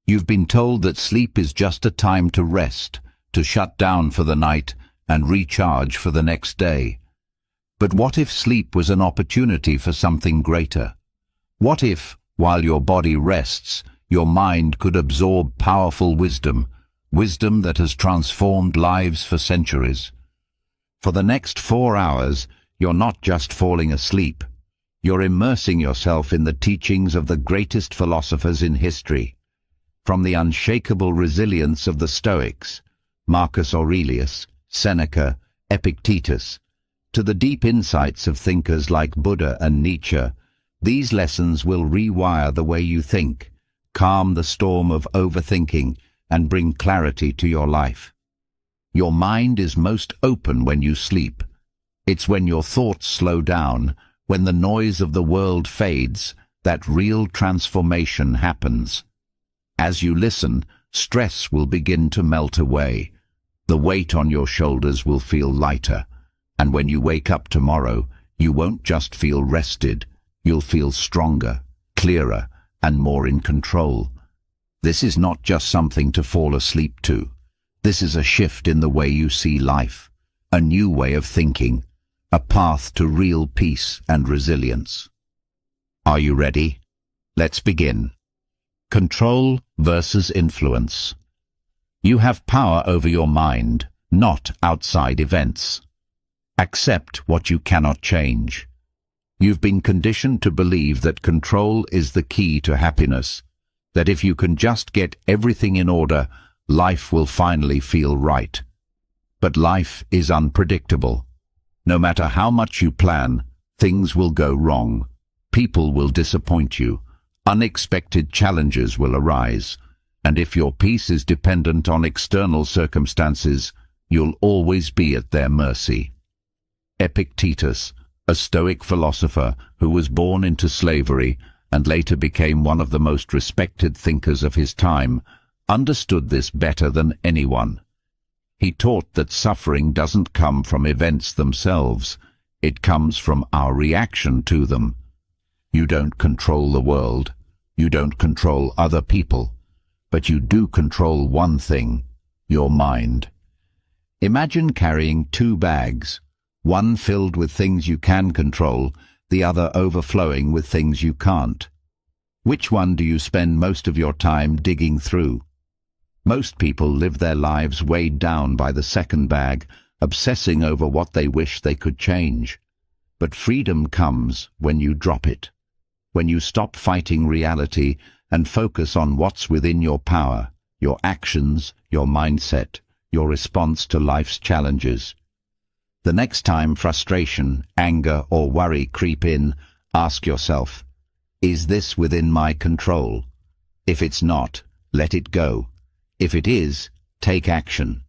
You've been told that sleep is just a time to rest, to shut down for the night and recharge for the next day. But what if sleep was an opportunity for something greater? What if, while your body rests, your mind could absorb powerful wisdom, wisdom that has transformed lives for centuries? For the next 4 hours, you're not just falling asleep. You're immersing yourself in the teachings of the greatest philosophers in history. From the unshakable resilience of the Stoics, Marcus Aurelius, Seneca, Epictetus, to the deep insights of thinkers like Buddha and Nietzsche, these lessons will rewire the way you think, calm the storm of overthinking, and bring clarity to your life. Your mind is most open when you sleep. It's when your thoughts slow down, when the noise of the world fades, that real transformation happens. As you listen, stress will begin to melt away. The weight on your shoulders will feel lighter, and when you wake up tomorrow, you won't just feel rested, you'll feel stronger, clearer, and more in control. This is not just something to fall asleep to. This is a shift in the way you see life, a new way of thinking, a path to real peace and resilience. Are you ready? Let's begin. Control versus influence. You have power over your mind, not outside events. Accept what you cannot change. You've been conditioned to believe that control is the key to happiness, that if you can just get everything in order, life will finally feel right. But life is unpredictable. No matter how much you plan, things will go wrong. People will disappoint you. Unexpected challenges will arise. And if your peace is dependent on external circumstances, you'll always be at their mercy. Epictetus, a Stoic philosopher who was born into slavery and later became one of the most respected thinkers of his time, understood this better than anyone. He taught that suffering doesn't come from events themselves, it comes from our reaction to them. You don't control the world, you don't control other people, but you do control one thing, your mind. Imagine carrying 2 bags, one filled with things you can control, the other overflowing with things you can't. Which one do you spend most of your time digging through? Most people live their lives weighed down by the second bag, obsessing over what they wish they could change. But freedom comes when you drop it, when you stop fighting reality and focus on what's within your power, your actions, your mindset, your response to life's challenges. The next time frustration, anger, or worry creep in, ask yourself, is this within my control? If it's not, let it go. If it is, take action.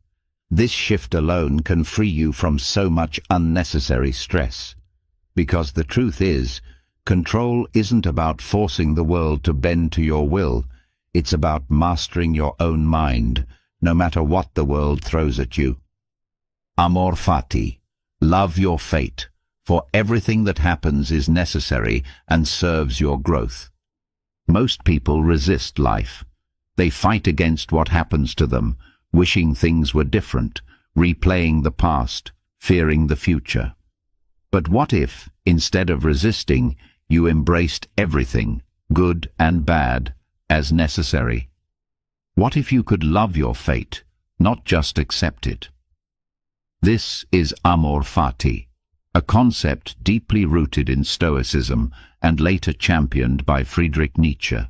This shift alone can free you from so much unnecessary stress. Because the truth is, control isn't about forcing the world to bend to your will. It's about mastering your own mind, no matter what the world throws at you. Amor fati. Love your fate, for everything that happens is necessary and serves your growth. Most people resist life. They fight against what happens to them, wishing things were different, replaying the past, fearing the future. But what if, instead of resisting, you embraced everything, good and bad, as necessary? What if you could love your fate, not just accept it? This is amor fati, a concept deeply rooted in Stoicism and later championed by Friedrich Nietzsche.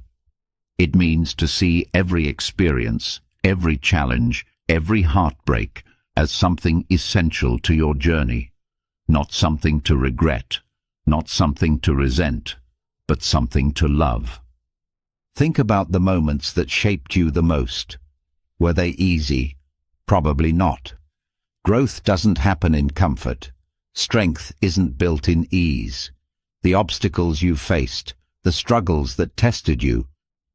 It means to see every experience, every challenge, every heartbreak as something essential to your journey, not something to regret, not something to resent, but something to love. Think about the moments that shaped you the most. Were they easy? Probably not. Growth doesn't happen in comfort. Strength isn't built in ease. The obstacles you faced, the struggles that tested you,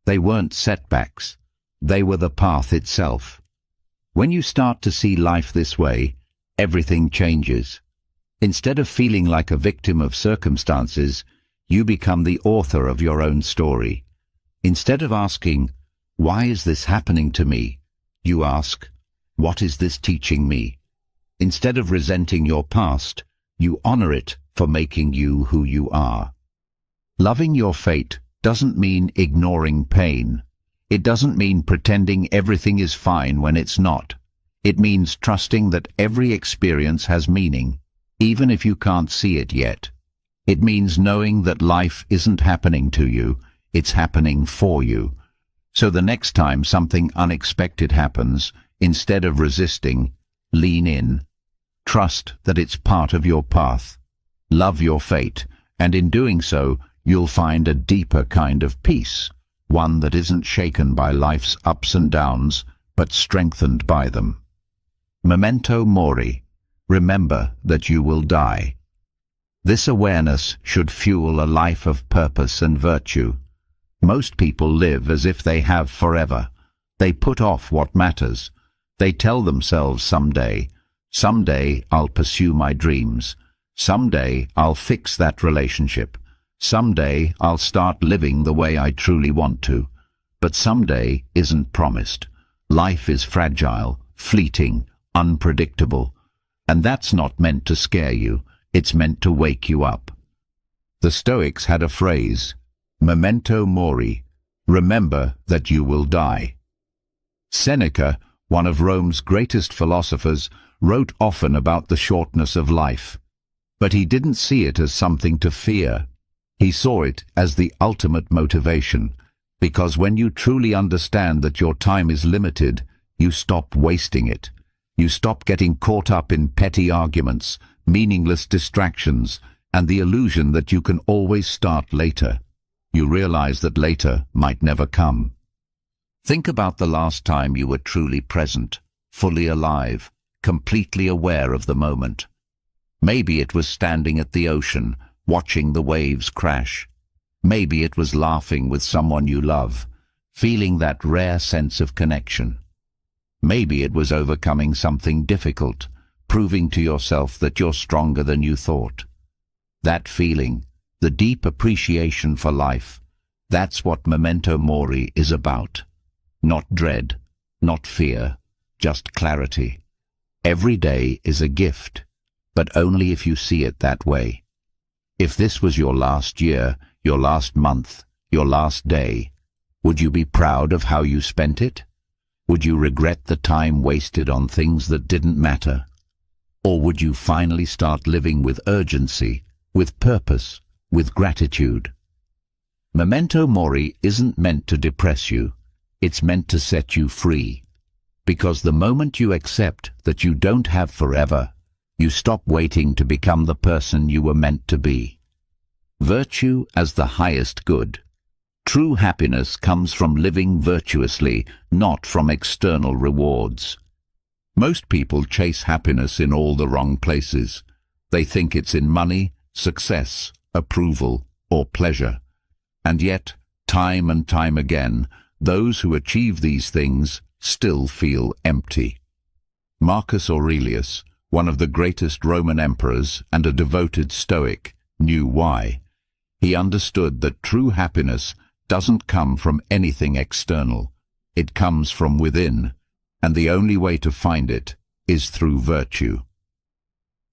they weren't setbacks. They were the path itself. When you start to see life this way, everything changes. Instead of feeling like a victim of circumstances, you become the author of your own story. Instead of asking, Why is this happening to me? You ask, what is this teaching me? Instead of resenting your past, you honor it for making you who you are. Loving your fate doesn't mean ignoring pain. It doesn't mean pretending everything is fine when it's not. It means trusting that every experience has meaning, even if you can't see it yet. It means knowing that life isn't happening to you, it's happening for you. So the next time something unexpected happens, instead of resisting, lean in. Trust that it's part of your path. Love your fate, and in doing so, you'll find a deeper kind of peace, one that isn't shaken by life's ups and downs, but strengthened by them. Memento mori. Remember that you will die. This awareness should fuel a life of purpose and virtue. Most people live as if they have forever. They put off what matters. They tell themselves someday I'll pursue my dreams. Someday I'll fix that relationship. Someday I'll start living the way I truly want to. But someday isn't promised. Life is fragile, fleeting, unpredictable. And that's not meant to scare you. It's meant to wake you up. The Stoics had a phrase, memento mori, remember that you will die. Seneca, one of Rome's greatest philosophers, wrote often about the shortness of life. But he didn't see it as something to fear. He saw it as the ultimate motivation, because when you truly understand that your time is limited, you stop wasting it. You stop getting caught up in petty arguments, meaningless distractions, and the illusion that you can always start later. You realize that later might never come. Think about the last time you were truly present, fully alive, completely aware of the moment. Maybe it was standing at the ocean, watching the waves crash. Maybe it was laughing with someone you love, feeling that rare sense of connection. Maybe it was overcoming something difficult, proving to yourself that you're stronger than you thought. That feeling, the deep appreciation for life, that's what memento mori is about. Not dread, not fear, just clarity. Every day is a gift, but only if you see it that way. If this was your last year, your last month, your last day, would you be proud of how you spent it? Would you regret the time wasted on things that didn't matter? Or would you finally start living with urgency, with purpose, with gratitude? Memento mori isn't meant to depress you. It's meant to set you free. Because the moment you accept that you don't have forever, you stop waiting to become the person you were meant to be. Virtue as the highest good. True happiness comes from living virtuously, not from external rewards. Most people chase happiness in all the wrong places. They think it's in money, success, approval, or pleasure. And yet, time and time again, those who achieve these things still feel empty. Marcus Aurelius, one of the greatest Roman emperors and a devoted Stoic, knew why. He understood that true happiness doesn't come from anything external. It comes from within, and the only way to find it is through virtue.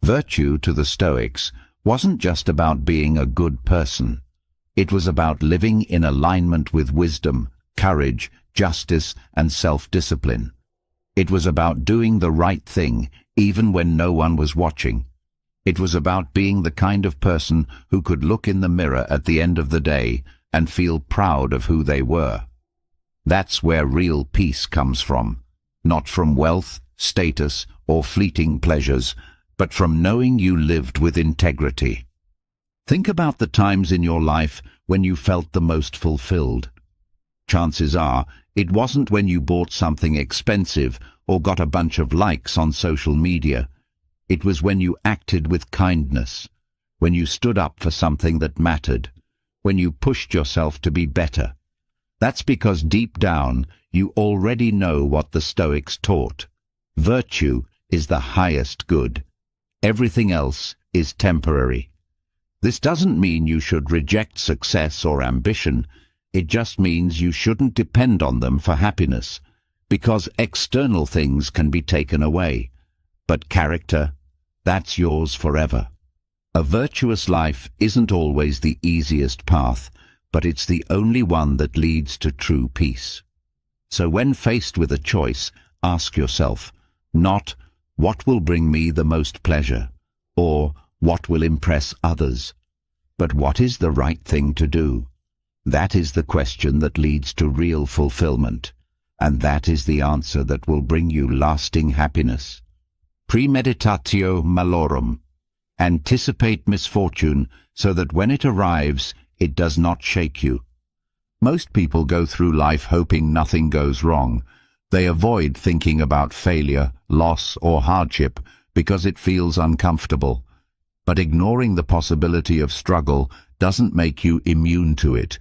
Virtue to the Stoics wasn't just about being a good person. It was about living in alignment with wisdom, courage, justice, and self-discipline. It was about doing the right thing, even when no one was watching. It was about being the kind of person who could look in the mirror at the end of the day and feel proud of who they were. That's where real peace comes from, not from wealth, status, or fleeting pleasures, but from knowing you lived with integrity. Think about the times in your life when you felt the most fulfilled. Chances are, it wasn't when you bought something expensive or got a bunch of likes on social media. It was when you acted with kindness, when you stood up for something that mattered, when you pushed yourself to be better. That's because deep down, you already know what the Stoics taught. Virtue is the highest good. Everything else is temporary. This doesn't mean you should reject success or ambition. It just means you shouldn't depend on them for happiness, because external things can be taken away. But character, that's yours forever. A virtuous life isn't always the easiest path, but it's the only one that leads to true peace. So when faced with a choice, ask yourself, not, what will bring me the most pleasure, or what will impress others, but what is the right thing to do? That is the question that leads to real fulfillment, and that is the answer that will bring you lasting happiness. Premeditatio malorum. Anticipate misfortune so that when it arrives, it does not shake you. Most people go through life hoping nothing goes wrong. They avoid thinking about failure, loss, or hardship because it feels uncomfortable. But ignoring the possibility of struggle doesn't make you immune to it.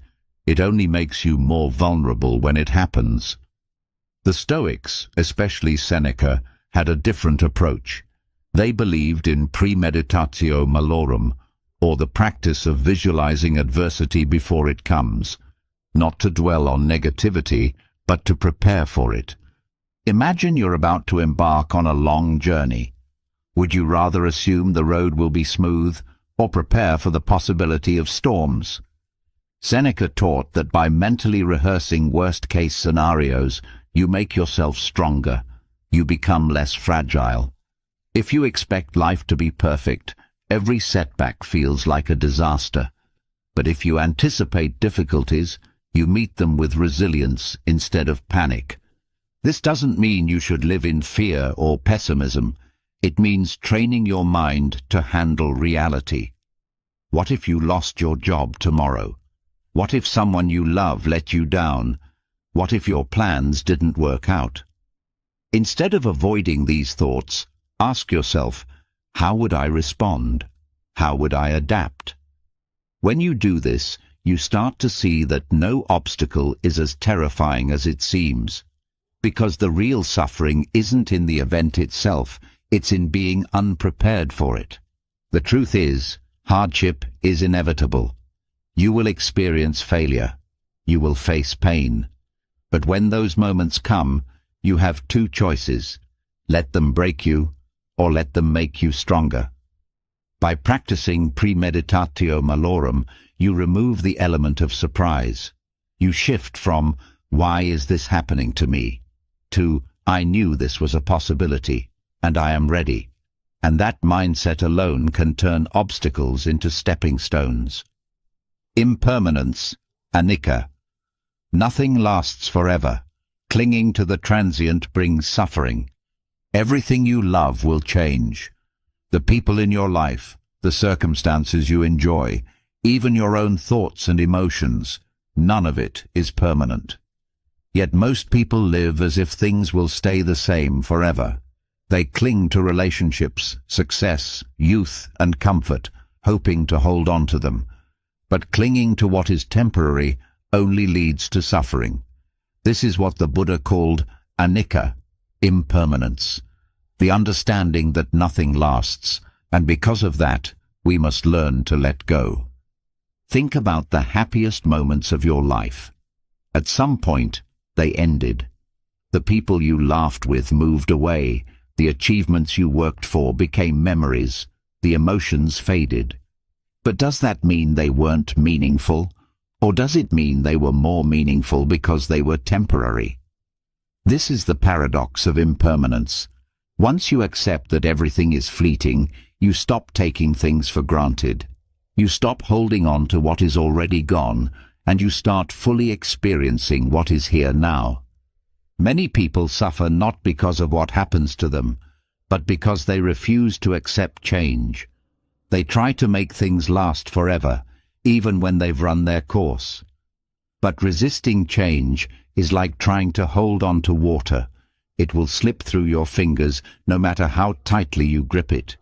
It only makes you more vulnerable when it happens. The Stoics, especially Seneca, had a different approach. They believed in premeditatio malorum, or the practice of visualizing adversity before it comes, not to dwell on negativity, but to prepare for it. Imagine you're about to embark on a long journey. Would you rather assume the road will be smooth, or prepare for the possibility of storms? Seneca taught that by mentally rehearsing worst-case scenarios, you make yourself stronger. You become less fragile. If you expect life to be perfect, every setback feels like a disaster. But if you anticipate difficulties, you meet them with resilience instead of panic. This doesn't mean you should live in fear or pessimism. It means training your mind to handle reality. What if you lost your job tomorrow? What if someone you love let you down? What if your plans didn't work out? Instead of avoiding these thoughts, ask yourself, how would I respond? How would I adapt? When you do this, you start to see that no obstacle is as terrifying as it seems, because the real suffering isn't in the event itself, it's in being unprepared for it. The truth is, hardship is inevitable. You will experience failure. You will face pain. But when those moments come, you have two choices. Let them break you, or let them make you stronger. By practicing premeditatio malorum, you remove the element of surprise. You shift from, why is this happening to me, to, I knew this was a possibility, and I am ready. And that mindset alone can turn obstacles into stepping stones. Impermanence, anicca. Nothing lasts forever. Clinging to the transient brings suffering. Everything you love will change. The people in your life, the circumstances you enjoy, even your own thoughts and emotions, none of it is permanent. Yet most people live as if things will stay the same forever. They cling to relationships, success, youth, and comfort, hoping to hold on to them. But clinging to what is temporary only leads to suffering. This is what the Buddha called anicca, impermanence, the understanding that nothing lasts, and because of that, we must learn to let go. Think about the happiest moments of your life. At some point, they ended. The people you laughed with moved away, the achievements you worked for became memories, the emotions faded. But does that mean they weren't meaningful? Or does it mean they were more meaningful because they were temporary? This is the paradox of impermanence. Once you accept that everything is fleeting, you stop taking things for granted. You stop holding on to what is already gone, and you start fully experiencing what is here now. Many people suffer not because of what happens to them, but because they refuse to accept change. They try to make things last forever, even when they've run their course. But resisting change is like trying to hold on to water. It will slip through your fingers no matter how tightly you grip it.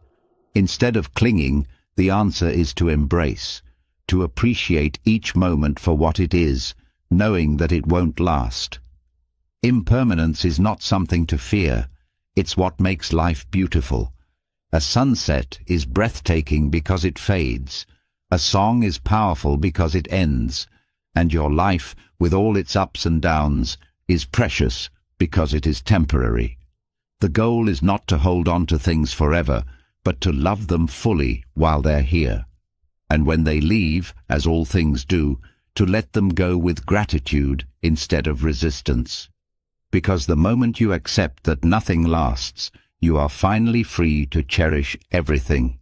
Instead of clinging, the answer is to embrace, to appreciate each moment for what it is, knowing that it won't last. Impermanence is not something to fear. It's what makes life beautiful. A sunset is breathtaking because it fades. A song is powerful because it ends. and your life, with all its ups and downs, is precious because it is temporary. The goal is not to hold on to things forever, but to love them fully while they're here. And when they leave, as all things do, to let them go with gratitude instead of resistance. Because the moment you accept that nothing lasts, you are finally free to cherish everything.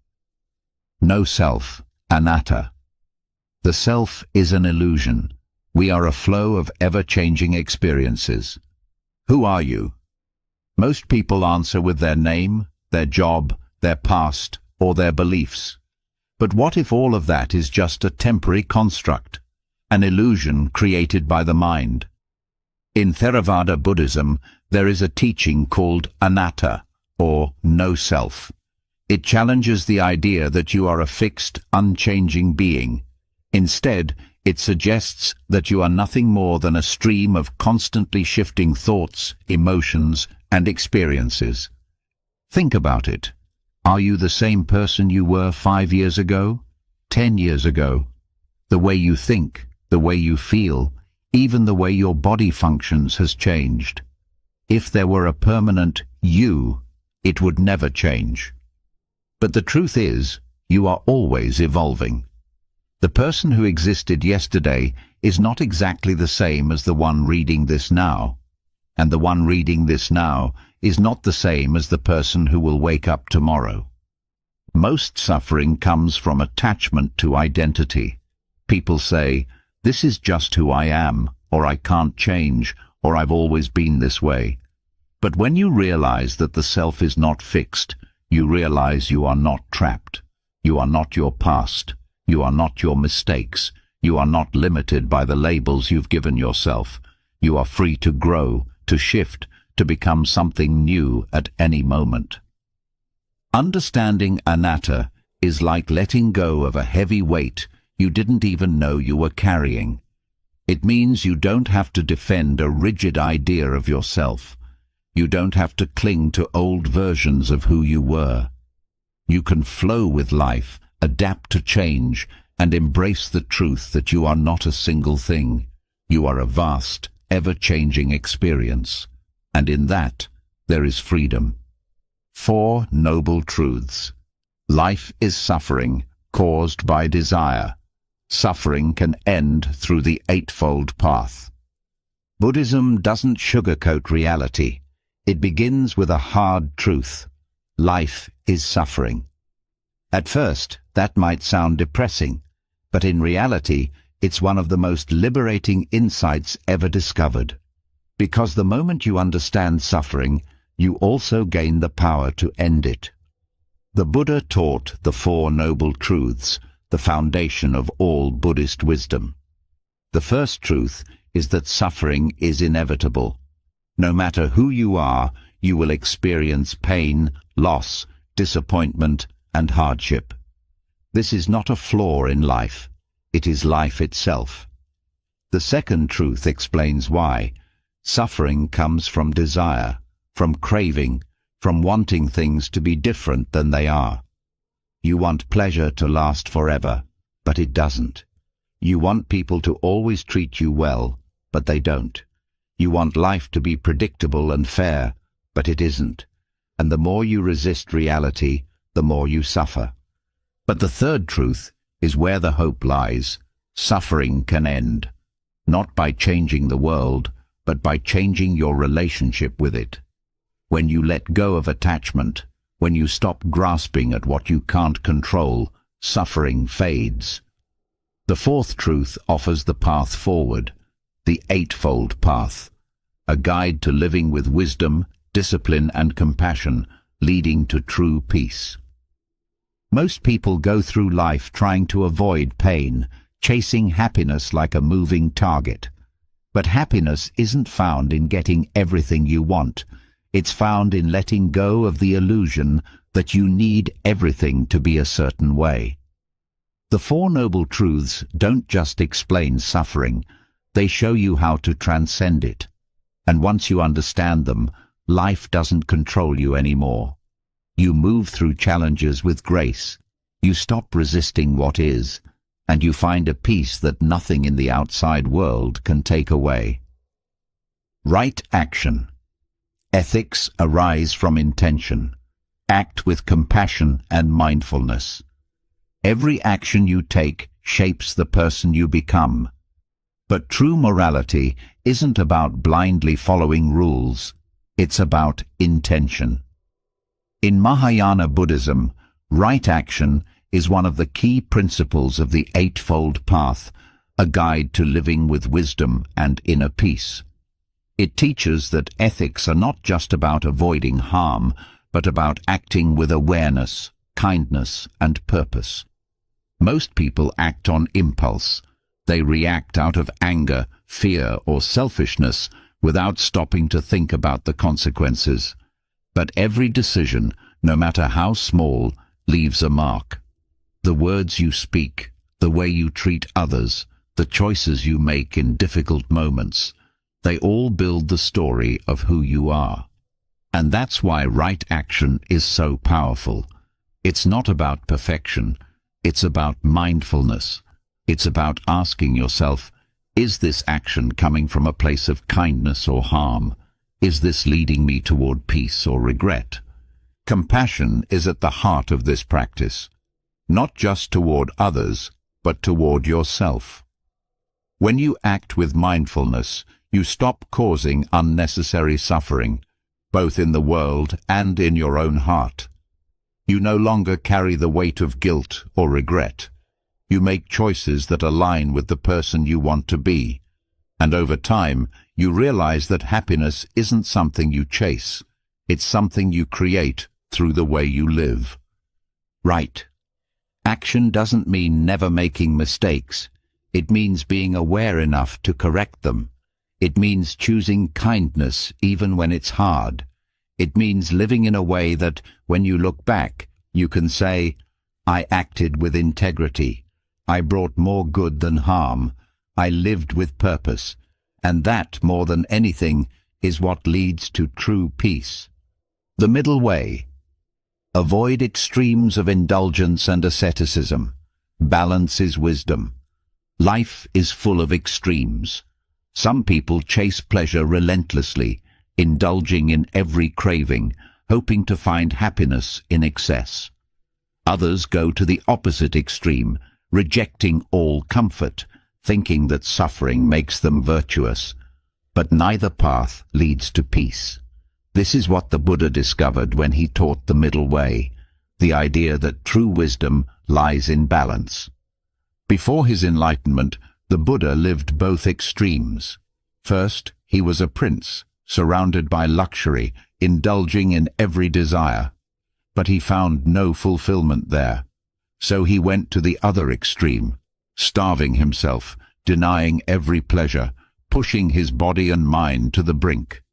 No self, anatta. The self is an illusion. We are a flow of ever-changing experiences. Who are you? Most people answer with their name, their job, their past, or their beliefs. But what if all of that is just a temporary construct, an illusion created by the mind? In Theravada Buddhism, there is a teaching called anatta, or no self. It challenges the idea that you are a fixed, unchanging being. Instead, it suggests that you are nothing more than a stream of constantly shifting thoughts, emotions, and experiences. Think about it. Are you the same person you were 5 years ago, 10 years ago? The way you think, the way you feel, even the way your body functions has changed. If there were a permanent you, it would never change. But the truth is, you are always evolving. The person who existed yesterday is not exactly the same as the one reading this now. And the one reading this now is not the same as the person who will wake up tomorrow. Most suffering comes from attachment to identity. People say, "This is just who I am," or "I can't change," or "I've always been this way." But when you realize that the self is not fixed, you realize you are not trapped. You are not your past. You are not your mistakes. You are not limited by the labels you've given yourself. You are free to grow, to shift, to become something new at any moment. Understanding anatta is like letting go of a heavy weight you didn't even know you were carrying. It means you don't have to defend a rigid idea of yourself. You don't have to cling to old versions of who you were. You can flow with life, adapt to change, and embrace the truth that you are not a single thing. You are a vast, ever-changing experience, and in that there is freedom. 4 noble truths. Life is suffering caused by desire. Suffering can end through the Eightfold Path. Buddhism doesn't sugarcoat reality. It begins with a hard truth. Life is suffering. At first, that might sound depressing, but in reality, it's one of the most liberating insights ever discovered. Because the moment you understand suffering, you also gain the power to end it. The Buddha taught the 4 noble truths, the foundation of all Buddhist wisdom. The first truth is that suffering is inevitable. No matter who you are, you will experience pain, loss, disappointment, and hardship. This is not a flaw in life. It is life itself. The second truth explains why. Suffering comes from desire, from craving, from wanting things to be different than they are. You want pleasure to last forever, but it doesn't. You want people to always treat you well, but they don't. You want life to be predictable and fair, but it isn't. And the more you resist reality, the more you suffer. But the third truth is where the hope lies. Suffering can end, not by changing the world, but by changing your relationship with it. When you let go of attachment, when you stop grasping at what you can't control, suffering fades. The fourth truth offers the path forward, the Eightfold Path, a guide to living with wisdom, discipline, and compassion, leading to true peace. Most people go through life trying to avoid pain, chasing happiness like a moving target. But happiness isn't found in getting everything you want. It's found in letting go of the illusion that you need everything to be a certain way. The 4 noble truths don't just explain suffering, they show you how to transcend it. And once you understand them, life doesn't control you anymore. You move through challenges with grace. You stop resisting what is, and you find a peace that nothing in the outside world can take away. Right action. Ethics arise from intention. Act with compassion and mindfulness. Every action you take shapes the person you become. But true morality isn't about blindly following rules. It's about intention. In Mahayana Buddhism, right action is one of the key principles of the Eightfold Path, a guide to living with wisdom and inner peace. It teaches that ethics are not just about avoiding harm, but about acting with awareness, kindness, and purpose. Most people act on impulse. They react out of anger, fear, or selfishness without stopping to think about the consequences. But every decision, no matter how small, leaves a mark. The words you speak, the way you treat others, the choices you make in difficult moments, they all build the story of who you are. And that's why right action is so powerful. It's not about perfection. It's about mindfulness. It's about asking yourself, is this action coming from a place of kindness or harm? Is this leading me toward peace or regret? Compassion is at the heart of this practice, not just toward others, but toward yourself. When you act with mindfulness, you stop causing unnecessary suffering, both in the world and in your own heart. You no longer carry the weight of guilt or regret. You make choices that align with the person you want to be. And over time, you realize that happiness isn't something you chase. It's something you create through the way you live. Right. Action doesn't mean never making mistakes. It means being aware enough to correct them. It means choosing kindness even when it's hard. It means living in a way that, when you look back, you can say, I acted with integrity. I brought more good than harm. I lived with purpose. And that, more than anything, is what leads to true peace. The middle way. Avoid extremes of indulgence and asceticism. Balance is wisdom. Life is full of extremes. Some people chase pleasure relentlessly, indulging in every craving, hoping to find happiness in excess. Others go to the opposite extreme, rejecting all comfort, thinking that suffering makes them virtuous. But neither path leads to peace. This is what the Buddha discovered when he taught the middle way, the idea that true wisdom lies in balance. Before his enlightenment, the Buddha lived both extremes. First, he was a prince, surrounded by luxury, indulging in every desire. But he found no fulfillment there. So he went to the other extreme, starving himself, denying every pleasure, pushing his body and mind to the brink.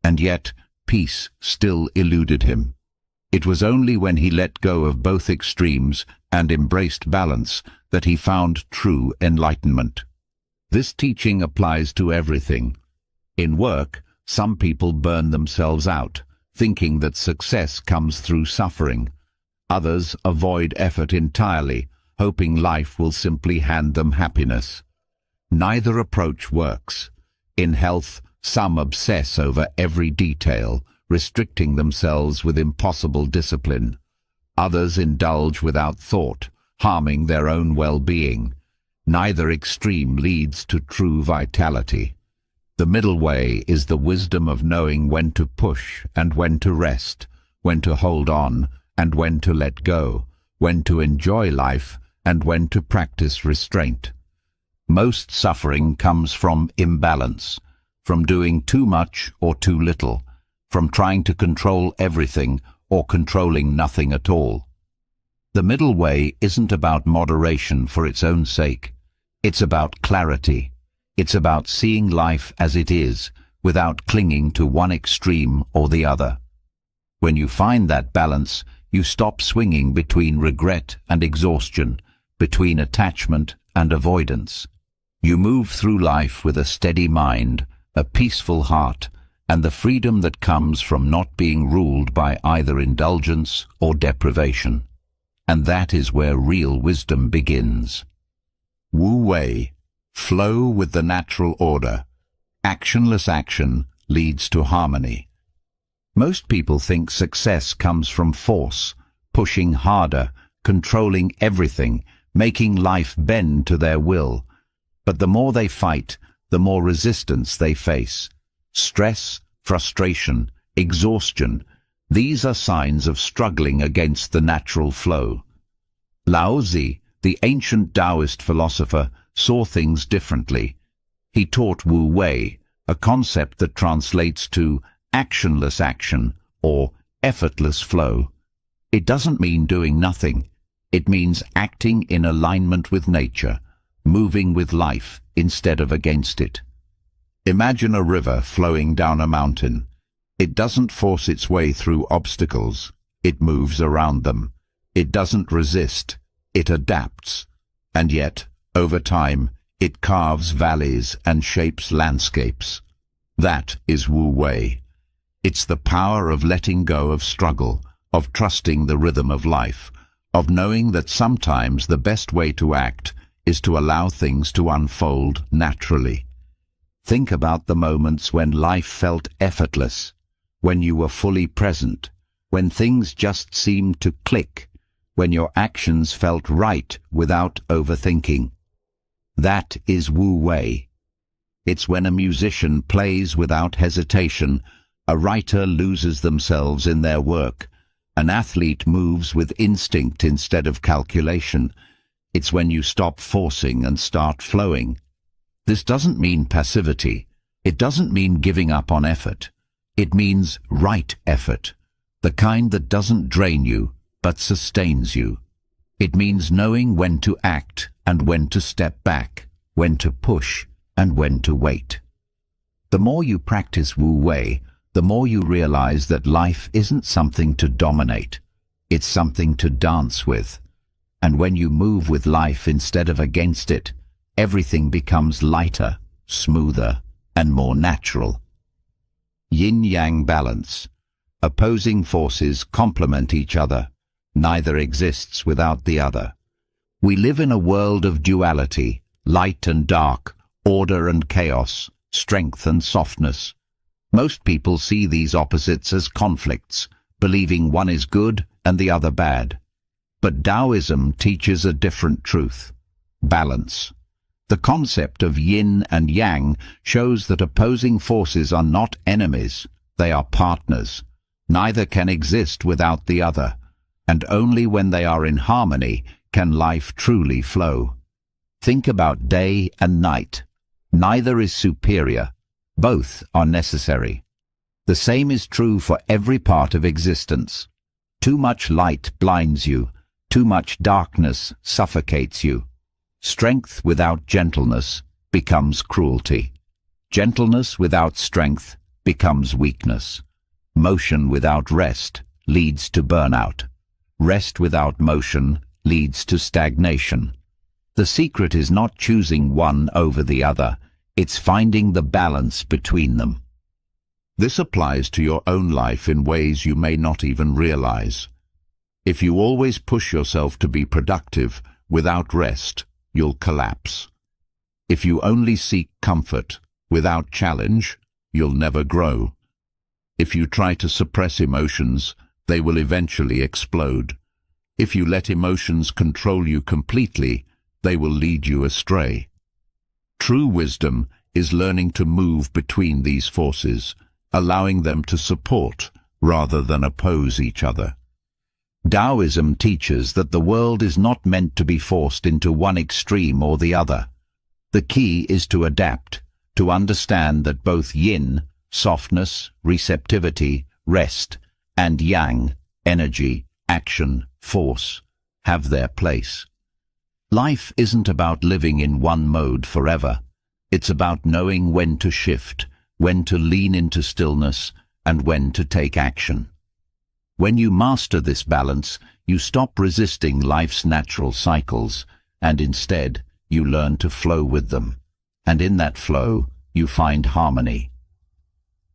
And yet, peace still eluded him. It was only when he let go of both extremes and embraced balance that he found true enlightenment. This teaching applies to everything. In work, some people burn themselves out, thinking that success comes through suffering. Others avoid effort entirely, hoping life will simply hand them happiness. Neither approach works. In health, some obsess over every detail, restricting themselves with impossible discipline. Others indulge without thought, harming their own well-being. Neither extreme leads to true vitality. The middle way is the wisdom of knowing when to push and when to rest, when to hold on and when to let go, when to enjoy life and when to practice restraint. Most suffering comes from imbalance, from doing too much or too little, from trying to control everything or controlling nothing at all. The middle way isn't about moderation for its own sake. It's about clarity. It's about seeing life as it is, without clinging to one extreme or the other. When you find that balance, you stop swinging between regret and exhaustion, between attachment and avoidance. You move through life with a steady mind, a peaceful heart, and the freedom that comes from not being ruled by either indulgence or deprivation. And that is where real wisdom begins. Wu Wei, flow with the natural order. Actionless action leads to harmony. Most people think success comes from force, pushing harder, controlling everything, making life bend to their will. But the more they fight, the more resistance they face. Stress, frustration, exhaustion, these are signs of struggling against the natural flow. Lao Tzu, the ancient Taoist philosopher, saw things differently. He taught Wu Wei, a concept that translates to actionless action or effortless flow. It doesn't mean doing nothing. It means acting in alignment with nature, moving with life instead of against it. Imagine a river flowing down a mountain. It doesn't force its way through obstacles. It moves around them. It doesn't resist. It adapts. And yet, over time, it carves valleys and shapes landscapes. That is Wu Wei. It's the power of letting go of struggle, of trusting the rhythm of life, of knowing that sometimes the best way to act is to allow things to unfold naturally. Think about the moments when life felt effortless, when you were fully present, when things just seemed to click, when your actions felt right without overthinking. That is Wu Wei. It's when a musician plays without hesitation, a writer loses themselves in their work, an athlete moves with instinct instead of calculation. It's when you stop forcing and start flowing. This doesn't mean passivity. It doesn't mean giving up on effort. It means right effort, the kind that doesn't drain you, but sustains you. It means knowing when to act and when to step back, when to push and when to wait. The more you practice Wu Wei, the more you realize that life isn't something to dominate. It's something to dance with. And when you move with life instead of against it, everything becomes lighter, smoother, and more natural. Yin-yang balance. Opposing forces complement each other. Neither exists without the other. We live in a world of duality, light and dark, order and chaos, strength and softness. Most people see these opposites as conflicts, believing one is good and the other bad. But Taoism teaches a different truth: balance. The concept of yin and yang shows that opposing forces are not enemies, they are partners. Neither can exist without the other, and only when they are in harmony can life truly flow. Think about day and night. Neither is superior. Both are necessary. The same is true for every part of existence. Too much light blinds you. Too much darkness suffocates you. Strength without gentleness becomes cruelty. Gentleness without strength becomes weakness. Motion without rest leads to burnout. Rest without motion leads to stagnation. The secret is not choosing one over the other. It's finding the balance between them. This applies to your own life in ways you may not even realize. If you always push yourself to be productive without rest, you'll collapse. If you only seek comfort without challenge, you'll never grow. If you try to suppress emotions, they will eventually explode. If you let emotions control you completely, they will lead you astray. True wisdom is learning to move between these forces, allowing them to support rather than oppose each other. Taoism teaches that the world is not meant to be forced into one extreme or the other. The key is to adapt, to understand that both yin, softness, receptivity, rest, and yang, energy, action, force, have their place. Life isn't about living in one mode forever. It's about knowing when to shift, when to lean into stillness, and when to take action. When you master this balance, you stop resisting life's natural cycles, and instead, you learn to flow with them. And in that flow, you find harmony.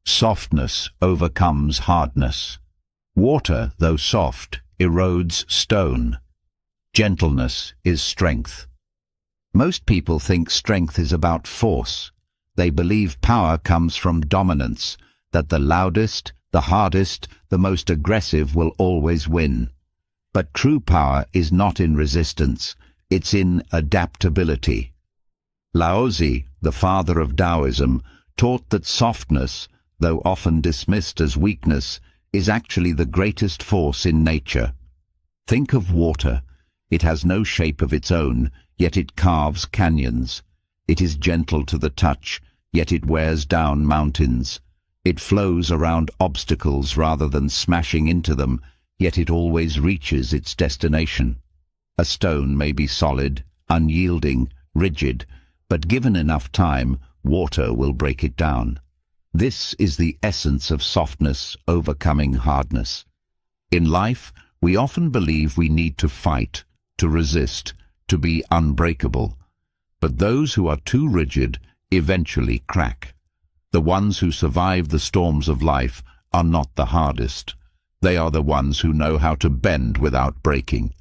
Softness overcomes hardness. Water, though soft, erodes stone. Gentleness is strength. Most people think strength is about force. They believe power comes from dominance, that the loudest, the hardest, the most aggressive will always win. But true power is not in resistance, it's in adaptability. Laozi, the father of Taoism, taught that softness, though often dismissed as weakness, is actually the greatest force in nature. Think of water. It has no shape of its own, yet it carves canyons. It is gentle to the touch, yet it wears down mountains. It flows around obstacles rather than smashing into them, yet it always reaches its destination. A stone may be solid, unyielding, rigid, but given enough time, water will break it down. This is the essence of softness overcoming hardness. In life, we often believe we need to fight, to resist, to be unbreakable. But those who are too rigid eventually crack. The ones who survive the storms of life are not the hardest. They are the ones who know how to bend without breaking.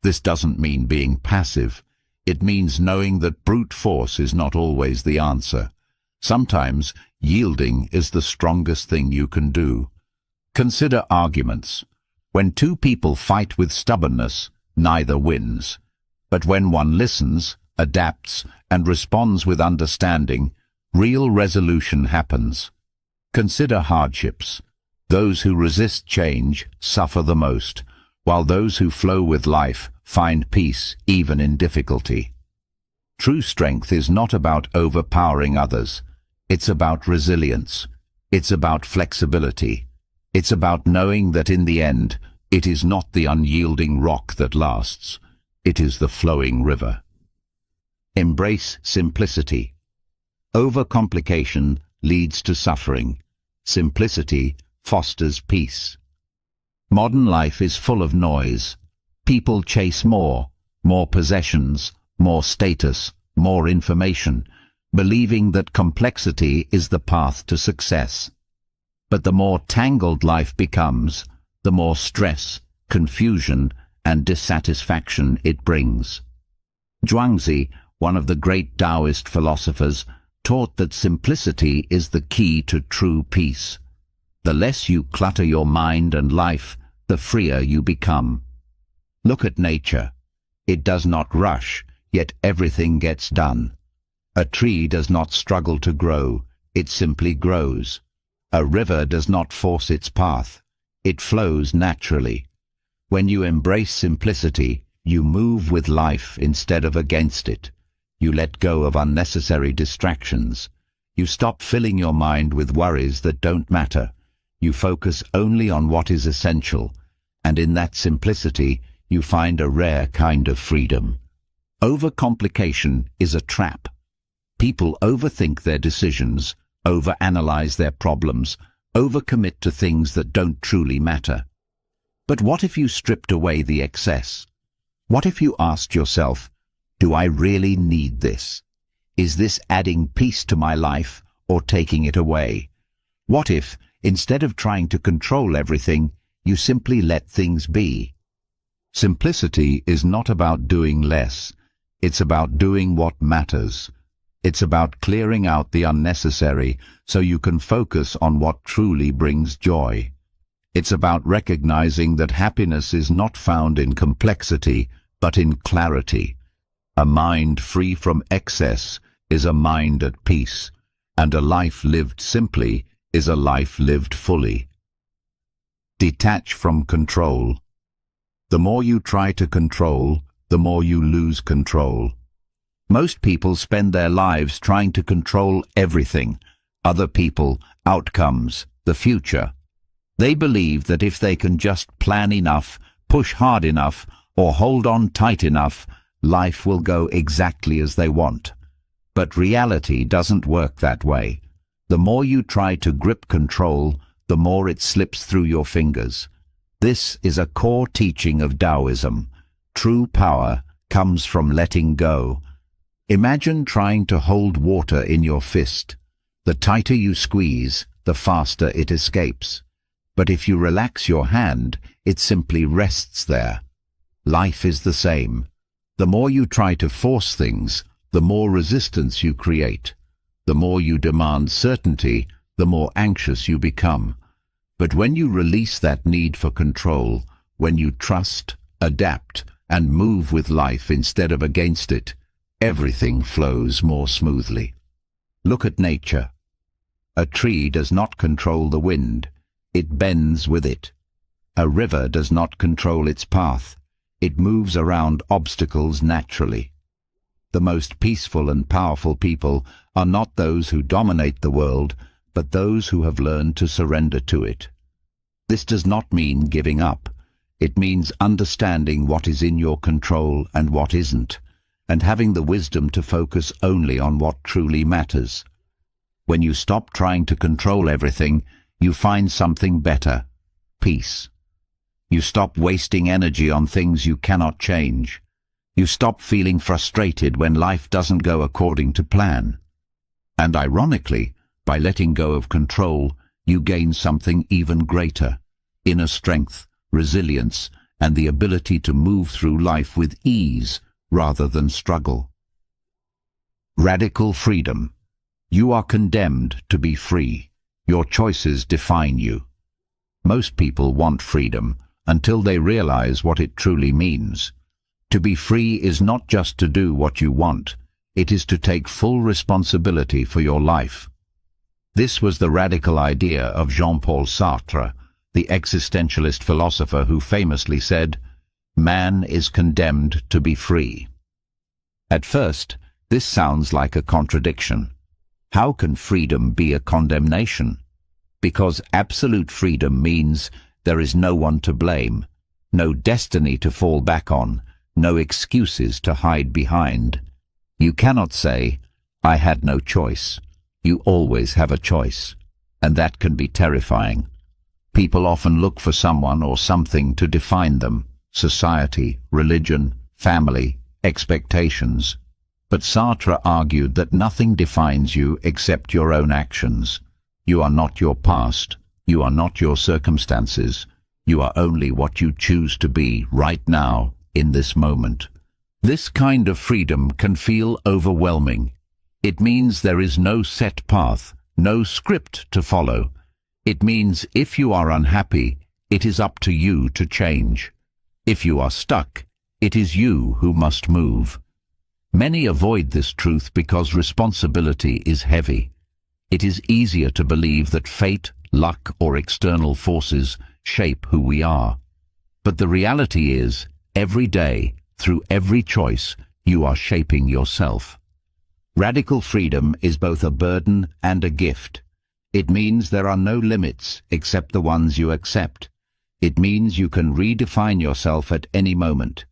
This doesn't mean being passive. It means knowing that brute force is not always the answer. Sometimes yielding is the strongest thing you can do. Consider arguments. When two people fight with stubbornness, neither wins. But when one listens, adapts, and responds with understanding, real resolution happens. Consider hardships. Those who resist change suffer the most, while those who flow with life find peace even in difficulty. True strength is not about overpowering others. It's about resilience. It's about flexibility. It's about knowing that in the end, it is not the unyielding rock that lasts. It is the flowing river. Embrace simplicity. Overcomplication leads to suffering. Simplicity fosters peace. Modern life is full of noise. People chase more possessions, more status, more information, believing that complexity is the path to success. But the more tangled life becomes, the more stress, confusion, and dissatisfaction it brings. Zhuangzi, one of the great Taoist philosophers, taught that simplicity is the key to true peace. The less you clutter your mind and life, the freer you become. Look at nature. It does not rush, yet everything gets done. A tree does not struggle to grow, it simply grows. A river does not force its path, it flows naturally. When you embrace simplicity, you move with life instead of against it. You let go of unnecessary distractions. You stop filling your mind with worries that don't matter. You focus only on what is essential, and in that simplicity, you find a rare kind of freedom. Overcomplication is a trap. People overthink their decisions, overanalyze their problems, overcommit to things that don't truly matter. But what if you stripped away the excess? What if you asked yourself, do I really need this? Is this adding peace to my life or taking it away? What if, instead of trying to control everything, you simply let things be? Simplicity is not about doing less. It's about doing what matters. It's about clearing out the unnecessary so you can focus on what truly brings joy. It's about recognizing that happiness is not found in complexity, but in clarity. A mind free from excess is a mind at peace, and a life lived simply is a life lived fully. Detach from control. The more you try to control, the more you lose control. Most people spend their lives trying to control everything: other people, outcomes, the future. They believe that if they can just plan enough, push hard enough, or hold on tight enough, life will go exactly as they want. But reality doesn't work that way. The more you try to grip control, the more it slips through your fingers. This is a core teaching of Taoism. True power comes from letting go. Imagine trying to hold water in your fist. The tighter you squeeze, the faster it escapes. But if you relax your hand, it simply rests there. Life is the same. The more you try to force things, the more resistance you create. The more you demand certainty, the more anxious you become. But when you release that need for control, when you trust, adapt, and move with life instead of against it, everything flows more smoothly. Look at nature. A tree does not control the wind, it bends with it. A river does not control its path, it moves around obstacles naturally. The most peaceful and powerful people are not those who dominate the world, but those who have learned to surrender to it. This does not mean giving up. It means understanding what is in your control and what isn't, and having the wisdom to focus only on what truly matters. When you stop trying to control everything, you find something better: peace. You stop wasting energy on things you cannot change. You stop feeling frustrated when life doesn't go according to plan. And ironically, by letting go of control, you gain something even greater: inner strength, resilience, and the ability to move through life with ease rather than struggle. Radical freedom. You are condemned to be free. Your choices define you. Most people want freedom until they realize what it truly means. To be free is not just to do what you want, it is to take full responsibility for your life. This was the radical idea of Jean-Paul Sartre, the existentialist philosopher who famously said, "Man is condemned to be free." At first, this sounds like a contradiction. How can freedom be a condemnation? Because absolute freedom means there is no one to blame, no destiny to fall back on, no excuses to hide behind. You cannot say, "I had no choice." You always have a choice, and that can be terrifying. People often look for someone or something to define them: society, religion, family, expectations. But Sartre argued that nothing defines you except your own actions. You are not your past, you are not your circumstances, you are only what you choose to be right now, in this moment. This kind of freedom can feel overwhelming. It means there is no set path, no script to follow. It means if you are unhappy, it is up to you to change. If you are stuck, it is you who must move. Many avoid this truth because responsibility is heavy. It is easier to believe that fate, luck, or external forces shape who we are. But the reality is, every day, through every choice, you are shaping yourself. Radical freedom is both a burden and a gift. It means there are no limits except the ones you accept. It means you can redefine yourself at any moment.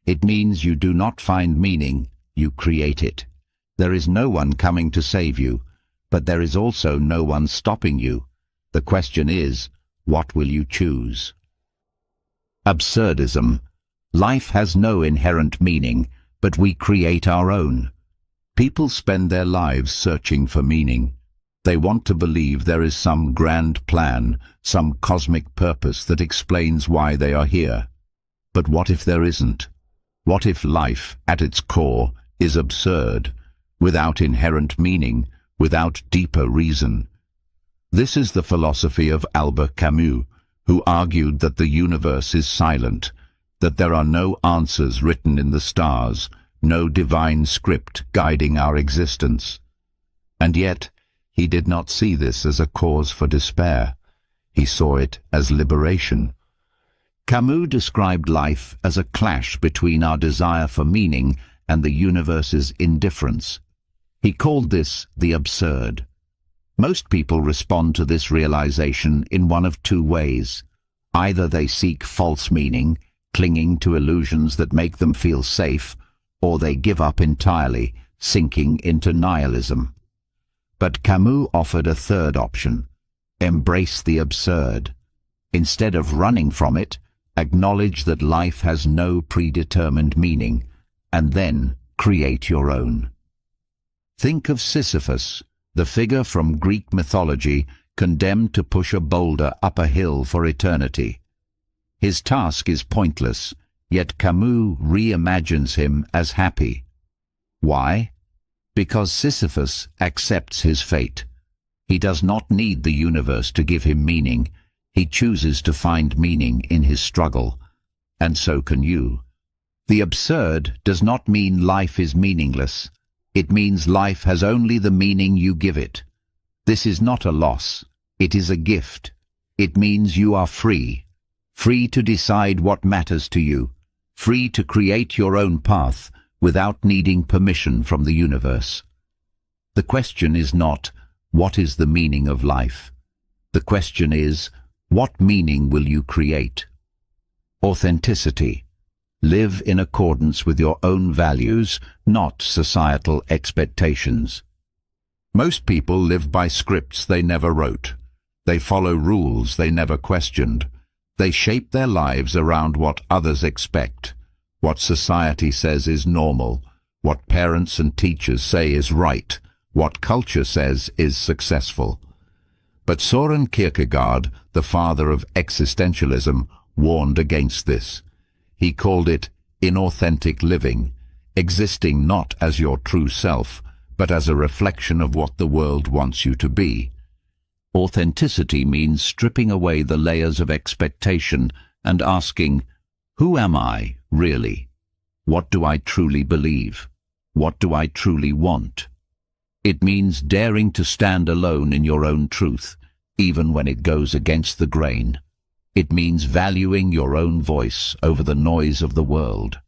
It means you do not find meaning, you create it. There is no one coming to save you, but there is also no one stopping you. The question is, what will you choose? Absurdism. Life has no inherent meaning, but we create our own. People spend their lives searching for meaning. They want to believe there is some grand plan, some cosmic purpose that explains why they are here. But what if there isn't? What if life, at its core, is absurd, without inherent meaning, without deeper reason? This is the philosophy of Albert Camus, who argued that the universe is silent, that there are no answers written in the stars, no divine script guiding our existence. And yet, he did not see this as a cause for despair. He saw it as liberation. Camus described life as a clash between our desire for meaning and the universe's indifference. He called this the absurd. Most people respond to this realization in one of two ways. Either they seek false meaning, clinging to illusions that make them feel safe, or they give up entirely, sinking into nihilism. But Camus offered a third option: embrace the absurd. Instead of running from it, acknowledge that life has no predetermined meaning, and then create your own. Think of Sisyphus, the figure from Greek mythology condemned to push a boulder up a hill for eternity. His task is pointless, yet Camus reimagines him as happy. Why? Because Sisyphus accepts his fate. He does not need the universe to give him meaning. He chooses to find meaning in his struggle. And so can you. The absurd does not mean life is meaningless. It means life has only the meaning you give it. This is not a loss. It is a gift. It means you are free. Free to decide what matters to you. Free to create your own path without needing permission from the universe. The question is not, what is the meaning of life? The question is, what meaning will you create? Authenticity. Live in accordance with your own values, not societal expectations. Most people live by scripts they never wrote. They follow rules they never questioned. They shape their lives around what others expect, what society says is normal, what parents and teachers say is right, what culture says is successful. But Soren Kierkegaard, the father of existentialism, warned against this. He called it inauthentic living, existing not as your true self, but as a reflection of what the world wants you to be. Authenticity means stripping away the layers of expectation and asking, who am I, really? What do I truly believe? What do I truly want? It means daring to stand alone in your own truth, even when it goes against the grain. It means valuing your own voice over the noise of the world.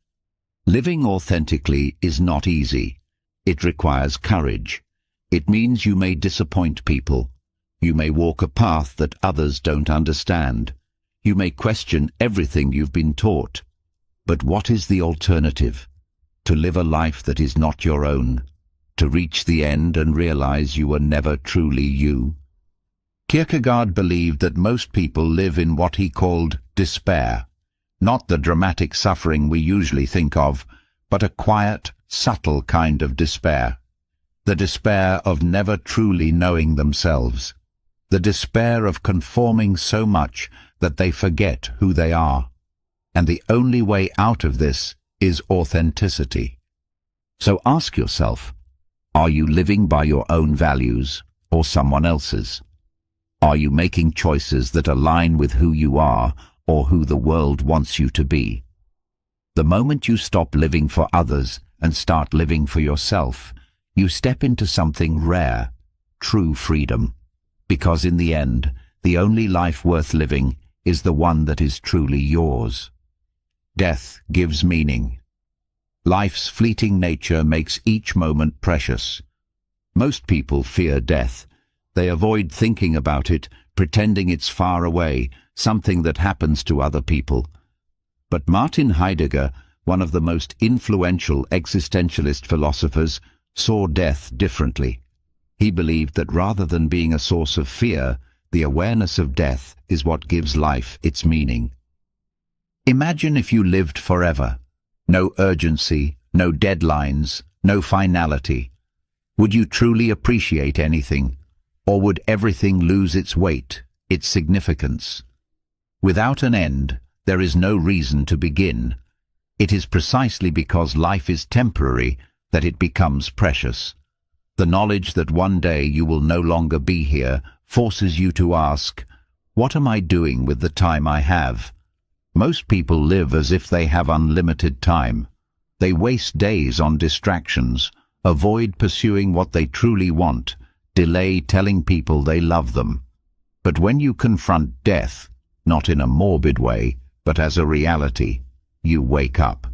Living authentically is not easy. It requires courage. It means you may disappoint people. You may walk a path that others don't understand. You may question everything you've been taught. But what is the alternative? To live a life that is not your own. To reach the end and realize you were never truly you. Kierkegaard believed that most people live in what he called despair, not the dramatic suffering we usually think of, but a quiet, subtle kind of despair. The despair of never truly knowing themselves. The despair of conforming so much that they forget who they are. And the only way out of this is authenticity. So ask yourself, are you living by your own values or someone else's? Are you making choices that align with who you are or who the world wants you to be? The moment you stop living for others and start living for yourself, you step into something rare, true freedom. Because in the end, the only life worth living is the one that is truly yours. Death gives meaning. Life's fleeting nature makes each moment precious. Most people fear death. They avoid thinking about it, pretending it's far away, something that happens to other people. But Martin Heidegger, one of the most influential existentialist philosophers, saw death differently. He believed that rather than being a source of fear, the awareness of death is what gives life its meaning. Imagine if you lived forever. No urgency, no deadlines, no finality. Would you truly appreciate anything? Or would everything lose its weight, its significance? Without an end, there is no reason to begin. It is precisely because life is temporary that it becomes precious. The knowledge that one day you will no longer be here forces you to ask, what am I doing with the time I have? Most people live as if they have unlimited time. They waste days on distractions, avoid pursuing what they truly want, delay telling people they love them. But when you confront death, not in a morbid way, but as a reality, you wake up.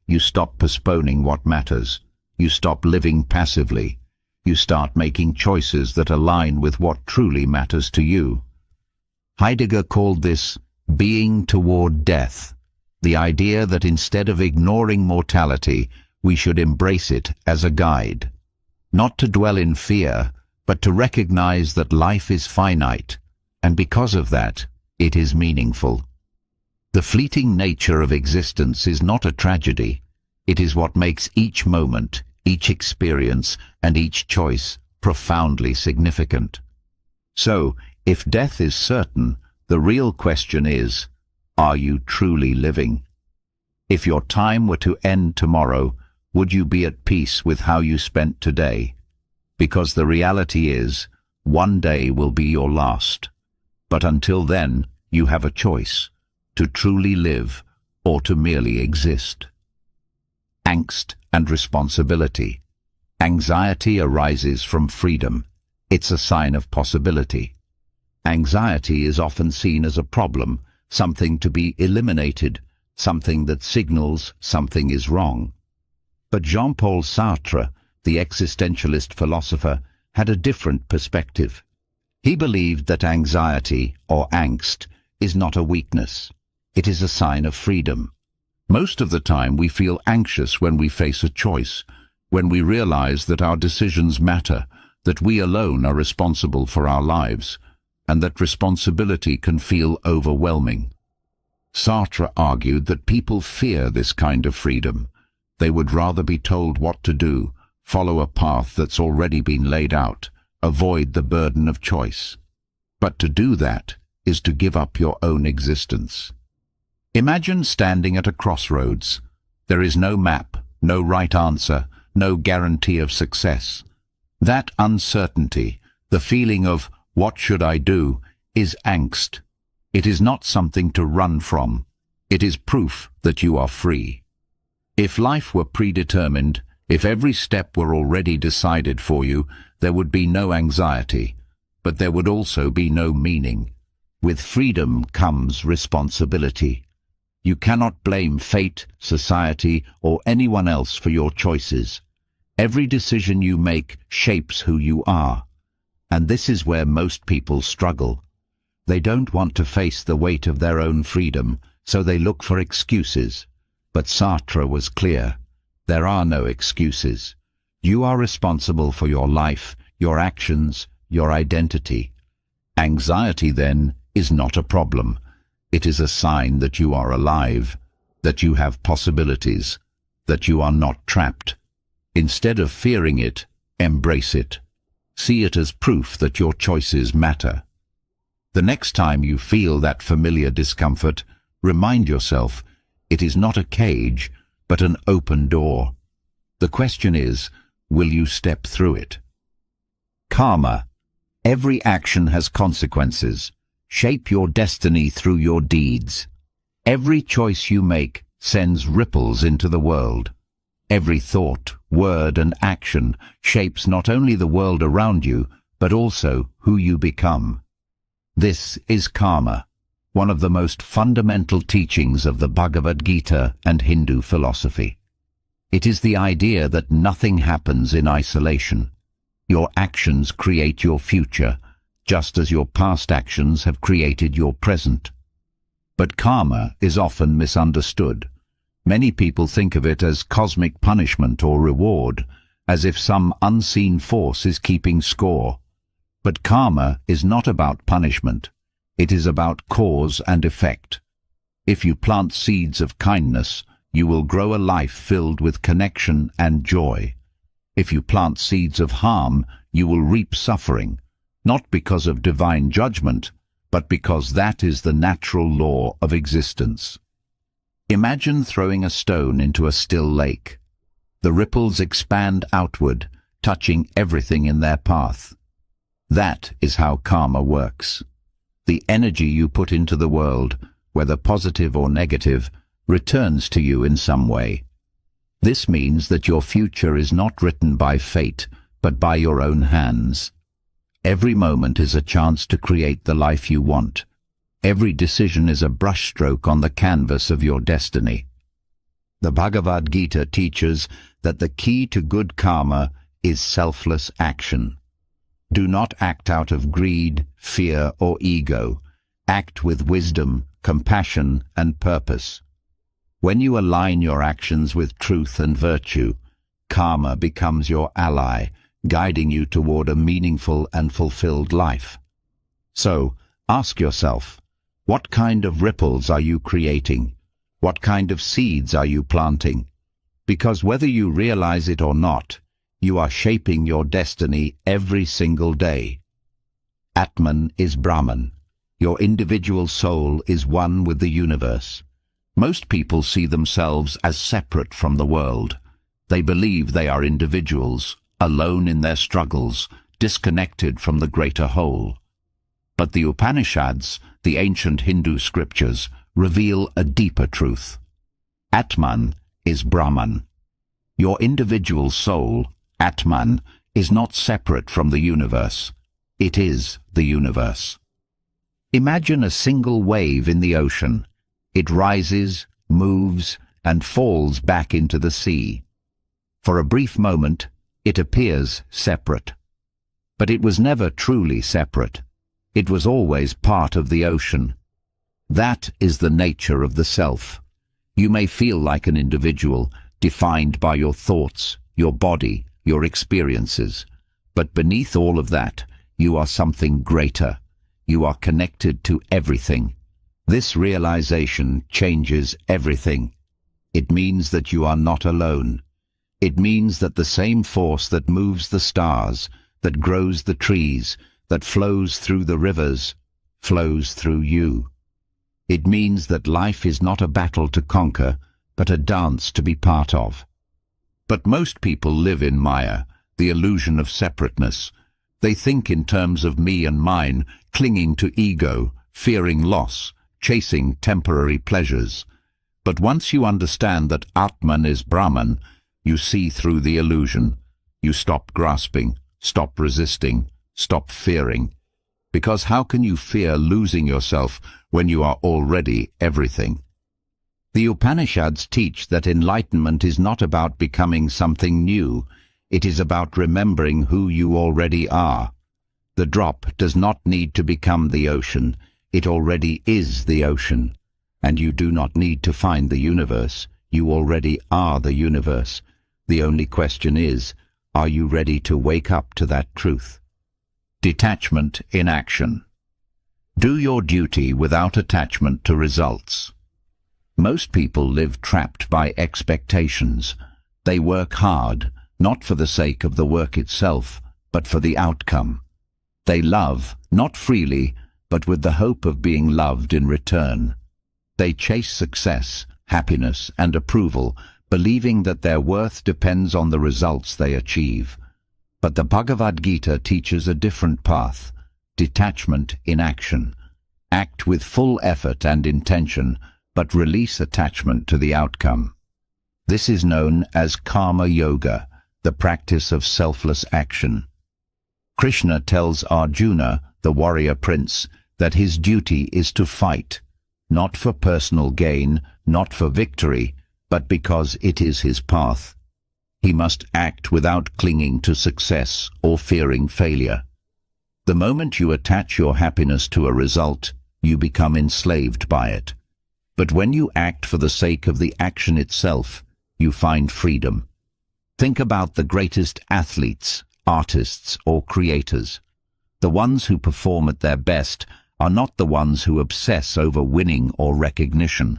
You stop postponing what matters. You stop living passively. You start making choices that align with what truly matters to you. Heidegger called this being toward death, the idea that instead of ignoring mortality, we should embrace it as a guide. Not to dwell in fear, but to recognize that life is finite, and because of that, it is meaningful. The fleeting nature of existence is not a tragedy. It is what makes each moment, each experience, and each choice profoundly significant. So, if death is certain, the real question is, are you truly living? If your time were to end tomorrow, Would you be at peace with how you spent today? Because the reality is, one day will be your last. But until then, you have a choice, to truly live or to merely exist. Angst and responsibility. Anxiety arises from freedom. It's a sign of possibility. Anxiety is often seen as a problem, something to be eliminated, something that signals something is wrong. But Jean-Paul Sartre, the existentialist philosopher, had a different perspective. He believed that anxiety, or angst, is not a weakness. It is a sign of freedom. Most of the time we feel anxious when we face a choice, when we realize that our decisions matter, that we alone are responsible for our lives, and that responsibility can feel overwhelming. Sartre argued that people fear this kind of freedom. They would rather be told what to do, follow a path that's already been laid out, avoid the burden of choice. But to do that is to give up your own existence. Imagine standing at a crossroads. There is no map, no right answer, no guarantee of success. That uncertainty, the feeling of "what should I do?" is angst. It is not something to run from. It is proof that you are free. If life were predetermined, if every step were already decided for you, there would be no anxiety, but there would also be no meaning. With freedom comes responsibility. You cannot blame fate, society, or anyone else for your choices. Every decision you make shapes who you are. And this is where most people struggle. They don't want to face the weight of their own freedom, so they look for excuses. But Sartre was clear. There are no excuses. You are responsible for your life, your actions, your identity. Anxiety, then, is not a problem. It is a sign that you are alive, that you have possibilities, that you are not trapped. Instead of fearing it, embrace it. See it as proof that your choices matter. The next time you feel that familiar discomfort, remind yourself, it is not a cage, but an open door. The question is, will you step through it? Karma. Every action has consequences. Shape your destiny through your deeds. Every choice you make sends ripples into the world. Every thought, word, and action shapes not only the world around you, but also who you become. This is karma, one of the most fundamental teachings of the Bhagavad Gita and Hindu philosophy. It is the idea that nothing happens in isolation. Your actions create your future, just as your past actions have created your present. But karma is often misunderstood. Many people think of it as cosmic punishment or reward, as if some unseen force is keeping score. But karma is not about punishment. It is about cause and effect. If you plant seeds of kindness, you will grow a life filled with connection and joy. If you plant seeds of harm, you will reap suffering, not because of divine judgment, but because that is the natural law of existence. Imagine throwing a stone into a still lake. The ripples expand outward, touching everything in their path. That is how karma works. The energy you put into the world, whether positive or negative, returns to you in some way. This means that your future is not written by fate, but by your own hands. Every moment is a chance to create the life you want. Every decision is a brushstroke on the canvas of your destiny. The Bhagavad Gita teaches that the key to good karma is selfless action. Do not act out of greed, fear, or ego. Act with wisdom, compassion, and purpose. When you align your actions with truth and virtue, karma becomes your ally, guiding you toward a meaningful and fulfilled life. So, ask yourself, what kind of ripples are you creating? What kind of seeds are you planting? Because whether you realize it or not, you are shaping your destiny every single day. Atman is Brahman. Your individual soul is one with the universe. Most people see themselves as separate from the world. They believe they are individuals, alone in their struggles, disconnected from the greater whole. But the Upanishads, the ancient Hindu scriptures, reveal a deeper truth. Atman is Brahman. Your individual soul, Atman, is not separate from the universe. It is the universe. Imagine a single wave in the ocean. It rises, moves, and falls back into the sea. For a brief moment, it appears separate. But it was never truly separate. It was always part of the ocean. That is the nature of the self. You may feel like an individual, defined by your thoughts, your body, your experiences. But beneath all of that, you are something greater. You are connected to everything. This realization changes everything. It means that you are not alone. It means that the same force that moves the stars, that grows the trees, that flows through the rivers, flows through you. It means that life is not a battle to conquer, but a dance to be part of. But most people live in Maya, the illusion of separateness. They think in terms of me and mine, clinging to ego, fearing loss, chasing temporary pleasures. But once you understand that Atman is Brahman, you see through the illusion. You stop grasping, stop resisting, stop fearing. Because how can you fear losing yourself when you are already everything? The Upanishads teach that enlightenment is not about becoming something new. It is about remembering who you already are. The drop does not need to become the ocean. It already is the ocean. And you do not need to find the universe. You already are the universe. The only question is, are you ready to wake up to that truth? Detachment in action. Do your duty without attachment to results. Most people live trapped by expectations. They work hard, not for the sake of the work itself, but for the outcome. They love, not freely, but with the hope of being loved in return. They chase success, happiness, and approval, believing that their worth depends on the results they achieve. But the Bhagavad Gita teaches a different path: detachment in action. Act with full effort and intention, but release attachment to the outcome. This is known as karma yoga, the practice of selfless action. Krishna tells Arjuna, the warrior prince, that his duty is to fight, not for personal gain, not for victory, but because it is his path. He must act without clinging to success or fearing failure. The moment you attach your happiness to a result, you become enslaved by it. But when you act for the sake of the action itself, you find freedom. Think about the greatest athletes, artists, or creators. The ones who perform at their best are not the ones who obsess over winning or recognition.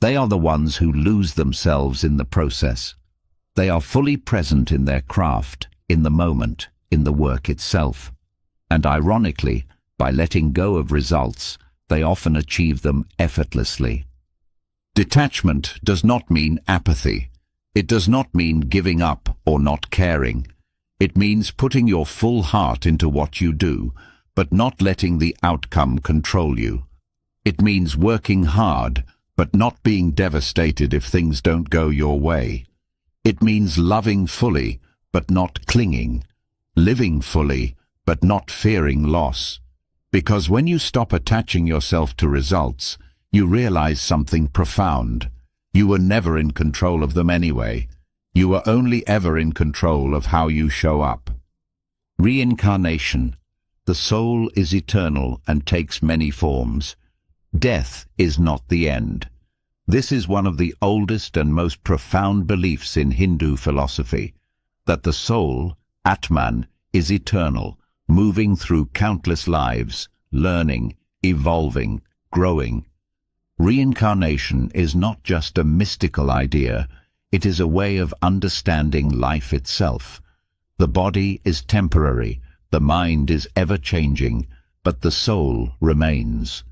They are the ones who lose themselves in the process. They are fully present in their craft, in the moment, in the work itself. And ironically, by letting go of results, they often achieve them effortlessly. Detachment does not mean apathy. It does not mean giving up or not caring. It means putting your full heart into what you do, but not letting the outcome control you. It means working hard, but not being devastated if things don't go your way. It means loving fully, but not clinging. Living fully, but not fearing loss. Because when you stop attaching yourself to results, you realize something profound. You were never in control of them anyway. You were only ever in control of how you show up. Reincarnation. The soul is eternal and takes many forms. Death is not the end. This is one of the oldest and most profound beliefs in Hindu philosophy, that the soul, Atman, is eternal, moving through countless lives, learning, evolving, growing. Reincarnation is not just a mystical idea, it is a way of understanding life itself. The body is temporary, the mind is ever-changing, but the soul remains.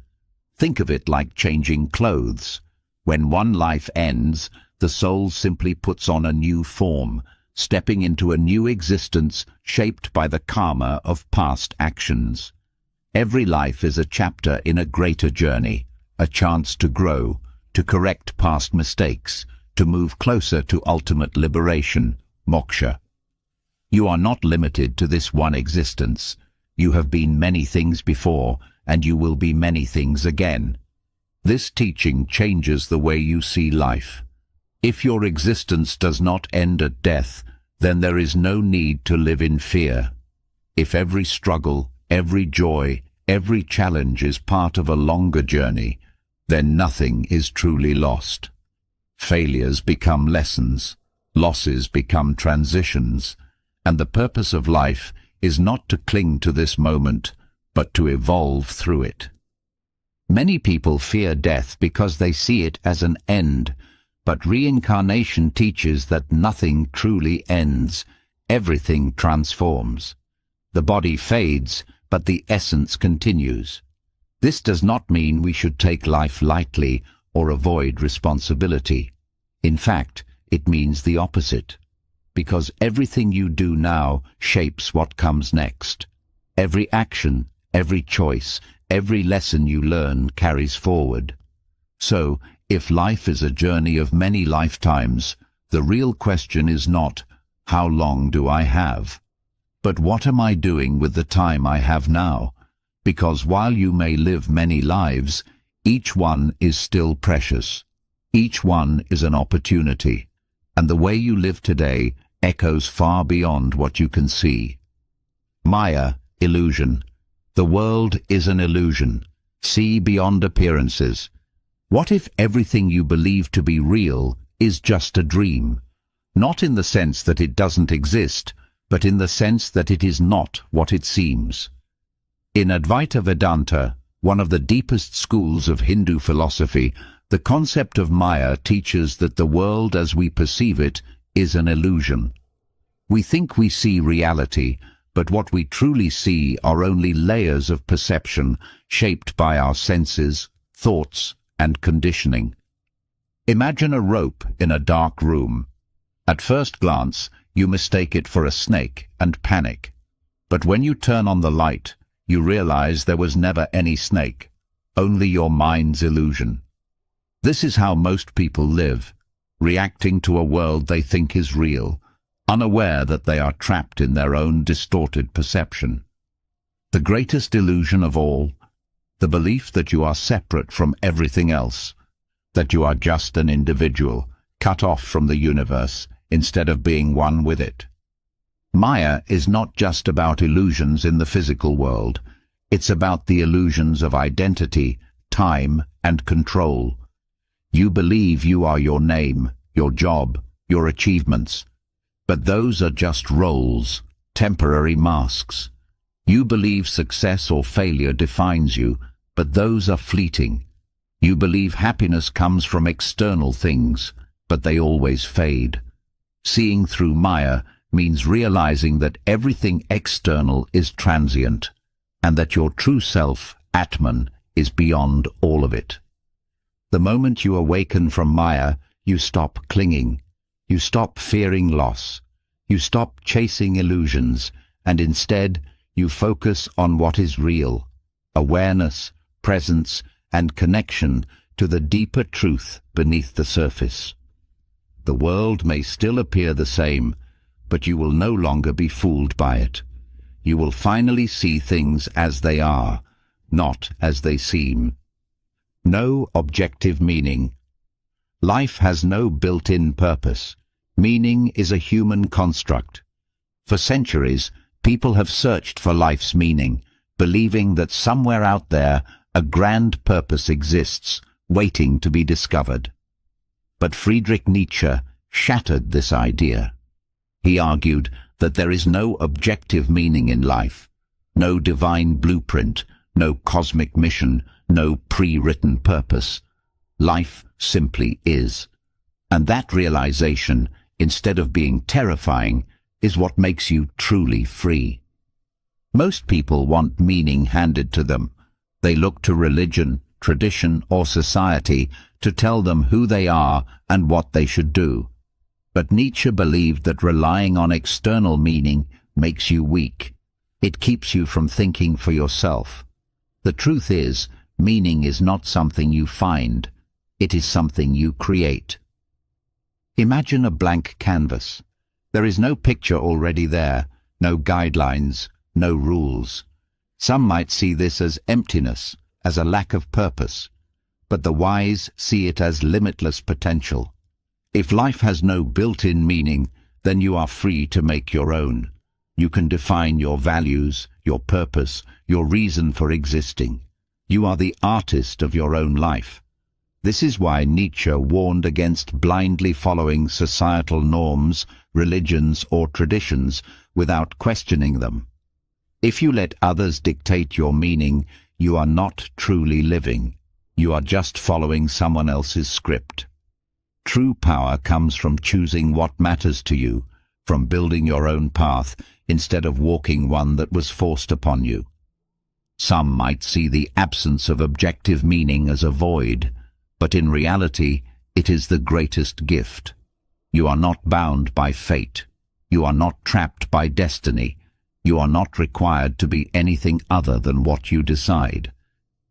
Think of it like changing clothes. When one life ends, the soul simply puts on a new form, stepping into a new existence shaped by the karma of past actions. Every life is a chapter in a greater journey, a chance to grow, to correct past mistakes, to move closer to ultimate liberation, moksha. You are not limited to this one existence. You have been many things before, and you will be many things again. This teaching changes the way you see life. If your existence does not end at death, then there is no need to live in fear. If every struggle, every joy, every challenge is part of a longer journey, then nothing is truly lost. Failures become lessons, losses become transitions, and the purpose of life is not to cling to this moment, but to evolve through it. Many people fear death because they see it as an end, but reincarnation teaches that nothing truly ends, everything transforms. The body fades, but the essence continues. This does not mean we should take life lightly or avoid responsibility. In fact, it means the opposite, because everything you do now shapes what comes next. Every action, every choice, every lesson you learn carries forward. So, if life is a journey of many lifetimes, the real question is not, how long do I have? But what am I doing with the time I have now? Because while you may live many lives, each one is still precious. Each one is an opportunity, and the way you live today echoes far beyond what you can see. Maya, illusion. The world is an illusion. See beyond appearances. What if everything you believe to be real is just a dream? Not in the sense that it doesn't exist, but in the sense that it is not what it seems. In Advaita Vedanta, one of the deepest schools of Hindu philosophy, the concept of Maya teaches that the world as we perceive it is an illusion. We think we see reality, but what we truly see are only layers of perception shaped by our senses, thoughts, and conditioning. Imagine a rope in a dark room. At first glance, you mistake it for a snake and panic. But when you turn on the light, you realize there was never any snake, only your mind's illusion. This is how most people live, reacting to a world they think is real, unaware that they are trapped in their own distorted perception. The greatest illusion of all, the belief that you are separate from everything else, that you are just an individual, cut off from the universe, instead of being one with it. Maya is not just about illusions in the physical world. It's about the illusions of identity, time, and control. You believe you are your name, your job, your achievements. But those are just roles, temporary masks. You believe success or failure defines you, but those are fleeting. You believe happiness comes from external things, but they always fade. Seeing through Maya means realizing that everything external is transient, and that your true self, Atman, is beyond all of it. The moment you awaken from Maya, you stop clinging. You stop fearing loss. You stop chasing illusions, and instead you focus on what is real: awareness, presence, and connection to the deeper truth beneath the surface. The world may still appear the same, but you will no longer be fooled by it. You will finally see things as they are, not as they seem. No objective meaning. Life has no built-in purpose. Meaning is a human construct. For centuries, people have searched for life's meaning, believing that somewhere out there a grand purpose exists, waiting to be discovered. But Friedrich Nietzsche shattered this idea. He argued that there is no objective meaning in life, no divine blueprint, no cosmic mission, no pre-written purpose. Life simply is. And that realization, instead of being terrifying, is what makes you truly free. Most people want meaning handed to them. They look to religion, tradition, or society to tell them who they are and what they should do. But Nietzsche believed that relying on external meaning makes you weak. It keeps you from thinking for yourself. The truth is, meaning is not something you find. It is something you create. Imagine a blank canvas. There is no picture already there, no guidelines, no rules. Some might see this as emptiness, as a lack of purpose. But the wise see it as limitless potential. If life has no built-in meaning, then you are free to make your own. You can define your values, your purpose, your reason for existing. You are the artist of your own life. This is why Nietzsche warned against blindly following societal norms, religions, or traditions without questioning them. If you let others dictate your meaning, you are not truly living. You are just following someone else's script. True power comes from choosing what matters to you, from building your own path instead of walking one that was forced upon you. Some might see the absence of objective meaning as a void, but in reality, it is the greatest gift. You are not bound by fate. You are not trapped by destiny. You are not required to be anything other than what you decide.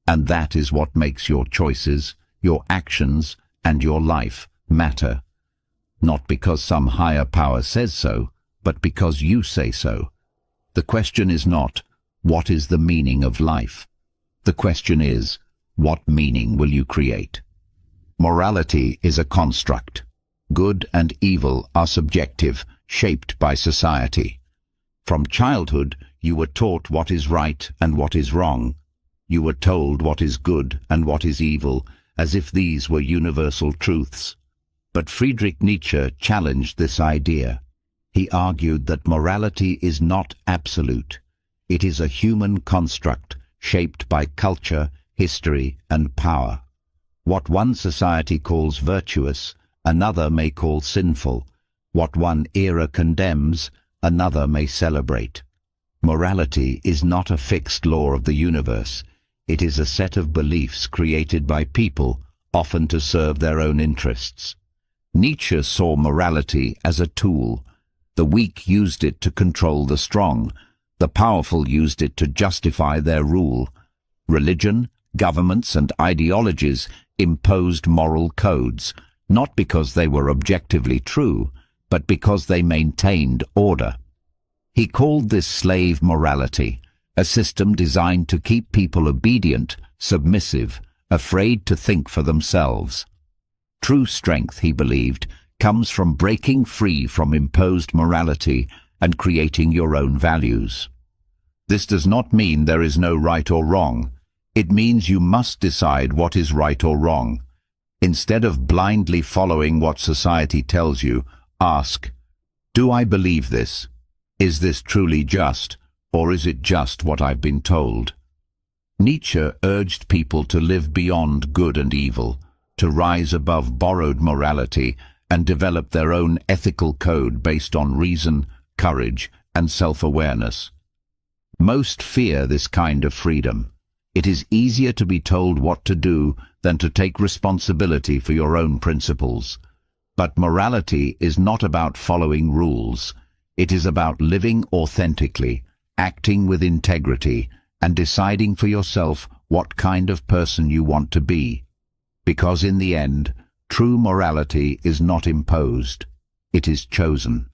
And that is what makes your choices, your actions, and your life matter. Not because some higher power says so, but because you say so. The question is not, what is the meaning of life? The question is, what meaning will you create? Morality is a construct. Good and evil are subjective, shaped by society. From childhood, you were taught what is right and what is wrong. You were told what is good and what is evil, as if these were universal truths. But Friedrich Nietzsche challenged this idea. He argued that morality is not absolute. It is a human construct shaped by culture, history, and power. What one society calls virtuous, another may call sinful. What one era condemns, another may celebrate. Morality is not a fixed law of the universe. It is a set of beliefs created by people, often to serve their own interests. Nietzsche saw morality as a tool. The weak used it to control the strong. The powerful used it to justify their rule. Religion, governments, and ideologies imposed moral codes, not because they were objectively true, but because they maintained order. He called this slave morality, a system designed to keep people obedient, submissive, afraid to think for themselves. True strength, he believed, comes from breaking free from imposed morality and creating your own values. This does not mean there is no right or wrong. It means you must decide what is right or wrong. Instead of blindly following what society tells you, ask, do I believe this? Is this truly just, or is it just what I've been told? Nietzsche urged people to live beyond good and evil, to rise above borrowed morality and develop their own ethical code based on reason, courage, and self-awareness. Most fear this kind of freedom. It is easier to be told what to do than to take responsibility for your own principles. But morality is not about following rules. It is about living authentically, acting with integrity, and deciding for yourself what kind of person you want to be. Because in the end, true morality is not imposed. It is chosen.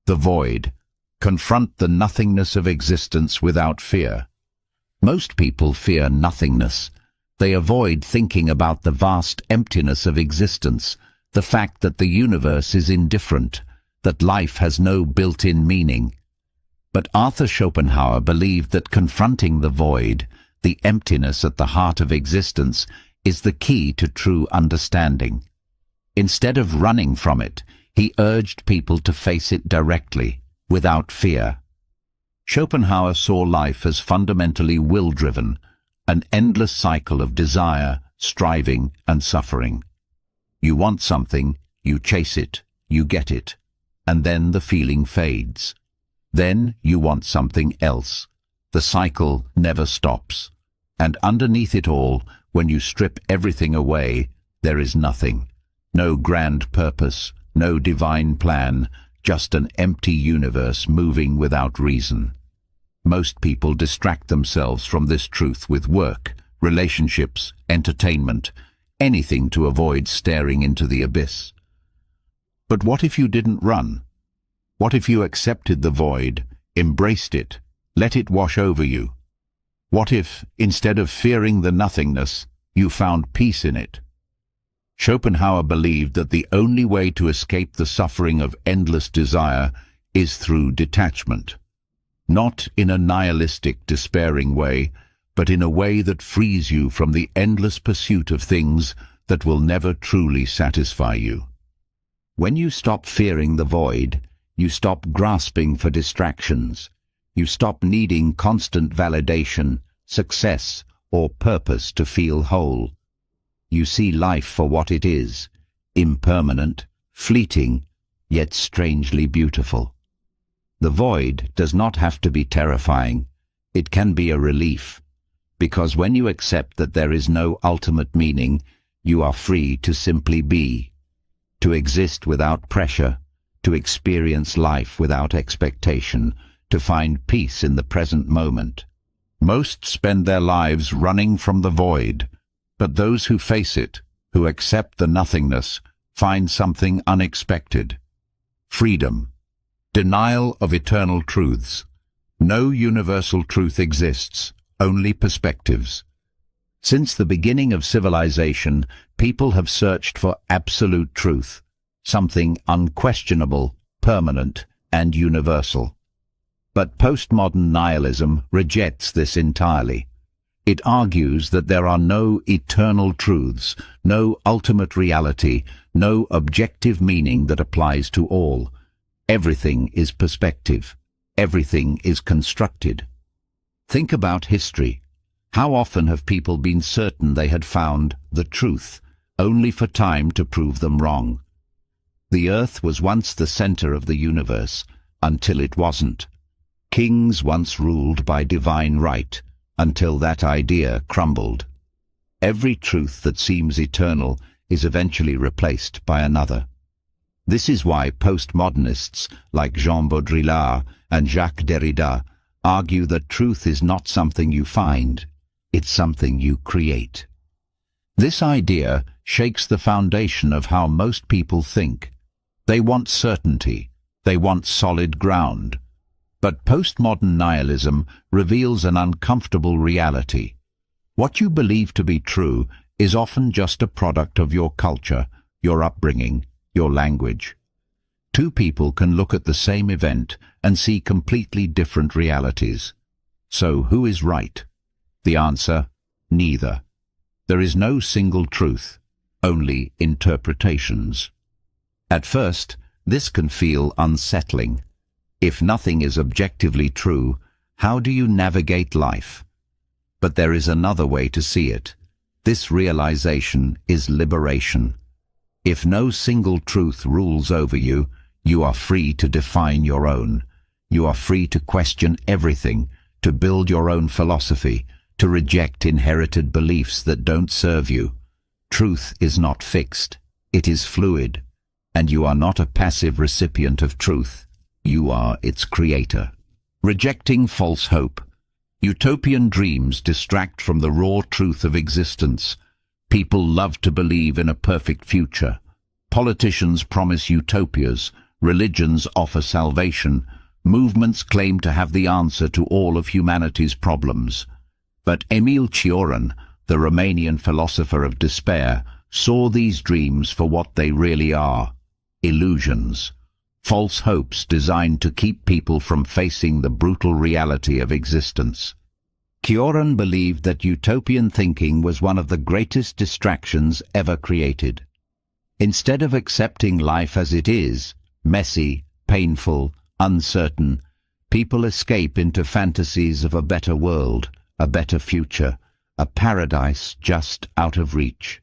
The void. Confront the nothingness of existence without fear. Most people fear nothingness. They avoid thinking about the vast emptiness of existence, the fact that the universe is indifferent, that life has no built-in meaning. But Arthur Schopenhauer believed that confronting the void, the emptiness at the heart of existence, is the key to true understanding. Instead of running from it, he urged people to face it directly, without fear. Schopenhauer saw life as fundamentally will-driven, an endless cycle of desire, striving, and suffering. You want something, you chase it, you get it, and then the feeling fades. Then you want something else. The cycle never stops. And underneath it all, When you strip everything away, there is nothing. No grand purpose, no divine plan, just an empty universe moving without reason. Most people distract themselves from this truth with work, relationships, entertainment, anything to avoid staring into the abyss. But what if you didn't run? What if you accepted the void, embraced it, let it wash over you? What if, instead of fearing the nothingness, you found peace in it? Schopenhauer believed that the only way to escape the suffering of endless desire is through detachment. Not in a nihilistic, despairing way, but in a way that frees you from the endless pursuit of things that will never truly satisfy you. When you stop fearing the void, you stop grasping for distractions. You stop needing constant validation, success, or purpose to feel whole. You see life for what it is, impermanent, fleeting, yet strangely beautiful. The void does not have to be terrifying. It can be a relief, because when you accept that there is no ultimate meaning, you are free to simply be, to exist without pressure, to experience life without expectation, to find peace in the present moment. Most spend their lives running from the void, but those who face it, who accept the nothingness, find something unexpected. Freedom. Denial of eternal truths. No universal truth exists, only perspectives. Since the beginning of civilization, people have searched for absolute truth, something unquestionable, permanent, and universal. But postmodern nihilism rejects this entirely. It argues that there are no eternal truths, no ultimate reality, no objective meaning that applies to all. Everything is perspective. Everything is constructed. Think about history. How often have people been certain they had found the truth, only for time to prove them wrong? The earth was once the center of the universe, until it wasn't. Kings once ruled by divine right, until that idea crumbled. Every truth that seems eternal is eventually replaced by another. This is why postmodernists like Jean Baudrillard and Jacques Derrida argue that truth is not something you find, it's something you create. This idea shakes the foundation of how most people think. They want certainty, they want solid ground. But postmodern nihilism reveals an uncomfortable reality. What you believe to be true is often just a product of your culture, your upbringing, your language. Two people can look at the same event and see completely different realities. So who is right? The answer, neither. There is no single truth, only interpretations. At first, this can feel unsettling. If nothing is objectively true, how do you navigate life? But there is another way to see it. This realization is liberation. If no single truth rules over you, you are free to define your own. You are free to question everything, to build your own philosophy, to reject inherited beliefs that don't serve you. Truth is not fixed, it is fluid, and you are not a passive recipient of truth. You are its creator. Rejecting false hope. Utopian dreams distract from the raw truth of existence. People love to believe in a perfect future. Politicians promise utopias. Religions offer salvation. Movements claim to have the answer to all of humanity's problems. But Emil Cioran, the Romanian philosopher of despair, saw these dreams for what they really are: illusions. False hopes designed to keep people from facing the brutal reality of existence. Cioran believed that utopian thinking was one of the greatest distractions ever created. Instead of accepting life as it is, messy, painful, uncertain, people escape into fantasies of a better world, a better future, a paradise just out of reach.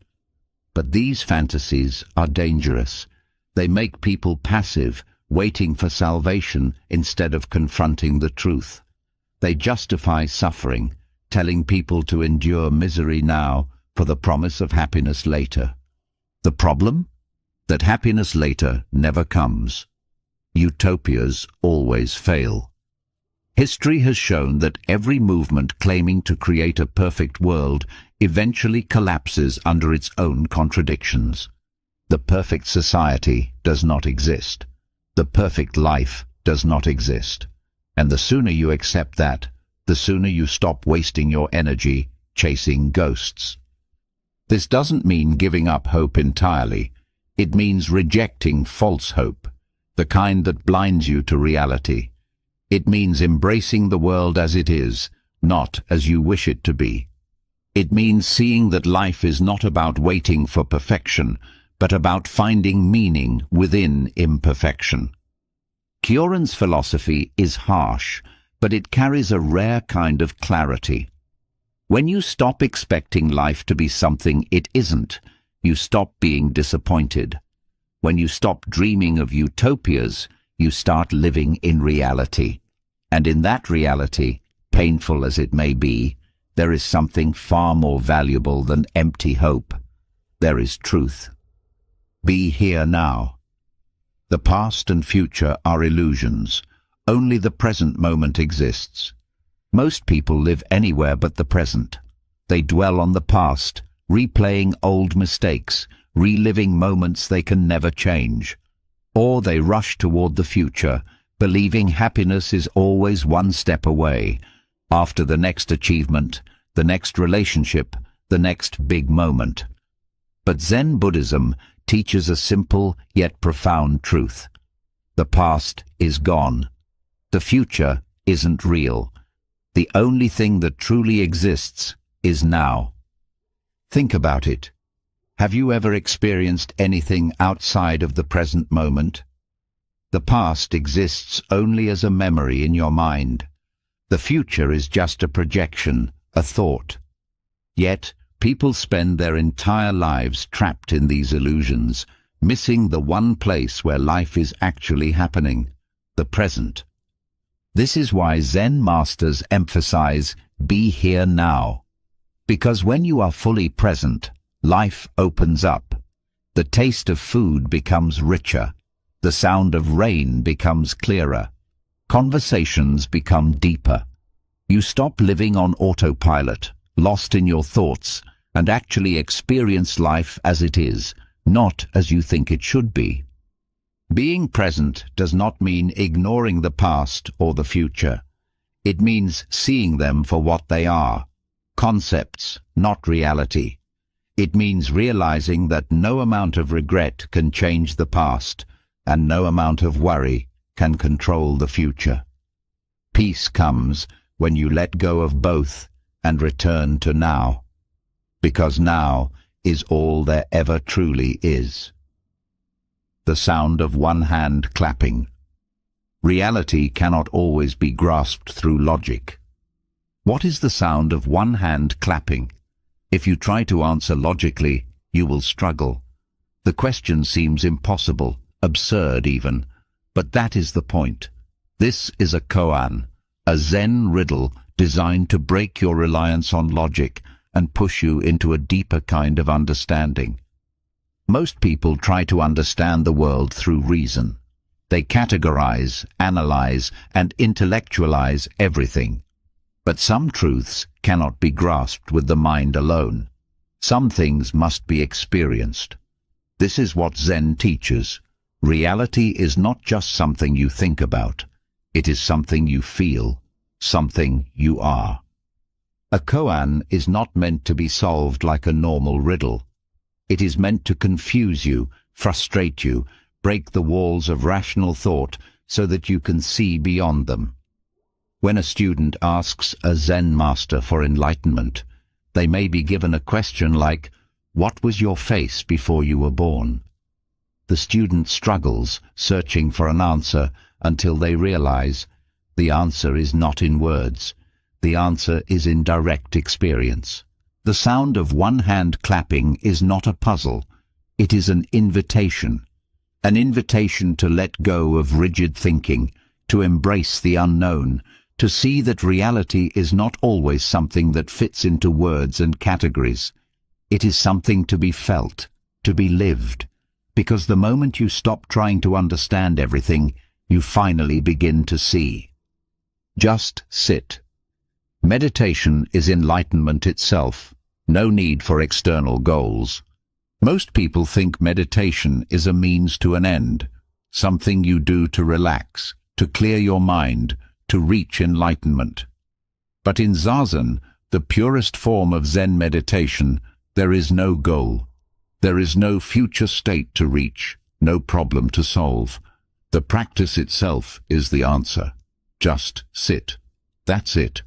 But these fantasies are dangerous. They make people passive, waiting for salvation instead of confronting the truth. They justify suffering, telling people to endure misery now for the promise of happiness later. The problem? That happiness later never comes. Utopias always fail. History has shown that every movement claiming to create a perfect world eventually collapses under its own contradictions. The perfect society does not exist. The perfect life does not exist. And the sooner you accept that, the sooner you stop wasting your energy chasing ghosts. This doesn't mean giving up hope entirely. It means rejecting false hope, the kind that blinds you to reality. It means embracing the world as it is, not as you wish it to be. It means seeing that life is not about waiting for perfection, but about finding meaning within imperfection. Kioran's philosophy is harsh, but it carries a rare kind of clarity. When you stop expecting life to be something it isn't, you stop being disappointed. When you stop dreaming of utopias, you start living in reality. And in that reality, painful as it may be, there is something far more valuable than empty hope. There is truth. Be here now. The past and future are illusions. Only the present moment exists. Most people live anywhere but the present. They dwell on the past, replaying old mistakes, reliving moments they can never change. Or they rush toward the future, believing happiness is always one step away, after the next achievement, the next relationship, the next big moment. But Zen Buddhism teaches a simple yet profound truth. The past is gone. The future isn't real. The only thing that truly exists is now. Think about it. Have you ever experienced anything outside of the present moment? The past exists only as a memory in your mind. The future is just a projection, a thought. Yet, people spend their entire lives trapped in these illusions, missing the one place where life is actually happening, the present. This is why Zen masters emphasize, be here now. Because when you are fully present, life opens up. The taste of food becomes richer. The sound of rain becomes clearer. Conversations become deeper. You stop living on autopilot, lost in your thoughts, and actually experience life as it is, not as you think it should be. Being present does not mean ignoring the past or the future. It means seeing them for what they are, concepts, not reality. It means realizing that no amount of regret can change the past, and no amount of worry can control the future. Peace comes when you let go of both and return to now, because now is all there ever truly is. The sound of one hand clapping. Reality cannot always be grasped through logic. What is the sound of one hand clapping? If you try to answer logically, you will struggle. The question seems impossible, absurd even, but that is the point. This is a koan, a Zen riddle designed to break your reliance on logic and push you into a deeper kind of understanding. Most people try to understand the world through reason. They categorize, analyze, and intellectualize everything. But some truths cannot be grasped with the mind alone. Some things must be experienced. This is what Zen teaches. Reality is not just something you think about. It is something you feel, something you are. A koan is not meant to be solved like a normal riddle. It is meant to confuse you, frustrate you, break the walls of rational thought so that you can see beyond them. When a student asks a Zen master for enlightenment, they may be given a question like, "What was your face before you were born?" The student struggles, searching for an answer, until they realize the answer is not in words. The answer is in direct experience. The sound of one hand clapping is not a puzzle. It is an invitation to let go of rigid thinking, to embrace the unknown, to see that reality is not always something that fits into words and categories. It is something to be felt, to be lived, because the moment you stop trying to understand everything, you finally begin to see. Just sit. Meditation is enlightenment itself, no need for external goals. Most people think meditation is a means to an end, something you do to relax, to clear your mind, to reach enlightenment. But in Zazen, the purest form of Zen meditation, there is no goal. There is no future state to reach, no problem to solve. The practice itself is the answer. Just sit. That's it.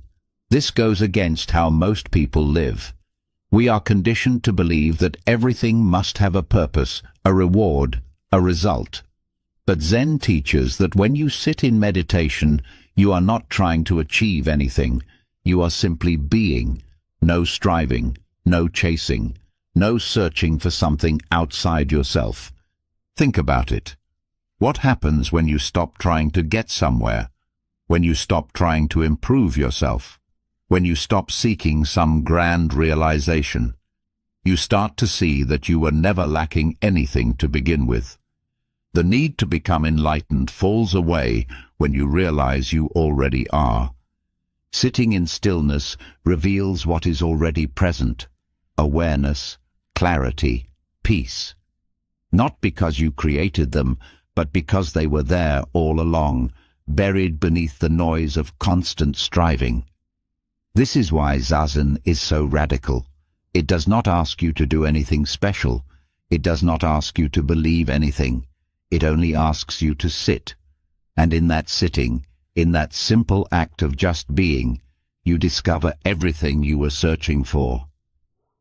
This goes against how most people live. We are conditioned to believe that everything must have a purpose, a reward, a result. But Zen teaches that when you sit in meditation, you are not trying to achieve anything. You are simply being. No striving, no chasing, no searching for something outside yourself. Think about it. What happens when you stop trying to get somewhere? When you stop trying to improve yourself? When you stop seeking some grand realization? You start to see that you were never lacking anything to begin with. The need to become enlightened falls away when you realize you already are. Sitting in stillness reveals what is already present: awareness, clarity, peace. Not because you created them, but because they were there all along, buried beneath the noise of constant striving. This is why Zazen is so radical. It does not ask you to do anything special. It does not ask you to believe anything. It only asks you to sit. And in that sitting, in that simple act of just being, you discover everything you were searching for.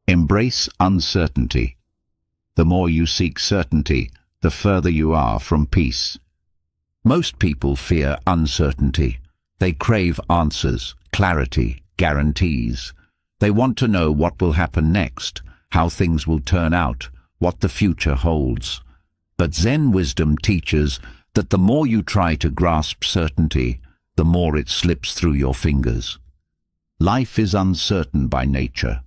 Embrace uncertainty. The more you seek certainty, the further you are from peace. Most people fear uncertainty. They crave answers, clarity, guarantees. They want to know what will happen next, how things will turn out, what the future holds. But Zen wisdom teaches that the more you try to grasp certainty, the more it slips through your fingers. Life is uncertain by nature.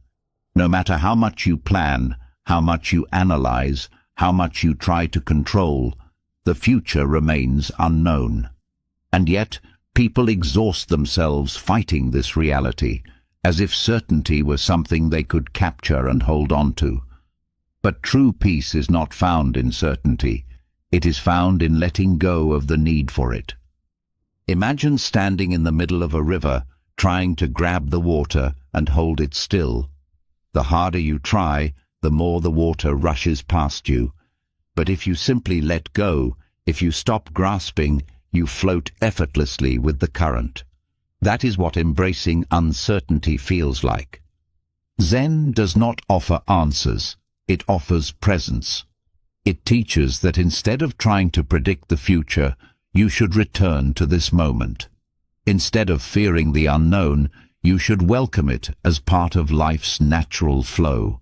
No matter how much you plan, how much you analyze, how much you try to control, the future remains unknown. And yet, people exhaust themselves fighting this reality, as if certainty were something they could capture and hold on to. But true peace is not found in certainty. It is found in letting go of the need for it. Imagine standing in the middle of a river, trying to grab the water and hold it still. The harder you try, the more the water rushes past you. But if you simply let go, if you stop grasping, you float effortlessly with the current. That is what embracing uncertainty feels like. Zen does not offer answers. It offers presence. It teaches that instead of trying to predict the future, you should return to this moment. Instead of fearing the unknown, you should welcome it as part of life's natural flow.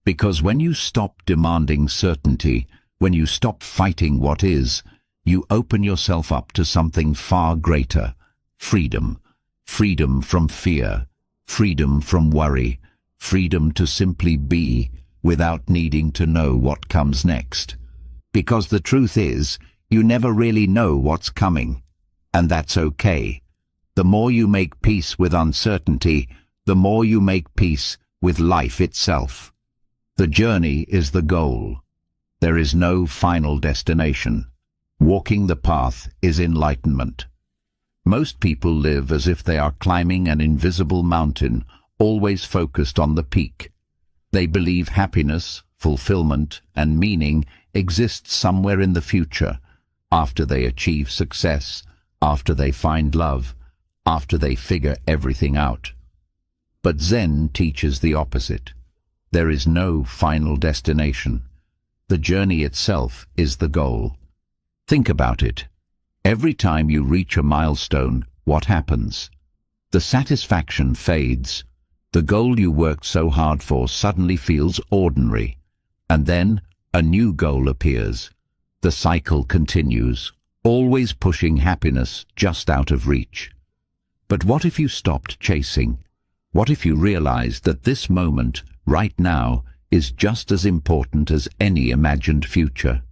Because when you stop demanding certainty, when you stop fighting what is, you open yourself up to something far greater: freedom. Freedom from fear, freedom from worry, freedom to simply be without needing to know what comes next. Because the truth is, you never really know what's coming. And that's okay. The more you make peace with uncertainty, the more you make peace with life itself. The journey is the goal. There is no final destination. Walking the path is enlightenment. Most people live as if they are climbing an invisible mountain, always focused on the peak. They believe happiness, fulfillment, and meaning exist somewhere in the future, after they achieve success, after they find love, after they figure everything out. But Zen teaches the opposite. There is no final destination. The journey itself is the goal. Think about it. Every time you reach a milestone, what happens? The satisfaction fades. The goal you worked so hard for suddenly feels ordinary. And then a new goal appears. The cycle continues, always pushing happiness just out of reach. But what if you stopped chasing? What if you realized that this moment, right now, is just as important as any imagined future.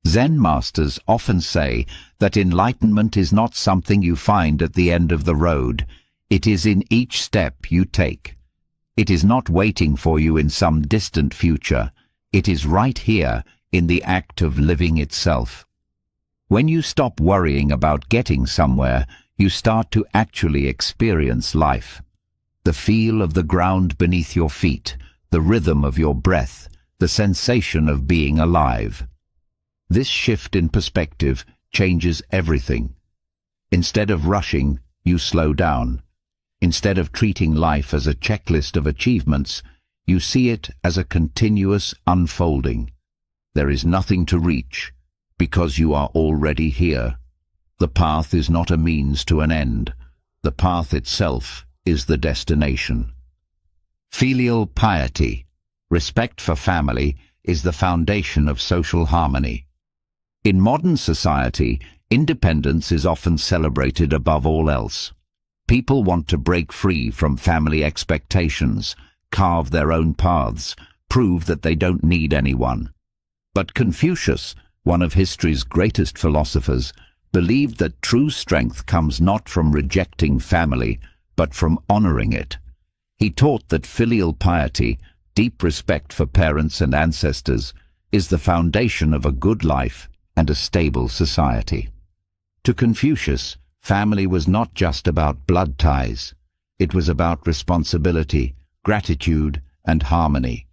Zen masters often say that enlightenment is not something you find at the end of the road. It is in each step you take. It is not waiting for you in some distant future. It is right here in the act of living itself. When you stop worrying about getting somewhere, you start to actually experience life. The feel of the ground beneath your feet, the rhythm of your breath, the sensation of being alive. This shift in perspective changes everything. Instead of rushing, you slow down. Instead of treating life as a checklist of achievements, you see it as a continuous unfolding. There is nothing to reach, because you are already here. The path is not a means to an end. The path itself is the destination. Filial piety, respect for family, is the foundation of social harmony. In modern society, independence is often celebrated above all else. People want to break free from family expectations, carve their own paths, prove that they don't need anyone. But Confucius, one of history's greatest philosophers, believed that true strength comes not from rejecting family, but from honoring it. He taught that filial piety, deep respect for parents and ancestors, is the foundation of a good life and a stable society. To Confucius, family was not just about blood ties. It was about responsibility, gratitude, and harmony.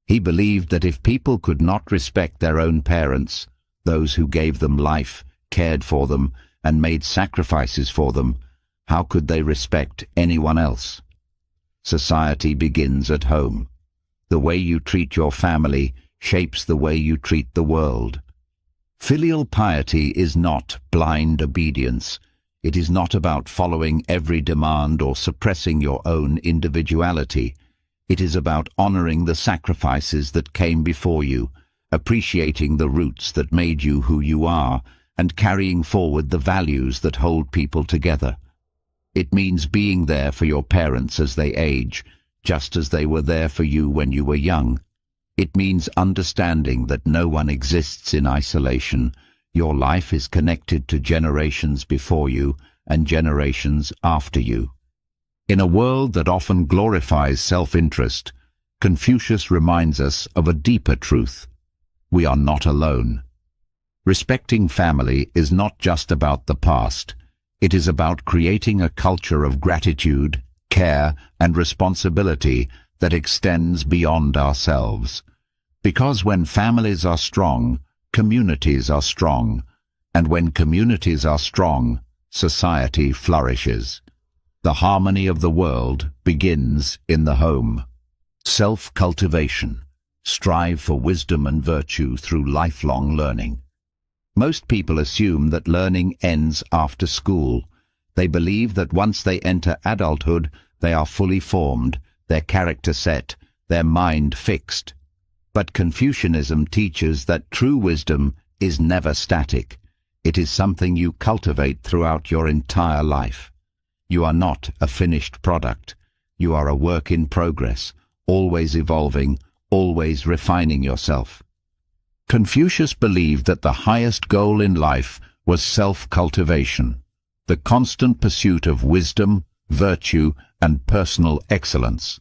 He believed that if people could not respect their own parents, those who gave them life, cared for them, and made sacrifices for them, how could they respect anyone else? Society begins at home. The way you treat your family shapes the way you treat the world. Filial piety is not blind obedience. It is not about following every demand or suppressing your own individuality. It is about honoring the sacrifices that came before you, appreciating the roots that made you who you are, and carrying forward the values that hold people together. It means being there for your parents as they age, just as they were there for you when you were young. It means understanding that no one exists in isolation. Your life is connected to generations before you and generations after you. In a world that often glorifies self-interest, Confucius reminds us of a deeper truth. We are not alone. Respecting family is not just about the past. It is about creating a culture of gratitude, care, and responsibility that extends beyond ourselves. Because when families are strong, communities are strong, and when communities are strong, society flourishes. The harmony of the world begins in the home. Self-cultivation. Strive for wisdom and virtue through lifelong learning. Most people assume that learning ends after school. They believe that once they enter adulthood, they are fully formed, their character set, their mind fixed. But Confucianism teaches that true wisdom is never static. It is something you cultivate throughout your entire life. You are not a finished product. You are a work in progress, always evolving, always refining yourself. Confucius believed that the highest goal in life was self-cultivation, the constant pursuit of wisdom, virtue, and personal excellence.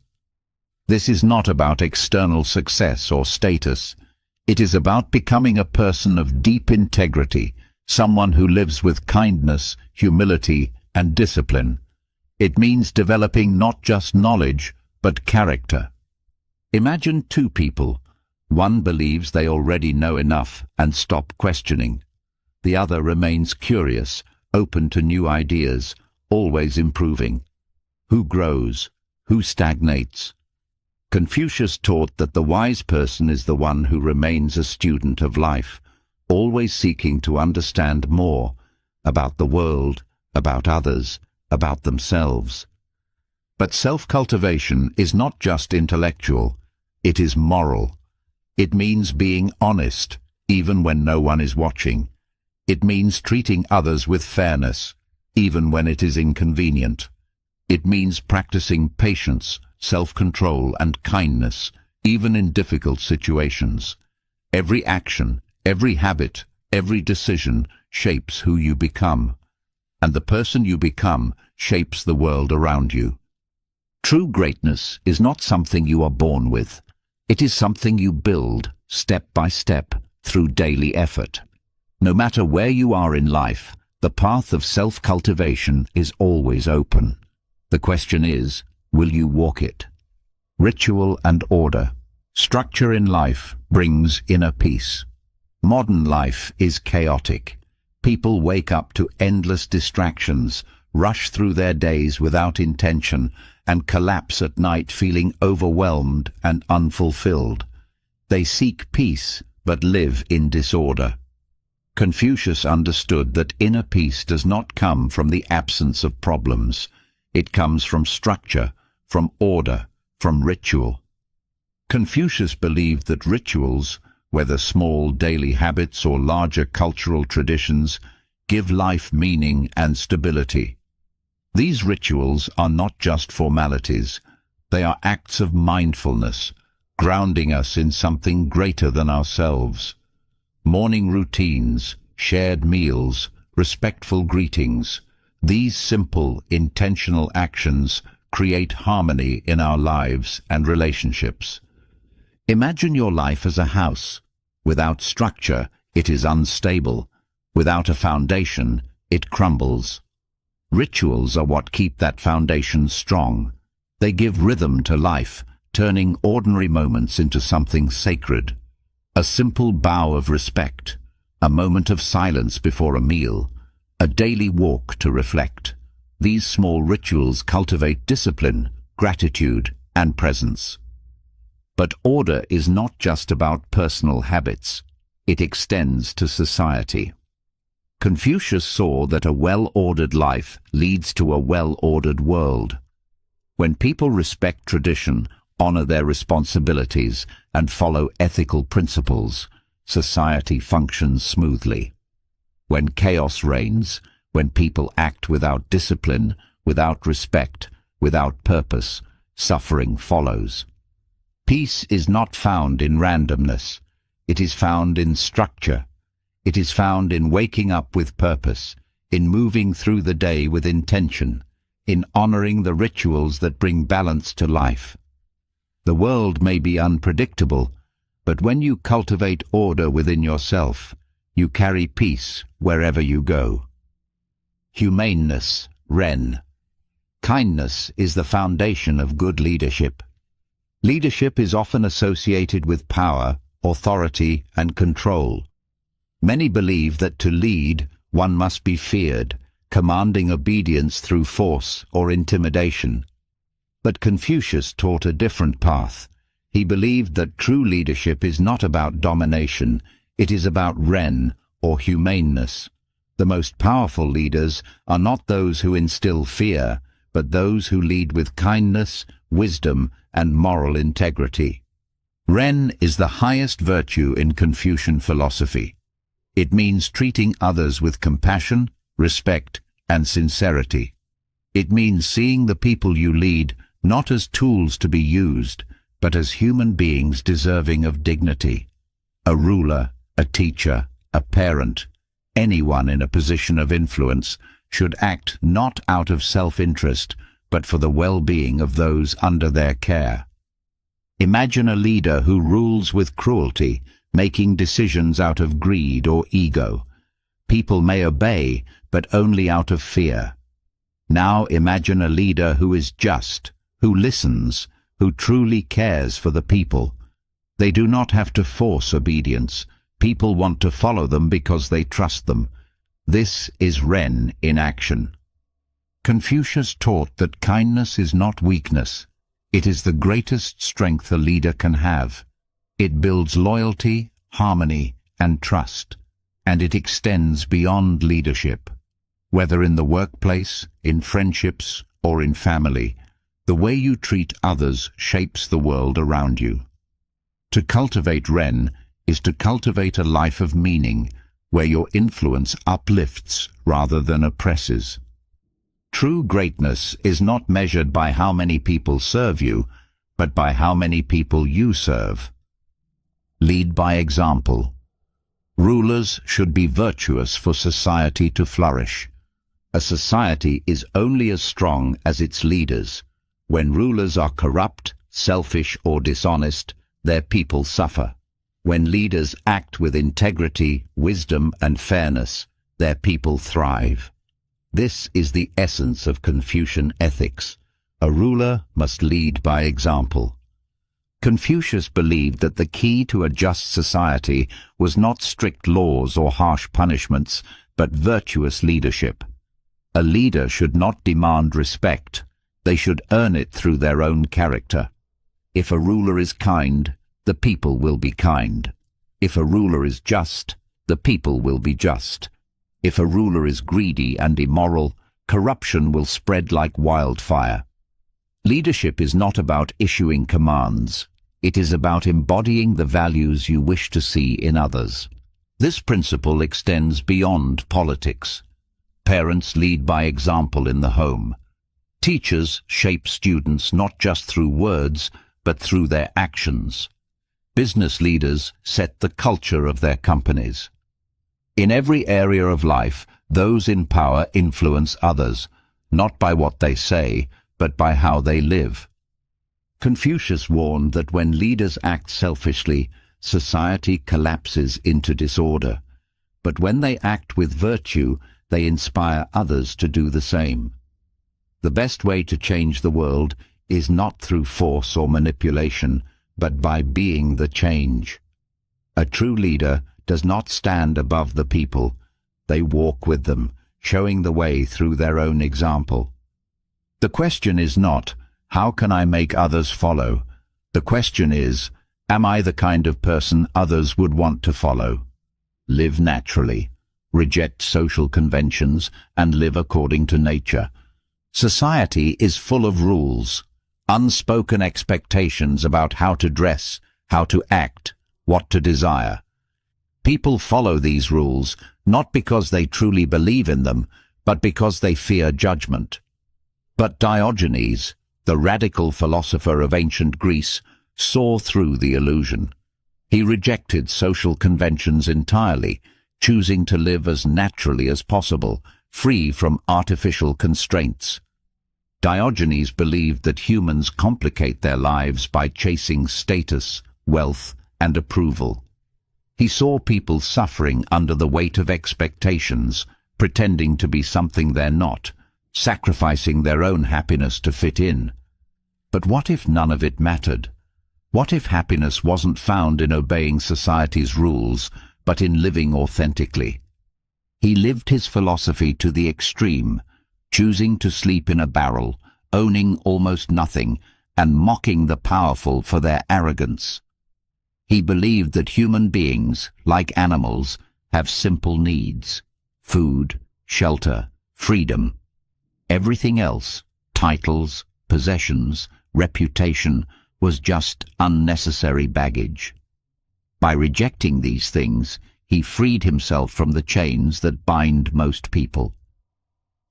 This is not about external success or status. It is about becoming a person of deep integrity, someone who lives with kindness, humility, and discipline. It means developing not just knowledge, but character. Imagine two people. One believes they already know enough and stop questioning. The other remains curious, open to new ideas, always improving. Who grows? Who stagnates? Confucius taught that the wise person is the one who remains a student of life, always seeking to understand more about the world, about others, about themselves. But self-cultivation is not just intellectual, it is moral. It means being honest, even when no one is watching. It means treating others with fairness, even when it is inconvenient. It means practicing patience, self-control, and kindness, even in difficult situations. Every action, every habit, every decision shapes who you become, and the person you become shapes the world around you. True greatness is not something you are born with. It is something you build, step by step, through daily effort. No matter where you are in life, the path of self-cultivation is always open. The question is, will you walk it? Ritual and order. Structure in life brings inner peace. Modern life is chaotic. People wake up to endless distractions, rush through their days without intention, and collapse at night feeling overwhelmed and unfulfilled. They seek peace, but live in disorder. Confucius understood that inner peace does not come from the absence of problems. It comes from structure, from order, from ritual. Confucius believed that rituals, whether small daily habits or larger cultural traditions, give life meaning and stability. These rituals are not just formalities. They are acts of mindfulness, grounding us in something greater than ourselves. Morning routines, shared meals, respectful greetings. These simple, intentional actions create harmony in our lives and relationships. Imagine your life as a house. Without structure, it is unstable. Without a foundation, it crumbles. Rituals are what keep that foundation strong. They give rhythm to life, turning ordinary moments into something sacred. A simple bow of respect, a moment of silence before a meal, a daily walk to reflect. These small rituals cultivate discipline, gratitude, and presence. But order is not just about personal habits. It extends to society. Confucius saw that a well-ordered life leads to a well-ordered world. When people respect tradition, honor their responsibilities, and follow ethical principles, society functions smoothly. When chaos reigns, when people act without discipline, without respect, without purpose, suffering follows. Peace is not found in randomness. It is found in structure. It is found in waking up with purpose, in moving through the day with intention, in honoring the rituals that bring balance to life. The world may be unpredictable, but when you cultivate order within yourself, you carry peace wherever you go. Humaneness, Ren. Kindness is the foundation of good leadership. Leadership is often associated with power, authority, and control. Many believe that to lead, one must be feared, commanding obedience through force or intimidation. But Confucius taught a different path. He believed that true leadership is not about domination, it is about Ren, or humaneness. The most powerful leaders are not those who instill fear, but those who lead with kindness, wisdom, and moral integrity. Ren is the highest virtue in Confucian philosophy. It means treating others with compassion, respect, and sincerity. It means seeing the people you lead not as tools to be used, but as human beings deserving of dignity. A ruler, a teacher, a parent, anyone in a position of influence should act not out of self-interest, but for the well-being of those under their care. Imagine a leader who rules with cruelty, making decisions out of greed or ego. People may obey, but only out of fear. Now imagine a leader who is just, who listens, who truly cares for the people. They do not have to force obedience. People want to follow them because they trust them. This is Ren in action. Confucius taught that kindness is not weakness. It is the greatest strength a leader can have. It builds loyalty, harmony, and trust, and it extends beyond leadership. Whether in the workplace, in friendships, or in family, the way you treat others shapes the world around you. To cultivate Ren is to cultivate a life of meaning, where your influence uplifts rather than oppresses. True greatness is not measured by how many people serve you, but by how many people you serve. Lead by example. Rulers should be virtuous for society to flourish. A society is only as strong as its leaders. When rulers are corrupt, selfish, or dishonest, their people suffer. When leaders act with integrity, wisdom, and fairness, their people thrive. This is the essence of Confucian ethics. A ruler must lead by example. Confucius believed that the key to a just society was not strict laws or harsh punishments, but virtuous leadership. A leader should not demand respect. They should earn it through their own character. If a ruler is kind, the people will be kind. If a ruler is just, the people will be just. If a ruler is greedy and immoral, corruption will spread like wildfire. Leadership is not about issuing commands. It is about embodying the values you wish to see in others. This principle extends beyond politics. Parents lead by example in the home. Teachers shape students not just through words, but through their actions. Business leaders set the culture of their companies. In every area of life, those in power influence others, not by what they say, but by how they live. Confucius warned that when leaders act selfishly, society collapses into disorder. But when they act with virtue, they inspire others to do the same. The best way to change the world is not through force or manipulation, but by being the change. A true leader does not stand above the people. They walk with them, showing the way through their own example. The question is not, how can I make others follow? The question is, am I the kind of person others would want to follow? Live naturally, reject social conventions, and live according to nature. Society is full of rules, unspoken expectations about how to dress, how to act, what to desire. People follow these rules not because they truly believe in them, but because they fear judgment. But Diogenes, the radical philosopher of ancient Greece, saw through the illusion. He rejected social conventions entirely, choosing to live as naturally as possible, free from artificial constraints. Diogenes believed that humans complicate their lives by chasing status, wealth, and approval. He saw people suffering under the weight of expectations, pretending to be something they're not, sacrificing their own happiness to fit in. But what if none of it mattered? What if happiness wasn't found in obeying society's rules, but in living authentically? He lived his philosophy to the extreme, choosing to sleep in a barrel, owning almost nothing, and mocking the powerful for their arrogance. He believed that human beings, like animals, have simple needs: food, shelter, freedom. Everything else, titles, possessions, reputation, was just unnecessary baggage. By rejecting these things, he freed himself from the chains that bind most people.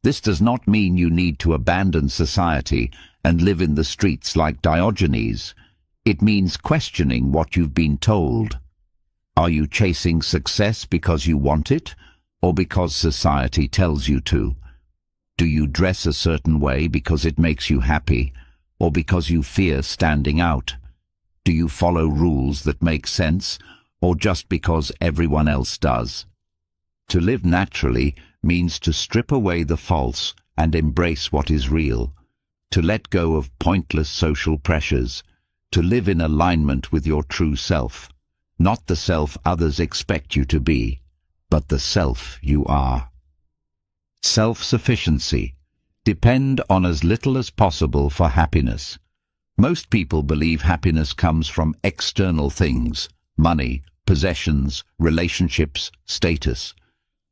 This does not mean you need to abandon society and live in the streets like Diogenes. It means questioning what you've been told. Are you chasing success because you want it, or because society tells you to? Do you dress a certain way because it makes you happy, or because you fear standing out? Do you follow rules that make sense, or just because everyone else does? To live naturally means to strip away the false and embrace what is real, to let go of pointless social pressures, to live in alignment with your true self, not the self others expect you to be, but the self you are. Self-sufficiency. Depend on as little as possible for happiness. Most people believe happiness comes from external things: money, possessions, relationships, status.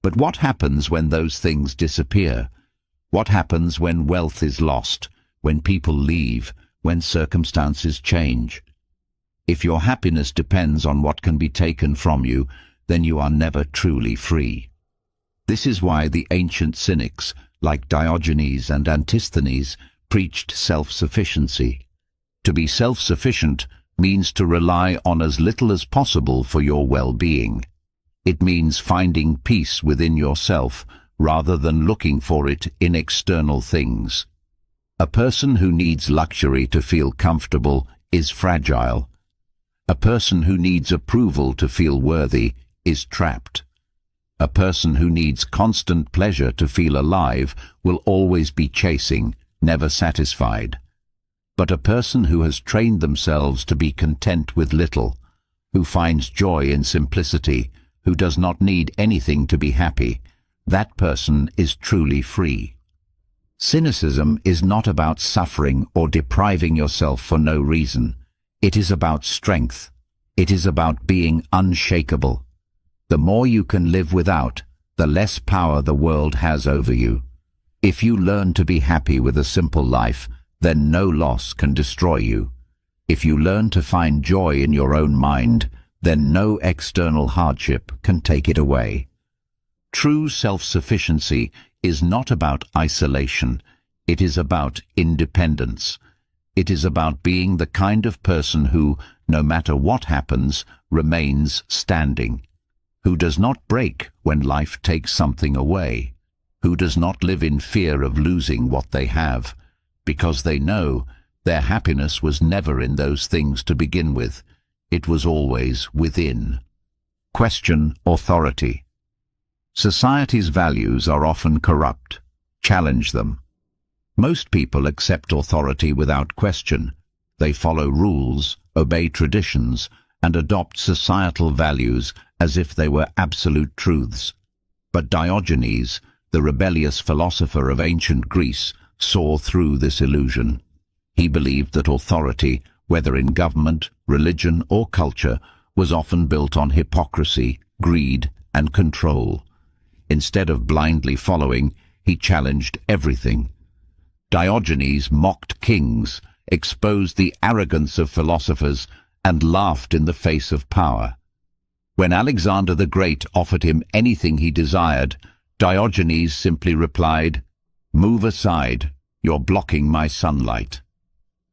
But what happens when those things disappear? What happens when wealth is lost, when people leave, when circumstances change? If your happiness depends on what can be taken from you, then you are never truly free. This is why the ancient cynics, like Diogenes and Antisthenes, preached self-sufficiency. To be self-sufficient means to rely on as little as possible for your well-being. It means finding peace within yourself rather than looking for it in external things. A person who needs luxury to feel comfortable is fragile. A person who needs approval to feel worthy is trapped. A person who needs constant pleasure to feel alive will always be chasing, never satisfied. But a person who has trained themselves to be content with little, who finds joy in simplicity, who does not need anything to be happy, that person is truly free. Cynicism is not about suffering or depriving yourself for no reason. It is about strength. It is about being unshakable. The more you can live without, the less power the world has over you. If you learn to be happy with a simple life, then no loss can destroy you. If you learn to find joy in your own mind, then no external hardship can take it away. True self-sufficiency is not about isolation. It is about independence. It is about being the kind of person who, no matter what happens, remains standing, who does not break when life takes something away, who does not live in fear of losing what they have, because they know their happiness was never in those things to begin with. It was always within. Question authority. Society's values are often corrupt. Challenge them. Most people accept authority without question. They follow rules, obey traditions, and adopt societal values as if they were absolute truths. But Diogenes, the rebellious philosopher of ancient Greece, saw through this illusion. He believed that authority, whether in government, religion, or culture, was often built on hypocrisy, greed, and control. Instead of blindly following, he challenged everything. Diogenes mocked kings, exposed the arrogance of philosophers, and laughed in the face of power. When Alexander the Great offered him anything he desired, Diogenes simply replied, "Move aside, you're blocking my sunlight."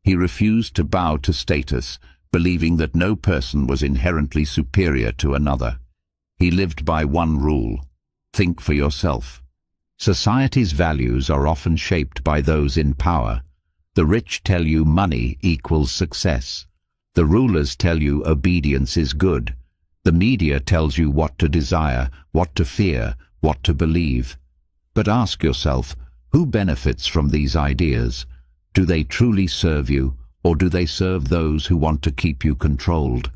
He refused to bow to status, believing that no person was inherently superior to another. He lived by one rule: think for yourself. Society's values are often shaped by those in power. The rich tell you money equals success. The rulers tell you obedience is good. The media tells you what to desire, what to fear, what to believe. But ask yourself, who benefits from these ideas? Do they truly serve you, or do they serve those who want to keep you controlled?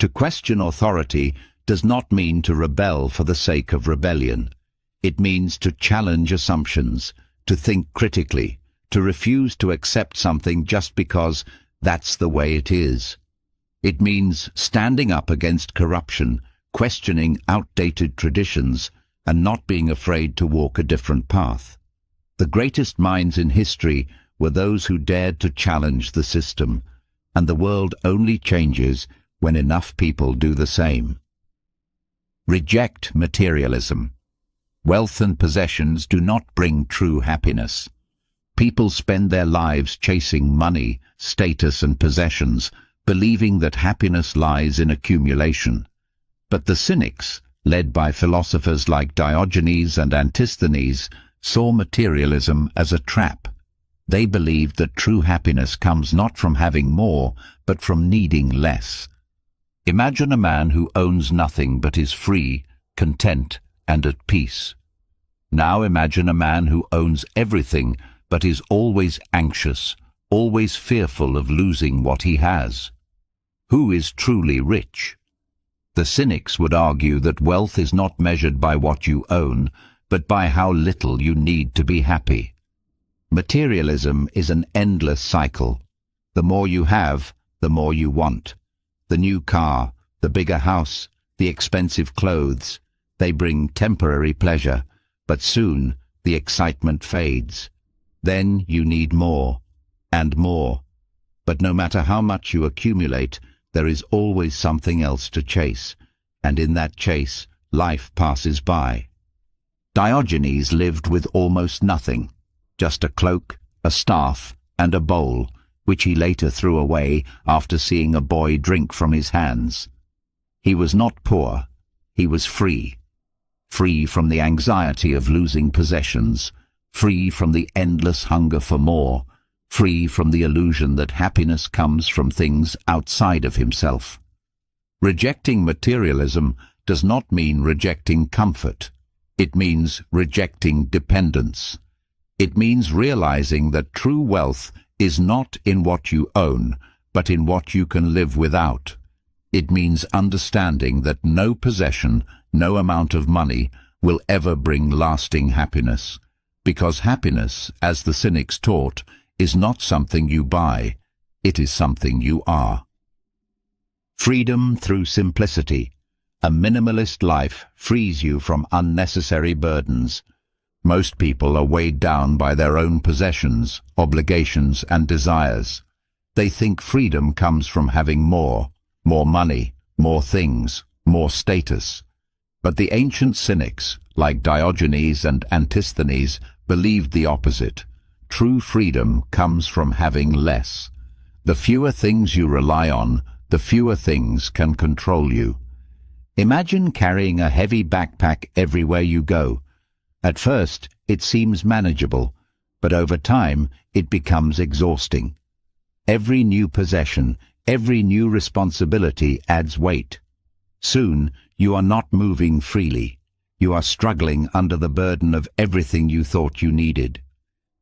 To question authority does not mean to rebel for the sake of rebellion. It means to challenge assumptions, to think critically, to refuse to accept something just because that's the way it is. It means standing up against corruption, questioning outdated traditions, and not being afraid to walk a different path. The greatest minds in history were those who dared to challenge the system, and the world only changes when enough people do the same. Reject materialism. Wealth and possessions do not bring true happiness. People spend their lives chasing money, status, and possessions, believing that happiness lies in accumulation. But the cynics, led by philosophers like Diogenes and Antisthenes, saw materialism as a trap. They believed that true happiness comes not from having more, but from needing less. Imagine a man who owns nothing but is free, content, and at peace. Now imagine a man who owns everything but is always anxious, always fearful of losing what he has. Who is truly rich? The cynics would argue that wealth is not measured by what you own, but by how little you need to be happy. Materialism is an endless cycle. The more you have, the more you want. The new car, the bigger house, the expensive clothes, they bring temporary pleasure, but soon the excitement fades. Then you need more, and more. But no matter how much you accumulate, there is always something else to chase, and in that chase, life passes by. Diogenes lived with almost nothing, just a cloak, a staff, and a bowl, which he later threw away after seeing a boy drink from his hands. He was not poor, he was free. Free from the anxiety of losing possessions, free from the endless hunger for more, free from the illusion that happiness comes from things outside of himself. Rejecting materialism does not mean rejecting comfort. It means rejecting dependence. It means realizing that true wealth is not in what you own, but in what you can live without. It means understanding that no possession, no amount of money will ever bring lasting happiness, because happiness, as the Cynics taught, is not something you buy, it is something you are. Freedom through simplicity. A minimalist life frees you from unnecessary burdens. Most people are weighed down by their own possessions, obligations, and desires. They think freedom comes from having more money, more things, more status. But the ancient Cynics, like Diogenes and Antisthenes, believed the opposite. True freedom comes from having less. The fewer things you rely on, the fewer things can control you. Imagine carrying a heavy backpack everywhere you go. At first, it seems manageable, but over time, it becomes exhausting. Every new possession, every new responsibility adds weight. Soon, you are not moving freely. You are struggling under the burden of everything you thought you needed.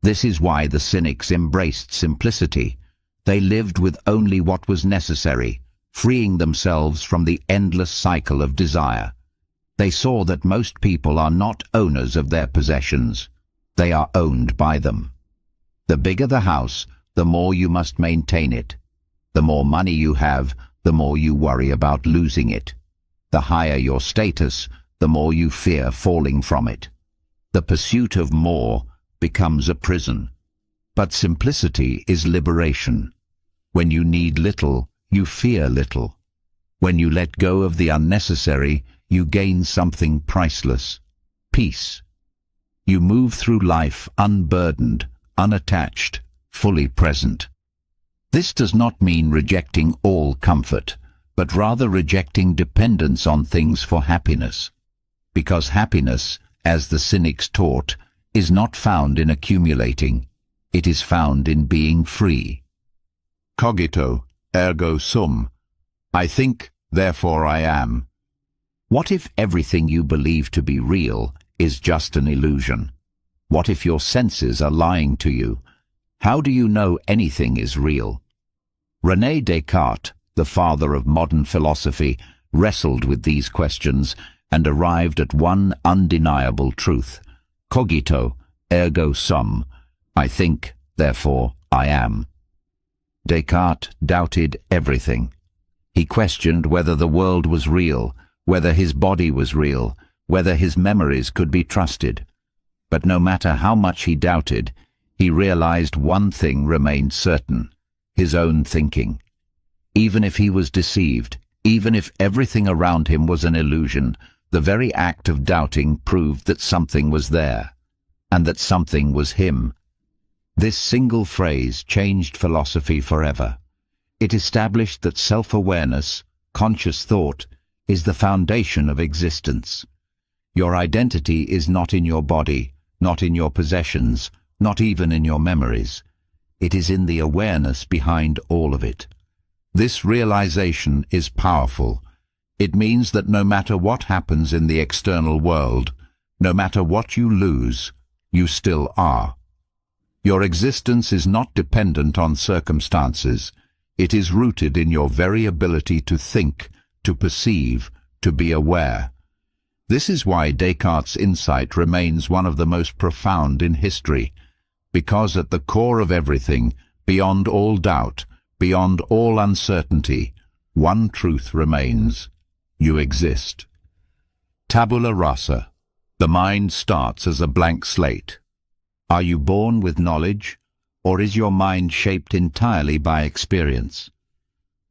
This is why the Cynics embraced simplicity. They lived with only what was necessary, freeing themselves from the endless cycle of desire. They saw that most people are not owners of their possessions. They are owned by them. The bigger the house, the more you must maintain it. The more money you have, the more you worry about losing it. The higher your status, the more you fear falling from it. The pursuit of more becomes a prison. But simplicity is liberation. When you need little, you fear little. When you let go of the unnecessary, you gain something priceless: peace. You move through life unburdened, unattached, fully present. This does not mean rejecting all comfort, but rather rejecting dependence on things for happiness. Because happiness, as the Cynics taught, is not found in accumulating, it is found in being free. Cogito, ergo sum. I think, therefore I am. What if everything you believe to be real is just an illusion? What if your senses are lying to you? How do you know anything is real? René Descartes, the father of modern philosophy, wrestled with these questions and arrived at one undeniable truth. Cogito, ergo sum. I think, therefore I am. Descartes doubted everything. He questioned whether the world was real, whether his body was real, whether his memories could be trusted. But no matter how much he doubted, he realized one thing remained certain: his own thinking. Even if he was deceived, even if everything around him was an illusion, the very act of doubting proved that something was there, and that something was him. This single phrase changed philosophy forever. It established that self-awareness, conscious thought, is the foundation of existence. Your identity is not in your body, not in your possessions, not even in your memories. It is in the awareness behind all of it. This realization is powerful. It means that no matter what happens in the external world, no matter what you lose, you still are. Your existence is not dependent on circumstances. It is rooted in your very ability to think, to perceive, to be aware. This is why Descartes' insight remains one of the most profound in history, because at the core of everything, beyond all doubt, beyond all uncertainty, one truth remains: you exist. Tabula rasa. The mind starts as a blank slate. Are you born with knowledge, or is your mind shaped entirely by experience?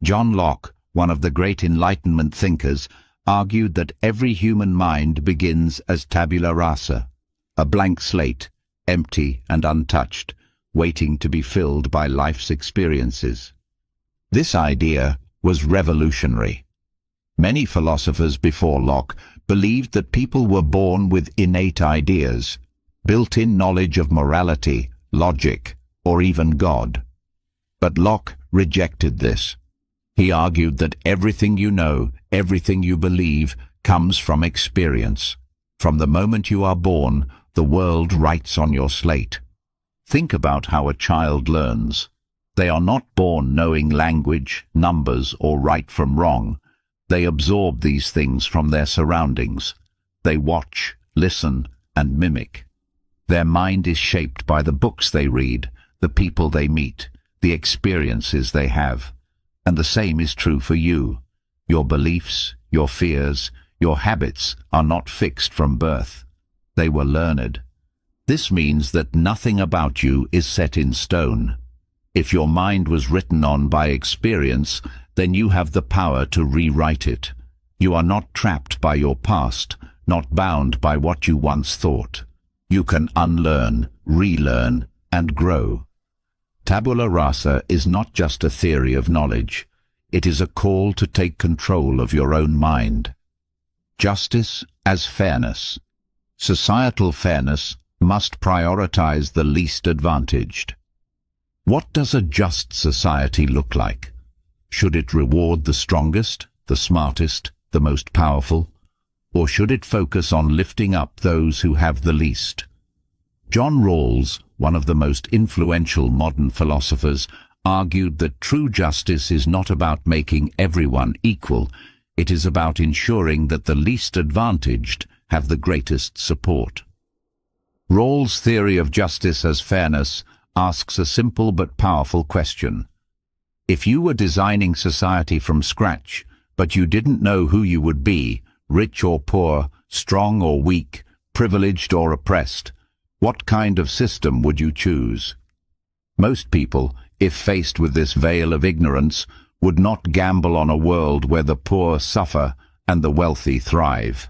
John Locke, one of the great Enlightenment thinkers, argued that every human mind begins as tabula rasa, a blank slate, empty and untouched, waiting to be filled by life's experiences. This idea was revolutionary. Many philosophers before Locke believed that people were born with innate ideas, built-in knowledge of morality, logic, or even God. But Locke rejected this. He argued that everything you know, everything you believe, comes from experience. From the moment you are born, the world writes on your slate. Think about how a child learns. They are not born knowing language, numbers, or right from wrong. They absorb these things from their surroundings. They watch, listen, and mimic. Their mind is shaped by the books they read, the people they meet, the experiences they have. And the same is true for you. Your beliefs, your fears, your habits are not fixed from birth. They were learned. This means that nothing about you is set in stone. If your mind was written on by experience, then you have the power to rewrite it. You are not trapped by your past, not bound by what you once thought. You can unlearn, relearn, and grow. Tabula rasa is not just a theory of knowledge. It is a call to take control of your own mind. Justice as fairness. Societal fairness must prioritize the least advantaged. What does a just society look like? Should it reward the strongest, the smartest, the most powerful? Or should it focus on lifting up those who have the least? John Rawls, one of the most influential modern philosophers, argued that true justice is not about making everyone equal. It is about ensuring that the least advantaged have the greatest support. Rawls' theory of justice as fairness asks a simple but powerful question. If you were designing society from scratch, but you didn't know who you would be, rich or poor, strong or weak, privileged or oppressed, what kind of system would you choose? Most people, if faced with this veil of ignorance, would not gamble on a world where the poor suffer and the wealthy thrive.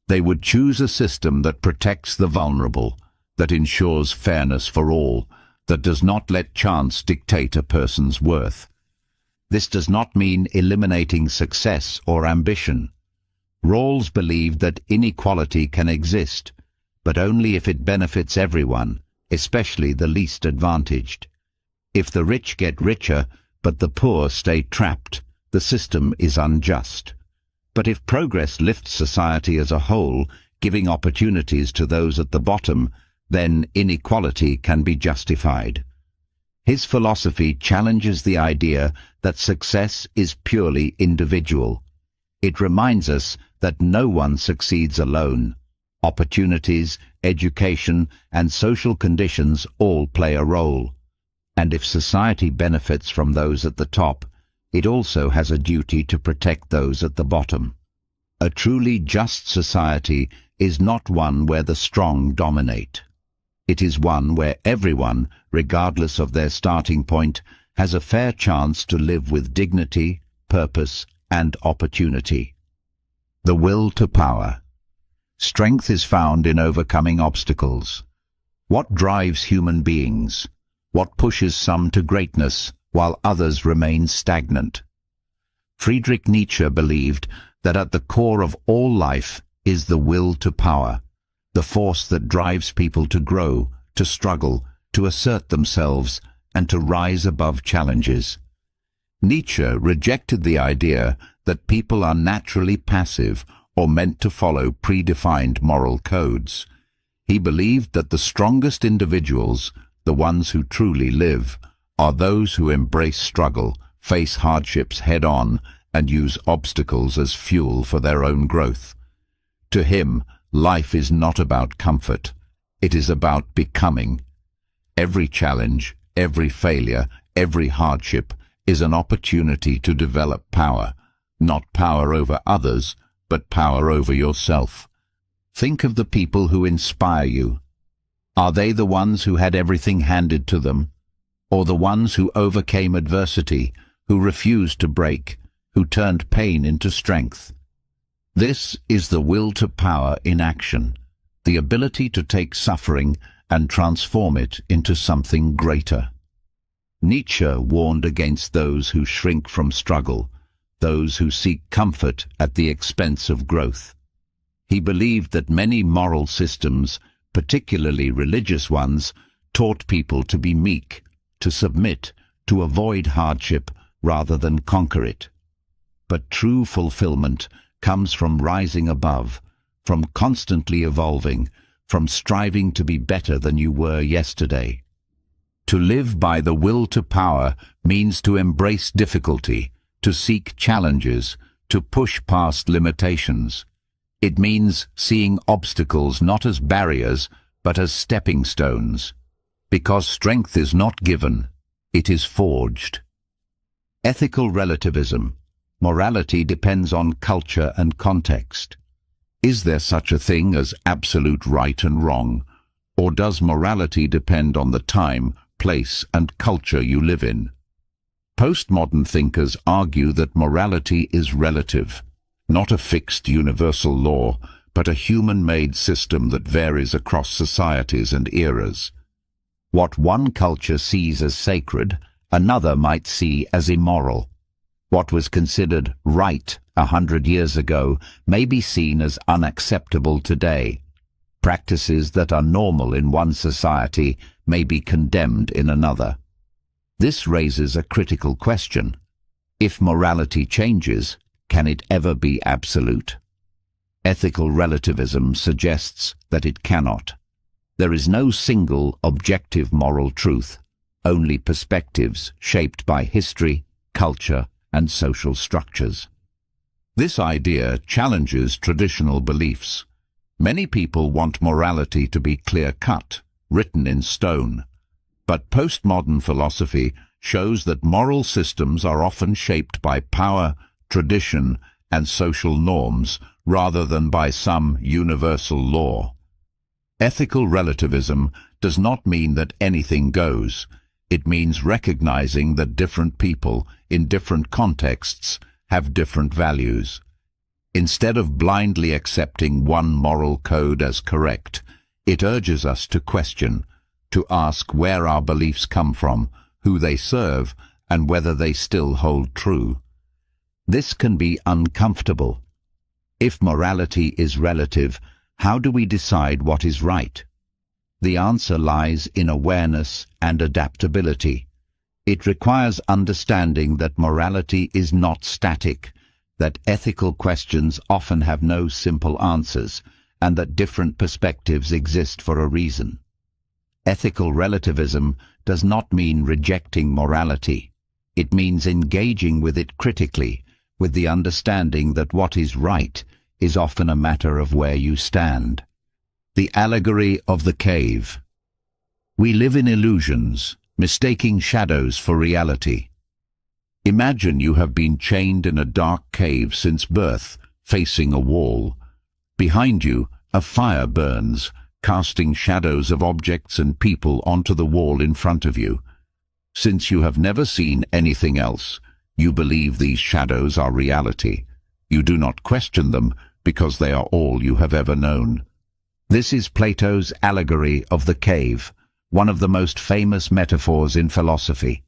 They would choose a system that protects the vulnerable, that ensures fairness for all, that does not let chance dictate a person's worth. This does not mean eliminating success or ambition. Rawls believed that inequality can exist, but only if it benefits everyone, especially the least advantaged. If the rich get richer, but the poor stay trapped, the system is unjust. But if progress lifts society as a whole, giving opportunities to those at the bottom, then inequality can be justified. His philosophy challenges the idea that success is purely individual. It reminds us that no one succeeds alone. Opportunities, education, and social conditions all play a role. And if society benefits from those at the top, it also has a duty to protect those at the bottom. A truly just society is not one where the strong dominate. It is one where everyone, regardless of their starting point, has a fair chance to live with dignity, purpose, and opportunity. The will to power. Strength is found in overcoming obstacles. What drives human beings? What pushes some to greatness while others remain stagnant? Friedrich Nietzsche believed that at the core of all life is the will to power, the force that drives people to grow, to struggle, to assert themselves, and to rise above challenges. Nietzsche rejected the idea that people are naturally passive or meant to follow predefined moral codes. He believed that the strongest individuals, the ones who truly live, are those who embrace struggle, face hardships head-on, and use obstacles as fuel for their own growth. To him, life is not about comfort. It is about becoming. Every challenge, every failure, every hardship is an opportunity to develop power, not power over others, but power over yourself. Think of the people who inspire you. Are they the ones who had everything handed to them, or the ones who overcame adversity, who refused to break, who turned pain into strength? This is the will to power in action, the ability to take suffering and transform it into something greater. Nietzsche warned against those who shrink from struggle, those who seek comfort at the expense of growth. He believed that many moral systems, particularly religious ones, taught people to be meek, to submit, to avoid hardship rather than conquer it. But true fulfillment comes from rising above, from constantly evolving, from striving to be better than you were yesterday. To live by the will to power means to embrace difficulty, to seek challenges, to push past limitations. It means seeing obstacles not as barriers, but as stepping stones. Because strength is not given, it is forged. Ethical relativism. Morality depends on culture and context. Is there such a thing as absolute right and wrong? Or does morality depend on the time, place, and culture you live in? Postmodern thinkers argue that morality is relative, not a fixed universal law, but a human-made system that varies across societies and eras. What one culture sees as sacred, another might see as immoral. What was considered right 100 years ago may be seen as unacceptable today. Practices that are normal in one society may be condemned in another. This raises a critical question. If morality changes, can it ever be absolute? Ethical relativism suggests that it cannot. There is no single objective moral truth, only perspectives shaped by history, culture, and social structures. This idea challenges traditional beliefs. Many people want morality to be clear-cut, written in stone. But postmodern philosophy shows that moral systems are often shaped by power, tradition, and social norms rather than by some universal law. Ethical relativism does not mean that anything goes. It means recognizing that different people, in different contexts, have different values. Instead of blindly accepting one moral code as correct, it urges us to question, to ask where our beliefs come from, who they serve, and whether they still hold true. This can be uncomfortable. If morality is relative, how do we decide what is right? The answer lies in awareness and adaptability. It requires understanding that morality is not static, that ethical questions often have no simple answers, and that different perspectives exist for a reason. Ethical relativism does not mean rejecting morality. It means engaging with it critically, with the understanding that what is right is often a matter of where you stand. The allegory of the cave. We live in illusions, mistaking shadows for reality. Imagine you have been chained in a dark cave since birth, facing a wall. Behind you, a fire burns, casting shadows of objects and people onto the wall in front of you. Since you have never seen anything else, you believe these shadows are reality. You do not question them because they are all you have ever known. This is Plato's allegory of the cave, one of the most famous metaphors in philosophy.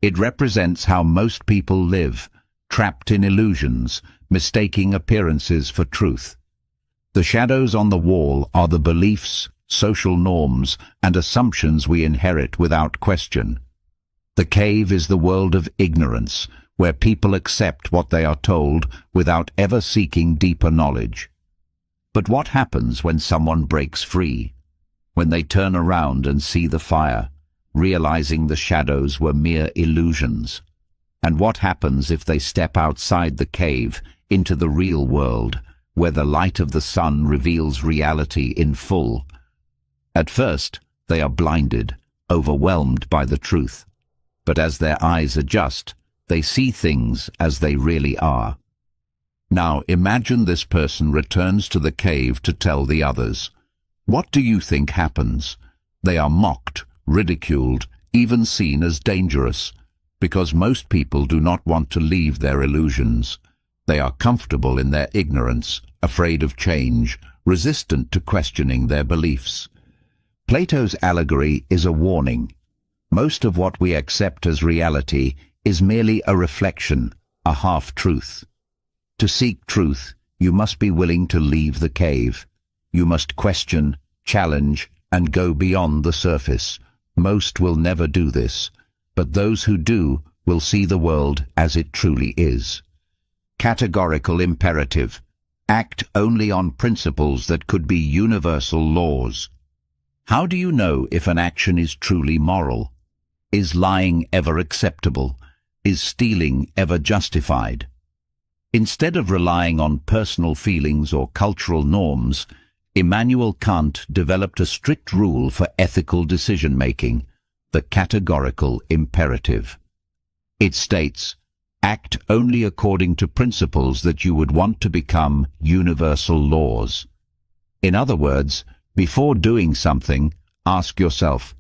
It represents how most people live, trapped in illusions, mistaking appearances for truth. The shadows on the wall are the beliefs, social norms, and assumptions we inherit without question. The cave is the world of ignorance, where people accept what they are told without ever seeking deeper knowledge. But what happens when someone breaks free? When they turn around and see the fire, realizing the shadows were mere illusions? And what happens if they step outside the cave into the real world, where the light of the sun reveals reality in full? At first, they are blinded, overwhelmed by the truth. But as their eyes adjust, they see things as they really are. Now imagine this person returns to the cave to tell the others. What do you think happens? They are mocked, ridiculed, even seen as dangerous, because most people do not want to leave their illusions. They are comfortable in their ignorance, afraid of change, resistant to questioning their beliefs. Plato's allegory is a warning. Most of what we accept as reality is merely a reflection, a half-truth. To seek truth, you must be willing to leave the cave. You must question, challenge, and go beyond the surface. Most will never do this, but those who do will see the world as it truly is. Categorical imperative. Act only on principles that could be universal laws. How do you know if an action is truly moral? Is lying ever acceptable? Is stealing ever justified? Instead of relying on personal feelings or cultural norms, Immanuel Kant developed a strict rule for ethical decision-making, the categorical imperative. It states, act only according to principles that you would want to become universal laws. In other words, before doing something, ask yourself,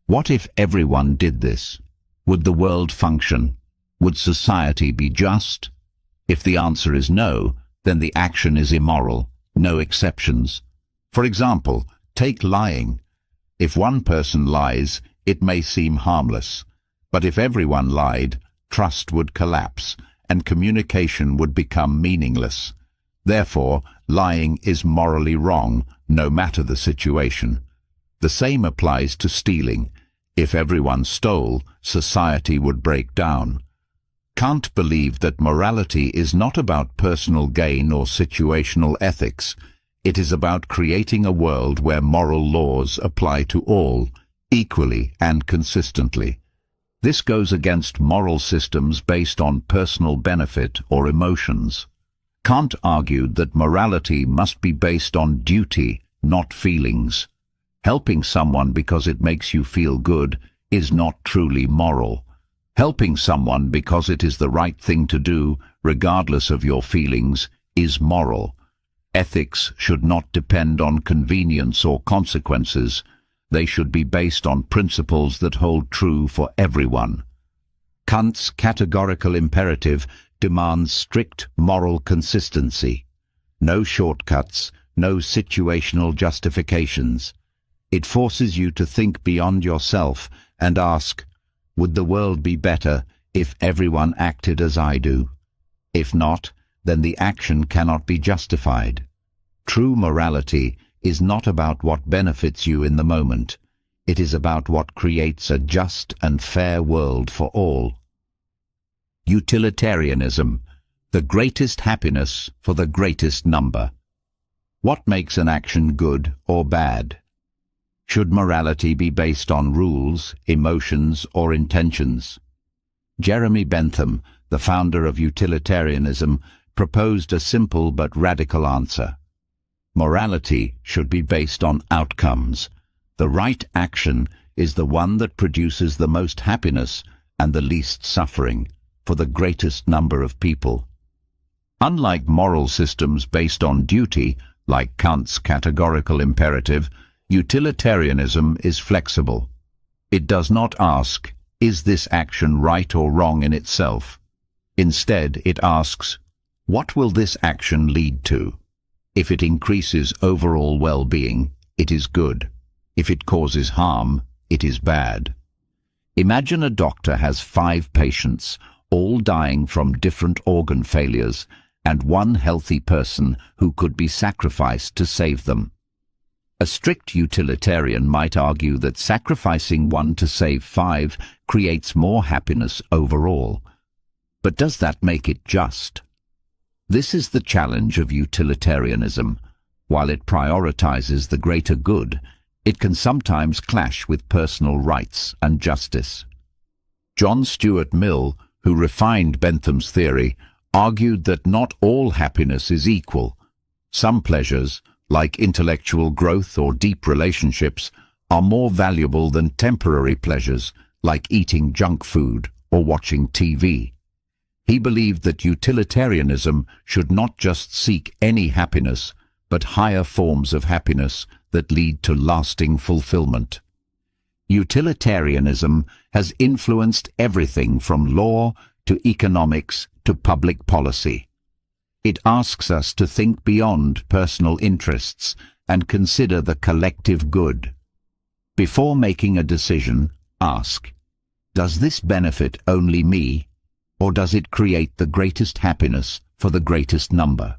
what if everyone did this? Would the world function? Would society be just? If the answer is no, then the action is immoral, no exceptions. For example, take lying. If one person lies, it may seem harmless. But if everyone lied, trust would collapse, and communication would become meaningless. Therefore, lying is morally wrong, no matter the situation. The same applies to stealing. If everyone stole, society would break down. Kant believed that morality is not about personal gain or situational ethics. It is about creating a world where moral laws apply to all, equally and consistently. This goes against moral systems based on personal benefit or emotions. Kant argued that morality must be based on duty, not feelings. Helping someone because it makes you feel good is not truly moral. Helping someone because it is the right thing to do, regardless of your feelings, is moral. Ethics should not depend on convenience or consequences. They should be based on principles that hold true for everyone. Kant's categorical imperative demands strict moral consistency. No shortcuts, no situational justifications. It forces you to think beyond yourself and ask, would the world be better if everyone acted as I do? If not, then the action cannot be justified. True morality is not about what benefits you in the moment. It is about what creates a just and fair world for all. Utilitarianism, the greatest happiness for the greatest number. What makes an action good or bad? Should morality be based on rules, emotions, or intentions? Jeremy Bentham, the founder of utilitarianism, proposed a simple but radical answer. Morality should be based on outcomes. The right action is the one that produces the most happiness and the least suffering for the greatest number of people. Unlike moral systems based on duty, like Kant's categorical imperative, utilitarianism is flexible. It does not ask, is this action right or wrong in itself? Instead, it asks, what will this action lead to? If it increases overall well-being, it is good. If it causes harm, it is bad. Imagine a doctor has 5 patients, all dying from different organ failures, and one healthy person who could be sacrificed to save them. A strict utilitarian might argue that sacrificing one to save 5 creates more happiness overall. But does that make it just? This is the challenge of utilitarianism. While it prioritizes the greater good, it can sometimes clash with personal rights and justice. John Stuart Mill, who refined Bentham's theory, argued that not all happiness is equal. Some pleasures, like intellectual growth or deep relationships, are more valuable than temporary pleasures, like eating junk food or watching TV. He believed that utilitarianism should not just seek any happiness, but higher forms of happiness that lead to lasting fulfillment. Utilitarianism has influenced everything from law to economics to public policy. It asks us to think beyond personal interests and consider the collective good. Before making a decision, ask, does this benefit only me, or does it create the greatest happiness for the greatest number?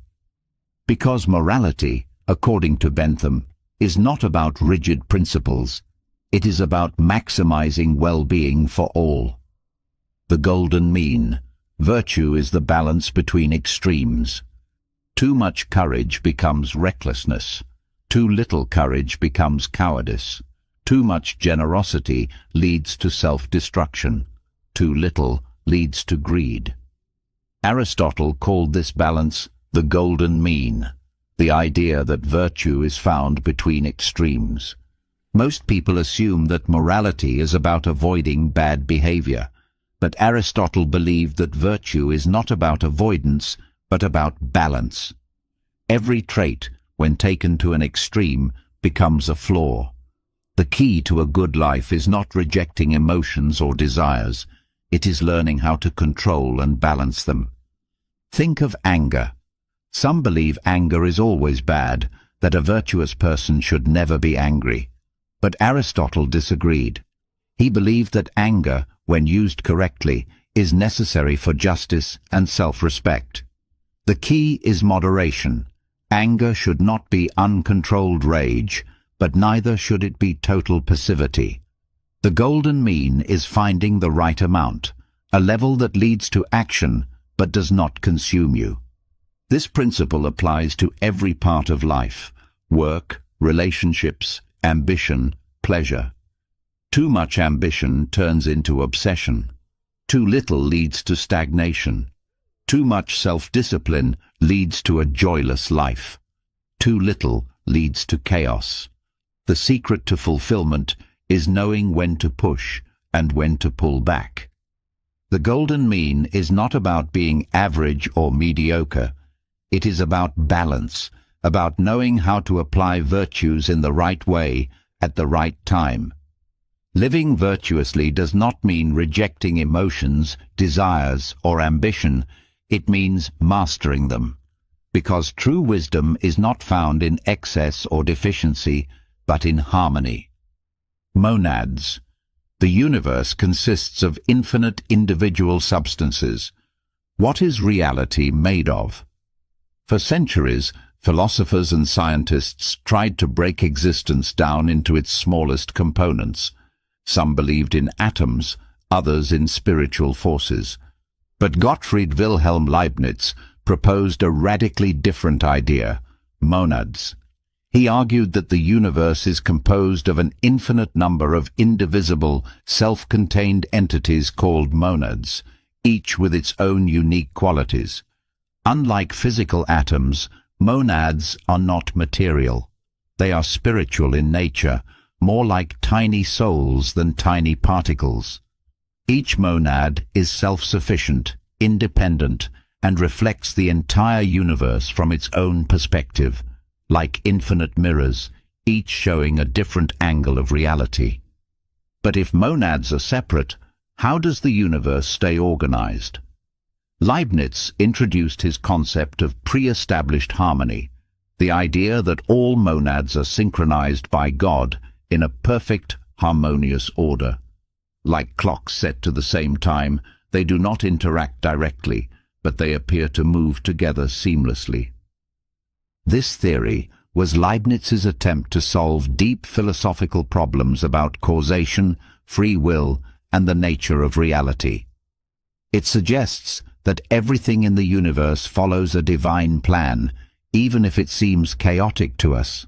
Because morality, according to Bentham, is not about rigid principles. It is about maximizing well-being for all. The golden mean. Virtue is the balance between extremes. Too much courage becomes recklessness. Too little courage becomes cowardice. Too much generosity leads to self-destruction. Too little leads to greed. Aristotle called this balance the golden mean, the idea that virtue is found between extremes. Most people assume that morality is about avoiding bad behavior, but Aristotle believed that virtue is not about avoidance, but about balance. Every trait, when taken to an extreme, becomes a flaw. The key to a good life is not rejecting emotions or desires. It is learning how to control and balance them. Think of anger. Some believe anger is always bad, that a virtuous person should never be angry. But Aristotle disagreed. He believed that anger, when used correctly, is necessary for justice and self-respect. The key is moderation. Anger should not be uncontrolled rage, but neither should it be total passivity. The golden mean is finding the right amount, a level that leads to action but does not consume you. This principle applies to every part of life: work, relationships, ambition, pleasure. Too much ambition turns into obsession. Too little leads to stagnation. Too much self-discipline leads to a joyless life. Too little leads to chaos. The secret to fulfillment is knowing when to push and when to pull back. The golden mean is not about being average or mediocre. It is about balance, about knowing how to apply virtues in the right way at the right time. Living virtuously does not mean rejecting emotions, desires, or ambition. It means mastering them. Because true wisdom is not found in excess or deficiency, but in harmony. Monads. The universe consists of infinite individual substances. What is reality made of? For centuries, philosophers and scientists tried to break existence down into its smallest components. Some believed in atoms, others in spiritual forces. But Gottfried Wilhelm Leibniz proposed a radically different idea: monads. He argued that the universe is composed of an infinite number of indivisible, self-contained entities called monads, each with its own unique qualities. Unlike physical atoms, monads are not material. They are spiritual in nature, more like tiny souls than tiny particles. Each monad is self-sufficient, independent, and reflects the entire universe from its own perspective, like infinite mirrors, each showing a different angle of reality. But if monads are separate, how does the universe stay organized? Leibniz introduced his concept of pre-established harmony, the idea that all monads are synchronized by God in a perfect, harmonious order. Like clocks set to the same time, they do not interact directly, but they appear to move together seamlessly. This theory was Leibniz's attempt to solve deep philosophical problems about causation, free will, and the nature of reality. It suggests that everything in the universe follows a divine plan, even if it seems chaotic to us.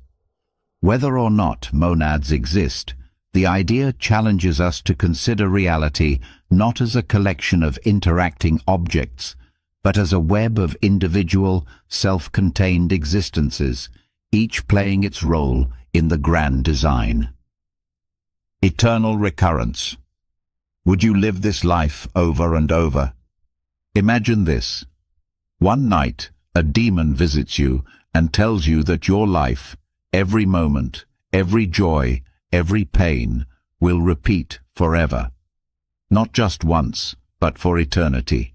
Whether or not monads exist, the idea challenges us to consider reality not as a collection of interacting objects, but as a web of individual, self-contained existences, each playing its role in the grand design. Eternal recurrence. Would you live this life over and over? Imagine this. One night, a demon visits you and tells you that your life, every moment, every joy, every pain, will repeat forever. Not just once, but for eternity.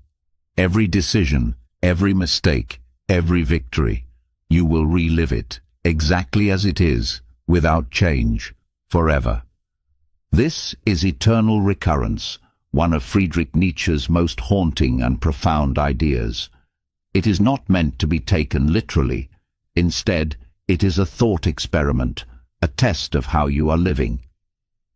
Every decision, every mistake, every victory, you will relive it exactly as it is, without change, forever. This is eternal recurrence, one of Friedrich Nietzsche's most haunting and profound ideas. It is not meant to be taken literally. Instead, it is a thought experiment, a test of how you are living.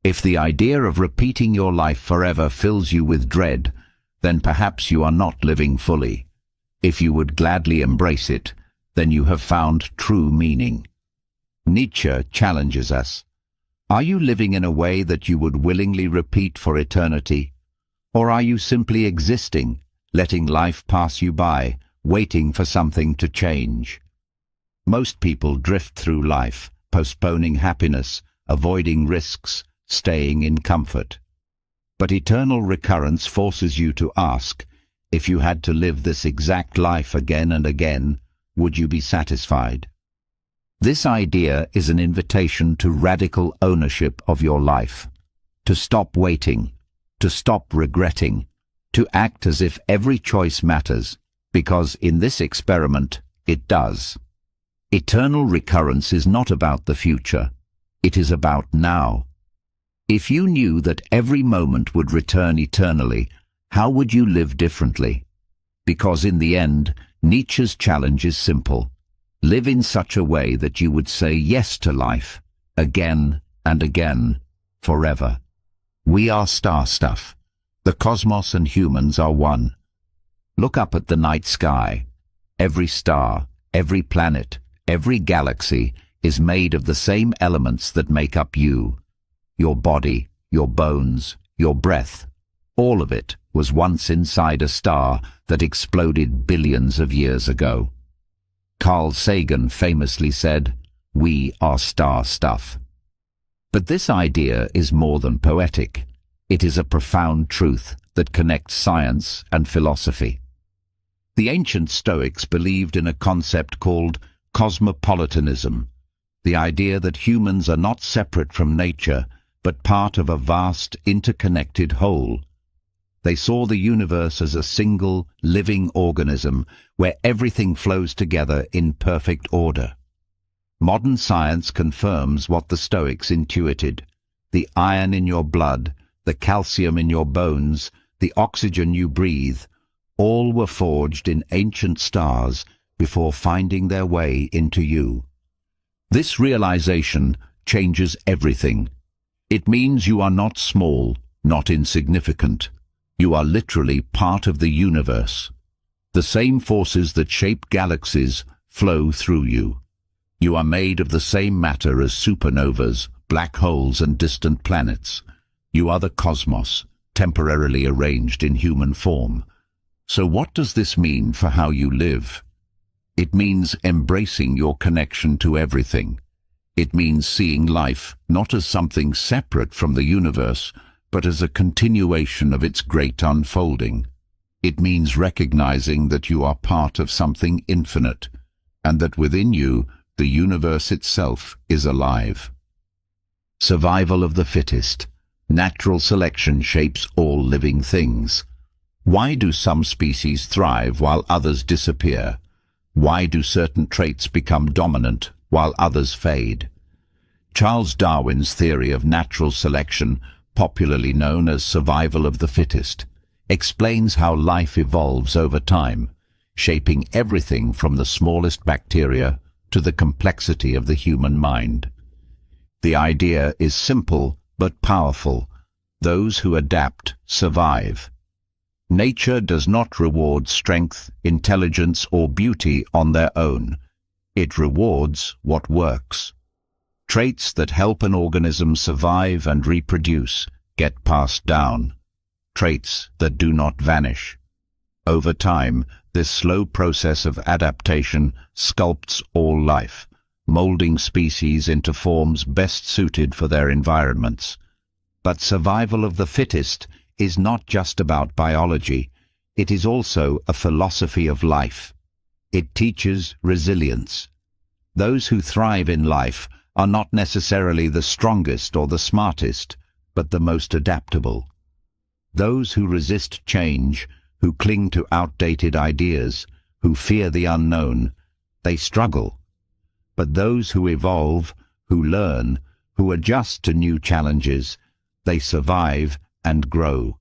If the idea of repeating your life forever fills you with dread, then perhaps you are not living fully. If you would gladly embrace it, then you have found true meaning. Nietzsche challenges us. Are you living in a way that you would willingly repeat for eternity? Or are you simply existing, letting life pass you by, waiting for something to change? Most people drift through life, postponing happiness, avoiding risks, staying in comfort. But eternal recurrence forces you to ask, if you had to live this exact life again and again, would you be satisfied? This idea is an invitation to radical ownership of your life, to stop waiting, to stop regretting, to act as if every choice matters, because in this experiment, it does. Eternal recurrence is not about the future, it is about now. If you knew that every moment would return eternally, how would you live differently? Because in the end, Nietzsche's challenge is simple. Live in such a way that you would say yes to life, again and again, forever. We are star stuff. The cosmos and humans are one. Look up at the night sky. Every star, every planet, every galaxy is made of the same elements that make up you. Your body, your bones, your breath, all of it was once inside a star that exploded billions of years ago. Carl Sagan famously said, "We are star stuff." But this idea is more than poetic. It is a profound truth that connects science and philosophy. The ancient Stoics believed in a concept called cosmopolitanism, the idea that humans are not separate from nature, but part of a vast, interconnected whole. They saw the universe as a single, living organism where everything flows together in perfect order. Modern science confirms what the Stoics intuited. The iron in your blood, the calcium in your bones, the oxygen you breathe, all were forged in ancient stars before finding their way into you. This realization changes everything. It means you are not small, not insignificant. You are literally part of the universe. The same forces that shape galaxies flow through you. You are made of the same matter as supernovas, black holes, and distant planets. You are the cosmos, temporarily arranged in human form. So what does this mean for how you live? It means embracing your connection to everything. It means seeing life not as something separate from the universe, but as a continuation of its great unfolding. It means recognizing that you are part of something infinite, and that within you, the universe itself is alive. Survival of the fittest. Natural selection shapes all living things. Why do some species thrive while others disappear? Why do certain traits become dominant while others fade? Charles Darwin's theory of natural selection, popularly known as survival of the fittest, explains how life evolves over time, shaping everything from the smallest bacteria to the complexity of the human mind. The idea is simple but powerful. Those who adapt survive. Nature does not reward strength, intelligence, or beauty on their own. It rewards what works. Traits that help an organism survive and reproduce get passed down. Traits that do not vanish. Over time, this slow process of adaptation sculpts all life, molding species into forms best suited for their environments. But survival of the fittest is not just about biology. It is also a philosophy of life. It teaches resilience. Those who thrive in life are not necessarily the strongest or the smartest, but the most adaptable. Those who resist change, who cling to outdated ideas, who fear the unknown, they struggle. But those who evolve, who learn, who adjust to new challenges, they survive and grow.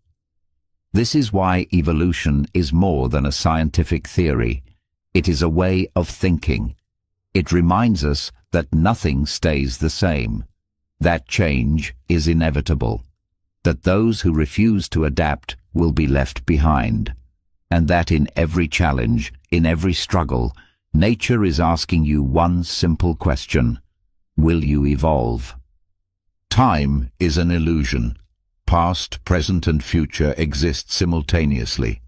This is why evolution is more than a scientific theory. It is a way of thinking. It reminds us that nothing stays the same, that change is inevitable, that those who refuse to adapt will be left behind, and that in every challenge, in every struggle, nature is asking you one simple question: will you evolve? Time is an illusion. Past, present, and future exist simultaneously.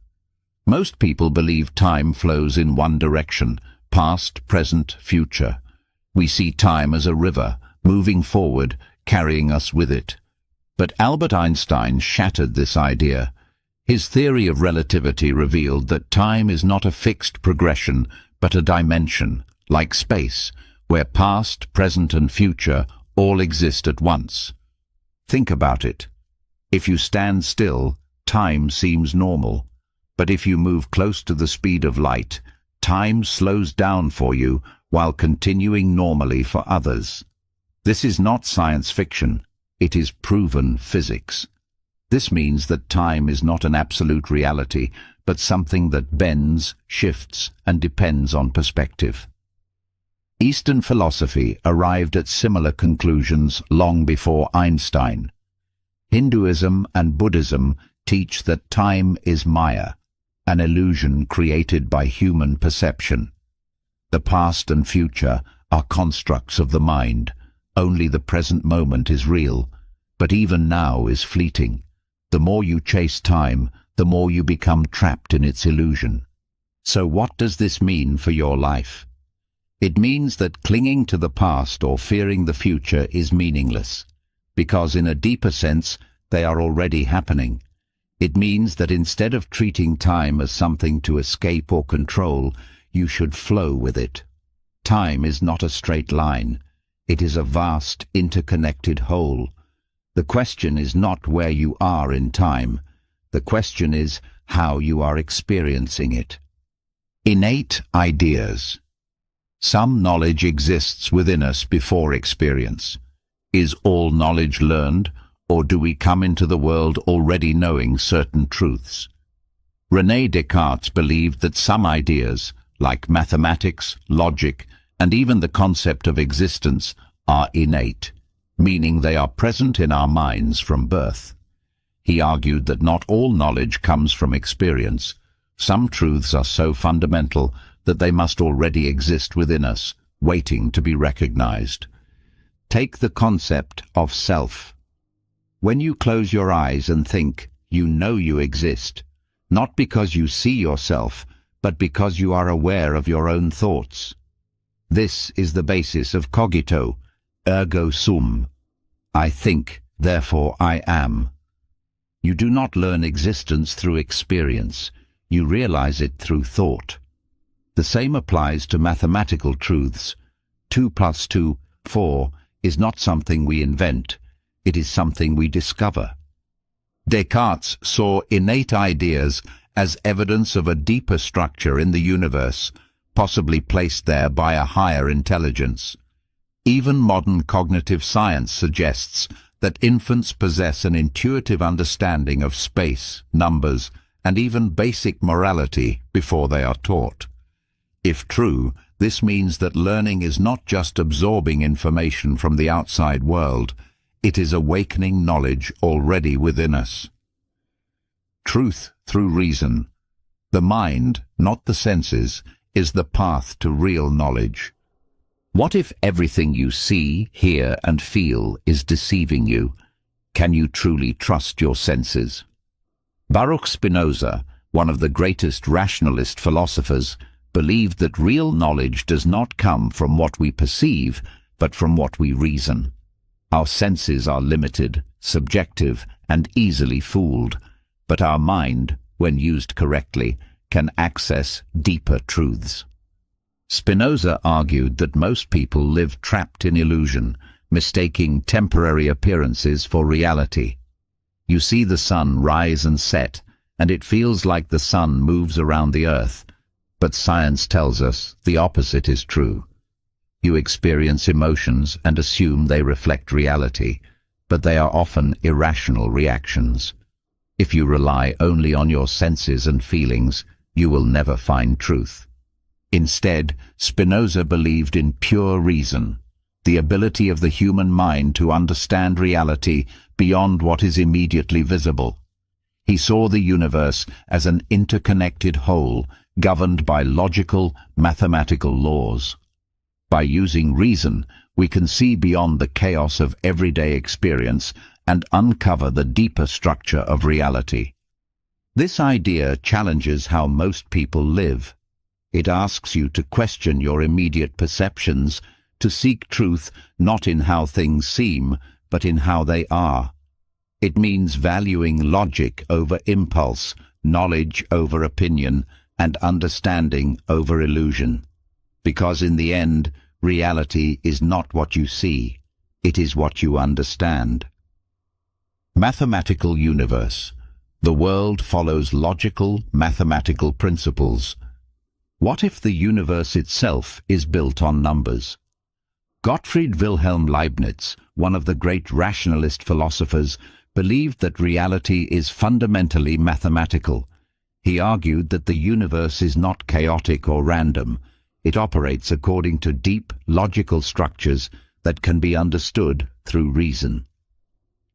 Most people believe time flows in one direction: past, present, future. We see time as a river, moving forward, carrying us with it. But Albert Einstein shattered this idea. His theory of relativity revealed that time is not a fixed progression, but a dimension, like space, where past, present, and future all exist at once. Think about it. If you stand still, time seems normal. But if you move close to the speed of light, time slows down for you while continuing normally for others. This is not science fiction. It is proven physics. This means that time is not an absolute reality, but something that bends, shifts, and depends on perspective. Eastern philosophy arrived at similar conclusions long before Einstein. Hinduism and Buddhism teach that time is Maya, an illusion created by human perception. The past and future are constructs of the mind. Only the present moment is real, but even now is fleeting. The more you chase time, the more you become trapped in its illusion. So what does this mean for your life? It means that clinging to the past or fearing the future is meaningless, because in a deeper sense, they are already happening. It means that instead of treating time as something to escape or control, you should flow with it. Time is not a straight line. It is a vast, interconnected whole. The question is not where you are in time. The question is how you are experiencing it. Innate ideas. Some knowledge exists within us before experience. Is all knowledge learned, or do we come into the world already knowing certain truths? René Descartes believed that some ideas, like mathematics, logic, and even the concept of existence, are innate, meaning they are present in our minds from birth. He argued that not all knowledge comes from experience. Some truths are so fundamental that they must already exist within us, waiting to be recognized. Take the concept of self. When you close your eyes and think, you know you exist, not because you see yourself, but because you are aware of your own thoughts. This is the basis of cogito, ergo sum. I think, therefore I am. You do not learn existence through experience. You realize it through thought. The same applies to mathematical truths. 2 + 2, 4, is not something we invent. It is something we discover. Descartes saw innate ideas as evidence of a deeper structure in the universe, possibly placed there by a higher intelligence. Even modern cognitive science suggests that infants possess an intuitive understanding of space, numbers, and even basic morality before they are taught. If true, this means that learning is not just absorbing information from the outside world, it is awakening knowledge already within us. Truth through reason. The mind, not the senses, is the path to real knowledge. What if everything you see, hear, and feel is deceiving you? Can you truly trust your senses? Baruch Spinoza, one of the greatest rationalist philosophers, believed that real knowledge does not come from what we perceive, but from what we reason. Our senses are limited, subjective, and easily fooled, but our mind, when used correctly, can access deeper truths. Spinoza argued that most people live trapped in illusion, mistaking temporary appearances for reality. You see the sun rise and set, and it feels like the sun moves around the earth, but science tells us the opposite is true. You experience emotions and assume they reflect reality, but they are often irrational reactions. If you rely only on your senses and feelings, you will never find truth. Instead, Spinoza believed in pure reason, the ability of the human mind to understand reality beyond what is immediately visible. He saw the universe as an interconnected whole, governed by logical, mathematical laws. By using reason, we can see beyond the chaos of everyday experience and uncover the deeper structure of reality. This idea challenges how most people live. It asks you to question your immediate perceptions, to seek truth not in how things seem, but in how they are. It means valuing logic over impulse, knowledge over opinion, and understanding over illusion. Because in the end, reality is not what you see, it is what you understand. Mathematical universe. The world follows logical, mathematical principles. What if the universe itself is built on numbers? Gottfried Wilhelm Leibniz, one of the great rationalist philosophers, believed that reality is fundamentally mathematical. He argued that the universe is not chaotic or random. It operates according to deep, logical structures that can be understood through reason.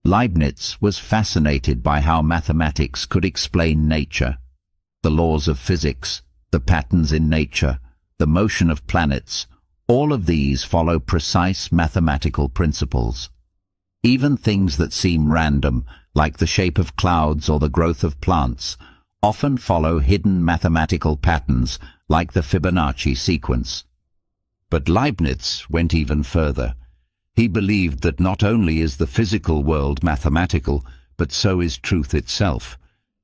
Leibniz was fascinated by how mathematics could explain nature. The laws of physics, the patterns in nature, the motion of planets, all of these follow precise mathematical principles. Even things that seem random, like the shape of clouds or the growth of plants, often follow hidden mathematical patterns like the Fibonacci sequence. But Leibniz went even further. He believed that not only is the physical world mathematical, but so is truth itself.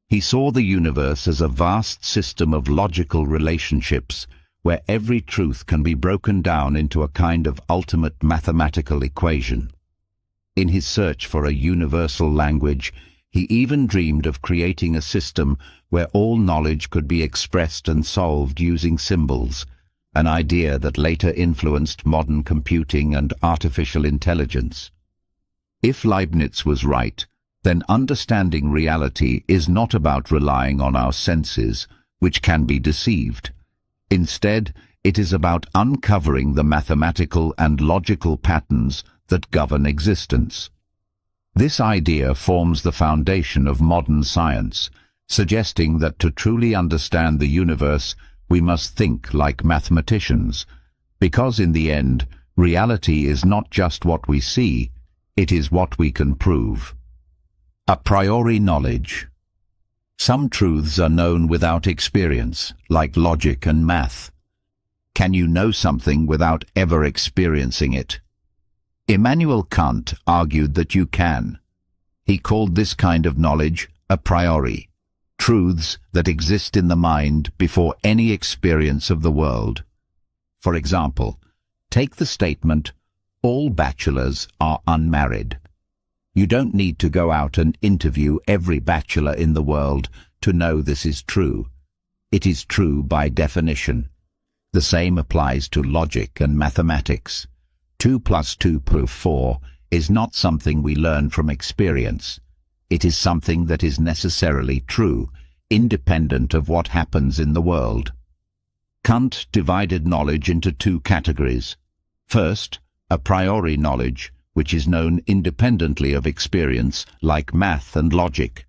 He saw the universe as a vast system of logical relationships, where every truth can be broken down into a kind of ultimate mathematical equation. In his search for a universal language, he even dreamed of creating a system where all knowledge could be expressed and solved using symbols, an idea that later influenced modern computing and artificial intelligence. If Leibniz was right, then understanding reality is not about relying on our senses, which can be deceived. Instead, it is about uncovering the mathematical and logical patterns that govern existence. This idea forms the foundation of modern science, suggesting that to truly understand the universe, we must think like mathematicians, because in the end, reality is not just what we see, it is what we can prove. A priori knowledge. Some truths are known without experience, like logic and math. Can you know something without ever experiencing it? Immanuel Kant argued that you can. He called this kind of knowledge a priori, truths that exist in the mind before any experience of the world. For example, take the statement, "All bachelors are unmarried." You don't need to go out and interview every bachelor in the world to know this is true. It is true by definition. The same applies to logic and mathematics. 2 plus 2 prove 4 is not something we learn from experience. It is something that is necessarily true, independent of what happens in the world. Kant divided knowledge into two categories. First, a priori knowledge, which is known independently of experience, like math and logic.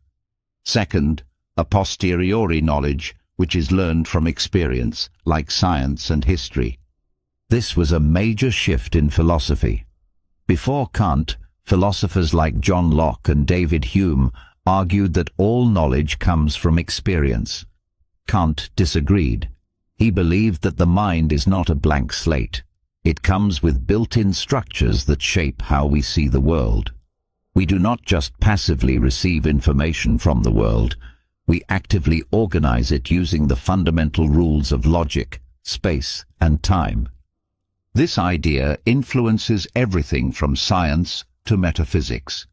Second, a posteriori knowledge, which is learned from experience, like science and history. This was a major shift in philosophy. Before Kant, philosophers like John Locke and David Hume argued that all knowledge comes from experience. Kant disagreed. He believed that the mind is not a blank slate. It comes with built-in structures that shape how we see the world. We do not just passively receive information from the world, we actively organize it using the fundamental rules of logic, space, and time. This idea influences everything from science to metaphysics.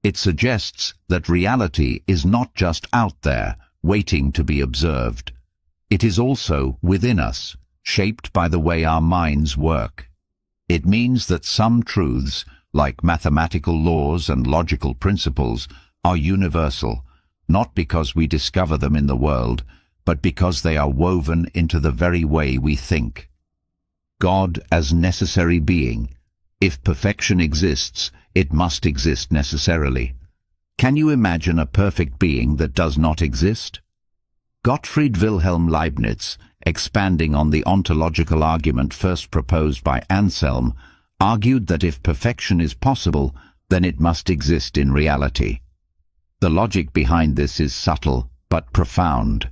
It suggests that reality is not just out there, waiting to be observed. It is also within us, shaped by the way our minds work. It means that some truths, like mathematical laws and logical principles, are universal, not because we discover them in the world, but because they are woven into the very way we think. God as necessary being. If perfection exists, it must exist necessarily. Can you imagine a perfect being that does not exist? Gottfried Wilhelm Leibniz, expanding on the ontological argument first proposed by Anselm, argued that if perfection is possible, then it must exist in reality. The logic behind this is subtle but profound.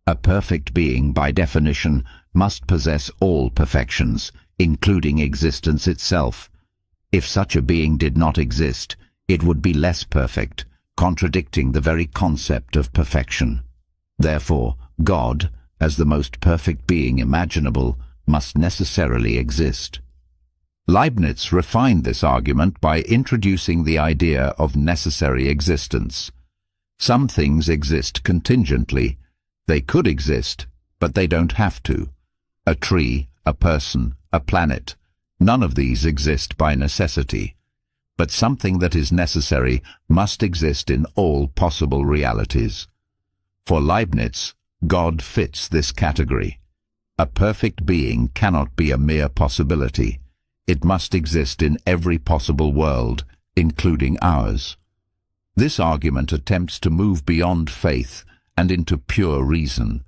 A perfect being, by definition, must possess all perfections, including existence itself. If such a being did not exist, it would be less perfect, contradicting the very concept of perfection. Therefore, God, as the most perfect being imaginable, must necessarily exist. Leibniz refined this argument by introducing the idea of necessary existence. Some things exist contingently. They could exist, but they don't have to. A tree, a person, a planet, none of these exist by necessity. But something that is necessary must exist in all possible realities. For Leibniz, God fits this category. A perfect being cannot be a mere possibility. It must exist in every possible world, including ours. This argument attempts to move beyond faith and into pure reason.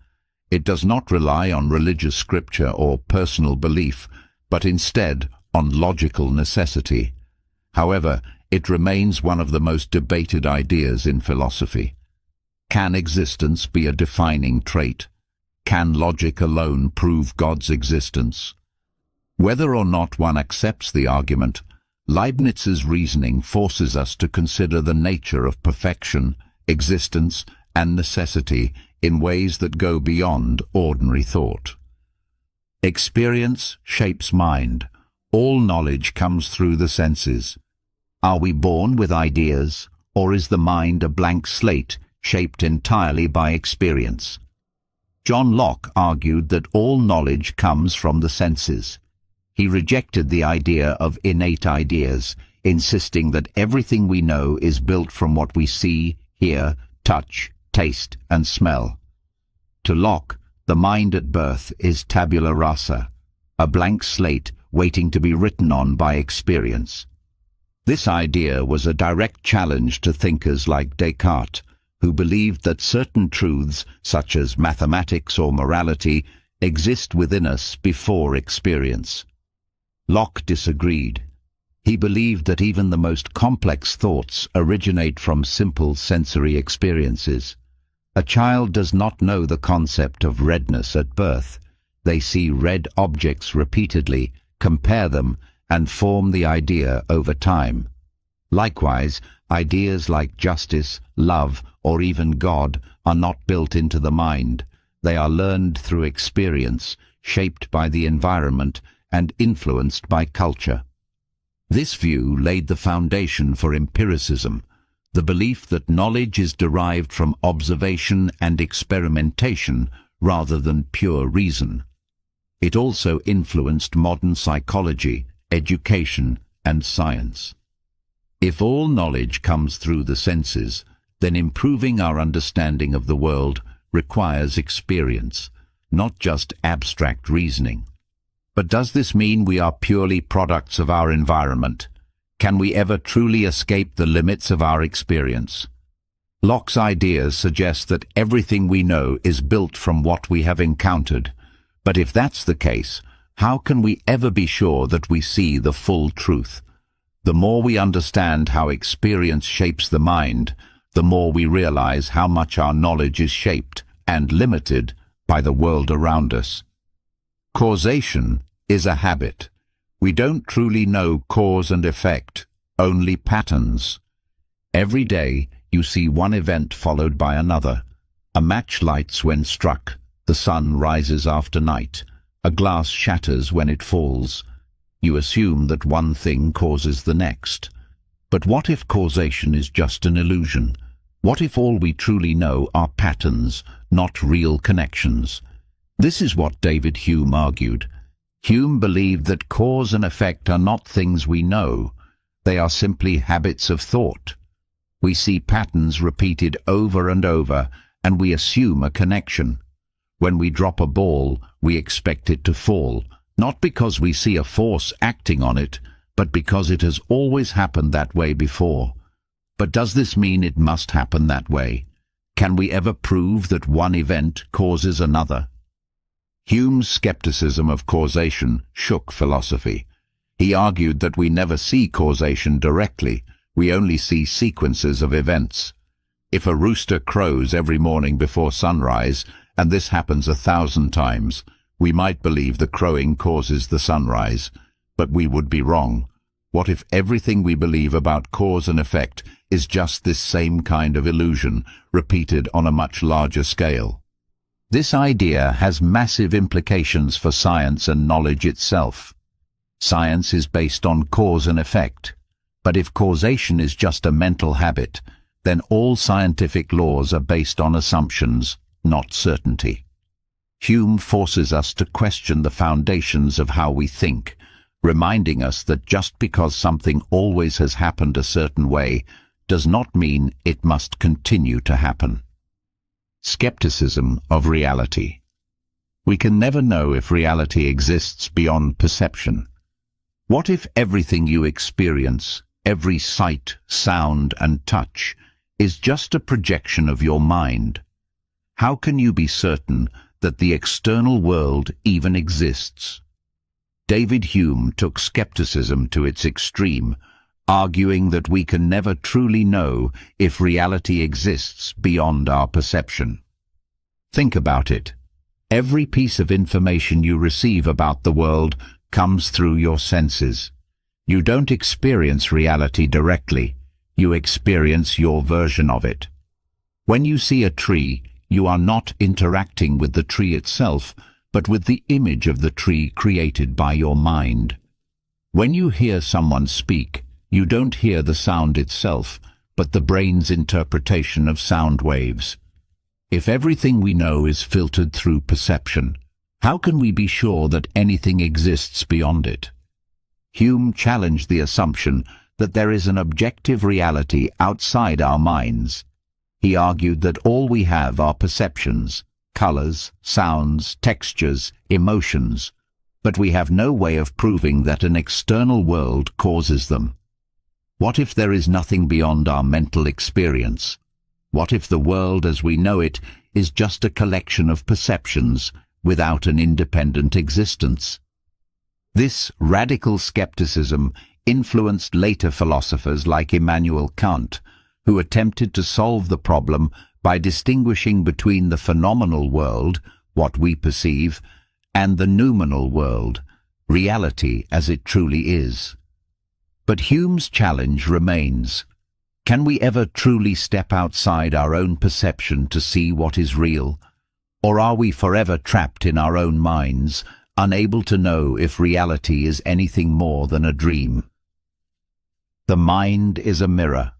It does not rely on religious scripture or personal belief, but instead on logical necessity. However, it remains one of the most debated ideas in philosophy. Can existence be a defining trait? Can logic alone prove God's existence? Whether or not one accepts the argument, Leibniz's reasoning forces us to consider the nature of perfection, existence, and necessity in ways that go beyond ordinary thought. Experience shapes mind. All knowledge comes through the senses. Are we born with ideas, or is the mind a blank slate shaped entirely by experience? John Locke argued that all knowledge comes from the senses. He rejected the idea of innate ideas, insisting that everything we know is built from what we see, hear, touch, taste, and smell. To Locke, the mind at birth is tabula rasa, a blank slate waiting to be written on by experience. This idea was a direct challenge to thinkers like Descartes, who believed that certain truths, such as mathematics or morality, exist within us before experience. Locke disagreed. He believed that even the most complex thoughts originate from simple sensory experiences. A child does not know the concept of redness at birth. They see red objects repeatedly, compare them, and form the idea over time. Likewise, ideas like justice, love, or even God are not built into the mind. They are learned through experience, shaped by the environment, and influenced by culture. This view laid the foundation for empiricism, the belief that knowledge is derived from observation and experimentation rather than pure reason. It also influenced modern psychology, education, and science. If all knowledge comes through the senses, then improving our understanding of the world requires experience, not just abstract reasoning. But does this mean we are purely products of our environment? Can we ever truly escape the limits of our experience? Locke's ideas suggest that everything we know is built from what we have encountered. But if that's the case, how can we ever be sure that we see the full truth? The more we understand how experience shapes the mind, the more we realize how much our knowledge is shaped and limited by the world around us. Causation is a habit. We don't truly know cause and effect, only patterns. Every day you see one event followed by another. A match lights when struck, the sun rises after night, a glass shatters when it falls. You assume that one thing causes the next. But what if causation is just an illusion? What if all we truly know are patterns, not real connections? This is what David Hume argued. Hume believed that cause and effect are not things we know. They are simply habits of thought. We see patterns repeated over and over, and we assume a connection. When we drop a ball, we expect it to fall, not because we see a force acting on it, but because it has always happened that way before. But does this mean it must happen that way? Can we ever prove that one event causes another? Hume's skepticism of causation shook philosophy. He argued that we never see causation directly, we only see sequences of events. If a rooster crows every morning before sunrise, and this happens 1,000 times, we might believe the crowing causes the sunrise, but we would be wrong. What if everything we believe about cause and effect is just this same kind of illusion, repeated on a much larger scale? This idea has massive implications for science and knowledge itself. Science is based on cause and effect, but if causation is just a mental habit, then all scientific laws are based on assumptions, not certainty. Hume forces us to question the foundations of how we think, reminding us that just because something always has happened a certain way does not mean it must continue to happen. Skepticism of reality. We can never know if reality exists beyond perception. What if everything you experience, every sight, sound, and touch, is just a projection of your mind? How can you be certain that the external world even exists? David Hume took skepticism to its extreme, arguing that we can never truly know if reality exists beyond our perception. Think about it. Every piece of information you receive about the world comes through your senses. You don't experience reality directly, you experience your version of it. When you see a tree, you are not interacting with the tree itself, but with the image of the tree created by your mind. When you hear someone speak, you don't hear the sound itself, but the brain's interpretation of sound waves. If everything we know is filtered through perception, how can we be sure that anything exists beyond it? Hume challenged the assumption that there is an objective reality outside our minds. He argued that all we have are perceptions, colors, sounds, textures, emotions, but we have no way of proving that an external world causes them. What if there is nothing beyond our mental experience? What if the world as we know it is just a collection of perceptions without an independent existence? This radical skepticism influenced later philosophers like Immanuel Kant, who attempted to solve the problem by distinguishing between the phenomenal world, what we perceive, and the noumenal world, reality as it truly is. But Hume's challenge remains. Can we ever truly step outside our own perception to see what is real? Or are we forever trapped in our own minds, unable to know if reality is anything more than a dream? The mind is a mirror.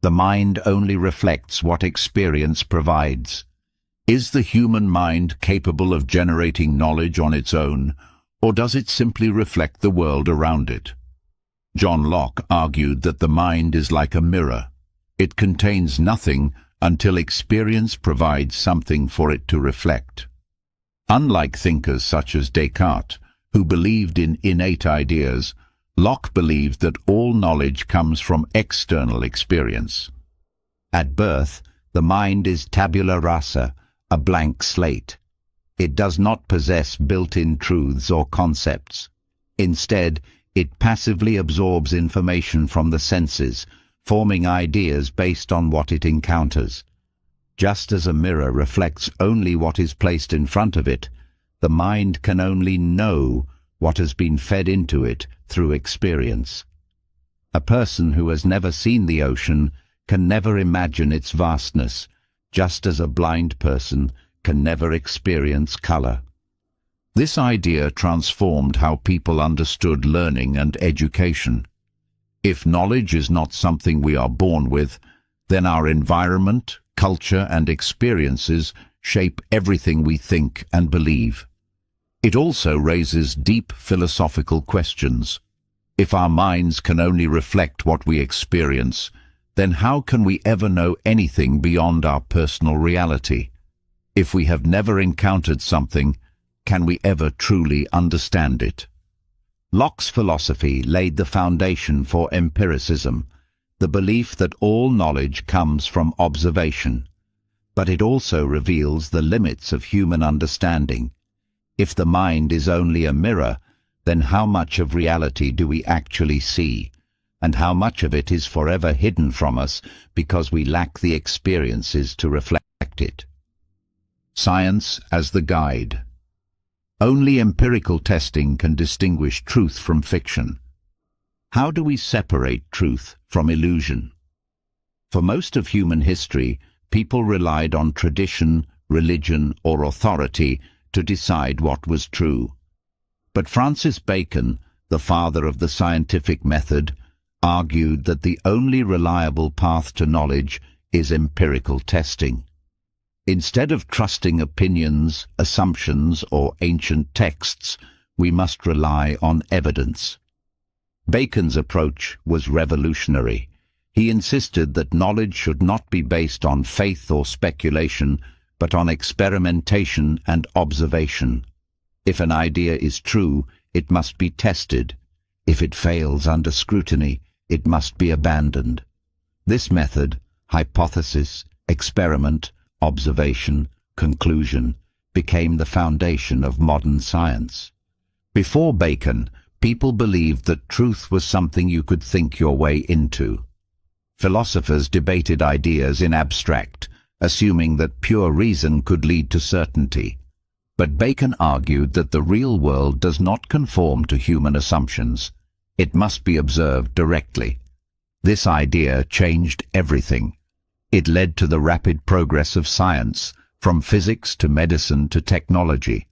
The mind only reflects what experience provides. Is the human mind capable of generating knowledge on its own, or does it simply reflect the world around it? John Locke argued that the mind is like a mirror. It contains nothing until experience provides something for it to reflect. Unlike thinkers such as Descartes, who believed in innate ideas, Locke believed that all knowledge comes from external experience. At birth, the mind is tabula rasa, a blank slate. It does not possess built-in truths or concepts. Instead, it passively absorbs information from the senses, forming ideas based on what it encounters. Just as a mirror reflects only what is placed in front of it, the mind can only know what has been fed into it through experience. A person who has never seen the ocean can never imagine its vastness, just as a blind person can never experience color. This idea transformed how people understood learning and education. If knowledge is not something we are born with, then our environment, culture, and experiences shape everything we think and believe. It also raises deep philosophical questions. If our minds can only reflect what we experience, then how can we ever know anything beyond our personal reality? If we have never encountered something, can we ever truly understand it? Locke's philosophy laid the foundation for empiricism, the belief that all knowledge comes from observation. But it also reveals the limits of human understanding. If the mind is only a mirror, then how much of reality do we actually see? And how much of it is forever hidden from us because we lack the experiences to reflect it? Science as the guide. Only empirical testing can distinguish truth from fiction. How do we separate truth from illusion? For most of human history, people relied on tradition, religion, or authority to decide what was true. But Francis Bacon, the father of the scientific method, argued that the only reliable path to knowledge is empirical testing. Instead of trusting opinions, assumptions, or ancient texts, we must rely on evidence. Bacon's approach was revolutionary. He insisted that knowledge should not be based on faith or speculation, but on experimentation and observation. If an idea is true, it must be tested. If it fails under scrutiny, it must be abandoned. This method, hypothesis, experiment, observation, conclusion, became the foundation of modern science. Before Bacon, people believed that truth was something you could think your way into. Philosophers debated ideas in abstract, assuming that pure reason could lead to certainty. But Bacon argued that the real world does not conform to human assumptions. It must be observed directly. This idea changed everything. It led to the rapid progress of science, from physics to medicine to technology.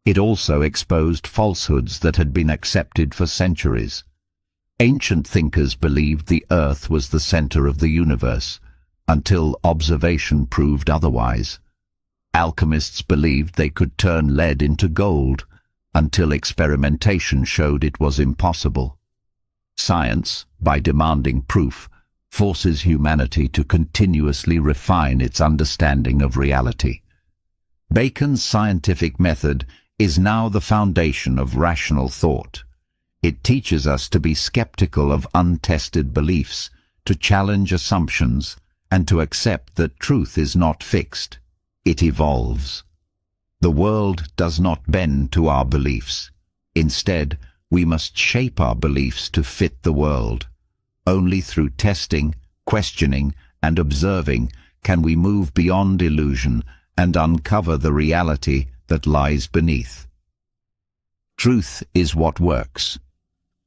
It also exposed falsehoods that had been accepted for centuries. Ancient thinkers believed the Earth was the center of the universe, until observation proved otherwise. Alchemists believed they could turn lead into gold, until experimentation showed it was impossible. Science, by demanding proof, forces humanity to continuously refine its understanding of reality. Bacon's scientific method is now the foundation of rational thought. It teaches us to be skeptical of untested beliefs, to challenge assumptions, and to accept that truth is not fixed. It evolves. The world does not bend to our beliefs. Instead, we must shape our beliefs to fit the world. Only through testing, questioning, and observing can we move beyond illusion and uncover the reality that lies beneath. Truth is what works.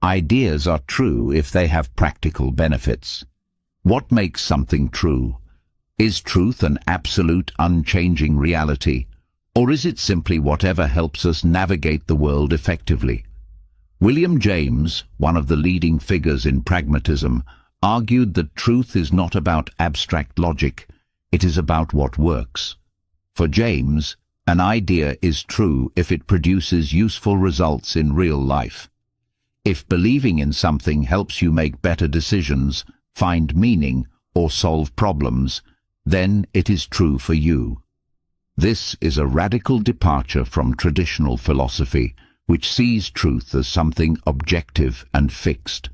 Ideas are true if they have practical benefits. What makes something true? Is truth an absolute, unchanging reality, or is it simply whatever helps us navigate the world effectively? William James, one of the leading figures in pragmatism, argued that truth is not about abstract logic, it is about what works. For James, an idea is true if it produces useful results in real life. If believing in something helps you make better decisions, find meaning, or solve problems, then it is true for you. This is a radical departure from traditional philosophy, which sees truth as something objective and fixed.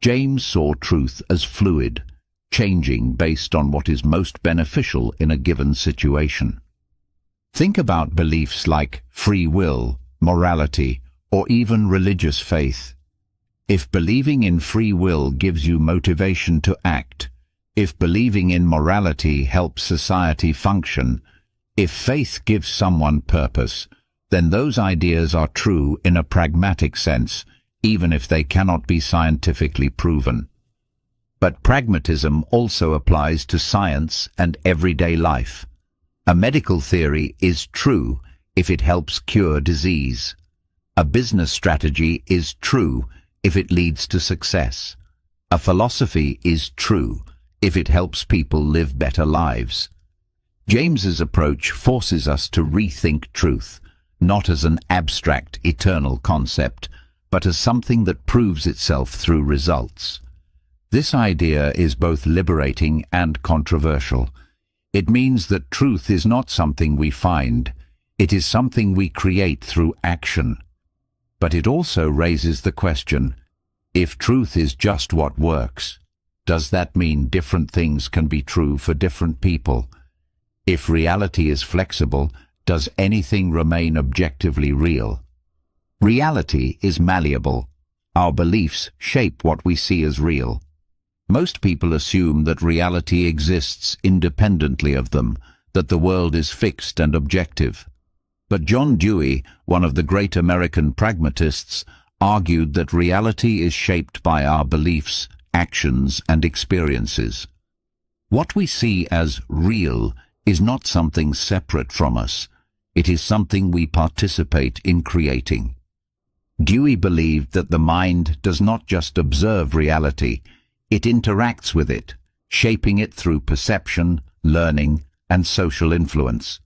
James saw truth as fluid, changing based on what is most beneficial in a given situation. Think about beliefs like free will, morality, or even religious faith. If believing in free will gives you motivation to act, if believing in morality helps society function, if faith gives someone purpose, then those ideas are true in a pragmatic sense, even if they cannot be scientifically proven. But pragmatism also applies to science and everyday life. A medical theory is true if it helps cure disease. A business strategy is true if it leads to success. A philosophy is true if it helps people live better lives. James's approach forces us to rethink truth, not as an abstract, eternal concept, but as something that proves itself through results. This idea is both liberating and controversial. It means that truth is not something we find, it is something we create through action. But it also raises the question, if truth is just what works, does that mean different things can be true for different people? If reality is flexible, does anything remain objectively real? Reality is malleable. Our beliefs shape what we see as real. Most people assume that reality exists independently of them, that the world is fixed and objective. But John Dewey, one of the great American pragmatists, argued that reality is shaped by our beliefs, actions, and experiences. What we see as real is not something separate from us. It is something we participate in creating. Dewey believed that the mind does not just observe reality, it interacts with it, shaping it through perception, learning, and social influence.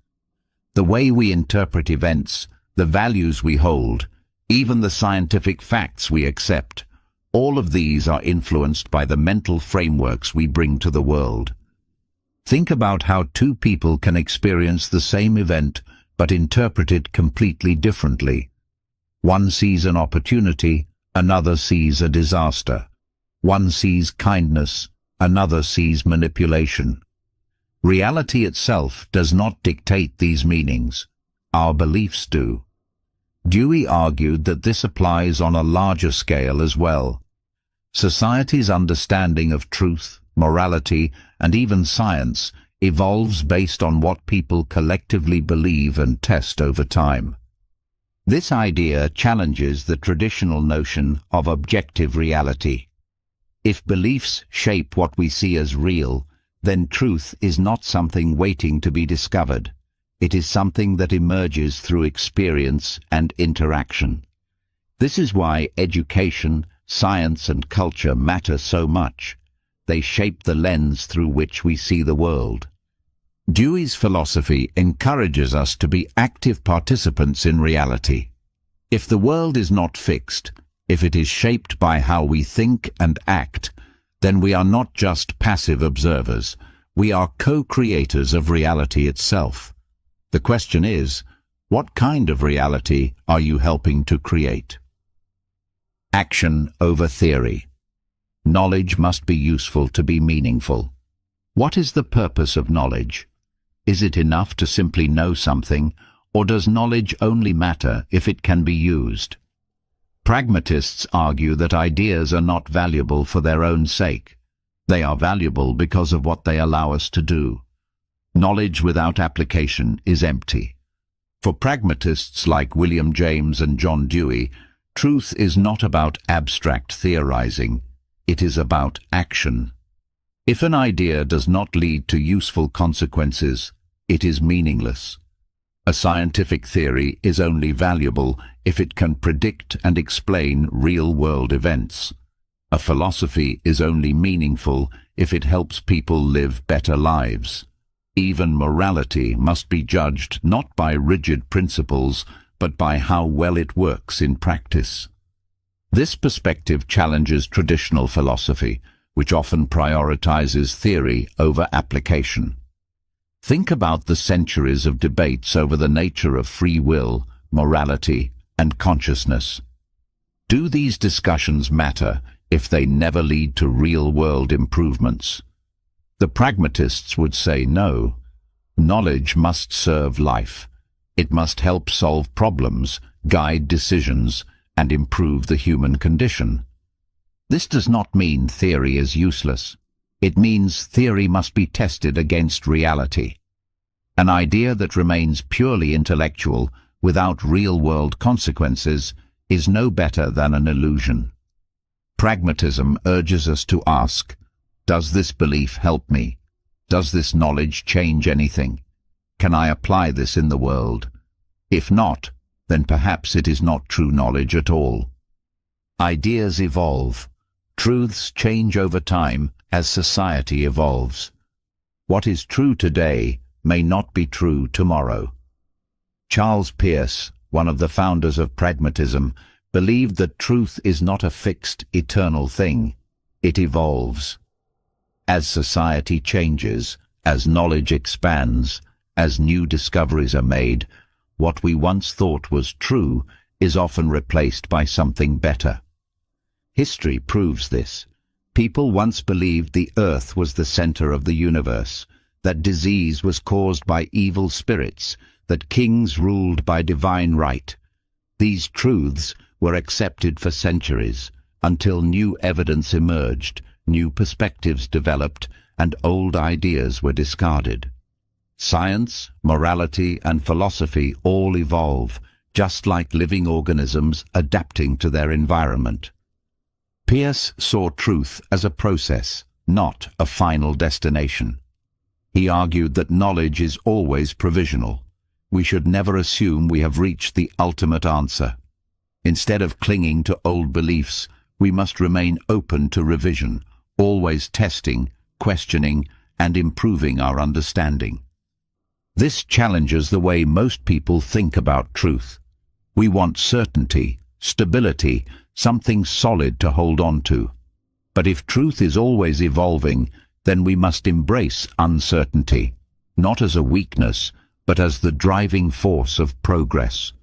The way we interpret events, the values we hold, even the scientific facts we accept, all of these are influenced by the mental frameworks we bring to the world. Think about how two people can experience the same event but interpret it completely differently. One sees an opportunity, another sees a disaster. One sees kindness, another sees manipulation. Reality itself does not dictate these meanings. Our beliefs do. Dewey argued that this applies on a larger scale as well. Society's understanding of truth, morality, and even science evolves based on what people collectively believe and test over time. This idea challenges the traditional notion of objective reality. If beliefs shape what we see as real, then truth is not something waiting to be discovered. It is something that emerges through experience and interaction. This is why education, science, and culture matter so much. They shape the lens through which we see the world. Dewey's philosophy encourages us to be active participants in reality. If the world is not fixed, if it is shaped by how we think and act, then we are not just passive observers, we are co-creators of reality itself. The question is, what kind of reality are you helping to create? Action over theory. Knowledge must be useful to be meaningful. What is the purpose of knowledge? Is it enough to simply know something, or does knowledge only matter if it can be used? Pragmatists argue that ideas are not valuable for their own sake. They are valuable because of what they allow us to do. Knowledge without application is empty. For pragmatists like William James and John Dewey, truth is not about abstract theorizing. It is about action. If an idea does not lead to useful consequences, it is meaningless. A scientific theory is only valuable if it can predict and explain real-world events. A philosophy is only meaningful if it helps people live better lives. Even morality must be judged not by rigid principles, but by how well it works in practice. This perspective challenges traditional philosophy, which often prioritizes theory over application. Think about the centuries of debates over the nature of free will, morality, and consciousness. Do these discussions matter if they never lead to real-world improvements? The pragmatists would say no. Knowledge must serve life. It must help solve problems, guide decisions, and improve the human condition. This does not mean theory is useless. It means theory must be tested against reality. An idea that remains purely intellectual, without real-world consequences, is no better than an illusion. Pragmatism urges us to ask, does this belief help me? Does this knowledge change anything? Can I apply this in the world? If not, then perhaps it is not true knowledge at all. Ideas evolve. Truths change over time as society evolves. What is true today may not be true tomorrow. Charles Peirce, one of the founders of pragmatism, believed that truth is not a fixed, eternal thing. It evolves. As society changes, as knowledge expands, as new discoveries are made, what we once thought was true is often replaced by something better. History proves this. People once believed the earth was the center of the universe, that disease was caused by evil spirits, that kings ruled by divine right. These truths were accepted for centuries, until new evidence emerged, new perspectives developed, and old ideas were discarded. Science, morality, and philosophy all evolve, just like living organisms adapting to their environment. Peirce saw truth as a process, not a final destination. He argued that knowledge is always provisional. We should never assume we have reached the ultimate answer. Instead of clinging to old beliefs, we must remain open to revision, always testing, questioning, and improving our understanding. This challenges the way most people think about truth. We want certainty, stability, something solid to hold on to. But if truth is always evolving, then we must embrace uncertainty, not as a weakness, but as the driving force of progress.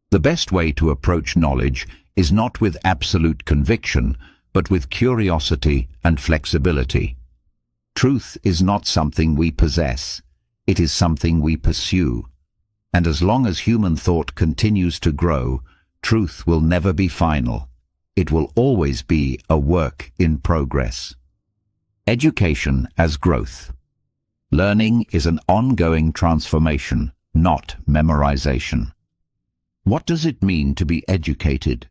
The best way to approach knowledge is not with absolute conviction, but with curiosity and flexibility. Truth is not something we possess, it is something we pursue. And as long as human thought continues to grow, truth will never be final. It will always be a work in progress. Education as growth. Learning is an ongoing transformation, not memorization. What does it mean to be educated?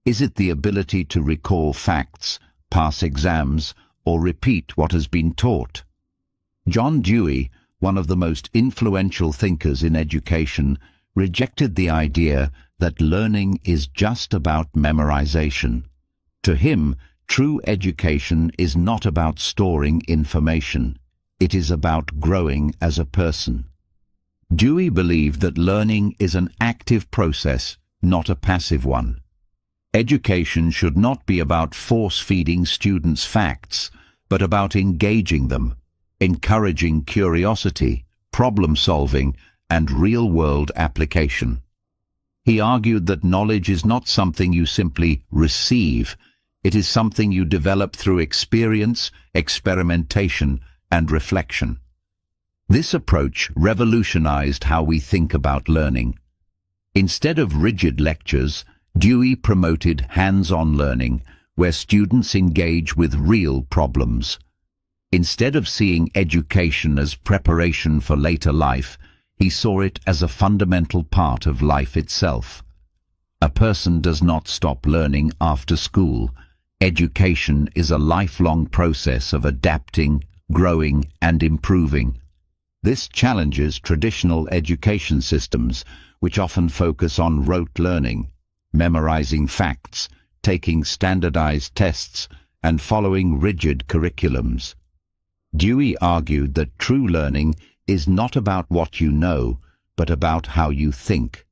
Is it the ability to recall facts, pass exams, or repeat what has been taught? John Dewey, one of the most influential thinkers in education, rejected the idea that learning is just about memorization. To him, true education is not about storing information. It is about growing as a person. Dewey believed that learning is an active process, not a passive one. Education should not be about force-feeding students facts, but about engaging them, encouraging curiosity, problem-solving, and real-world application. He argued that knowledge is not something you simply receive, it is something you develop through experience, experimentation, and reflection. This approach revolutionized how we think about learning. Instead of rigid lectures, Dewey promoted hands-on learning, where students engage with real problems. Instead of seeing education as preparation for later life, he saw it as a fundamental part of life itself. A person does not stop learning after school. Education is a lifelong process of adapting, growing, and improving. This challenges traditional education systems, which often focus on rote learning, memorizing facts, taking standardized tests, and following rigid curriculums. Dewey argued that true learning is not about what you know, but about how you think.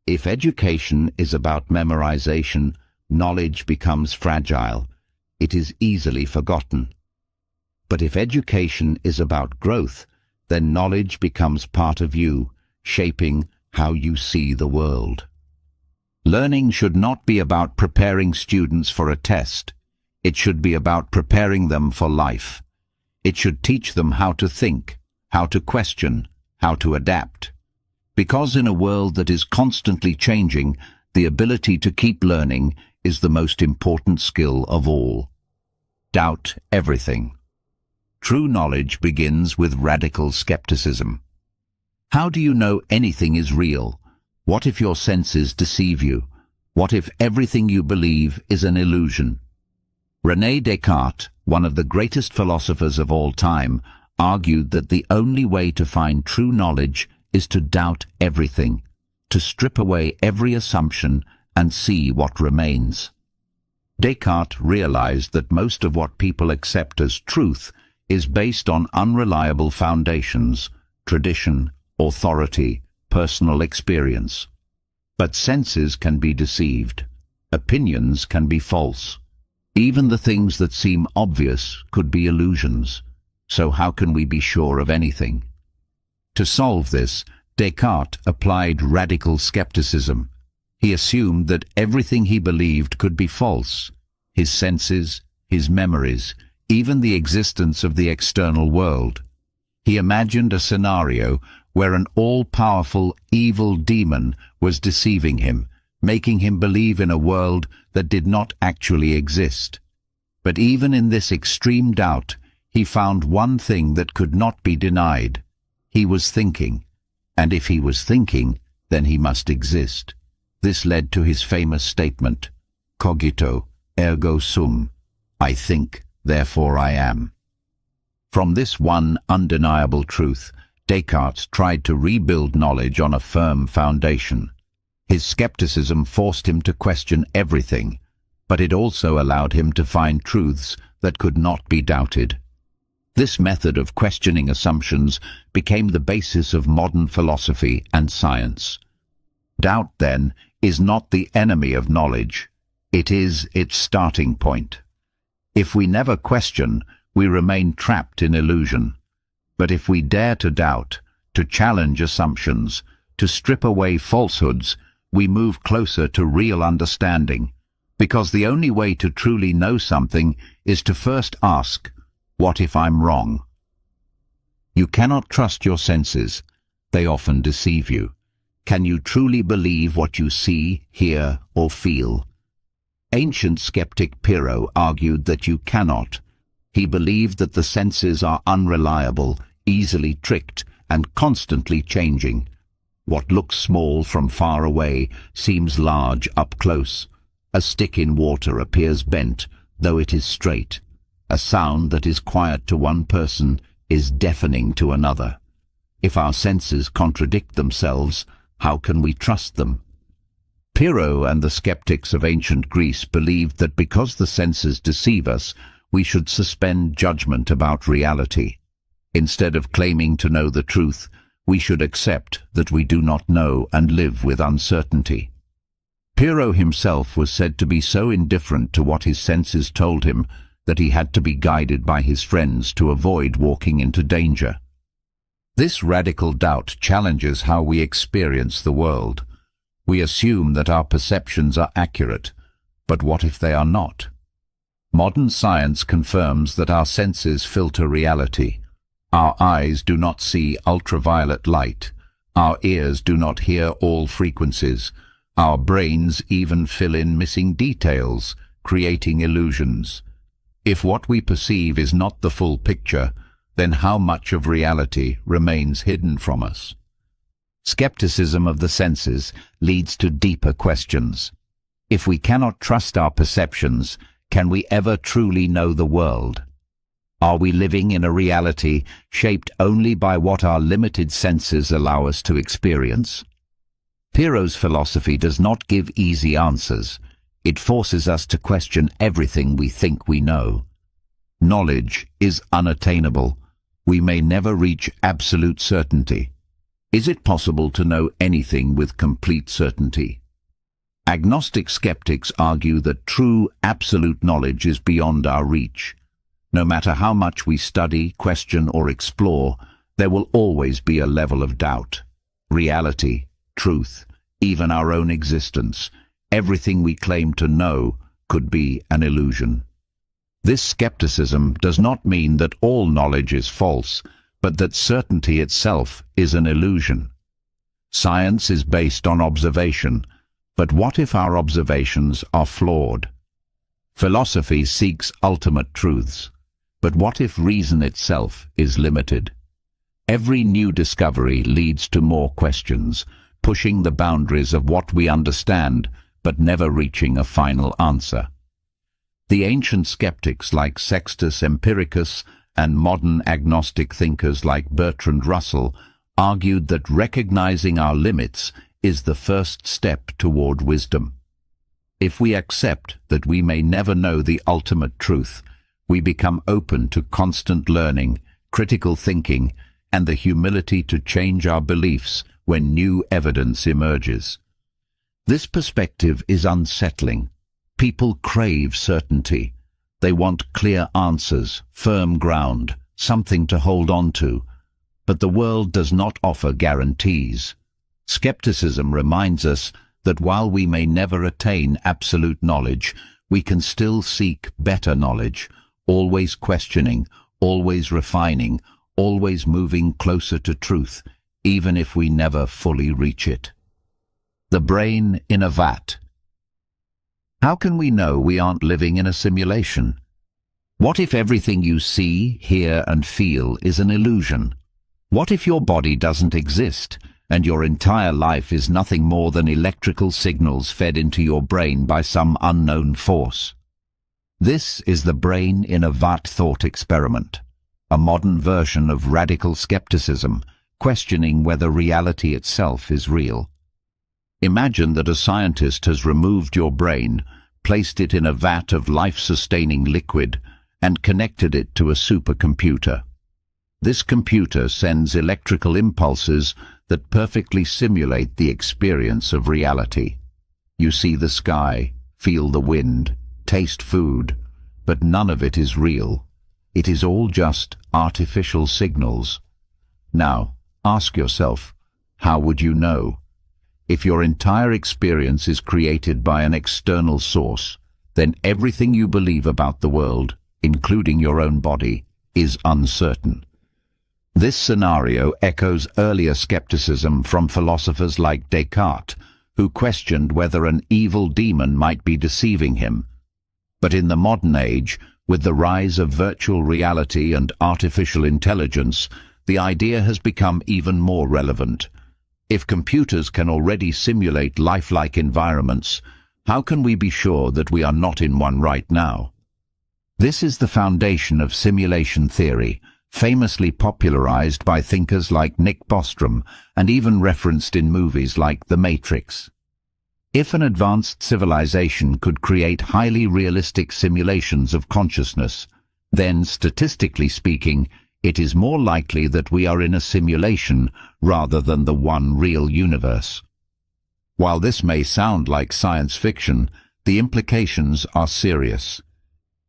If education is about memorization, knowledge becomes fragile. It is easily forgotten. But if education is about growth, then knowledge becomes part of you, shaping how you see the world. Learning should not be about preparing students for a test. It should be about preparing them for life. It should teach them how to think, how to question, how to adapt. Because in a world that is constantly changing, the ability to keep learning is the most important skill of all. Doubt everything. True knowledge begins with radical skepticism. How do you know anything is real? What if your senses deceive you? What if everything you believe is an illusion? René Descartes, one of the greatest philosophers of all time, argued that the only way to find true knowledge is to doubt everything, to strip away every assumption and see what remains. Descartes realized that most of what people accept as truth is based on unreliable foundations, tradition, authority, personal experience. But senses can be deceived. Opinions can be false. Even the things that seem obvious could be illusions. So how can we be sure of anything? To solve this, Descartes applied radical skepticism. He assumed that everything he believed could be false. His senses, his memories, even the existence of the external world. He imagined a scenario where an all-powerful evil demon was deceiving him, making him believe in a world that did not actually exist. But even in this extreme doubt, he found one thing that could not be denied. He was thinking, and if he was thinking, then he must exist. This led to his famous statement, cogito, ergo sum, I think, therefore I am. From this one undeniable truth, Descartes tried to rebuild knowledge on a firm foundation. His skepticism forced him to question everything, but it also allowed him to find truths that could not be doubted. This method of questioning assumptions became the basis of modern philosophy and science. Doubt, then, is not the enemy of knowledge. It is its starting point. If we never question, we remain trapped in illusion. But if we dare to doubt, to challenge assumptions, to strip away falsehoods, we move closer to real understanding. Because the only way to truly know something is to first ask, what if I'm wrong? You cannot trust your senses. They often deceive you. Can you truly believe what you see, hear, or feel? Ancient skeptic Pyrrho argued that you cannot. He believed that the senses are unreliable, easily tricked, and constantly changing. What looks small from far away seems large up close. A stick in water appears bent, though it is straight. A sound that is quiet to one person is deafening to another. If our senses contradict themselves, how can we trust them? Pyrrho and the skeptics of ancient Greece believed that because the senses deceive us, we should suspend judgment about reality. Instead of claiming to know the truth, we should accept that we do not know and live with uncertainty. Pyrrho himself was said to be so indifferent to what his senses told him that he had to be guided by his friends to avoid walking into danger. This radical doubt challenges how we experience the world. We assume that our perceptions are accurate, but what if they are not? Modern science confirms that our senses filter reality. Our eyes do not see ultraviolet light. Our ears do not hear all frequencies. Our brains even fill in missing details, creating illusions. If what we perceive is not the full picture, then how much of reality remains hidden from us? Skepticism of the senses leads to deeper questions. If we cannot trust our perceptions, can we ever truly know the world? Are we living in a reality shaped only by what our limited senses allow us to experience? Pyrrho's philosophy does not give easy answers. It forces us to question everything we think we know. Knowledge is unattainable. We may never reach absolute certainty. Is it possible to know anything with complete certainty? Agnostic skeptics argue that true, absolute knowledge is beyond our reach. No matter how much we study, question, or explore, there will always be a level of doubt. Reality, truth, even our own existence, everything we claim to know could be an illusion. This skepticism does not mean that all knowledge is false, but that certainty itself is an illusion. Science is based on observation, but what if our observations are flawed? Philosophy seeks ultimate truths, but what if reason itself is limited? Every new discovery leads to more questions, pushing the boundaries of what we understand, but never reaching a final answer. The ancient skeptics like Sextus Empiricus and modern agnostic thinkers like Bertrand Russell argued that recognizing our limits is the first step toward wisdom. If we accept that we may never know the ultimate truth, we become open to constant learning, critical thinking, and the humility to change our beliefs when new evidence emerges. This perspective is unsettling, People crave certainty. They want clear answers, firm ground, something to hold on to. But the world does not offer guarantees. Skepticism reminds us that while we may never attain absolute knowledge, we can still seek better knowledge, always questioning, always refining, always moving closer to truth, even if we never fully reach it. The brain in a vat. How can we know we aren't living in a simulation? What if everything you see, hear, and feel is an illusion? What if your body doesn't exist, and your entire life is nothing more than electrical signals fed into your brain by some unknown force? This is the brain in a vat thought experiment, a modern version of radical skepticism, questioning whether reality itself is real. Imagine that a scientist has removed your brain, placed it in a vat of life-sustaining liquid, and connected it to a supercomputer. This computer sends electrical impulses that perfectly simulate the experience of reality. You see the sky, feel the wind, taste food, but none of it is real. It is all just artificial signals. Now, ask yourself, how would you know? If your entire experience is created by an external source, then everything you believe about the world, including your own body, is uncertain. This scenario echoes earlier skepticism from philosophers like Descartes, who questioned whether an evil demon might be deceiving him. But in the modern age, with the rise of virtual reality and artificial intelligence, the idea has become even more relevant. If computers can already simulate lifelike environments, how can we be sure that we are not in one right now? This is the foundation of simulation theory, famously popularized by thinkers like Nick Bostrom and even referenced in movies like The Matrix. If an advanced civilization could create highly realistic simulations of consciousness, then, statistically speaking, it is more likely that we are in a simulation rather than the one real universe. While this may sound like science fiction, the implications are serious.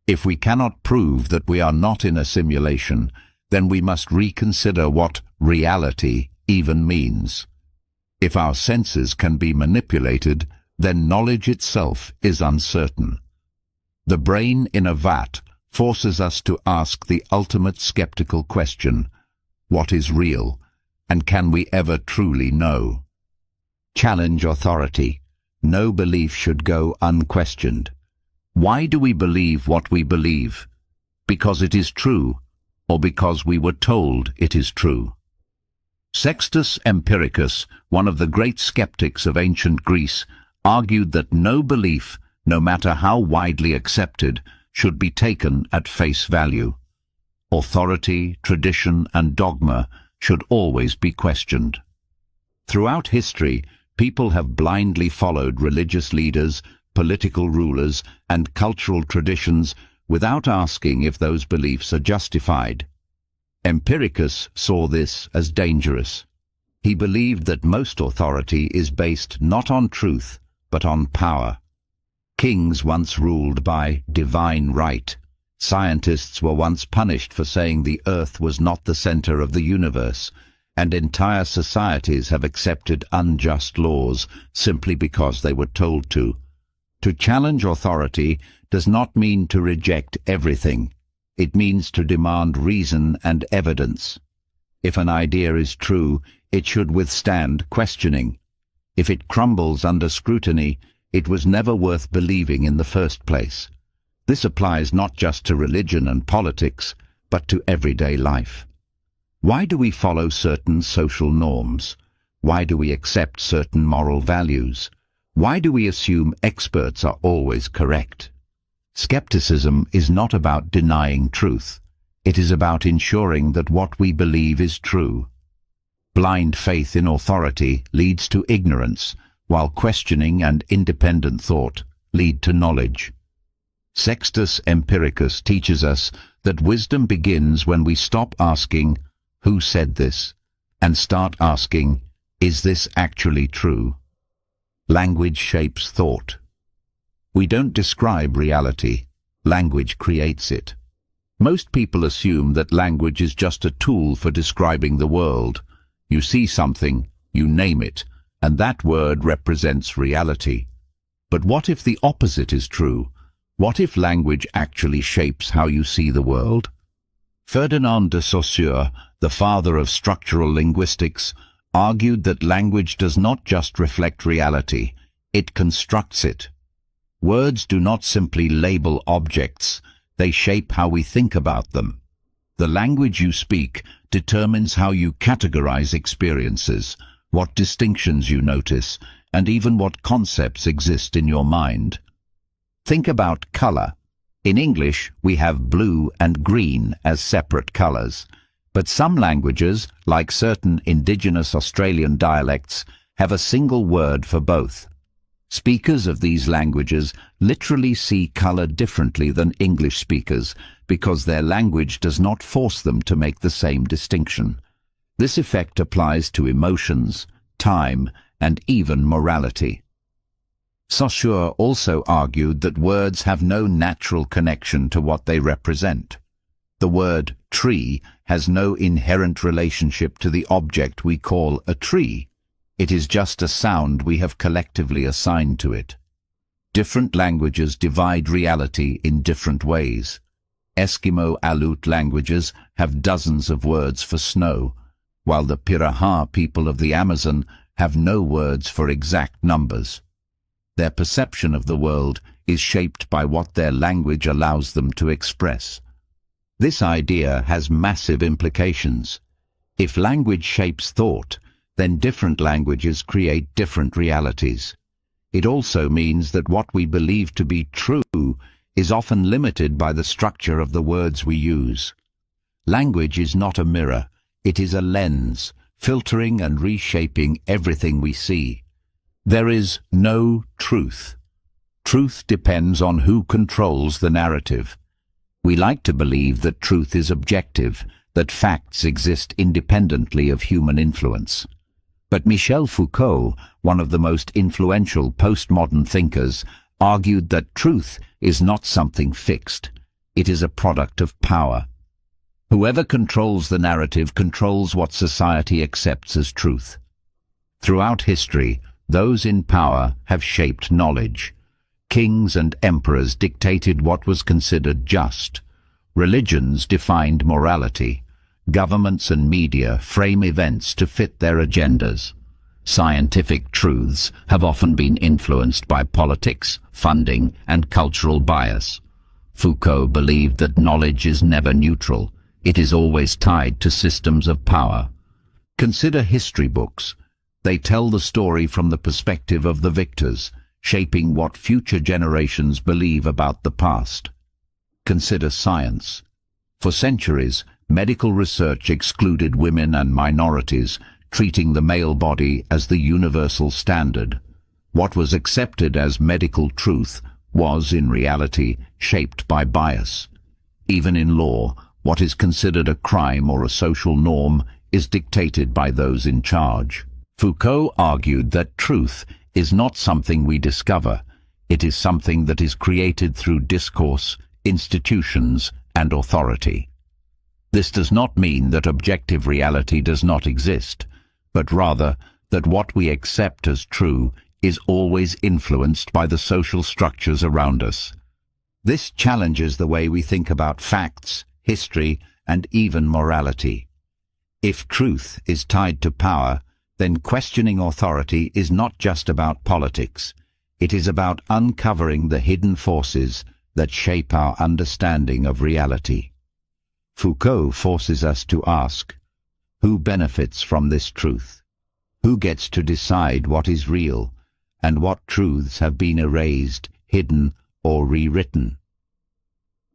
If we cannot prove that we are not in a simulation, then we must reconsider what reality even means. If our senses can be manipulated, then knowledge itself is uncertain. The brain in a vat forces us to ask the ultimate skeptical question: what is real, and can we ever truly know? Challenge authority. No belief should go unquestioned. Why do we believe what we believe? Because it is true, or because we were told it is true? Sextus Empiricus, one of the great skeptics of ancient Greece, argued that no belief, no matter how widely accepted, should be taken at face value. Authority, tradition, and dogma should always be questioned. Throughout history, people have blindly followed religious leaders, political rulers, and cultural traditions without asking if those beliefs are justified. Empiricus saw this as dangerous. He believed that most authority is based not on truth, but on power. Kings once ruled by divine right. Scientists were once punished for saying the earth was not the center of the universe, and entire societies have accepted unjust laws simply because they were told to. To challenge authority does not mean to reject everything. It means to demand reason and evidence. If an idea is true, it should withstand questioning. If it crumbles under scrutiny, it was never worth believing in the first place. This applies not just to religion and politics, but to everyday life. Why do we follow certain social norms? Why do we accept certain moral values? Why do we assume experts are always correct? Skepticism is not about denying truth. It is about ensuring that what we believe is true. Blind faith in authority leads to ignorance, while questioning and independent thought lead to knowledge. Sextus Empiricus teaches us that wisdom begins when we stop asking, "Who said this?" and start asking, "Is this actually true?" Language shapes thought. We don't describe reality. Language creates it. Most people assume that language is just a tool for describing the world. You see something, you name it, and that word represents reality. But what if the opposite is true? What if language actually shapes how you see the world? Ferdinand de Saussure, the father of structural linguistics, argued that language does not just reflect reality, it constructs it. Words do not simply label objects, they shape how we think about them. The language you speak determines how you categorize experiences, what distinctions you notice, and even what concepts exist in your mind. Think about color. In English, we have blue and green as separate colors, but some languages, like certain indigenous Australian dialects, have a single word for both. Speakers of these languages literally see color differently than English speakers because their language does not force them to make the same distinction. This effect applies to emotions, time, and even morality. Saussure also argued that words have no natural connection to what they represent. The word tree has no inherent relationship to the object we call a tree. It is just a sound we have collectively assigned to it. Different languages divide reality in different ways. Eskimo Aleut languages have dozens of words for snow, while the Piraha people of the Amazon have no words for exact numbers. Their perception of the world is shaped by what their language allows them to express. This idea has massive implications. If language shapes thought, then different languages create different realities. It also means that what we believe to be true is often limited by the structure of the words we use. Language is not a mirror, it is a lens, filtering and reshaping everything we see. There is no truth. Truth depends on who controls the narrative. We like to believe that truth is objective, that facts exist independently of human influence. But Michel Foucault, one of the most influential postmodern thinkers, argued that truth is not something fixed. It is a product of power. Whoever controls the narrative controls what society accepts as truth. Throughout history, those in power have shaped knowledge. Kings and emperors dictated what was considered just. Religions defined morality. Governments and media frame events to fit their agendas. Scientific truths have often been influenced by politics, funding, and cultural bias. Foucault believed that knowledge is never neutral. It is always tied to systems of power. Consider history books. They tell the story from the perspective of the victors, shaping what future generations believe about the past. Consider science. For centuries, medical research excluded women and minorities, treating the male body as the universal standard. What was accepted as medical truth was, in reality, shaped by bias. Even in law, what is considered a crime or a social norm is dictated by those in charge. Foucault argued that truth is not something we discover. It is something that is created through discourse, institutions, and authority. This does not mean that objective reality does not exist, but rather that what we accept as true is always influenced by the social structures around us. This challenges the way we think about facts, history, and even morality. If truth is tied to power, then questioning authority is not just about politics. It is about uncovering the hidden forces that shape our understanding of reality. Foucault forces us to ask, who benefits from this truth? Who gets to decide what is real, and what truths have been erased, hidden, or rewritten?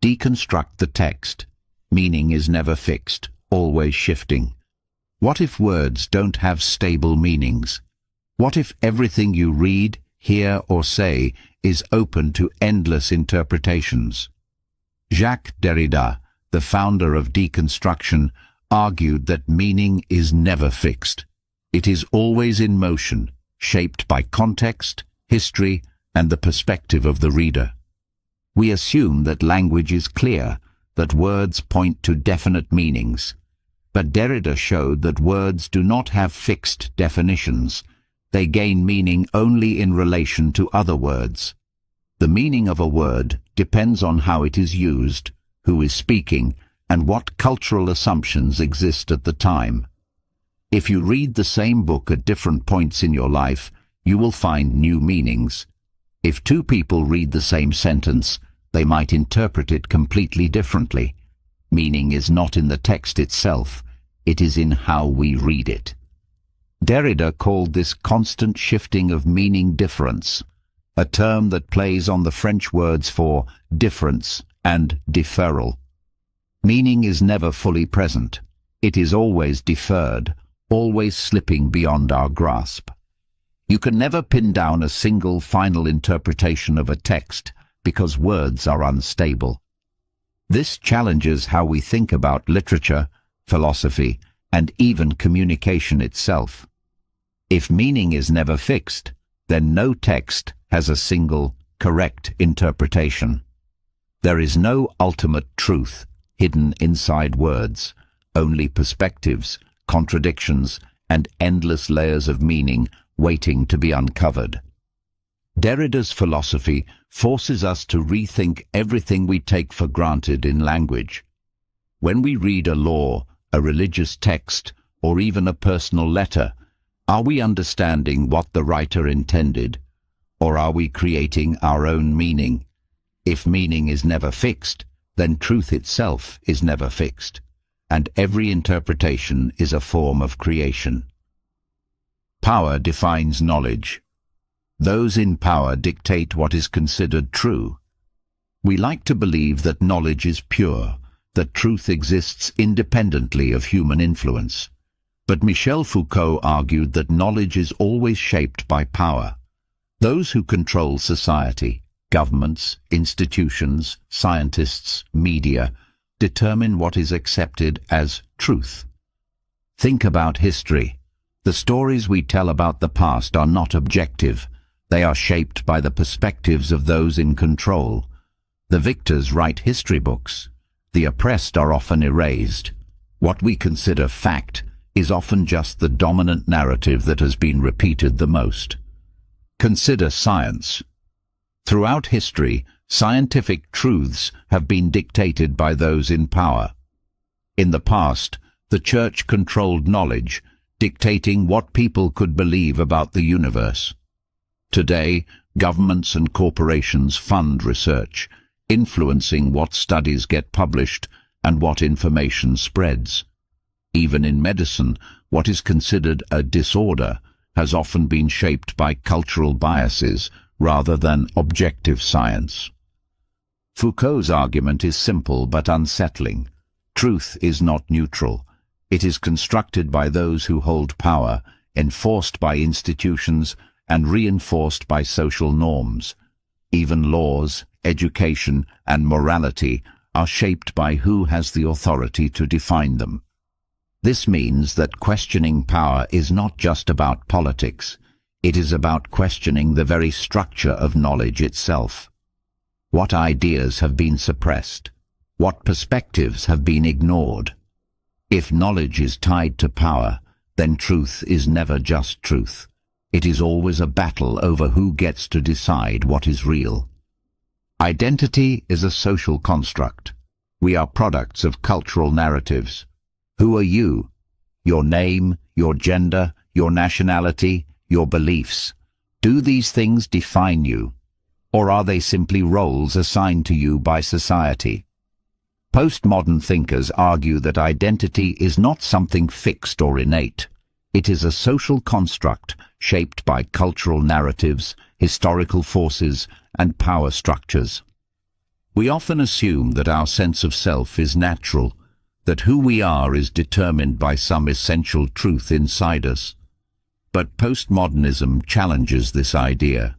Deconstruct the text. Meaning is never fixed, always shifting. What if words don't have stable meanings? What if everything you read, hear, or say is open to endless interpretations? Jacques Derrida, the founder of deconstruction, argued that meaning is never fixed. It is always in motion, shaped by context, history, and the perspective of the reader. We assume that language is clear, that words point to definite meanings. But Derrida showed that words do not have fixed definitions. They gain meaning only in relation to other words. The meaning of a word depends on how it is used, who is speaking, and what cultural assumptions exist at the time. If you read the same book at different points in your life, you will find new meanings. If two people read the same sentence, they might interpret it completely differently. Meaning is not in the text itself, it is in how we read it. Derrida called this constant shifting of meaning difference, a term that plays on the French words for difference and deferral. Meaning is never fully present. It is always deferred, always slipping beyond our grasp. You can never pin down a single final interpretation of a text because words are unstable. This challenges how we think about literature, philosophy, and even communication itself. If meaning is never fixed, then no text has a single, correct interpretation. There is no ultimate truth hidden inside words, only perspectives, contradictions, and endless layers of meaning waiting to be uncovered. Derrida's philosophy forces us to rethink everything we take for granted in language. When we read a law, a religious text, or even a personal letter, are we understanding what the writer intended, or are we creating our own meaning? If meaning is never fixed, then truth itself is never fixed, and every interpretation is a form of creation. Power defines knowledge. Those in power dictate what is considered true. We like to believe that knowledge is pure, that truth exists independently of human influence. But Michel Foucault argued that knowledge is always shaped by power. Those who control society, governments, institutions, scientists, media, determine what is accepted as truth. Think about history. The stories we tell about the past are not objective. They are shaped by the perspectives of those in control. The victors write history books. The oppressed are often erased. What we consider fact is often just the dominant narrative that has been repeated the most. Consider science. Throughout history, scientific truths have been dictated by those in power. In the past, the Church controlled knowledge, dictating what people could believe about the universe. Today, governments and corporations fund research, influencing what studies get published and what information spreads. Even in medicine, what is considered a disorder has often been shaped by cultural biases rather than objective science. Foucault's argument is simple but unsettling. Truth is not neutral. It is constructed by those who hold power, enforced by institutions, and reinforced by social norms. Even laws, education, and morality are shaped by who has the authority to define them. This means that questioning power is not just about politics. It is about questioning the very structure of knowledge itself. What ideas have been suppressed? What perspectives have been ignored? If knowledge is tied to power, then truth is never just truth. It is always a battle over who gets to decide what is real. Identity is a social construct. We are products of cultural narratives. Who are you? Your name, your gender, your nationality, your beliefs. Do these things define you? Or are they simply roles assigned to you by society? Postmodern thinkers argue that identity is not something fixed or innate. It is a social construct shaped by cultural narratives, historical forces, and power structures. We often assume that our sense of self is natural, that who we are is determined by some essential truth inside us. But postmodernism challenges this idea.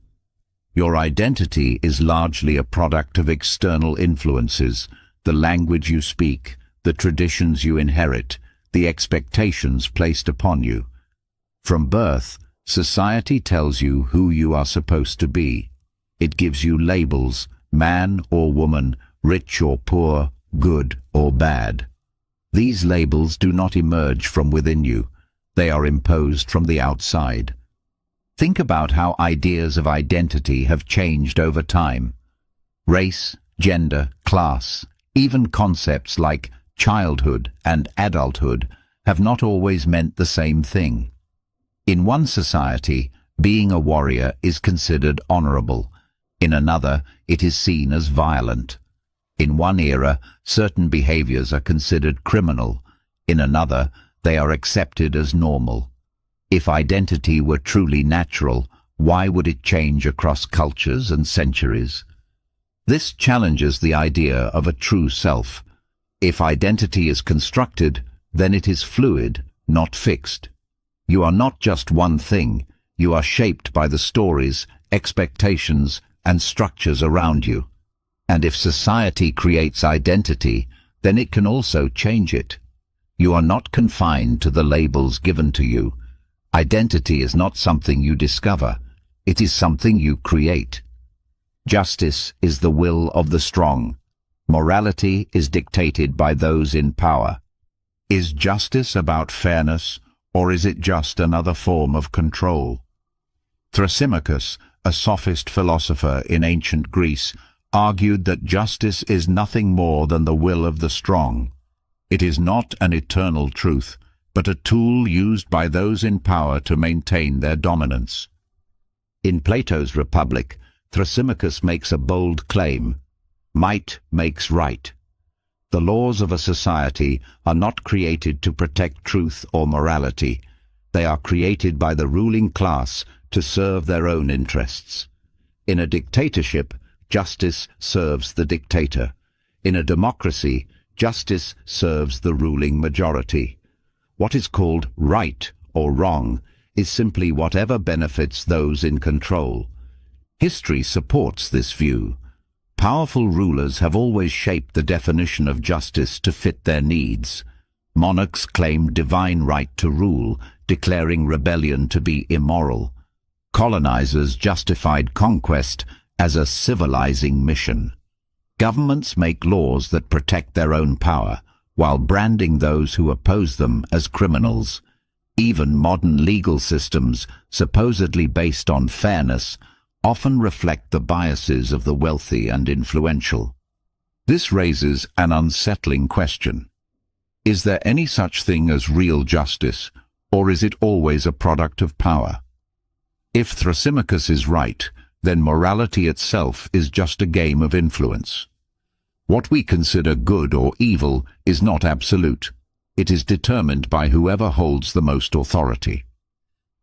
Your identity is largely a product of external influences, the language you speak, the traditions you inherit, the expectations placed upon you. From birth, society tells you who you are supposed to be. It gives you labels, man or woman, rich or poor, good or bad. These labels do not emerge from within you. They are imposed from the outside. Think about how ideas of identity have changed over time. Race, gender, class, even concepts like childhood and adulthood have not always meant the same thing. In one society, being a warrior is considered honorable. In another, it is seen as violent. In one era, certain behaviors are considered criminal. In another, they are accepted as normal. If identity were truly natural, why would it change across cultures and centuries? This challenges the idea of a true self. If identity is constructed, then it is fluid, not fixed. You are not just one thing. You are shaped by the stories, expectations, and structures around you. And if society creates identity, then it can also change it. You are not confined to the labels given to you. Identity is not something you discover. It is something you create. Justice is the will of the strong. Morality is dictated by those in power. Is justice about fairness, or is it just another form of control? Thrasymachus, a sophist philosopher in ancient Greece, argued that justice is nothing more than the will of the strong. It is not an eternal truth, but a tool used by those in power to maintain their dominance. In Plato's Republic, Thrasymachus makes a bold claim: might makes right. The laws of a society are not created to protect truth or morality. They are created by the ruling class to serve their own interests. In a dictatorship, justice serves the dictator. In a democracy, justice serves the ruling majority. What is called right or wrong is simply whatever benefits those in control. History supports this view. Powerful rulers have always shaped the definition of justice to fit their needs. Monarchs claimed divine right to rule, declaring rebellion to be immoral. Colonizers justified conquest as a civilizing mission. Governments make laws that protect their own power, while branding those who oppose them as criminals. Even modern legal systems, supposedly based on fairness, often reflect the biases of the wealthy and influential. This raises an unsettling question. Is there any such thing as real justice, or is it always a product of power? If Thrasymachus is right, then morality itself is just a game of influence. What we consider good or evil is not absolute. It is determined by whoever holds the most authority.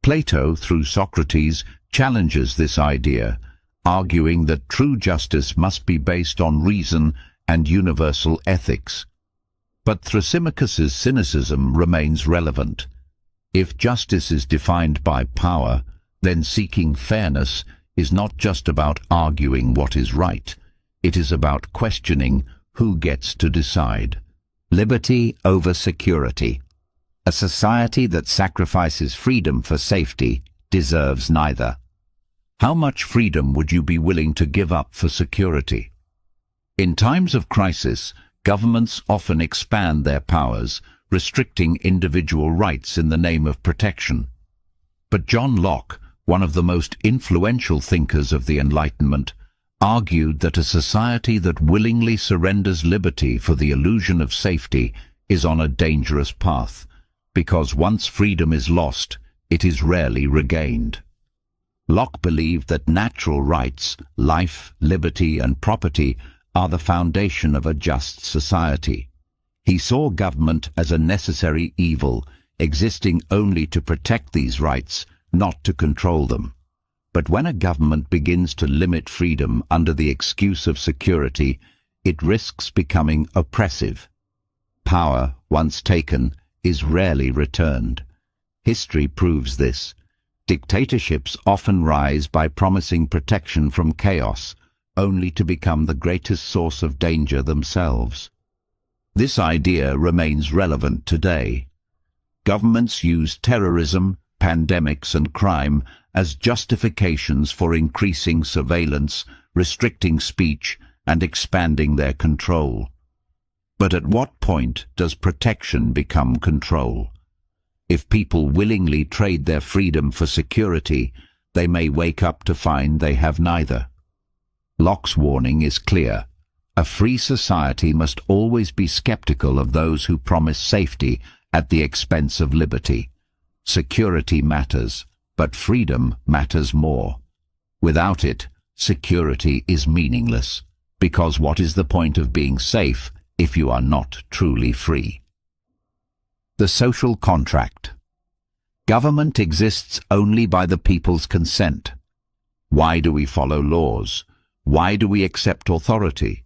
Plato, through Socrates, challenges this idea, arguing that true justice must be based on reason and universal ethics. But Thrasymachus's cynicism remains relevant. If justice is defined by power, then seeking fairness is not just about arguing what is right. It is about questioning who gets to decide. Liberty over security. A society that sacrifices freedom for safety deserves neither. How much freedom would you be willing to give up for security? In times of crisis, governments often expand their powers, restricting individual rights in the name of protection. But John Locke, one of the most influential thinkers of the Enlightenment, argued that a society that willingly surrenders liberty for the illusion of safety is on a dangerous path, because once freedom is lost, it is rarely regained. Locke believed that natural rights, life, liberty, and property are the foundation of a just society. He saw government as a necessary evil, existing only to protect these rights, not to control them. But when a government begins to limit freedom under the excuse of security, it risks becoming oppressive. Power, once taken, is rarely returned. History proves this. Dictatorships often rise by promising protection from chaos, only to become the greatest source of danger themselves. This idea remains relevant today. Governments use terrorism, pandemics, and crime as justifications for increasing surveillance, restricting speech, and expanding their control. But at what point does protection become control? If people willingly trade their freedom for security, they may wake up to find they have neither. Locke's warning is clear. A free society must always be skeptical of those who promise safety at the expense of liberty. Security matters, but freedom matters more. Without it, security is meaningless, because what is the point of being safe if you are not truly free? The social contract. Government exists only by the people's consent. Why do we follow laws? Why do we accept authority?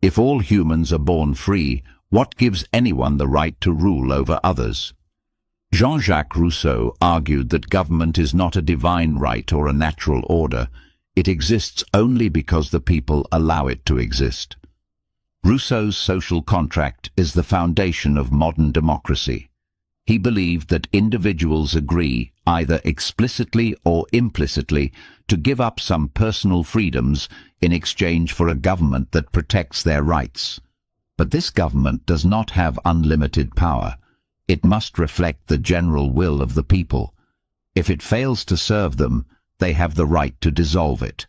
If all humans are born free, what gives anyone the right to rule over others? Jean-Jacques Rousseau argued that government is not a divine right or a natural order. It exists only because the people allow it to exist. Rousseau's social contract is the foundation of modern democracy. He believed that individuals agree, either explicitly or implicitly, to give up some personal freedoms in exchange for a government that protects their rights. But this government does not have unlimited power. It must reflect the general will of the people. If it fails to serve them, they have the right to dissolve it.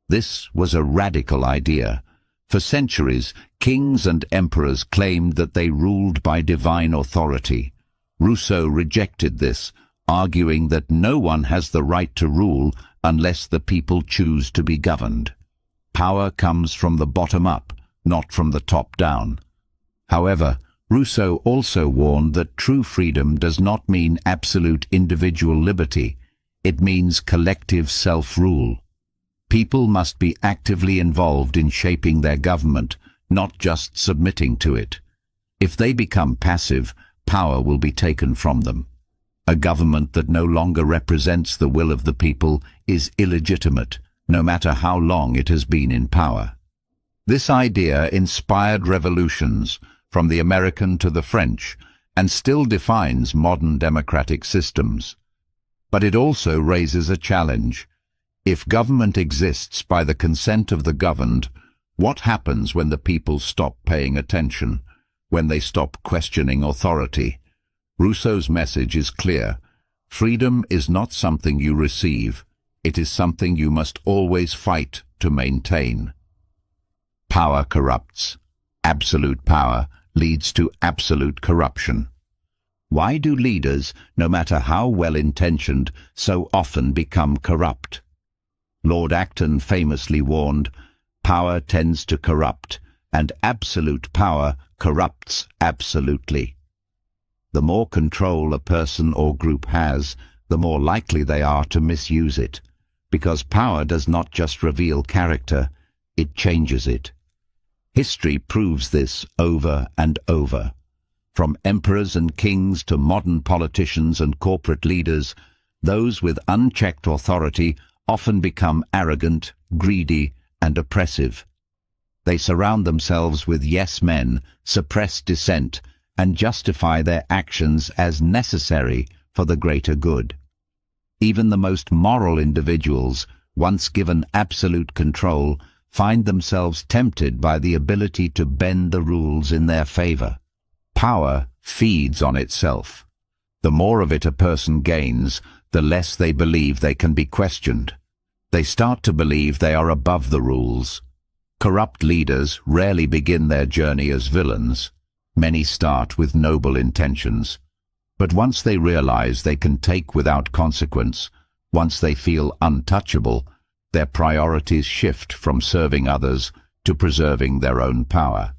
This was a radical idea. For centuries, kings and emperors claimed that they ruled by divine authority. Rousseau rejected this, arguing that no one has the right to rule unless the people choose to be governed. Power comes from the bottom up, not from the top down. However, Rousseau also warned that true freedom does not mean absolute individual liberty. It means collective self-rule. People must be actively involved in shaping their government, not just submitting to it. If they become passive, power will be taken from them. A government that no longer represents the will of the people is illegitimate, no matter how long it has been in power. This idea inspired revolutions, from the American to the French, and still defines modern democratic systems. But it also raises a challenge. If government exists by the consent of the governed, what happens when the people stop paying attention, when they stop questioning authority? Rousseau's message is clear. Freedom is not something you receive. It is something you must always fight to maintain. Power corrupts. Absolute power leads to absolute corruption. Why do leaders, no matter how well-intentioned, so often become corrupt? Lord Acton famously warned, "Power tends to corrupt, and absolute power corrupts absolutely." The more control a person or group has, the more likely they are to misuse it, because power does not just reveal character, it changes it. History proves this over and over. From emperors and kings to modern politicians and corporate leaders, those with unchecked authority often become arrogant, greedy, and oppressive. They surround themselves with yes-men, suppress dissent, and justify their actions as necessary for the greater good. Even the most moral individuals, once given absolute control, find themselves tempted by the ability to bend the rules in their favor. Power feeds on itself. The more of it a person gains, the less they believe they can be questioned. They start to believe they are above the rules. Corrupt leaders rarely begin their journey as villains. Many start with noble intentions. But once they realize they can take without consequence, once they feel untouchable, their priorities shift from serving others to preserving their own power.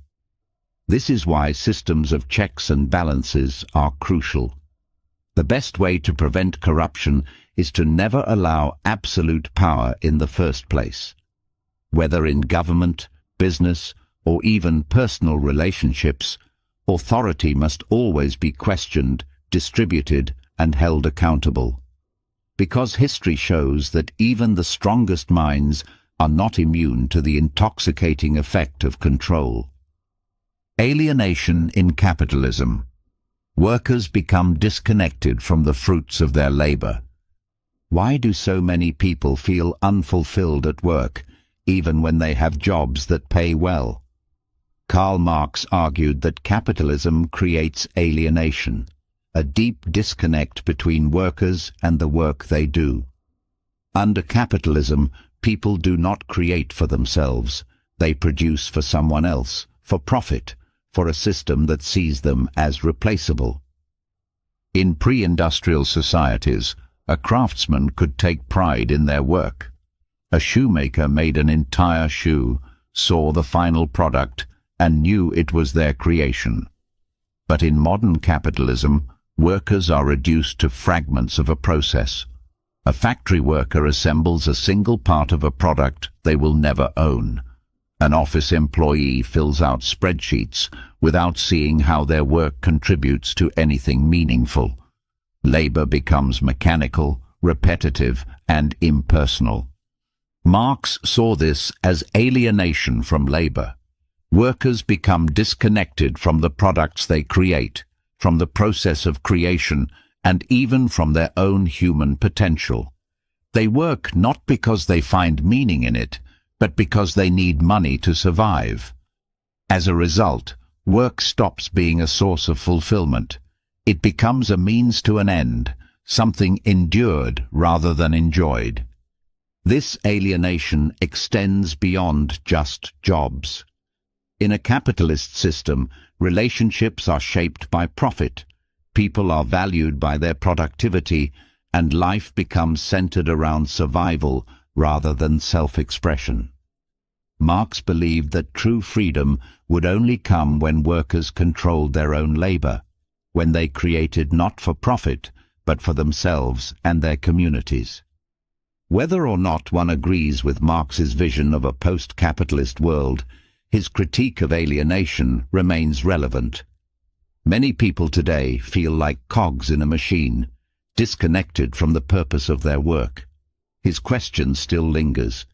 This is why systems of checks and balances are crucial. The best way to prevent corruption is to never allow absolute power in the first place. Whether in government, business, or even personal relationships, authority must always be questioned, distributed, and held accountable. Because history shows that even the strongest minds are not immune to the intoxicating effect of control. Alienation in capitalism. Workers become disconnected from the fruits of their labor. Why do so many people feel unfulfilled at work, even when they have jobs that pay well? Karl Marx argued that capitalism creates alienation, a deep disconnect between workers and the work they do. Under capitalism, people do not create for themselves. They produce for someone else, for profit, for a system that sees them as replaceable. In pre-industrial societies, a craftsman could take pride in their work. A shoemaker made an entire shoe, saw the final product, and knew it was their creation. But in modern capitalism, workers are reduced to fragments of a process. A factory worker assembles a single part of a product they will never own. An office employee fills out spreadsheets without seeing how their work contributes to anything meaningful. Labor becomes mechanical, repetitive, and impersonal. Marx saw this as alienation from labor. Workers become disconnected from the products they create, from the process of creation, and even from their own human potential. They work not because they find meaning in it, but because they need money to survive. As a result, work stops being a source of fulfillment. It becomes a means to an end, something endured rather than enjoyed. This alienation extends beyond just jobs. In a capitalist system, relationships are shaped by profit, people are valued by their productivity, and life becomes centered around survival rather than self-expression. Marx believed that true freedom would only come when workers controlled their own labor, when they created not for profit, but for themselves and their communities. Whether or not one agrees with Marx's vision of a post-capitalist world, his critique of alienation remains relevant. Many people today feel like cogs in a machine, disconnected from the purpose of their work. His question still lingers.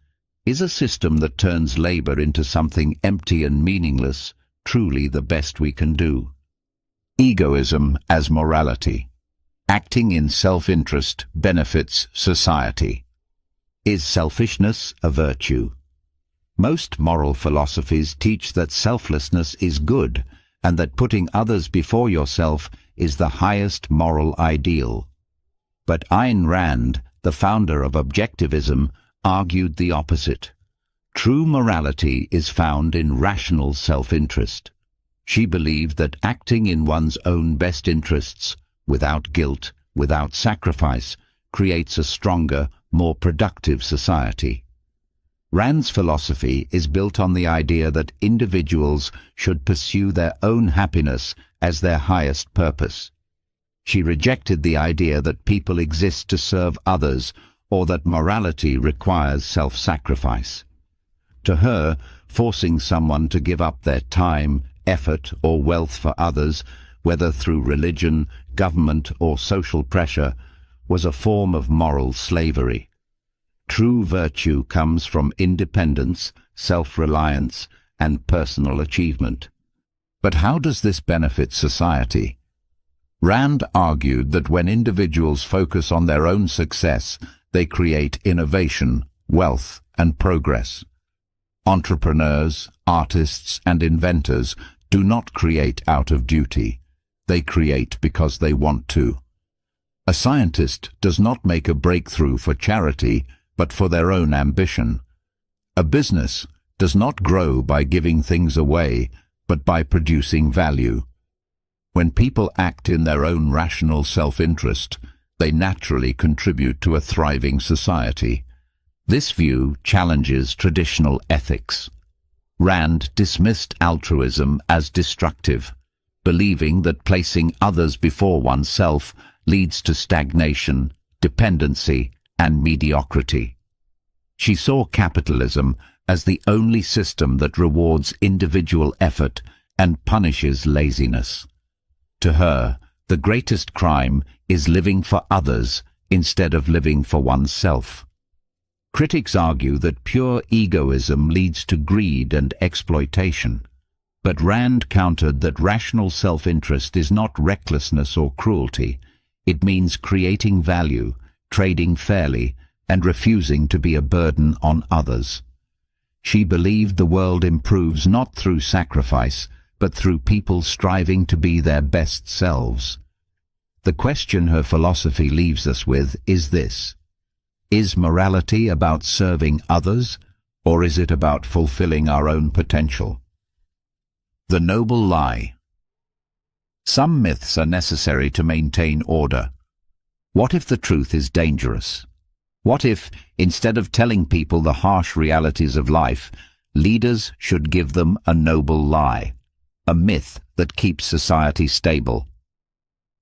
Is a system that turns labor into something empty and meaningless truly the best we can do? Egoism as morality. Acting in self-interest benefits society. Is selfishness a virtue? Most moral philosophies teach that selflessness is good and that putting others before yourself is the highest moral ideal. But Ayn Rand, the founder of objectivism, argued the opposite. True morality is found in rational self-interest. She believed that acting in one's own best interests, without guilt, without sacrifice, creates a stronger, more productive society. Rand's philosophy is built on the idea that individuals should pursue their own happiness as their highest purpose. She rejected the idea that people exist to serve others or that morality requires self-sacrifice. To her, forcing someone to give up their time, effort, or wealth for others, whether through religion, government, or social pressure, was a form of moral slavery. True virtue comes from independence, self-reliance, and personal achievement. But how does this benefit society? Rand argued that when individuals focus on their own success, they create innovation, wealth, and progress. Entrepreneurs, artists, and inventors do not create out of duty. They create because they want to. A scientist does not make a breakthrough for charity, but for their own ambition. A business does not grow by giving things away, but by producing value. When people act in their own rational self-interest, they naturally contribute to a thriving society. This view challenges traditional ethics. Rand dismissed altruism as destructive, believing that placing others before oneself leads to stagnation, dependency, and mediocrity. She saw capitalism as the only system that rewards individual effort and punishes laziness. To her, the greatest crime is living for others instead of living for oneself. Critics argue that pure egoism leads to greed and exploitation. But Rand countered that rational self-interest is not recklessness or cruelty. It means creating value, trading fairly, and refusing to be a burden on others. She believed the world improves not through sacrifice, but through people striving to be their best selves. The question her philosophy leaves us with is this: is morality about serving others, or is it about fulfilling our own potential? The noble lie. Some myths are necessary to maintain order. What if the truth is dangerous? What if, instead of telling people the harsh realities of life, leaders should give them a noble lie, a myth that keeps society stable?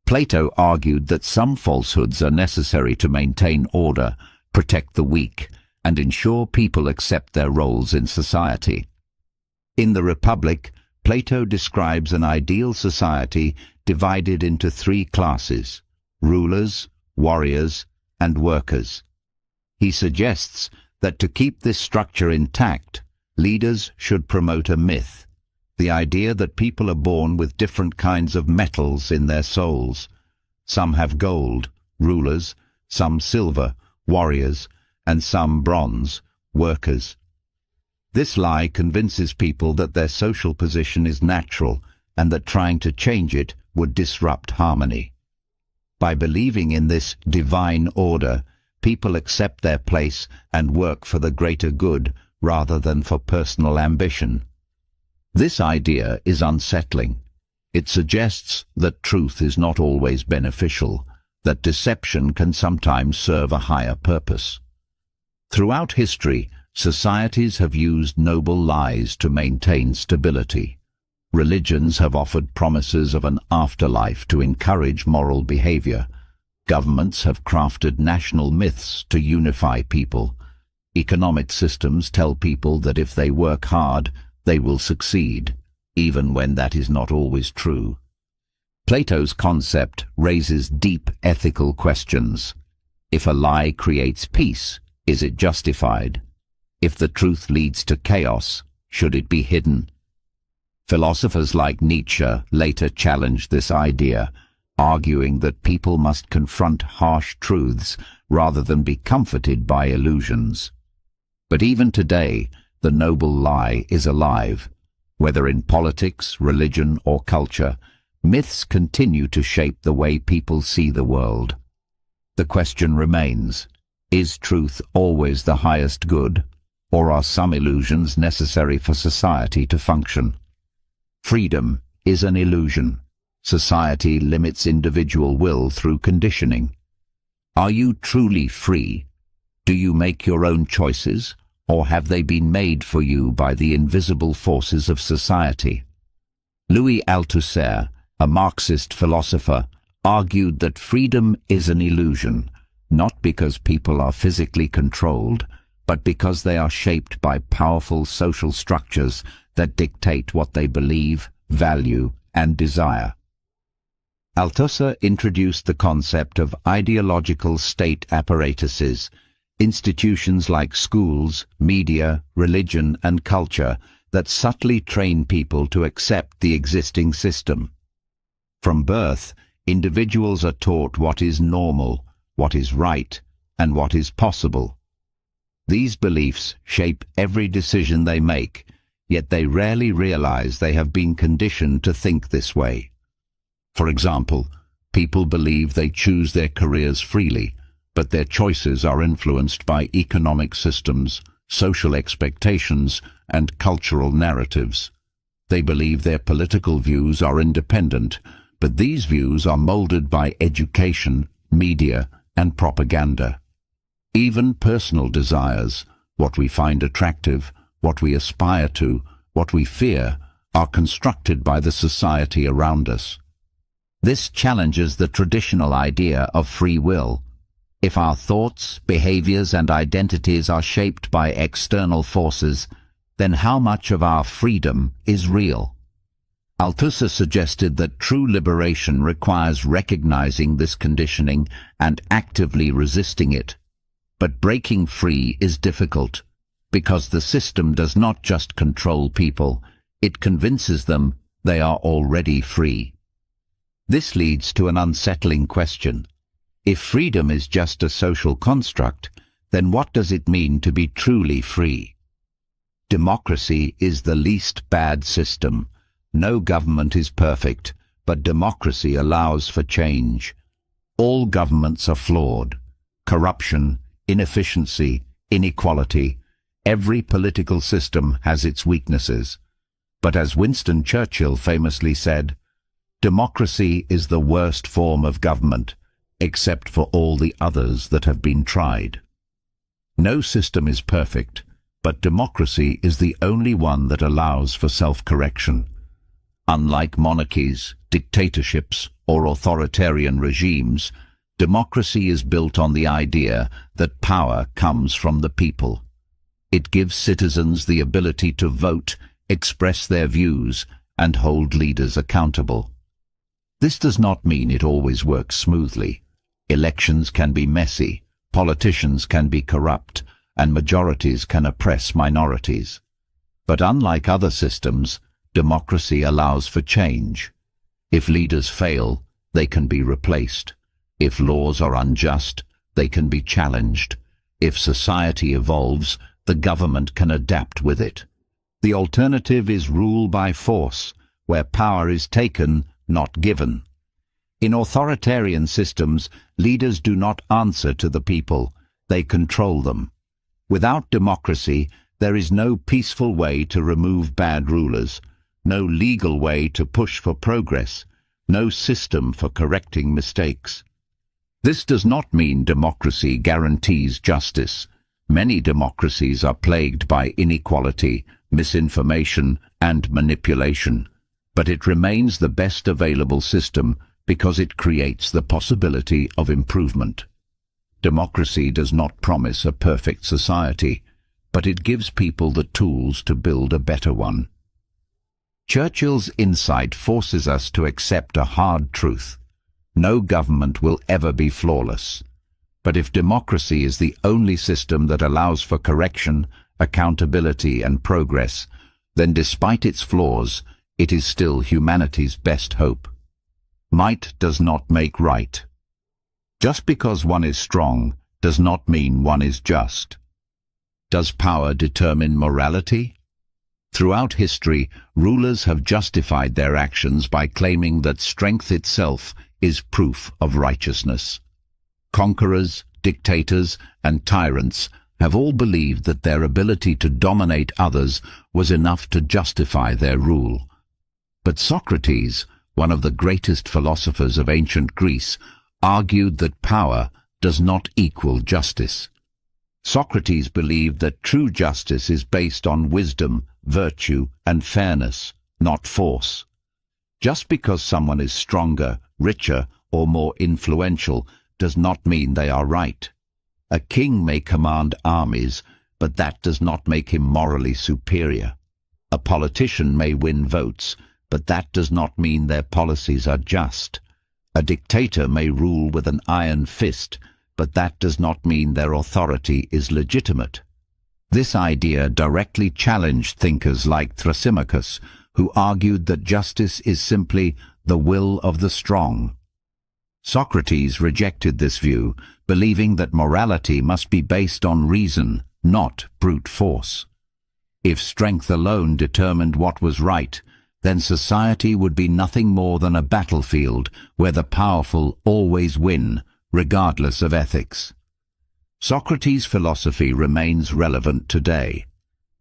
Plato argued that some falsehoods are necessary to maintain order, protect the weak, and ensure people accept their roles in society. In the Republic, Plato describes an ideal society divided into three classes: rulers, warriors, and workers. He suggests that to keep this structure intact, leaders should promote a myth, the idea that people are born with different kinds of metals in their souls. Some have gold, rulers, some silver, warriors, and some bronze, workers. This lie convinces people that their social position is natural and that trying to change it would disrupt harmony. By believing in this divine order, people accept their place and work for the greater good rather than for personal ambition. This idea is unsettling. It suggests that truth is not always beneficial, that deception can sometimes serve a higher purpose. Throughout history, societies have used noble lies to maintain stability. Religions have offered promises of an afterlife to encourage moral behavior. Governments have crafted national myths to unify people. Economic systems tell people that if they work hard, they will succeed, even when that is not always true. Plato's concept raises deep ethical questions. If a lie creates peace, is it justified? If the truth leads to chaos, should it be hidden? Philosophers like Nietzsche later challenged this idea, arguing that people must confront harsh truths rather than be comforted by illusions. But even today, the noble lie is alive. Whether in politics, religion, or culture, myths continue to shape the way people see the world. The question remains, is truth always the highest good, or are some illusions necessary for society to function? Freedom is an illusion. Society limits individual will through conditioning. Are you truly free? Do you make your own choices, or have they been made for you by the invisible forces of society? Louis Althusser, a Marxist philosopher, argued that freedom is an illusion, not because people are physically controlled, but because they are shaped by powerful social structures that dictate what they believe, value, and desire. Althusser introduced the concept of ideological state apparatuses, institutions like schools, media, religion, and culture that subtly train people to accept the existing system. From birth, individuals are taught what is normal, what is right, and what is possible. These beliefs shape every decision they make, yet they rarely realize they have been conditioned to think this way. For example, people believe they choose their careers freely, but their choices are influenced by economic systems, social expectations, and cultural narratives. They believe their political views are independent, but these views are molded by education, media, and propaganda. Even personal desires, what we find attractive, what we aspire to, what we fear, are constructed by the society around us. This challenges the traditional idea of free will. If our thoughts, behaviors, and identities are shaped by external forces, then how much of our freedom is real? Althusser suggested that true liberation requires recognizing this conditioning and actively resisting it. But breaking free is difficult, because the system does not just control people, it convinces them they are already free. This leads to an unsettling question. If freedom is just a social construct, then what does it mean to be truly free? Democracy is the least bad system. No government is perfect, but democracy allows for change. All governments are flawed. Corruption, inefficiency, inequality. Every political system has its weaknesses. But as Winston Churchill famously said, democracy is the worst form of government, except for all the others that have been tried. No system is perfect, but democracy is the only one that allows for self-correction. Unlike monarchies, dictatorships, or authoritarian regimes, democracy is built on the idea that power comes from the people. It gives citizens the ability to vote, express their views, and hold leaders accountable. This does not mean it always works smoothly. Elections can be messy, politicians can be corrupt, and majorities can oppress minorities. But unlike other systems, democracy allows for change. If leaders fail, they can be replaced. If laws are unjust, they can be challenged. If society evolves, the government can adapt with it. The alternative is rule by force, where power is taken, not given. In authoritarian systems, leaders do not answer to the people, they control them. Without democracy, there is no peaceful way to remove bad rulers, no legal way to push for progress, no system for correcting mistakes. This does not mean democracy guarantees justice. Many democracies are plagued by inequality, misinformation, and manipulation, but it remains the best available system because it creates the possibility of improvement. Democracy does not promise a perfect society, but it gives people the tools to build a better one. Churchill's insight forces us to accept a hard truth. No government will ever be flawless. But if democracy is the only system that allows for correction, accountability, and progress, then despite its flaws, it is still humanity's best hope. Might does not make right. Just because one is strong does not mean one is just. Does power determine morality? Throughout history, rulers have justified their actions by claiming that strength itself is proof of righteousness. Conquerors, dictators, and tyrants have all believed that their ability to dominate others was enough to justify their rule. But Socrates, one of the greatest philosophers of ancient Greece, argued that power does not equal justice. Socrates believed that true justice is based on wisdom, virtue, and fairness, not force. Just because someone is stronger, richer, or more influential does not mean they are right. A king may command armies, but that does not make him morally superior. A politician may win votes, but that does not mean their policies are just. A dictator may rule with an iron fist, but that does not mean their authority is legitimate. This idea directly challenged thinkers like Thrasymachus, who argued that justice is simply the will of the strong. Socrates rejected this view, believing that morality must be based on reason, not brute force. If strength alone determined what was right, then society would be nothing more than a battlefield where the powerful always win, regardless of ethics. Socrates' philosophy remains relevant today.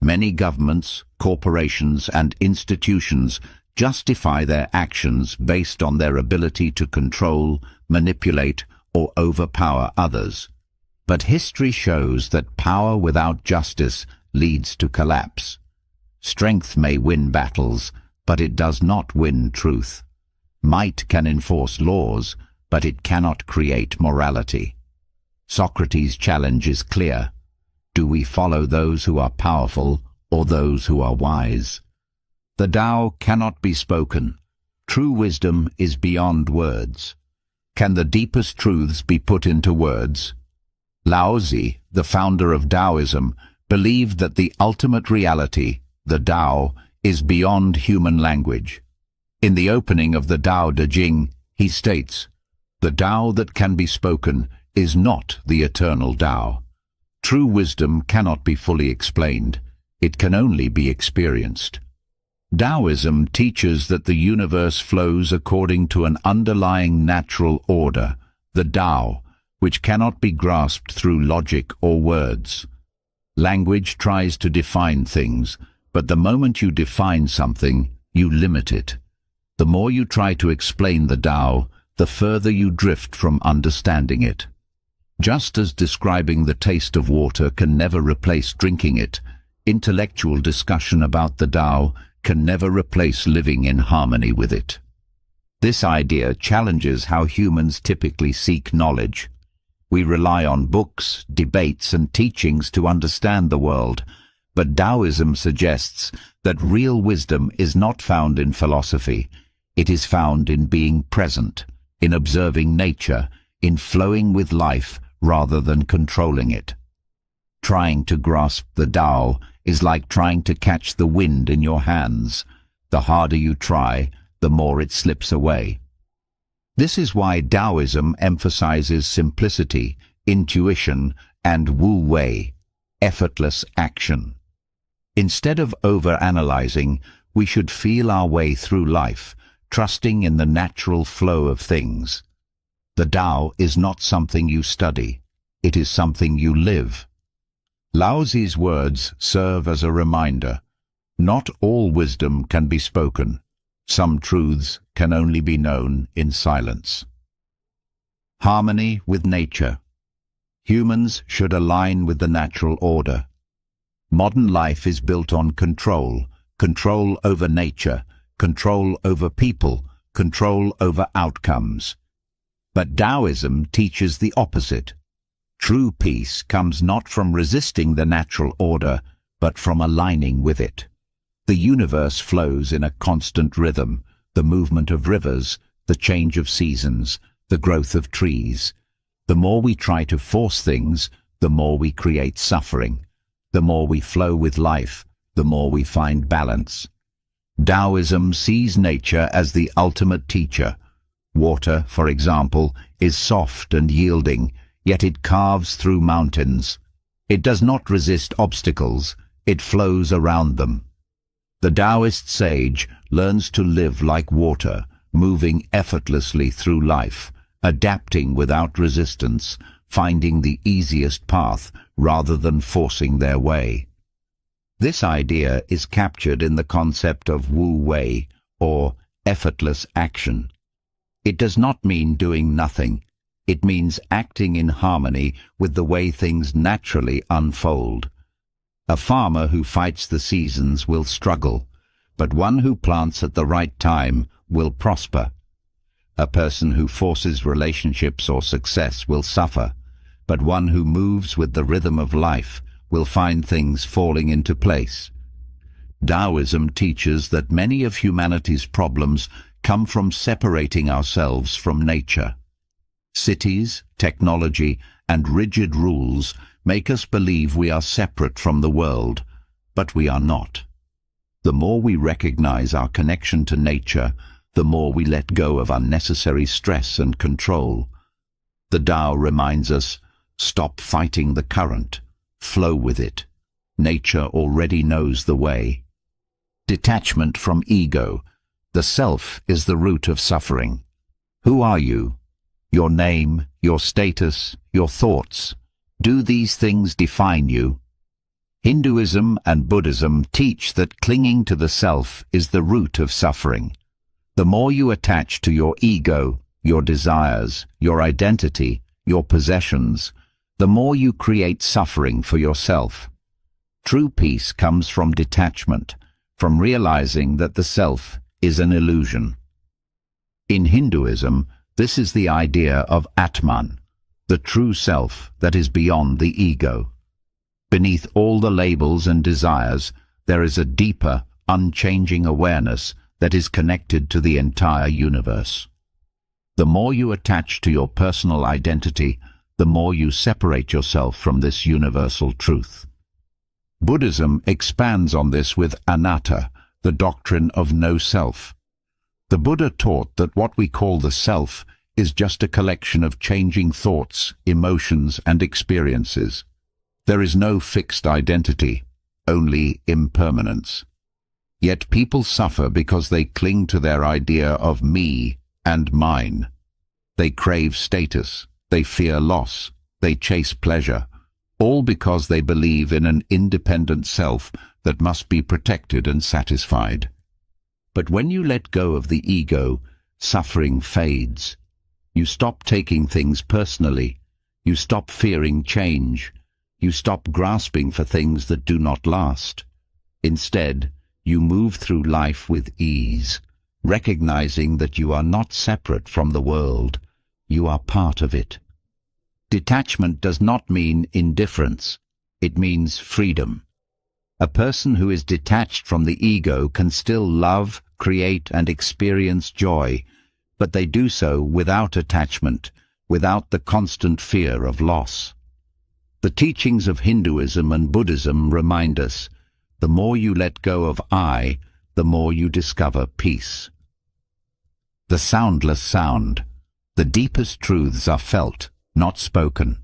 Many governments, corporations, and institutions justify their actions based on their ability to control, manipulate, or overpower others. But history shows that power without justice leads to collapse. Strength may win battles, but it does not win truth. Might can enforce laws, but it cannot create morality. Socrates' challenge is clear. Do we follow those who are powerful or those who are wise? The Tao cannot be spoken. True wisdom is beyond words. Can the deepest truths be put into words? Lao Tzu, the founder of Taoism, believed that the ultimate reality, the Tao, is beyond human language. In the opening of the Tao Te Ching, he states, The Tao that can be spoken is not the eternal Tao. True wisdom cannot be fully explained. It can only be experienced. Taoism teaches that the universe flows according to an underlying natural order, the Tao, which cannot be grasped through logic or words. Language tries to define things, but the moment you define something, you limit it. The more you try to explain the Tao, the further you drift from understanding it. Just as describing the taste of water can never replace drinking it, intellectual discussion about the Tao can never replace living in harmony with it. This idea challenges how humans typically seek knowledge. We rely on books, debates, and teachings to understand the world, but Taoism suggests that real wisdom is not found in philosophy. It is found in being present, in observing nature, in flowing with life rather than controlling it. Trying to grasp the Tao is like trying to catch the wind in your hands. The harder you try, the more it slips away. This is why Taoism emphasizes simplicity, intuition, and Wu Wei, effortless action. Instead of overanalyzing, we should feel our way through life, trusting in the natural flow of things. The Tao is not something you study, it is something you live. Laozi's words serve as a reminder. Not all wisdom can be spoken. Some truths can only be known in silence. Harmony with nature. Humans should align with the natural order. Modern life is built on control over nature, control over people, control over outcomes. But Taoism teaches the opposite. True peace comes not from resisting the natural order, but from aligning with it. The universe flows in a constant rhythm, the movement of rivers, the change of seasons, the growth of trees. The more we try to force things, the more we create suffering. The more we flow with life, the more we find balance. Taoism sees nature as the ultimate teacher. Water, for example, is soft and yielding, yet it carves through mountains. It does not resist obstacles, it flows around them. The Taoist sage learns to live like water, moving effortlessly through life, adapting without resistance, finding the easiest path rather than forcing their way. This idea is captured in the concept of Wu Wei, or effortless action. It does not mean doing nothing. It means acting in harmony with the way things naturally unfold. A farmer who fights the seasons will struggle, but one who plants at the right time will prosper. A person who forces relationships or success will suffer, but one who moves with the rhythm of life will find things falling into place. Taoism teaches that many of humanity's problems come from separating ourselves from nature. Cities, technology, and rigid rules make us believe we are separate from the world, but we are not. The more we recognize our connection to nature, the more we let go of unnecessary stress and control. The Tao reminds us, stop fighting the current, flow with it. Nature already knows the way. Detachment from ego. The self is the root of suffering. Who are you? Your name, your status, your thoughts. Do these things define you? Hinduism and Buddhism teach that clinging to the self is the root of suffering. The more you attach to your ego, your desires, your identity, your possessions, the more you create suffering for yourself. True peace comes from detachment, from realizing that the self is an illusion. In Hinduism, this is the idea of Atman, the true self that is beyond the ego. Beneath all the labels and desires, there is a deeper, unchanging awareness that is connected to the entire universe. The more you attach to your personal identity, the more you separate yourself from this universal truth. Buddhism expands on this with anatta, the doctrine of no self. The Buddha taught that what we call the self is just a collection of changing thoughts, emotions, and experiences. There is no fixed identity, only impermanence. Yet people suffer because they cling to their idea of me and mine. They crave status, they fear loss, they chase pleasure, all because they believe in an independent self that must be protected and satisfied. But when you let go of the ego, suffering fades. You stop taking things personally. You stop fearing change. You stop grasping for things that do not last. Instead, you move through life with ease, recognizing that you are not separate from the world. You are part of it. Detachment does not mean indifference. It means freedom. A person who is detached from the ego can still love, create, and experience joy, but they do so without attachment, without the constant fear of loss. The teachings of Hinduism and Buddhism remind us, the more you let go of I, the more you discover peace. The soundless sound. The deepest truths are felt, not spoken.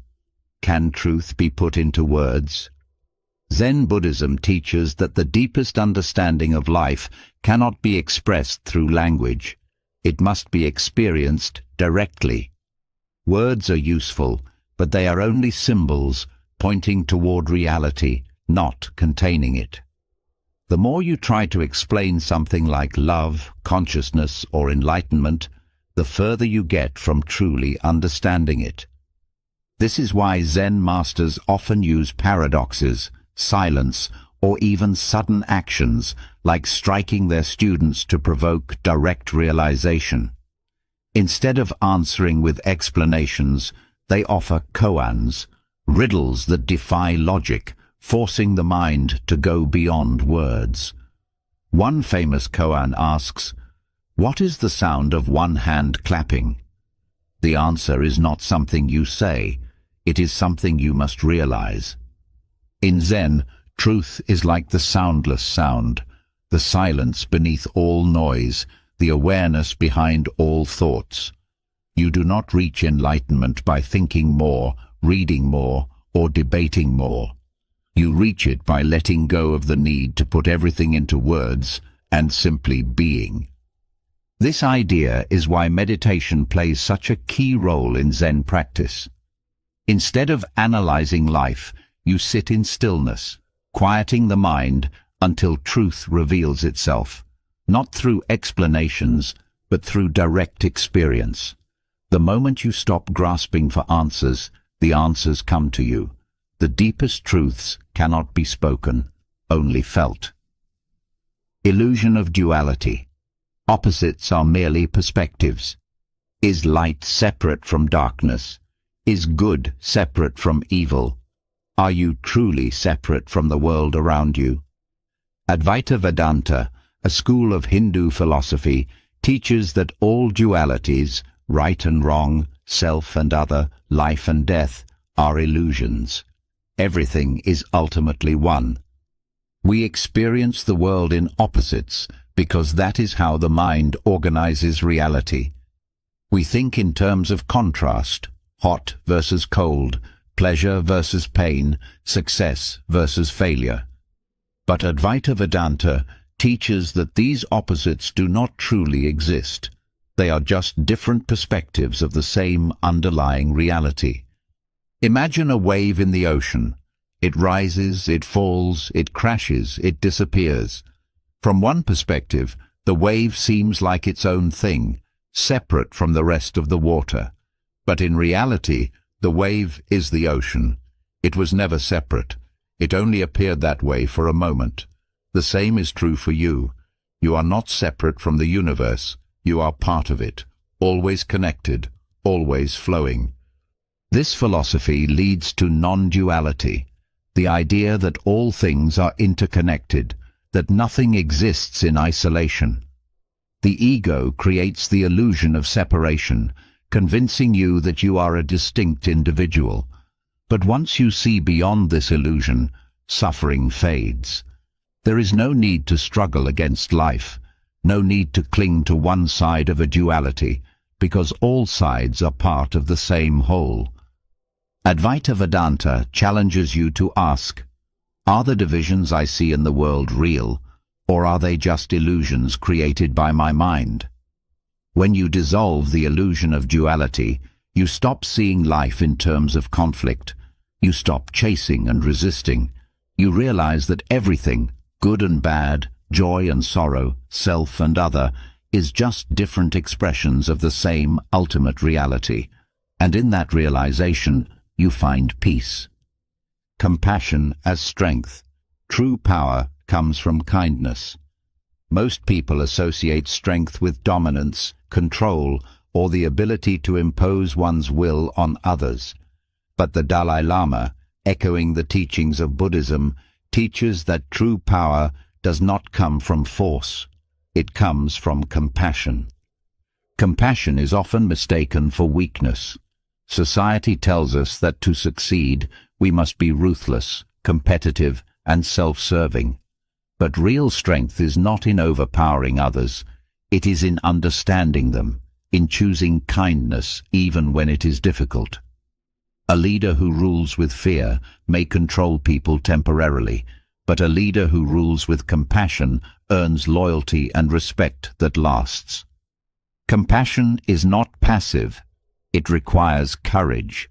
Can truth be put into words? Zen Buddhism teaches that the deepest understanding of life cannot be expressed through language. It must be experienced directly. Words are useful, but they are only symbols pointing toward reality, not containing it. The more you try to explain something like love, consciousness, or enlightenment, the further you get from truly understanding it. This is why Zen masters often use paradoxes, silence, or even sudden actions, like striking their students to provoke direct realization. Instead of answering with explanations, they offer koans, riddles that defy logic, forcing the mind to go beyond words. One famous koan asks, "What is the sound of one hand clapping?" The answer is not something you say, it is something you must realize. In Zen, truth is like the soundless sound, the silence beneath all noise, the awareness behind all thoughts. You do not reach enlightenment by thinking more, reading more, or debating more. You reach it by letting go of the need to put everything into words and simply being. This idea is why meditation plays such a key role in Zen practice. Instead of analyzing life, you sit in stillness, quieting the mind until truth reveals itself, not through explanations, but through direct experience. The moment you stop grasping for answers, the answers come to you. The deepest truths cannot be spoken, only felt. Illusion of duality. Opposites are merely perspectives. Is light separate from darkness? Is good separate from evil? Are you truly separate from the world around you? Advaita Vedanta, a school of Hindu philosophy, teaches that all dualities, right and wrong, self and other, life and death, are illusions. Everything is ultimately one. We experience the world in opposites because that is how the mind organizes reality. We think in terms of contrast, hot versus cold, pleasure versus pain, success versus failure. But Advaita Vedanta teaches that these opposites do not truly exist. They are just different perspectives of the same underlying reality. Imagine a wave in the ocean. It rises, it falls, it crashes, it disappears. From one perspective, the wave seems like its own thing, separate from the rest of the water. But in reality, the wave is the ocean. It was never separate. It only appeared that way for a moment. The same is true for you. You are not separate from the universe. You are part of it, always connected, always flowing. This philosophy leads to non-duality, the idea that all things are interconnected, that nothing exists in isolation. The ego creates the illusion of separation, convincing you that you are a distinct individual. But once you see beyond this illusion, suffering fades. There is no need to struggle against life, no need to cling to one side of a duality, because all sides are part of the same whole. Advaita Vedanta challenges you to ask, are the divisions I see in the world real, or are they just illusions created by my mind? When you dissolve the illusion of duality, you stop seeing life in terms of conflict. You stop chasing and resisting. You realize that everything, good and bad, joy and sorrow, self and other, is just different expressions of the same ultimate reality. And in that realization, you find peace. Compassion as strength. True power comes from kindness. Most people associate strength with dominance, control, or the ability to impose one's will on others. But the Dalai Lama, echoing the teachings of Buddhism, teaches that true power does not come from force. It comes from compassion. Compassion is often mistaken for weakness. Society tells us that to succeed, we must be ruthless, competitive, and self-serving. But real strength is not in overpowering others. It is in understanding them, in choosing kindness even when it is difficult. A leader who rules with fear may control people temporarily, but a leader who rules with compassion earns loyalty and respect that lasts. Compassion is not passive. It requires courage.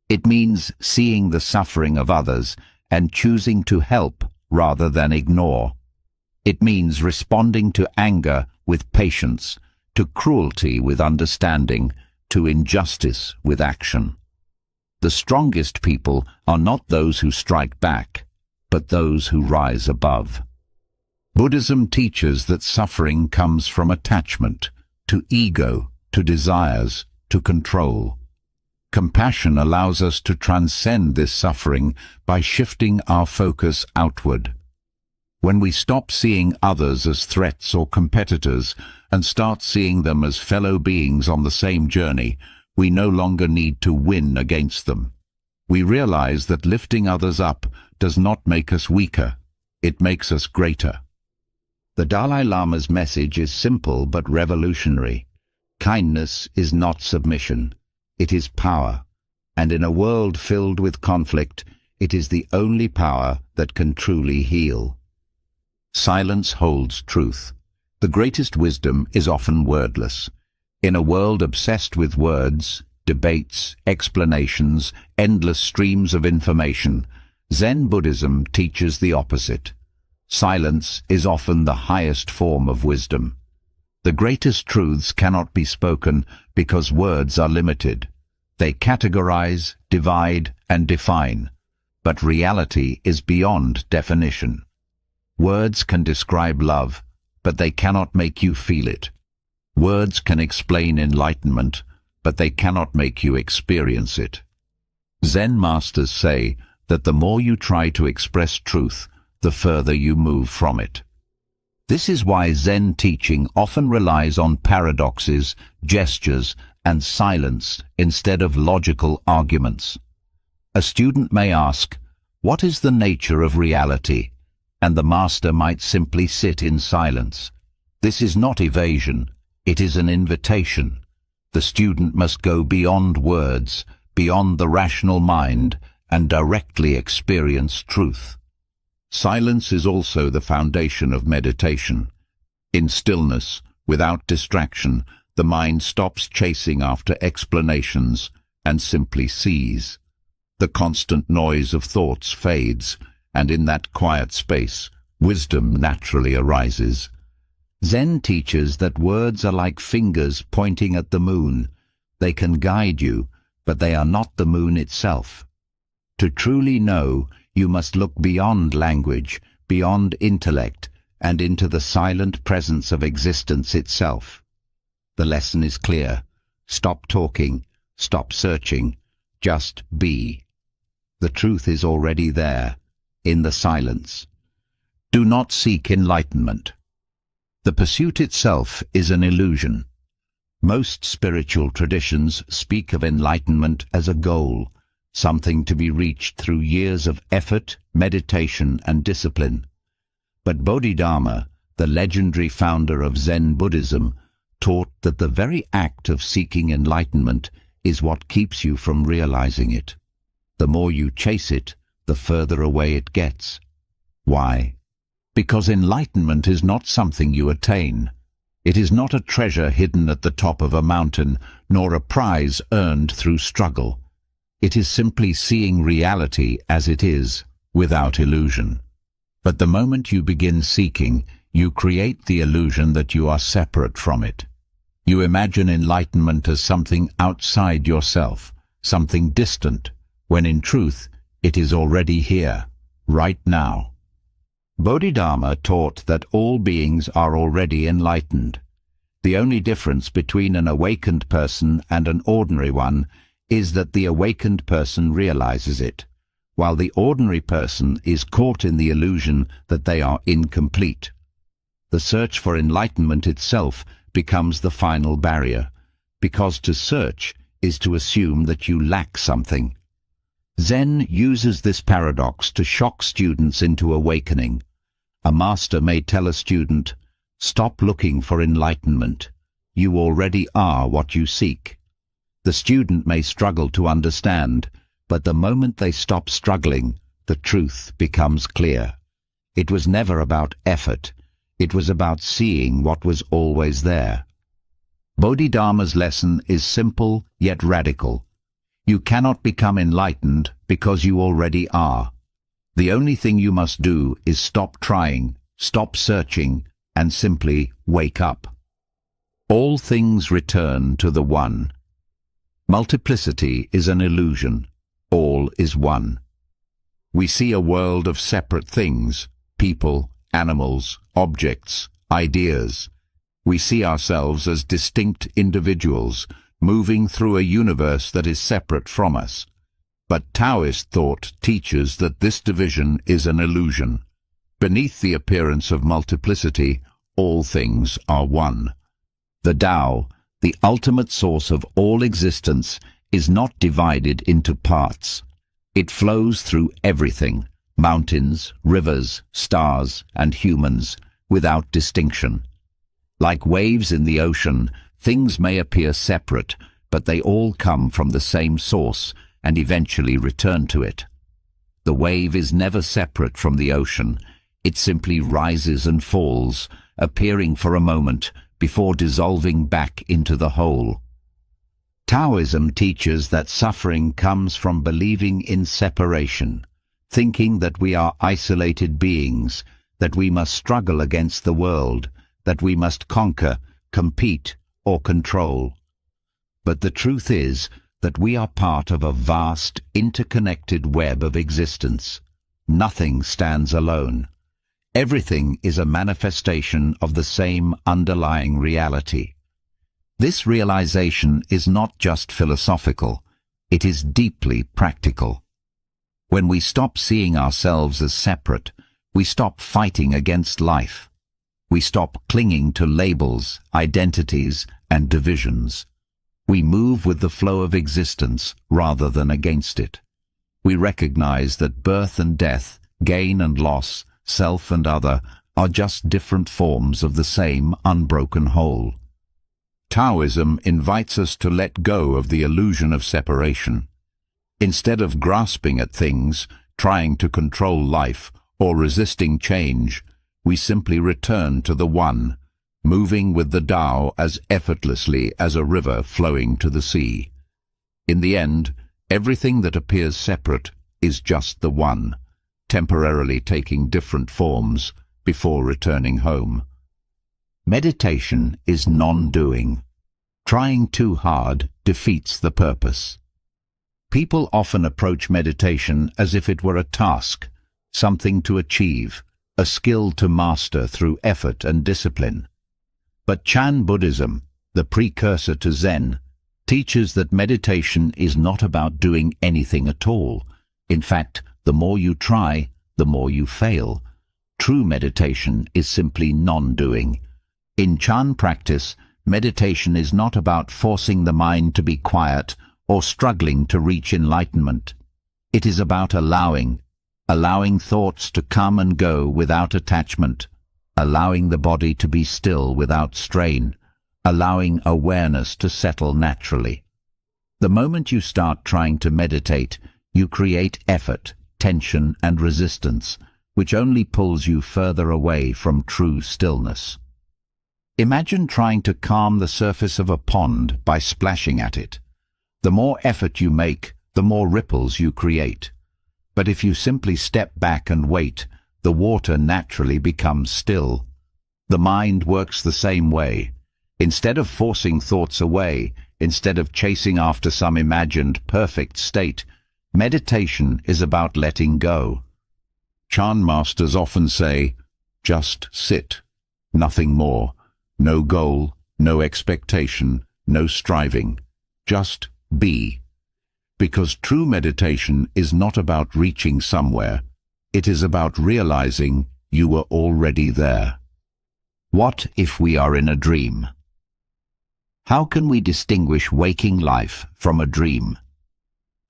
It means seeing the suffering of others and choosing to help rather than ignore. It means responding to anger with patience, to cruelty with understanding, to injustice with action. The strongest people are not those who strike back, but those who rise above. Buddhism teaches that suffering comes from attachment, to ego, to desires, to control. Compassion allows us to transcend this suffering by shifting our focus outward. When we stop seeing others as threats or competitors and start seeing them as fellow beings on the same journey, we no longer need to win against them. We realize that lifting others up does not make us weaker, it makes us greater. The Dalai Lama's message is simple but revolutionary. Kindness is not submission, it is power, and in a world filled with conflict, it is the only power that can truly heal. Silence holds truth. The greatest wisdom is often wordless. In a world obsessed with words, debates, explanations, endless streams of information, Zen Buddhism teaches the opposite. Silence is often the highest form of wisdom. The greatest truths cannot be spoken because words are limited. They categorize, divide, and define. But reality is beyond definition. Words can describe love, but they cannot make you feel it. Words can explain enlightenment, but they cannot make you experience it. Zen masters say that the more you try to express truth, the further you move from it. This is why Zen teaching often relies on paradoxes, gestures, and silence instead of logical arguments. A student may ask, "What is the nature of reality?" And the master might simply sit in silence. This is not evasion, it is an invitation. The student must go beyond words, beyond the rational mind, and directly experience truth. Silence is also the foundation of meditation. In stillness, without distraction, the mind stops chasing after explanations and simply sees. The constant noise of thoughts fades, and in that quiet space, wisdom naturally arises. Zen teaches that words are like fingers pointing at the moon. They can guide you, but they are not the moon itself. To truly know, you must look beyond language, beyond intellect, and into the silent presence of existence itself. The lesson is clear. Stop talking, stop searching, just be. The truth is already there, in the silence. Do not seek enlightenment. The pursuit itself is an illusion. Most spiritual traditions speak of enlightenment as a goal, something to be reached through years of effort, meditation, and discipline. But Bodhidharma, the legendary founder of Zen Buddhism, taught that the very act of seeking enlightenment is what keeps you from realizing it. The more you chase it, the further away it gets. Why? Because enlightenment is not something you attain. It is not a treasure hidden at the top of a mountain, nor a prize earned through struggle. It is simply seeing reality as it is, without illusion. But the moment you begin seeking, you create the illusion that you are separate from it. You imagine enlightenment as something outside yourself, something distant, when in truth it is already here, right now. Bodhidharma taught that all beings are already enlightened. The only difference between an awakened person and an ordinary one is that the awakened person realizes it, while the ordinary person is caught in the illusion that they are incomplete. The search for enlightenment itself becomes the final barrier, because to search is to assume that you lack something. Zen uses this paradox to shock students into awakening. A master may tell a student, "Stop looking for enlightenment. You already are what you seek." The student may struggle to understand, but the moment they stop struggling, the truth becomes clear. It was never about effort. It was about seeing what was always there. Bodhidharma's lesson is simple yet radical. You cannot become enlightened because you already are. The only thing you must do is stop trying, stop searching, and simply wake up. All things return to the One. Multiplicity is an illusion. All is one. We see a world of separate things, people, animals, objects, ideas. We see ourselves as distinct individuals, moving through a universe that is separate from us. But Taoist thought teaches that this division is an illusion. Beneath the appearance of multiplicity, all things are one. The Tao, the ultimate source of all existence, is not divided into parts. It flows through everything, mountains, rivers, stars, and humans, without distinction. Like waves in the ocean, things may appear separate, but they all come from the same source and eventually return to it. The wave is never separate from the ocean. It simply rises and falls, appearing for a moment before dissolving back into the whole. Taoism teaches that suffering comes from believing in separation, thinking that we are isolated beings, that we must struggle against the world, that we must conquer, compete, or control. But the truth is that we are part of a vast, interconnected web of existence. Nothing stands alone. Everything is a manifestation of the same underlying reality. This realization is not just philosophical, it is deeply practical. When we stop seeing ourselves as separate, we stop fighting against life. We stop clinging to labels, identities, and divisions. We move with the flow of existence rather than against it. We recognize that birth and death, gain and loss, self and other, are just different forms of the same unbroken whole. Taoism invites us to let go of the illusion of separation. Instead of grasping at things, trying to control life, or resisting change, we simply return to the One, moving with the Tao as effortlessly as a river flowing to the sea. In the end, everything that appears separate is just the One, temporarily taking different forms before returning home. Meditation is non-doing. Trying too hard defeats the purpose. People often approach meditation as if it were a task, something to achieve, a skill to master through effort and discipline. But Chan Buddhism, the precursor to Zen, teaches that meditation is not about doing anything at all. In fact, the more you try, the more you fail. True meditation is simply non-doing. In Chan practice, meditation is not about forcing the mind to be quiet or struggling to reach enlightenment. It is about allowing thoughts to come and go without attachment, allowing the body to be still without strain, allowing awareness to settle naturally. The moment you start trying to meditate, you create effort, tension, and resistance, which only pulls you further away from true stillness. Imagine trying to calm the surface of a pond by splashing at it. The more effort you make, the more ripples you create. But if you simply step back and wait, the water naturally becomes still. The mind works the same way. Instead of forcing thoughts away, instead of chasing after some imagined perfect state, meditation is about letting go. Chan masters often say, just sit, nothing more, no goal, no expectation, no striving, just be. Because true meditation is not about reaching somewhere, it is about realizing you were already there. What if we are in a dream? How can we distinguish waking life from a dream?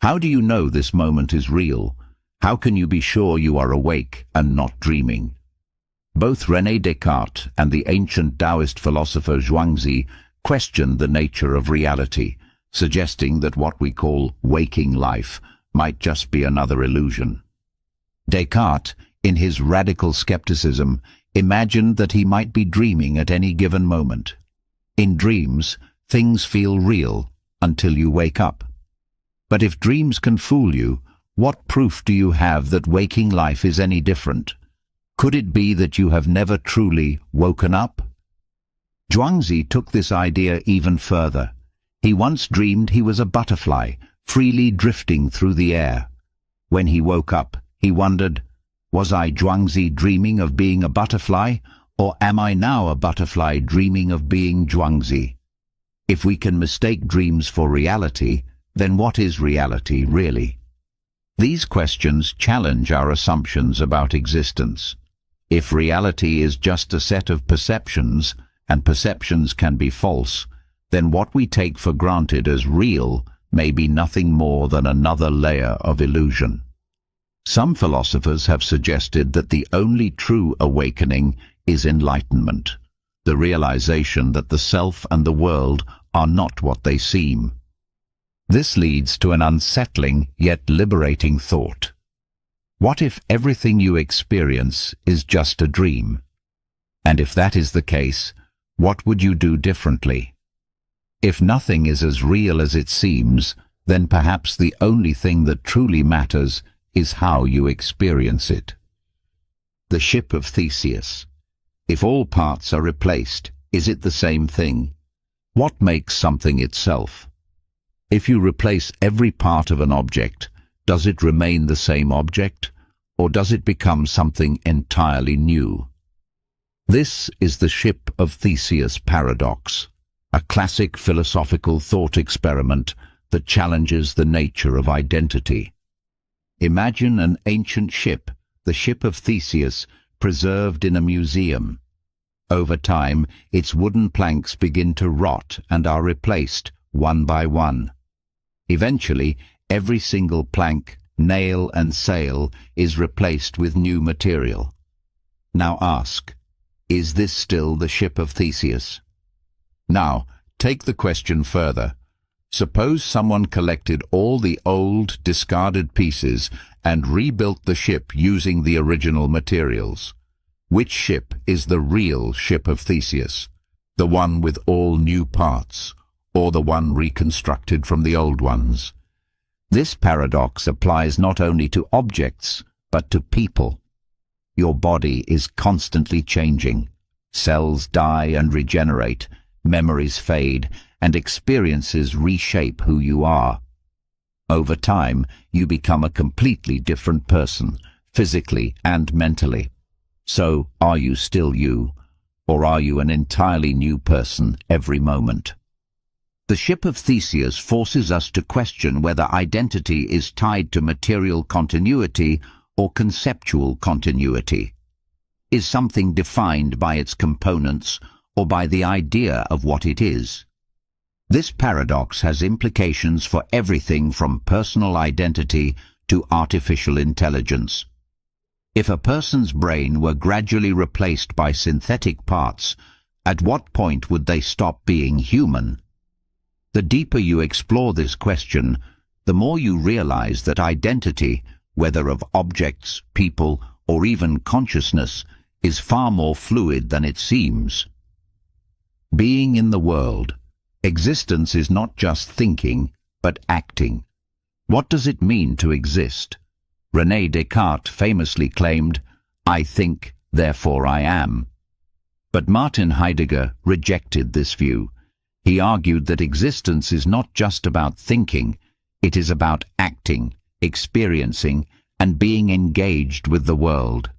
How do you know this moment is real? How can you be sure you are awake and not dreaming? Both René Descartes and the ancient Taoist philosopher Zhuangzi questioned the nature of reality, suggesting that what we call waking life might just be another illusion. Descartes, in his radical skepticism, imagined that he might be dreaming at any given moment. In dreams, things feel real until you wake up. But if dreams can fool you, what proof do you have that waking life is any different? Could it be that you have never truly woken up? Zhuangzi took this idea even further. He once dreamed he was a butterfly, freely drifting through the air. When he woke up, he wondered, was I Zhuangzi dreaming of being a butterfly, or am I now a butterfly dreaming of being Zhuangzi? If we can mistake dreams for reality, then what is reality really? These questions challenge our assumptions about existence. If reality is just a set of perceptions, and perceptions can be false, then what we take for granted as real may be nothing more than another layer of illusion. Some philosophers have suggested that the only true awakening is enlightenment, the realization that the self and the world are not what they seem. This leads to an unsettling yet liberating thought. What if everything you experience is just a dream? And if that is the case, what would you do differently? If nothing is as real as it seems, then perhaps the only thing that truly matters is how you experience it. The ship of Theseus. If all parts are replaced, is it the same thing? What makes something itself? If you replace every part of an object, does it remain the same object, or does it become something entirely new? This is the ship of Theseus paradox, a classic philosophical thought experiment that challenges the nature of identity. Imagine an ancient ship, the ship of Theseus, preserved in a museum. Over time, its wooden planks begin to rot and are replaced one by one. Eventually, every single plank, nail and sail is replaced with new material. Now ask, is this still the ship of Theseus? Now, take the question further. Suppose someone collected all the old, discarded pieces and rebuilt the ship using the original materials. Which ship is the real ship of Theseus? The one with all new parts, or the one reconstructed from the old ones? This paradox applies not only to objects, but to people. Your body is constantly changing. Cells die and regenerate, memories fade, and experiences reshape who you are. Over time, you become a completely different person, physically and mentally. So, are you still you, or are you an entirely new person every moment? The ship of Theseus forces us to question whether identity is tied to material continuity or conceptual continuity. Is something defined by its components or by the idea of what it is? This paradox has implications for everything from personal identity to artificial intelligence. If a person's brain were gradually replaced by synthetic parts, At what point would they stop being human? The deeper you explore this question, the more you realize that identity, whether of objects, people, or even consciousness, is far more fluid than it seems. Being in the world. Existence is not just thinking, but acting. What does it mean to exist? René Descartes famously claimed, "I think, therefore I am." But Martin Heidegger rejected this view. He argued that existence is not just about thinking, it is about acting, experiencing, and being engaged with the world.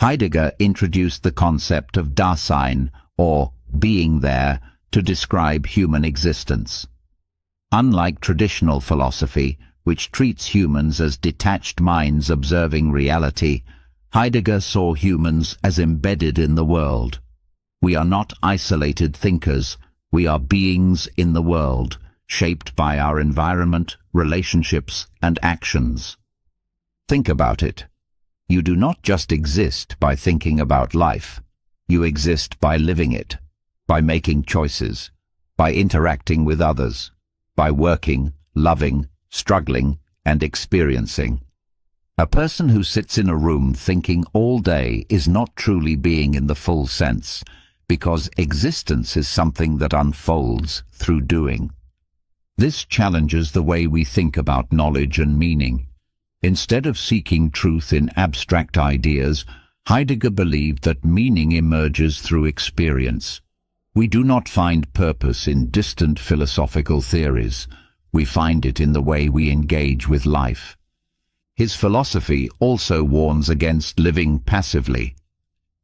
Heidegger introduced the concept of Dasein, or being there, to describe human existence. Unlike traditional philosophy, which treats humans as detached minds observing reality, Heidegger saw humans as embedded in the world. We are not isolated thinkers, we are beings in the world, shaped by our environment, relationships, and actions. Think about it. You do not just exist by thinking about life. You exist by living it, by making choices, by interacting with others, by working, loving, struggling, and experiencing. A person who sits in a room thinking all day is not truly being in the full sense, because existence is something that unfolds through doing. This challenges the way we think about knowledge and meaning. Instead of seeking truth in abstract ideas, Heidegger believed that meaning emerges through experience. We do not find purpose in distant philosophical theories. We find it in the way we engage with life. His philosophy also warns against living passively.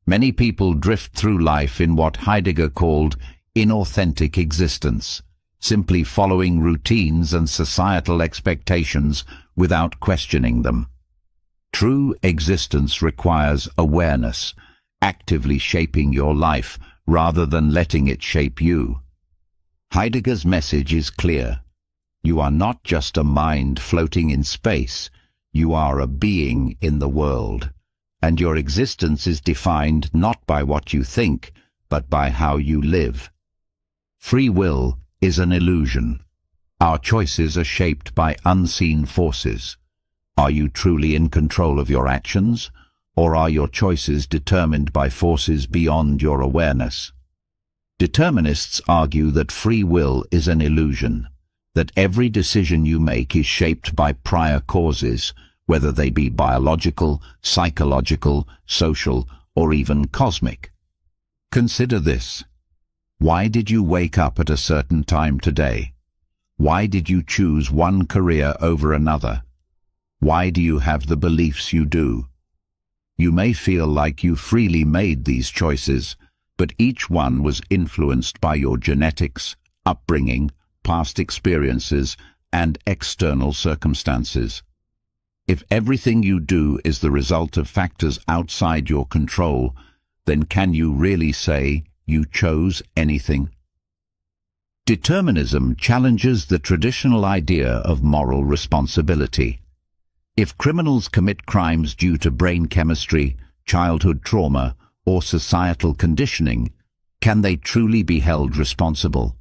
Many people drift through life in what Heidegger called inauthentic existence, simply following routines and societal expectations without questioning them. True existence requires awareness, actively shaping your life rather than letting it shape you. Heidegger's message is clear. You are not just a mind floating in space. You are a being in the world, and your existence is defined not by what you think, but by how you live. Free will is an illusion. Our choices are shaped by unseen forces. Are you truly in control of your actions, or are your choices determined by forces beyond your awareness? Determinists argue that free will is an illusion, that every decision you make is shaped by prior causes, whether they be biological, psychological, social, or even cosmic. Consider this. Why did you wake up at a certain time today? Why did you choose one career over another? Why do you have the beliefs you do? You may feel like you freely made these choices, but each one was influenced by your genetics, upbringing, past experiences, and external circumstances. If everything you do is the result of factors outside your control, then can you really say you chose anything? Determinism challenges the traditional idea of moral responsibility. If criminals commit crimes due to brain chemistry, childhood trauma, or societal conditioning, can they truly be held responsible?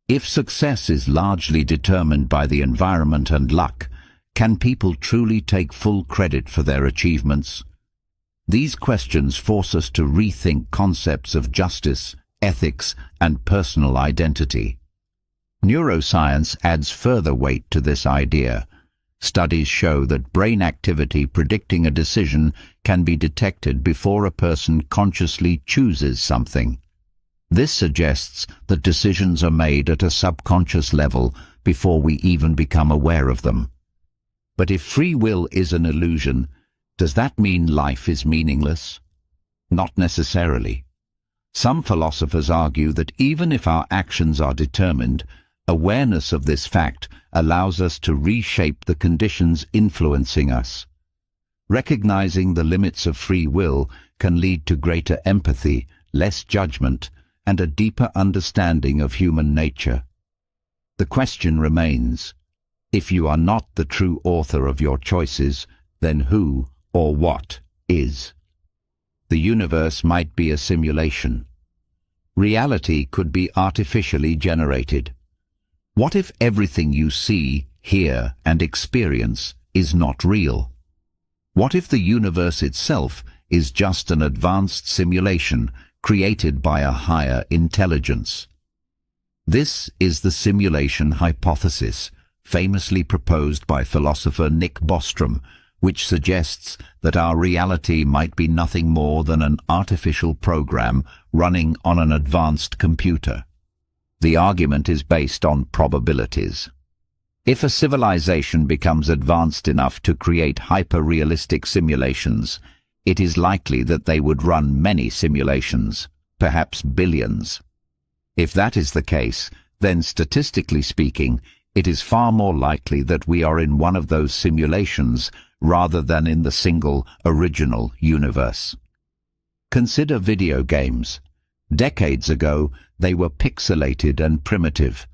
If success is largely determined by the environment and luck, can people truly take full credit for their achievements? These questions force us to rethink concepts of justice, ethics, and personal identity. Neuroscience adds further weight to this idea. Studies show that brain activity predicting a decision can be detected before a person consciously chooses something. This suggests that decisions are made at a subconscious level before we even become aware of them. But if free will is an illusion, does that mean life is meaningless? Not necessarily. Some philosophers argue that even if our actions are determined, awareness of this fact allows us to reshape the conditions influencing us. Recognizing the limits of free will can lead to greater empathy, less judgment, and a deeper understanding of human nature. The question remains, if you are not the true author of your choices, then who or what is? The universe might be a simulation. reality could be artificially generated. What if everything you see, hear, and experience is not real? What if the universe itself is just an advanced simulation created by a higher intelligence? This is the simulation hypothesis, famously proposed by philosopher Nick Bostrom, which suggests that our reality might be nothing more than an artificial program running on an advanced computer. The argument is based on probabilities. If a civilization becomes advanced enough to create hyper-realistic simulations, it is likely that they would run many simulations, perhaps billions. If that is the case, then statistically speaking, it is far more likely that we are in one of those simulations rather than in the single, original universe. Consider video games. Decades ago, they were pixelated and primitive.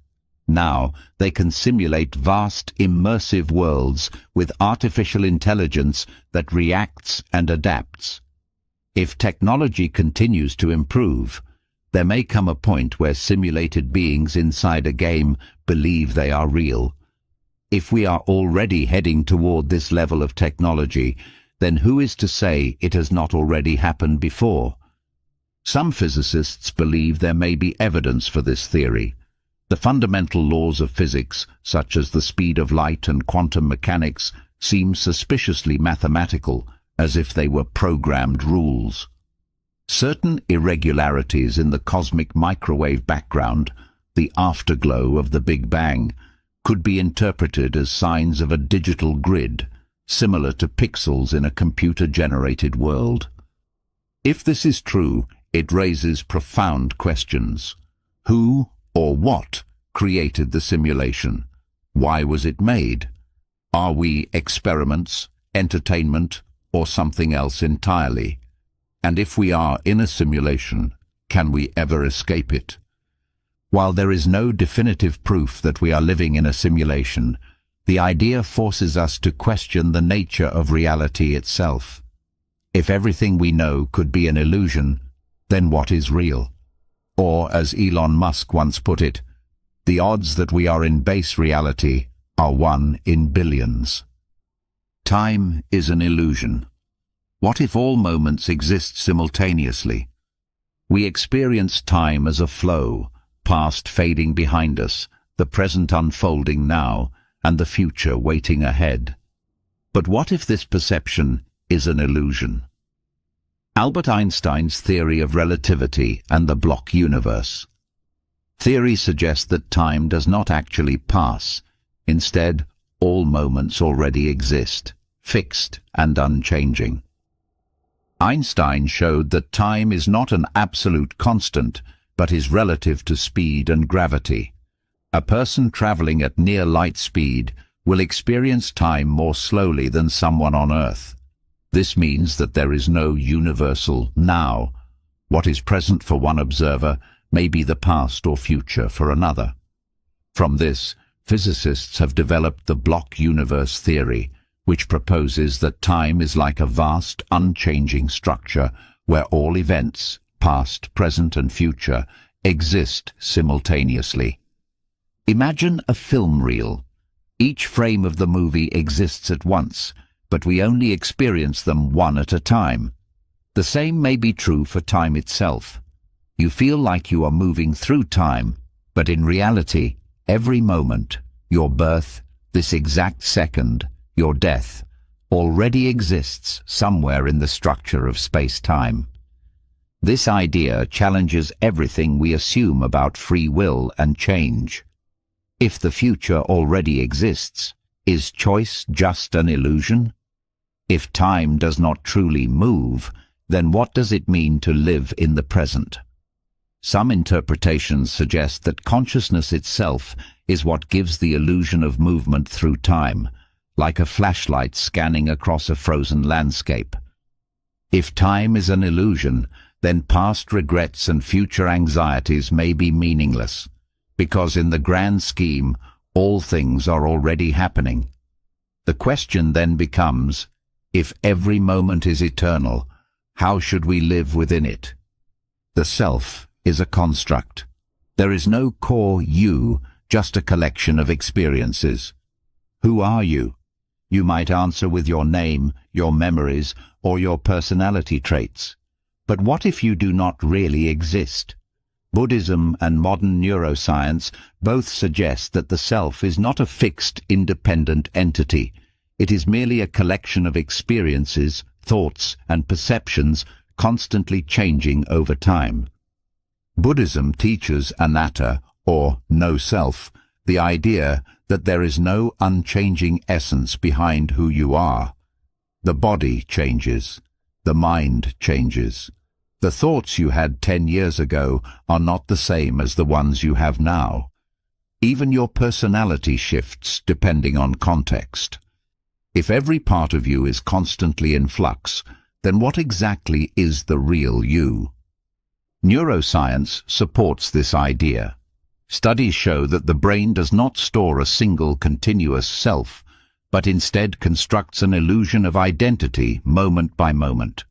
Now, they can simulate vast, immersive worlds with artificial intelligence that reacts and adapts. If technology continues to improve, there may come a point where simulated beings inside a game believe they are real. If we are already heading toward this level of technology, then who is to say it has not already happened before? Some physicists believe there may be evidence for this theory. The fundamental laws of physics, such as the speed of light and quantum mechanics, seem suspiciously mathematical, as if they were programmed rules. Certain irregularities in the cosmic microwave background, the afterglow of the Big Bang, could be interpreted as signs of a digital grid, similar to pixels in a computer-generated world. If this is true, it raises profound questions. Who or what created the simulation? Why was it made? Are we experiments, entertainment, or something else entirely? And if we are in a simulation, can we ever escape it? While there is no definitive proof that we are living in a simulation, the idea forces us to question the nature of reality itself. If everything we know could be an illusion, then what is real? Or, as Elon Musk once put it, the odds that we are in base reality are 1 in billions. Time is an illusion. What if all moments exist simultaneously? We experience time as a flow, past fading behind us, the present unfolding now, and the future waiting ahead. But what if this perception is an illusion? Albert Einstein's theory of relativity and the block universe. Theory suggests that time does not actually pass. Instead, all moments already exist, fixed and unchanging. Einstein showed that time is not an absolute constant, but is relative to speed and gravity. A person traveling at near light speed will experience time more slowly than someone on Earth. This means that there is no universal now. What is present for one observer may be the past or future for another. From this, physicists have developed the block universe theory, which proposes that time is like a vast, unchanging structure where all events, past, present, and future, exist simultaneously. Imagine a film reel. Each frame of the movie exists at once, but we only experience them one at a time. The same may be true for time itself. You feel like you are moving through time, but in reality, every moment, your birth, this exact second, your death, already exists somewhere in the structure of space-time. This idea challenges everything we assume about free will and change. If the future already exists, is choice just an illusion? If time does not truly move, then what does it mean to live in the present? Some interpretations suggest that consciousness itself is what gives the illusion of movement through time, like a flashlight scanning across a frozen landscape. If time is an illusion, then past regrets and future anxieties may be meaningless, because in the grand scheme, all things are already happening. The question then becomes, if every moment is eternal, how should we live within it? The self, is a construct. There is no core you, just a collection of experiences. Who are you? You might answer with your name, your memories, or your personality traits. But what if you do not really exist? Buddhism and modern neuroscience both suggest that the self is not a fixed, independent entity. It is merely a collection of experiences, thoughts, and perceptions constantly changing over time. Buddhism teaches anatta, or no self, the idea that there is no unchanging essence behind who you are. The body changes. The mind changes. The thoughts you had 10 years ago are not the same as the ones you have now. Even your personality shifts depending on context. If every part of you is constantly in flux, then what exactly is the real you? Neuroscience supports this idea. Studies show that the brain does not store a single continuous self, but instead constructs an illusion of identity moment by moment.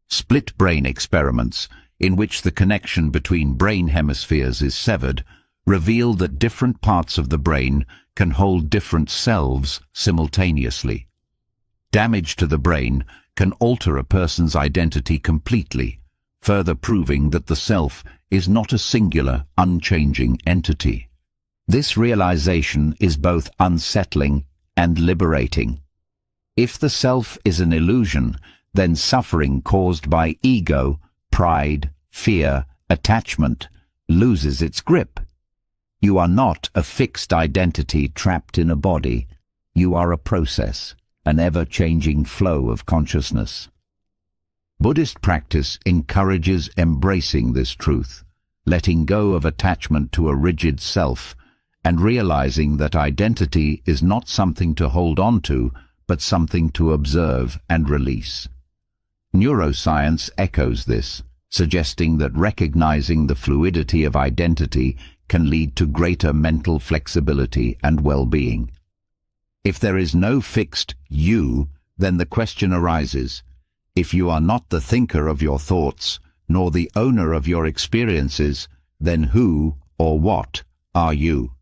Split brain experiments, in which the connection between brain hemispheres is severed, reveal that different parts of the brain can hold different selves simultaneously. Damage to the brain can alter a person's identity completely, further proving that the self is not a singular, unchanging entity. This realization is both unsettling and liberating. If the self is an illusion, then suffering caused by ego, pride, fear, attachment loses its grip. You are not a fixed identity trapped in a body. You are a process, an ever-changing flow of consciousness. Buddhist practice encourages embracing this truth, letting go of attachment to a rigid self, and realizing that identity is not something to hold on to, but something to observe and release. Neuroscience echoes this, suggesting that recognizing the fluidity of identity can lead to greater mental flexibility and well-being. If there is no fixed you, then the question arises, if you are not the thinker of your thoughts, nor the owner of your experiences, then who or what are you?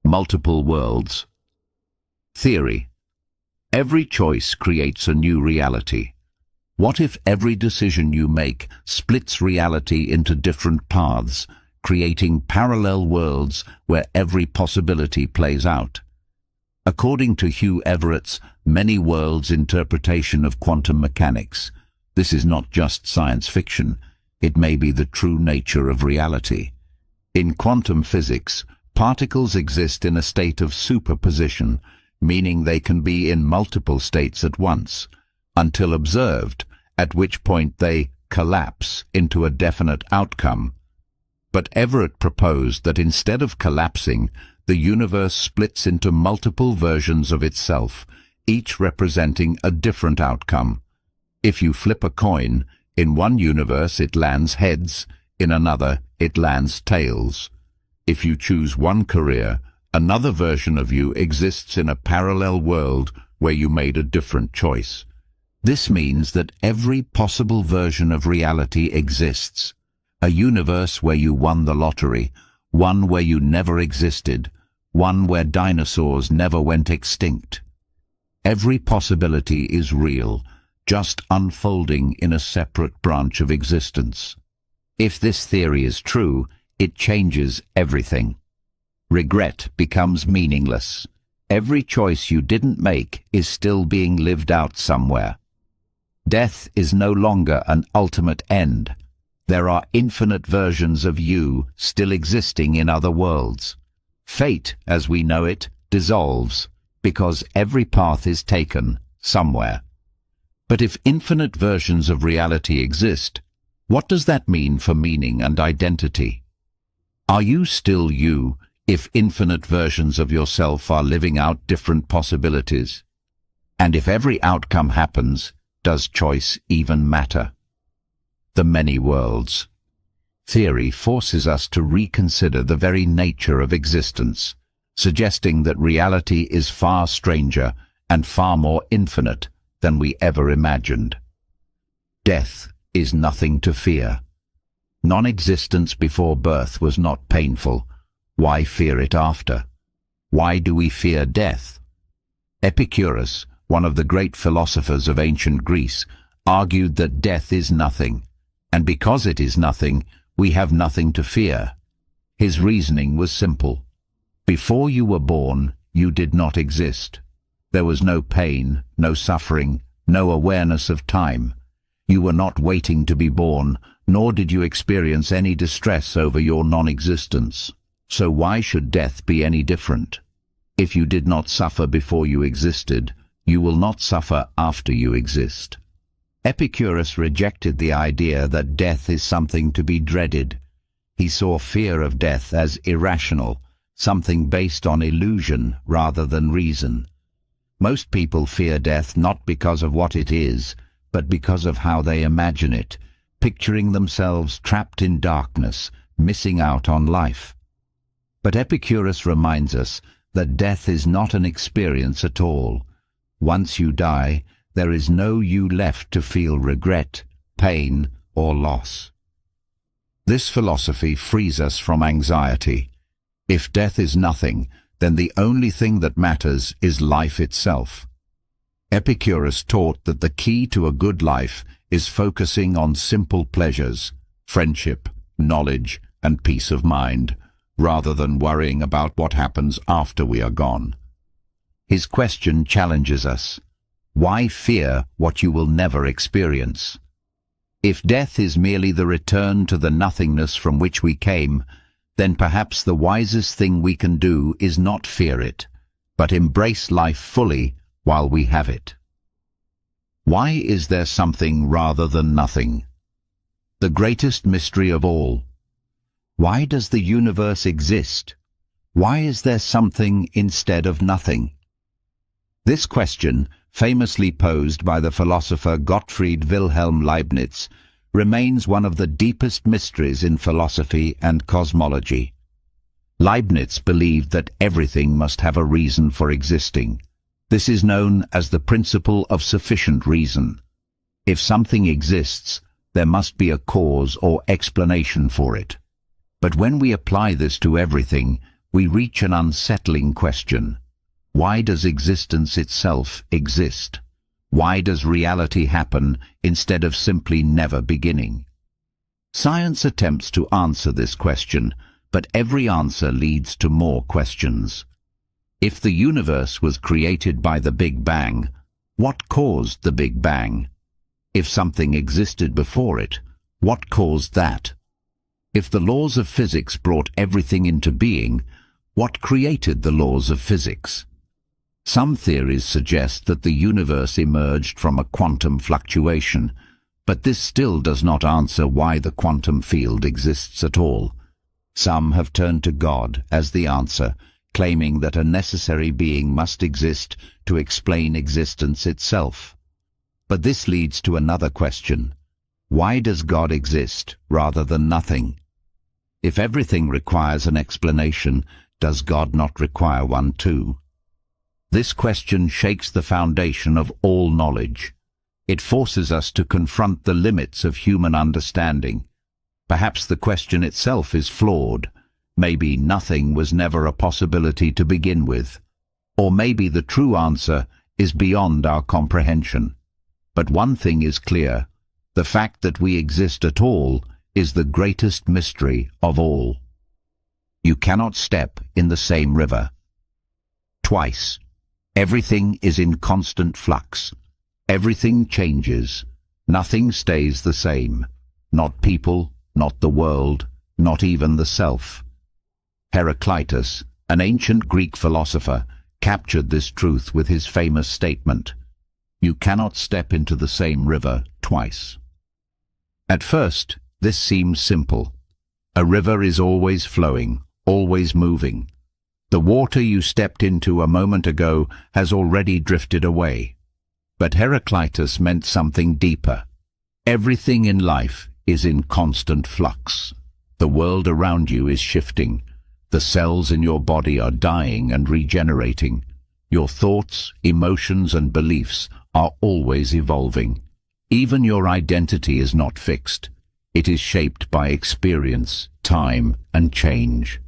Multiple worlds. Theory. Every choice creates a new reality. What if every decision you make splits reality into different paths, creating parallel worlds where every possibility plays out? According to Hugh Everett's many worlds interpretation of quantum mechanics, this is not just science fiction, it may be the true nature of reality. In quantum physics, particles exist in a state of superposition, meaning they can be in multiple states at once, until observed, at which point they collapse into a definite outcome. But Everett proposed that instead of collapsing, the universe splits into multiple versions of itself, each representing a different outcome. If you flip a coin, in one universe it lands heads, in another it lands tails. If you choose one career, another version of you exists in a parallel world where you made a different choice. This means that every possible version of reality exists. A universe where you won the lottery, one where you never existed, one where dinosaurs never went extinct. Every possibility is real, just unfolding in a separate branch of existence. If this theory is true, it changes everything. Regret becomes meaningless. Every choice you didn't make is still being lived out somewhere. Death is no longer an ultimate end. There are infinite versions of you still existing in other worlds. Fate, as we know it, dissolves, because every path is taken somewhere. But if infinite versions of reality exist, what does that mean for meaning and identity? Are you still you if infinite versions of yourself are living out different possibilities? And if every outcome happens, does choice even matter? The many worlds. Theory forces us to reconsider the very nature of existence, suggesting that reality is far stranger and far more infinite than we ever imagined. Death is nothing to fear. Non-existence before birth was not painful. Why fear it after? Why do we fear death? Epictetus, one of the great philosophers of ancient Greece, argued that death is nothing, and because it is nothing, we have nothing to fear. His reasoning was simple. Before you were born, you did not exist. There was no pain, no suffering, no awareness of time. You were not waiting to be born, nor did you experience any distress over your non-existence. So why should death be any different? If you did not suffer before you existed, you will not suffer after you exist. Epictetus rejected the idea that death is something to be dreaded. He saw fear of death as irrational, something based on illusion rather than reason. Most people fear death not because of what it is, but because of how they imagine it, picturing themselves trapped in darkness, missing out on life. But Epictetus reminds us that death is not an experience at all. Once you die, there is no you left to feel regret, pain, or loss. This philosophy frees us from anxiety. If death is nothing, then the only thing that matters is life itself. Epictetus taught that the key to a good life is focusing on simple pleasures, friendship, knowledge, and peace of mind, rather than worrying about what happens after we are gone. His question challenges us. Why fear what you will never experience? If death is merely the return to the nothingness from which we came, then perhaps the wisest thing we can do is not fear it, but embrace life fully while we have it. Why is there something rather than nothing? The greatest mystery of all. Why does the universe exist? Why is there something instead of nothing? This question, famously posed by the philosopher Gottfried Wilhelm Leibniz, remains one of the deepest mysteries in philosophy and cosmology. Leibniz believed that everything must have a reason for existing. This is known as the principle of sufficient reason. If something exists, there must be a cause or explanation for it. But when we apply this to everything, we reach an unsettling question. Why does existence itself exist? Why does reality happen instead of simply never beginning? Science attempts to answer this question, but every answer leads to more questions. If the universe was created by the Big Bang, what caused the Big Bang? If something existed before it, what caused that? If the laws of physics brought everything into being, what created the laws of physics? Some theories suggest that the universe emerged from a quantum fluctuation, but this still does not answer why the quantum field exists at all. Some have turned to God as the answer, claiming that a necessary being must exist to explain existence itself. But this leads to another question. Why does God exist rather than nothing? If everything requires an explanation, does God not require one too? This question shakes the foundation of all knowledge. It forces us to confront the limits of human understanding. Perhaps the question itself is flawed. Maybe nothing was never a possibility to begin with. Or maybe the true answer is beyond our comprehension. But one thing is clear. The fact that we exist at all is the greatest mystery of all. You cannot step in the same river twice. Everything is in constant flux. Everything changes. Nothing stays the same. Not people, not the world, not even the self. Heraclitus, an ancient Greek philosopher, captured this truth with his famous statement, "You cannot step into the same river twice." At first, this seems simple. A river is always flowing, always moving. The water you stepped into a moment ago has already drifted away. But Heraclitus meant something deeper. Everything in life is in constant flux. The world around you is shifting. The cells in your body are dying and regenerating. Your thoughts, emotions, and beliefs are always evolving. Even your identity is not fixed. It is shaped by experience, time, and change.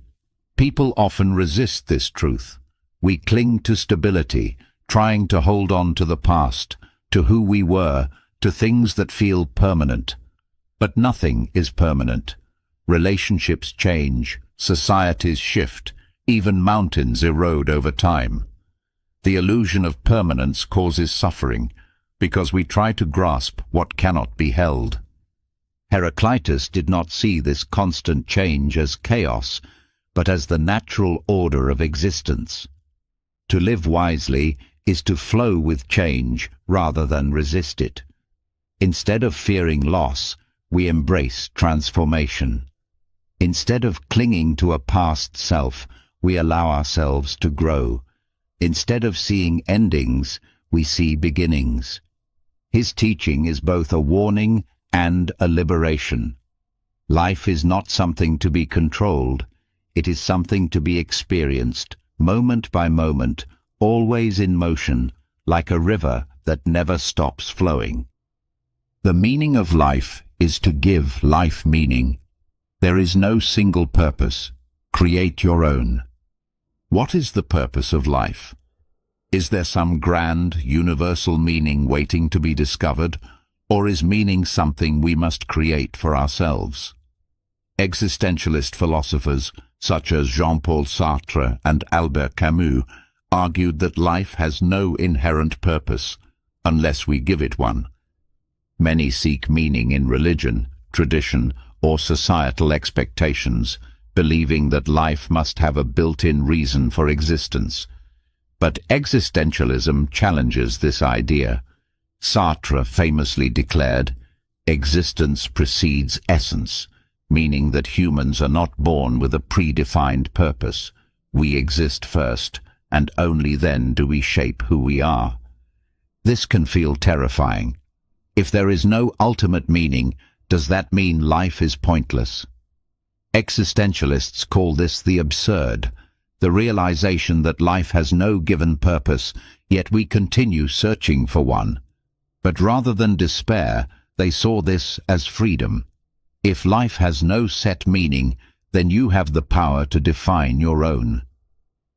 People often resist this truth. We cling to stability, trying to hold on to the past, to who we were, to things that feel permanent. But nothing is permanent. Relationships change, societies shift, even mountains erode over time. The illusion of permanence causes suffering, because we try to grasp what cannot be held. Heraclitus did not see this constant change as chaos, but as the natural order of existence. To live wisely is to flow with change rather than resist it. Instead of fearing loss, we embrace transformation. Instead of clinging to a past self, we allow ourselves to grow. Instead of seeing endings, we see beginnings. His teaching is both a warning and a liberation. Life is not something to be controlled. It is something to be experienced, moment by moment, always in motion, like a river that never stops flowing. The meaning of life is to give life meaning. There is no single purpose. Create your own. What is the purpose of life? Is there some grand, universal meaning waiting to be discovered, or is meaning something we must create for ourselves? Existentialist philosophers such as Jean-Paul Sartre and Albert Camus argued that life has no inherent purpose unless we give it one. Many seek meaning in religion, tradition, or societal expectations, believing that life must have a built-in reason for existence. But existentialism challenges this idea. Sartre famously declared, "Existence precedes essence," meaning that humans are not born with a predefined purpose. We exist first, and only then do we shape who we are. This can feel terrifying. If there is no ultimate meaning, does that mean life is pointless? Existentialists call this the absurd, the realization that life has no given purpose, yet we continue searching for one. But rather than despair, they saw this as freedom. If life has no set meaning, then you have the power to define your own.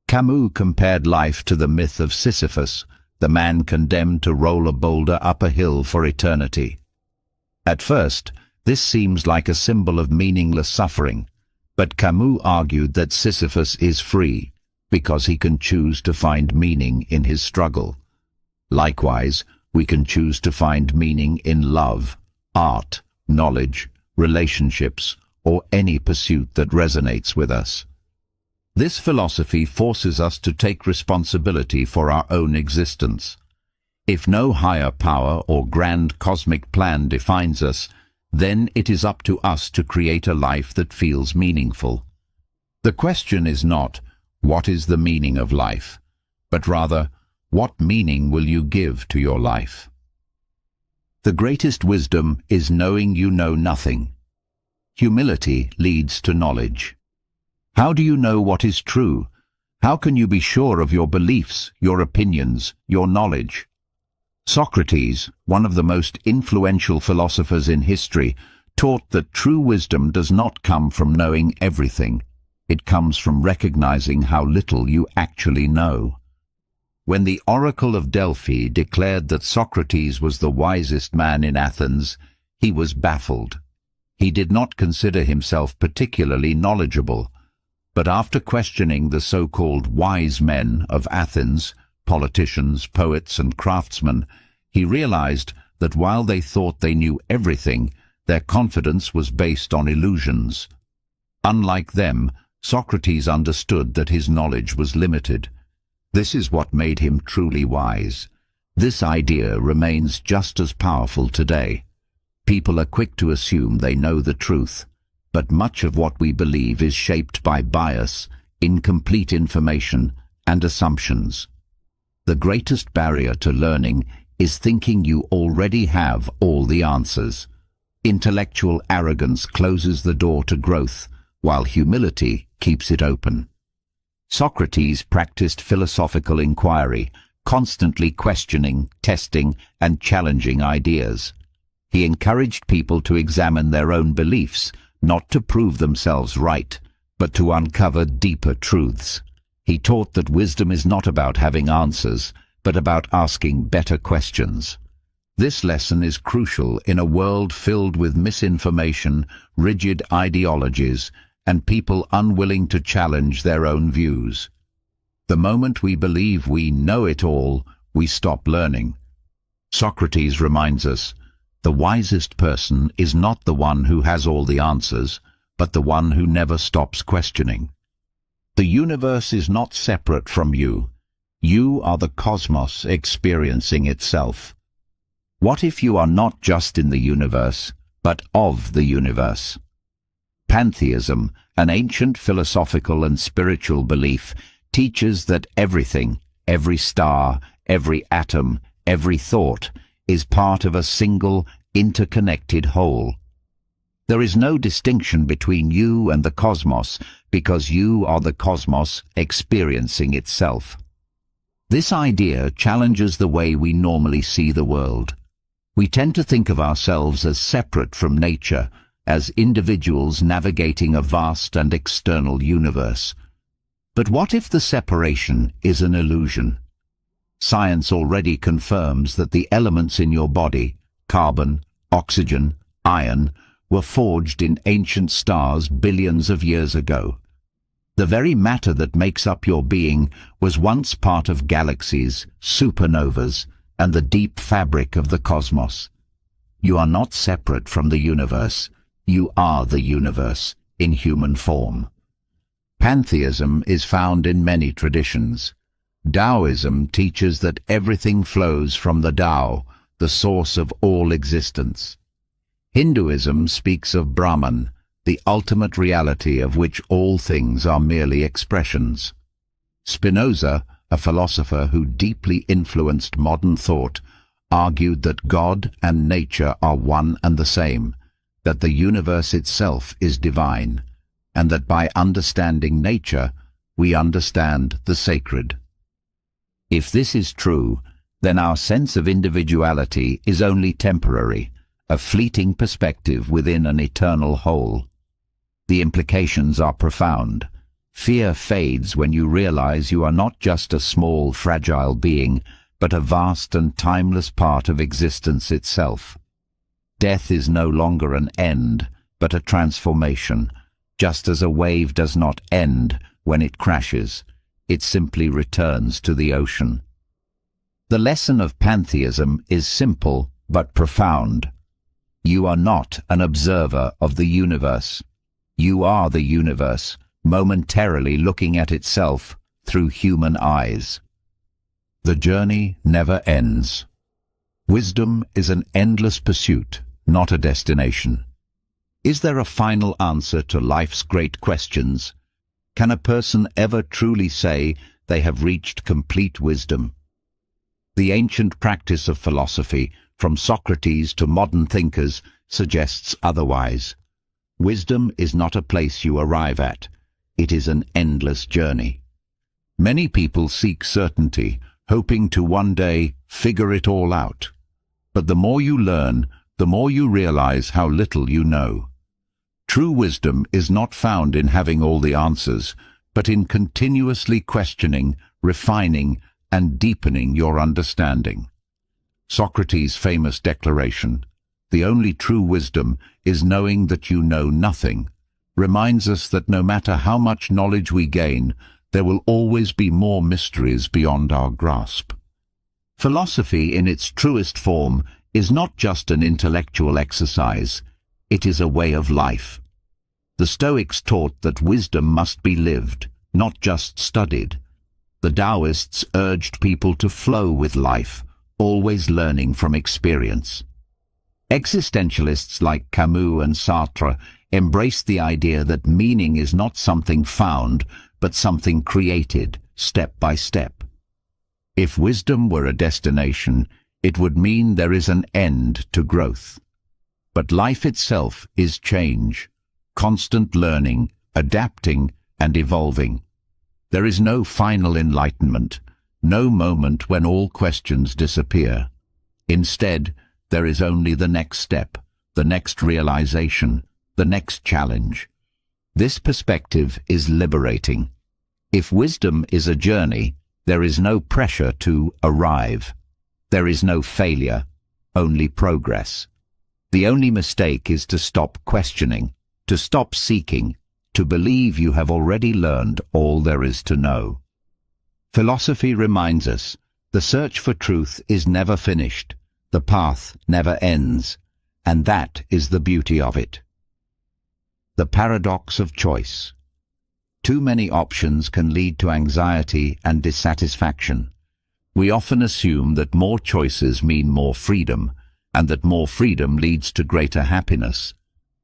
Camus compared life to the myth of Sisyphus, the man condemned to roll a boulder up a hill for eternity. At first, this seems like a symbol of meaningless suffering, but Camus argued that Sisyphus is free, because he can choose to find meaning in his struggle. Likewise, we can choose to find meaning in love, art, knowledge, relationships, or any pursuit that resonates with us. This philosophy forces us to take responsibility for our own existence. If no higher power or grand cosmic plan defines us, then it is up to us to create a life that feels meaningful. The question is not, what is the meaning of life, but rather, what meaning will you give to your life? The greatest wisdom is knowing you know nothing. Humility leads to knowledge. How do you know what is true? How can you be sure of your beliefs, your opinions, your knowledge? Socrates, one of the most influential philosophers in history, taught that true wisdom does not come from knowing everything. It comes from recognizing how little you actually know. When the Oracle of Delphi declared that Socrates was the wisest man in Athens, he was baffled. He did not consider himself particularly knowledgeable, but after questioning the so-called wise men of Athens, politicians, poets, and craftsmen, he realized that while they thought they knew everything, their confidence was based on illusions. Unlike them, Socrates understood that his knowledge was limited. This is what made him truly wise. This idea remains just as powerful today. People are quick to assume they know the truth, but much of what we believe is shaped by bias, incomplete information, and assumptions. The greatest barrier to learning is thinking you already have all the answers. Intellectual arrogance closes the door to growth, while humility keeps it open. Socrates practiced philosophical inquiry, constantly questioning, testing, and challenging ideas. He encouraged people to examine their own beliefs, not to prove themselves right, but to uncover deeper truths. He taught that wisdom is not about having answers, but about asking better questions. This lesson is crucial in a world filled with misinformation, rigid ideologies, and people unwilling to challenge their own views. The moment we believe we know it all, we stop learning. Socrates reminds us, the wisest person is not the one who has all the answers, but the one who never stops questioning. The universe is not separate from you. You are the cosmos experiencing itself. What if you are not just in the universe, but of the universe? Pantheism, an ancient philosophical and spiritual belief, teaches that everything, every star, every atom, every thought, is part of a single, interconnected whole. There is no distinction between you and the cosmos, because you are the cosmos experiencing itself. This idea challenges the way we normally see the world. We tend to think of ourselves as separate from nature, as individuals navigating a vast and external universe. But what if the separation is an illusion? Science already confirms that the elements in your body, carbon, oxygen, iron, were forged in ancient stars billions of years ago. The very matter that makes up your being was once part of galaxies, supernovas, and the deep fabric of the cosmos. You are not separate from the universe. You are the universe in human form. Pantheism is found in many traditions. Taoism teaches that everything flows from the Tao, the source of all existence. Hinduism speaks of Brahman, the ultimate reality of which all things are merely expressions. Spinoza, a philosopher who deeply influenced modern thought, argued that God and nature are one and the same, that the universe itself is divine, and that by understanding nature, we understand the sacred. If this is true, then our sense of individuality is only temporary, a fleeting perspective within an eternal whole. The implications are profound. Fear fades when you realize you are not just a small, fragile being, but a vast and timeless part of existence itself. Death is no longer an end, but a transformation. Just as a wave does not end when it crashes, it simply returns to the ocean. The lesson of pantheism is simple but profound. You are not an observer of the universe. You are the universe, momentarily looking at itself through human eyes. The journey never ends. Wisdom is an endless pursuit, not a destination. Is there a final answer to life's great questions? Can a person ever truly say they have reached complete wisdom? The ancient practice of philosophy, from Socrates to modern thinkers, suggests otherwise. Wisdom is not a place you arrive at. It is an endless journey. Many people seek certainty, hoping to one day figure it all out. But the more you learn, the more you realize how little you know. True wisdom is not found in having all the answers, but in continuously questioning, refining, and deepening your understanding. Socrates' famous declaration, "The only true wisdom is knowing that you know nothing," reminds us that no matter how much knowledge we gain, there will always be more mysteries beyond our grasp. Philosophy in its truest form is not just an intellectual exercise, it is a way of life. The Stoics taught that wisdom must be lived, not just studied. The Taoists urged people to flow with life, always learning from experience. Existentialists like Camus and Sartre embraced the idea that meaning is not something found, but something created, step by step. If wisdom were a destination, it would mean there is an end to growth. But life itself is change, constant learning, adapting, and evolving. There is no final enlightenment, no moment when all questions disappear. Instead, There is only the next step, the next realization, the next challenge. This perspective is liberating. If wisdom is a journey, there is no pressure to arrive. There is no failure, only progress. The only mistake is to stop questioning, to stop seeking, to believe you have already learned all there is to know. Philosophy reminds us, the search for truth is never finished, the path never ends, and that is the beauty of it. The paradox of choice. Too many options can lead to anxiety and dissatisfaction. We often assume that more choices mean more freedom, and that more freedom leads to greater happiness.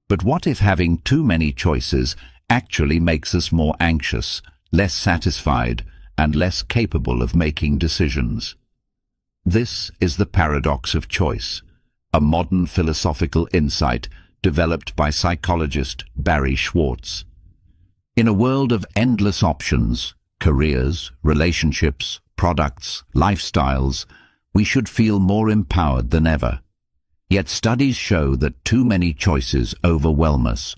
But what if having too many choices actually makes us more anxious, less satisfied, and less capable of making decisions? This is the paradox of choice, a modern philosophical insight developed by psychologist Barry Schwartz. In a world of endless options, careers, relationships, products, lifestyles, we should feel more empowered than ever. Yet studies show that too many choices overwhelm us.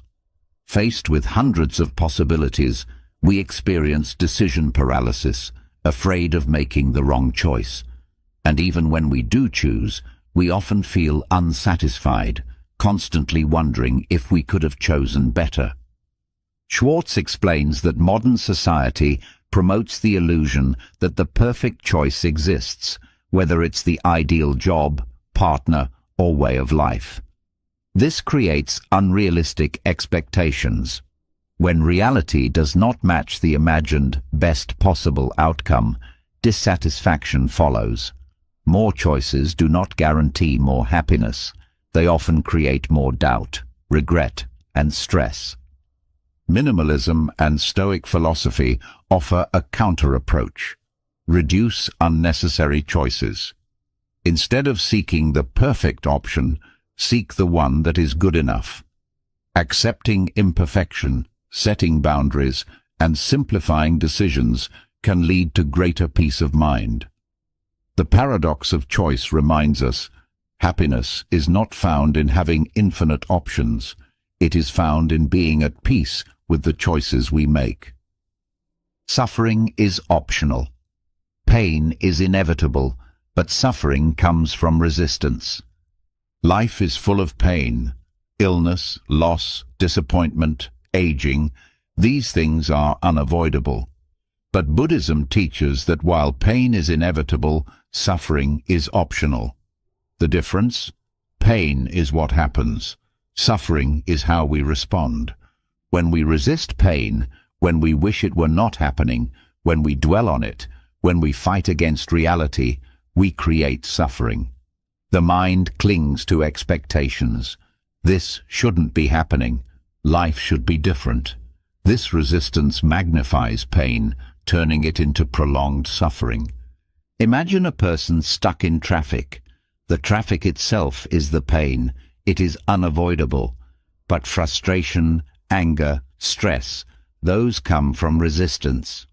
Faced with hundreds of possibilities, we experience decision paralysis, afraid of making the wrong choice. And even when we do choose, we often feel unsatisfied, constantly wondering if we could have chosen better. Schwartz explains that modern society promotes the illusion that the perfect choice exists, whether it's the ideal job, partner, or way of life. This creates unrealistic expectations. When reality does not match the imagined best possible outcome, dissatisfaction follows. More choices do not guarantee more happiness. They often create more doubt, regret, and stress. Minimalism and Stoic philosophy offer a counter-approach. Reduce unnecessary choices. Instead of seeking the perfect option, seek the one that is good enough. Accepting imperfection, setting boundaries, and simplifying decisions can lead to greater peace of mind. The paradox of choice reminds us, happiness is not found in having infinite options. It is found in being at peace with the choices we make. Suffering is optional. Pain is inevitable, but suffering comes from resistance. Life is full of pain, illness, loss, disappointment, aging. These things are unavoidable. But Buddhism teaches that while pain is inevitable, suffering is optional. The difference? Pain is what happens. Suffering is how we respond. When we resist pain, when we wish it were not happening, when we dwell on it, when we fight against reality, we create suffering. The mind clings to expectations. This shouldn't be happening. Life should be different. This resistance magnifies pain, turning it into prolonged suffering. Imagine a person stuck in traffic. The traffic itself is the pain. It is unavoidable. But frustration, anger, stress, those come from resistance.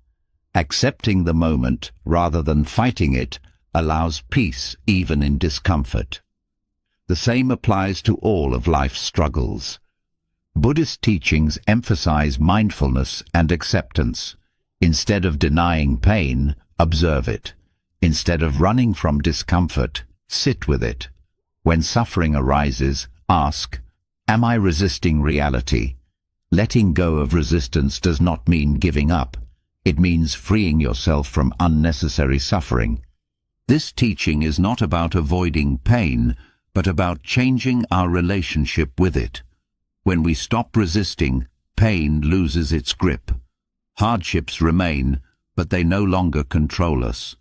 Accepting the moment rather than fighting it allows peace even in discomfort. The same applies to all of life's struggles. Buddhist teachings emphasize mindfulness and acceptance. Instead of denying pain, observe it. Instead of running from discomfort, sit with it. When suffering arises, ask, am I resisting reality? Letting go of resistance does not mean giving up. It means freeing yourself from unnecessary suffering. This teaching is not about avoiding pain, but about changing our relationship with it. When we stop resisting, pain loses its grip. Hardships remain, but they no longer control us.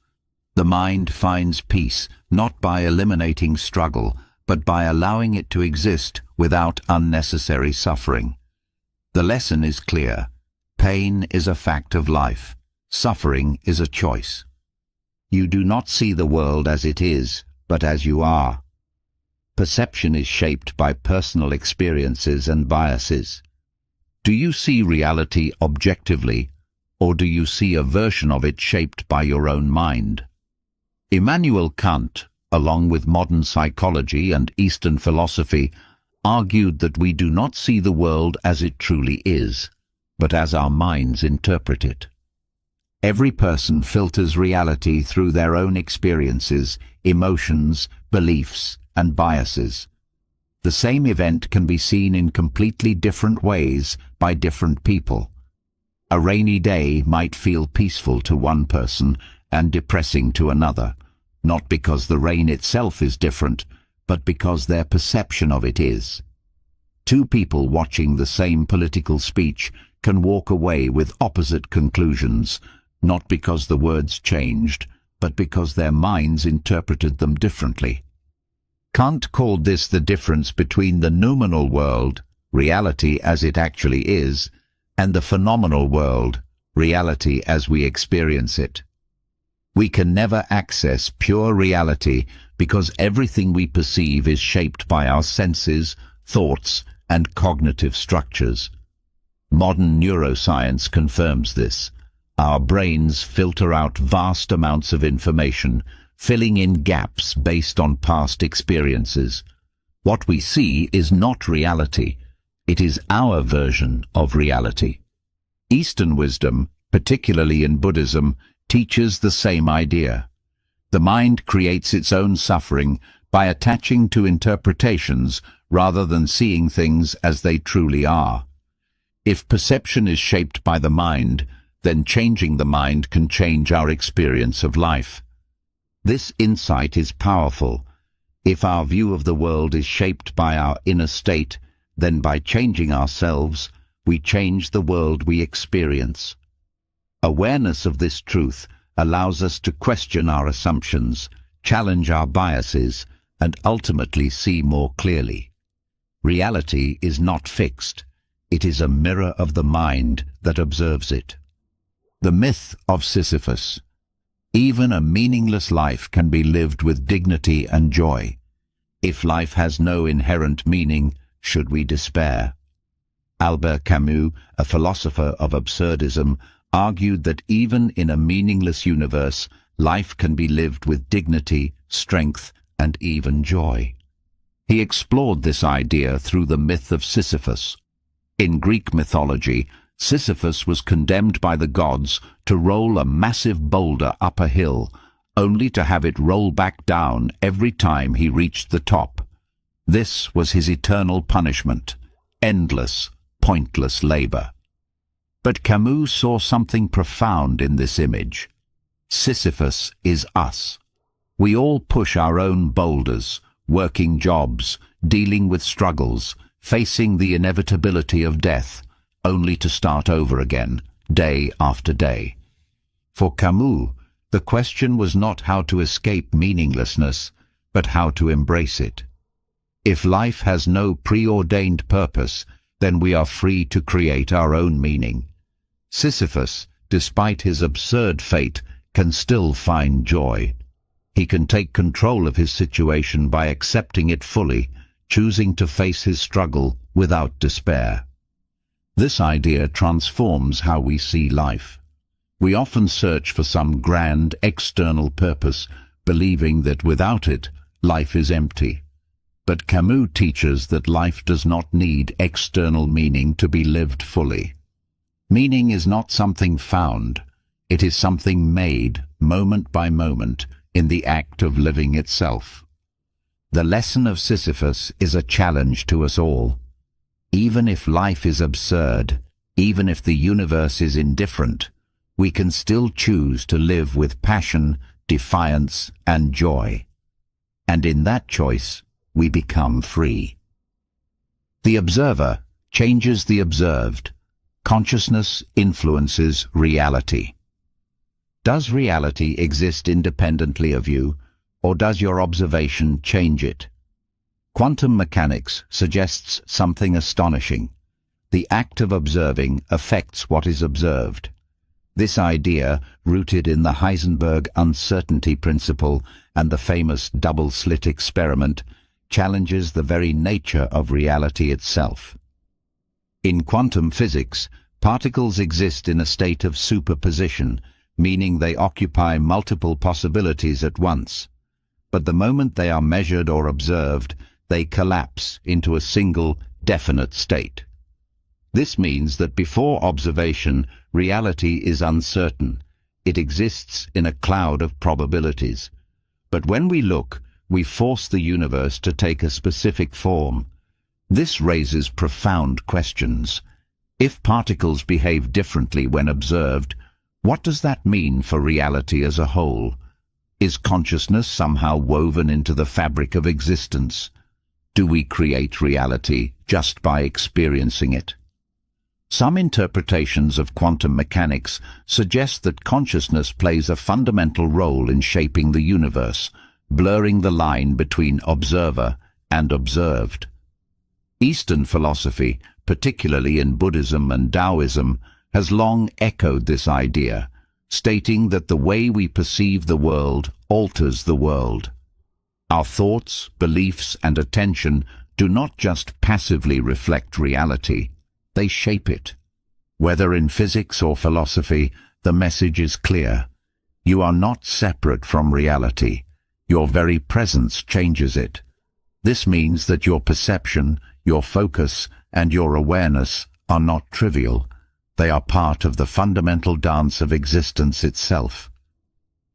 The mind finds peace not by eliminating struggle, but by allowing it to exist without unnecessary suffering. The lesson is clear. Pain is a fact of life. Suffering is a choice. You do not see the world as it is, but as you are. Perception is shaped by personal experiences and biases. Do you see reality objectively, or do you see a version of it shaped by your own mind? Immanuel Kant, along with modern psychology and Eastern philosophy, argued that we do not see the world as it truly is, but as our minds interpret it. Every person filters reality through their own experiences, emotions, beliefs, and biases. The same event can be seen in completely different ways by different people. A rainy day might feel peaceful to one person and depressing to another, not because the rain itself is different, but because their perception of it is. Two people watching the same political speech can walk away with opposite conclusions, not because the words changed, but because their minds interpreted them differently. Kant called this the difference between the noumenal world, reality as it actually is, and the phenomenal world, reality as we experience it. We can never access pure reality because everything we perceive is shaped by our senses, thoughts, and cognitive structures. Modern neuroscience confirms this. Our brains filter out vast amounts of information, filling in gaps based on past experiences. What we see is not reality. It is our version of reality. Eastern wisdom, particularly in Buddhism, teaches the same idea. The mind creates its own suffering by attaching to interpretations rather than seeing things as they truly are. If perception is shaped by the mind, then changing the mind can change our experience of life. This insight is powerful. If our view of the world is shaped by our inner state, then by changing ourselves, we change the world we experience. Awareness of this truth allows us to question our assumptions, challenge our biases, and ultimately see more clearly. Reality is not fixed. It is a mirror of the mind that observes it. The myth of Sisyphus. Even a meaningless life can be lived with dignity and joy. If life has no inherent meaning, should we despair? Albert Camus, a philosopher of absurdism, argued that even in a meaningless universe, life can be lived with dignity, strength, and even joy. He explored this idea through the myth of Sisyphus. In Greek mythology, Sisyphus was condemned by the gods to roll a massive boulder up a hill, only to have it roll back down every time he reached the top. This was his eternal punishment, endless, pointless labor. But Camus saw something profound in this image. Sisyphus is us. We all push our own boulders, working jobs, dealing with struggles, facing the inevitability of death, only to start over again, day after day. For Camus, the question was not how to escape meaninglessness, but how to embrace it. If life has no preordained purpose, then we are free to create our own meaning. Sisyphus, despite his absurd fate, can still find joy. He can take control of his situation by accepting it fully, choosing to face his struggle without despair. This idea transforms how we see life. We often search for some grand external purpose, believing that without it, life is empty. But Camus teaches that life does not need external meaning to be lived fully. Meaning is not something found. It is something made, moment by moment, in the act of living itself. The lesson of Sisyphus is a challenge to us all. Even if life is absurd, even if the universe is indifferent, we can still choose to live with passion, defiance, and joy. And in that choice, we become free. The observer changes the observed. Consciousness influences reality. Does reality exist independently of you, or does your observation change it? Quantum mechanics suggests something astonishing. The act of observing affects what is observed. This idea, rooted in the Heisenberg uncertainty principle and the famous double-slit experiment, challenges the very nature of reality itself. In quantum physics, particles exist in a state of superposition, meaning they occupy multiple possibilities at once. but the moment they are measured or observed, they collapse into a single, definite state. This means that before observation, reality is uncertain. It exists in a cloud of probabilities. But when we look, we force the universe to take a specific form. This raises profound questions. If particles behave differently when observed, what does that mean for reality as a whole? Is consciousness somehow woven into the fabric of existence? Do we create reality just by experiencing it? Some interpretations of quantum mechanics suggest that consciousness plays a fundamental role in shaping the universe, blurring the line between observer and observed. Eastern philosophy, particularly in Buddhism and Taoism, has long echoed this idea, stating that the way we perceive the world alters the world. Our thoughts, beliefs, and attention do not just passively reflect reality, they shape it. Whether in physics or philosophy, the message is clear. You are not separate from reality. Your very presence changes it. This means that your perception, your focus, and your awareness are not trivial. They are part of the fundamental dance of existence itself.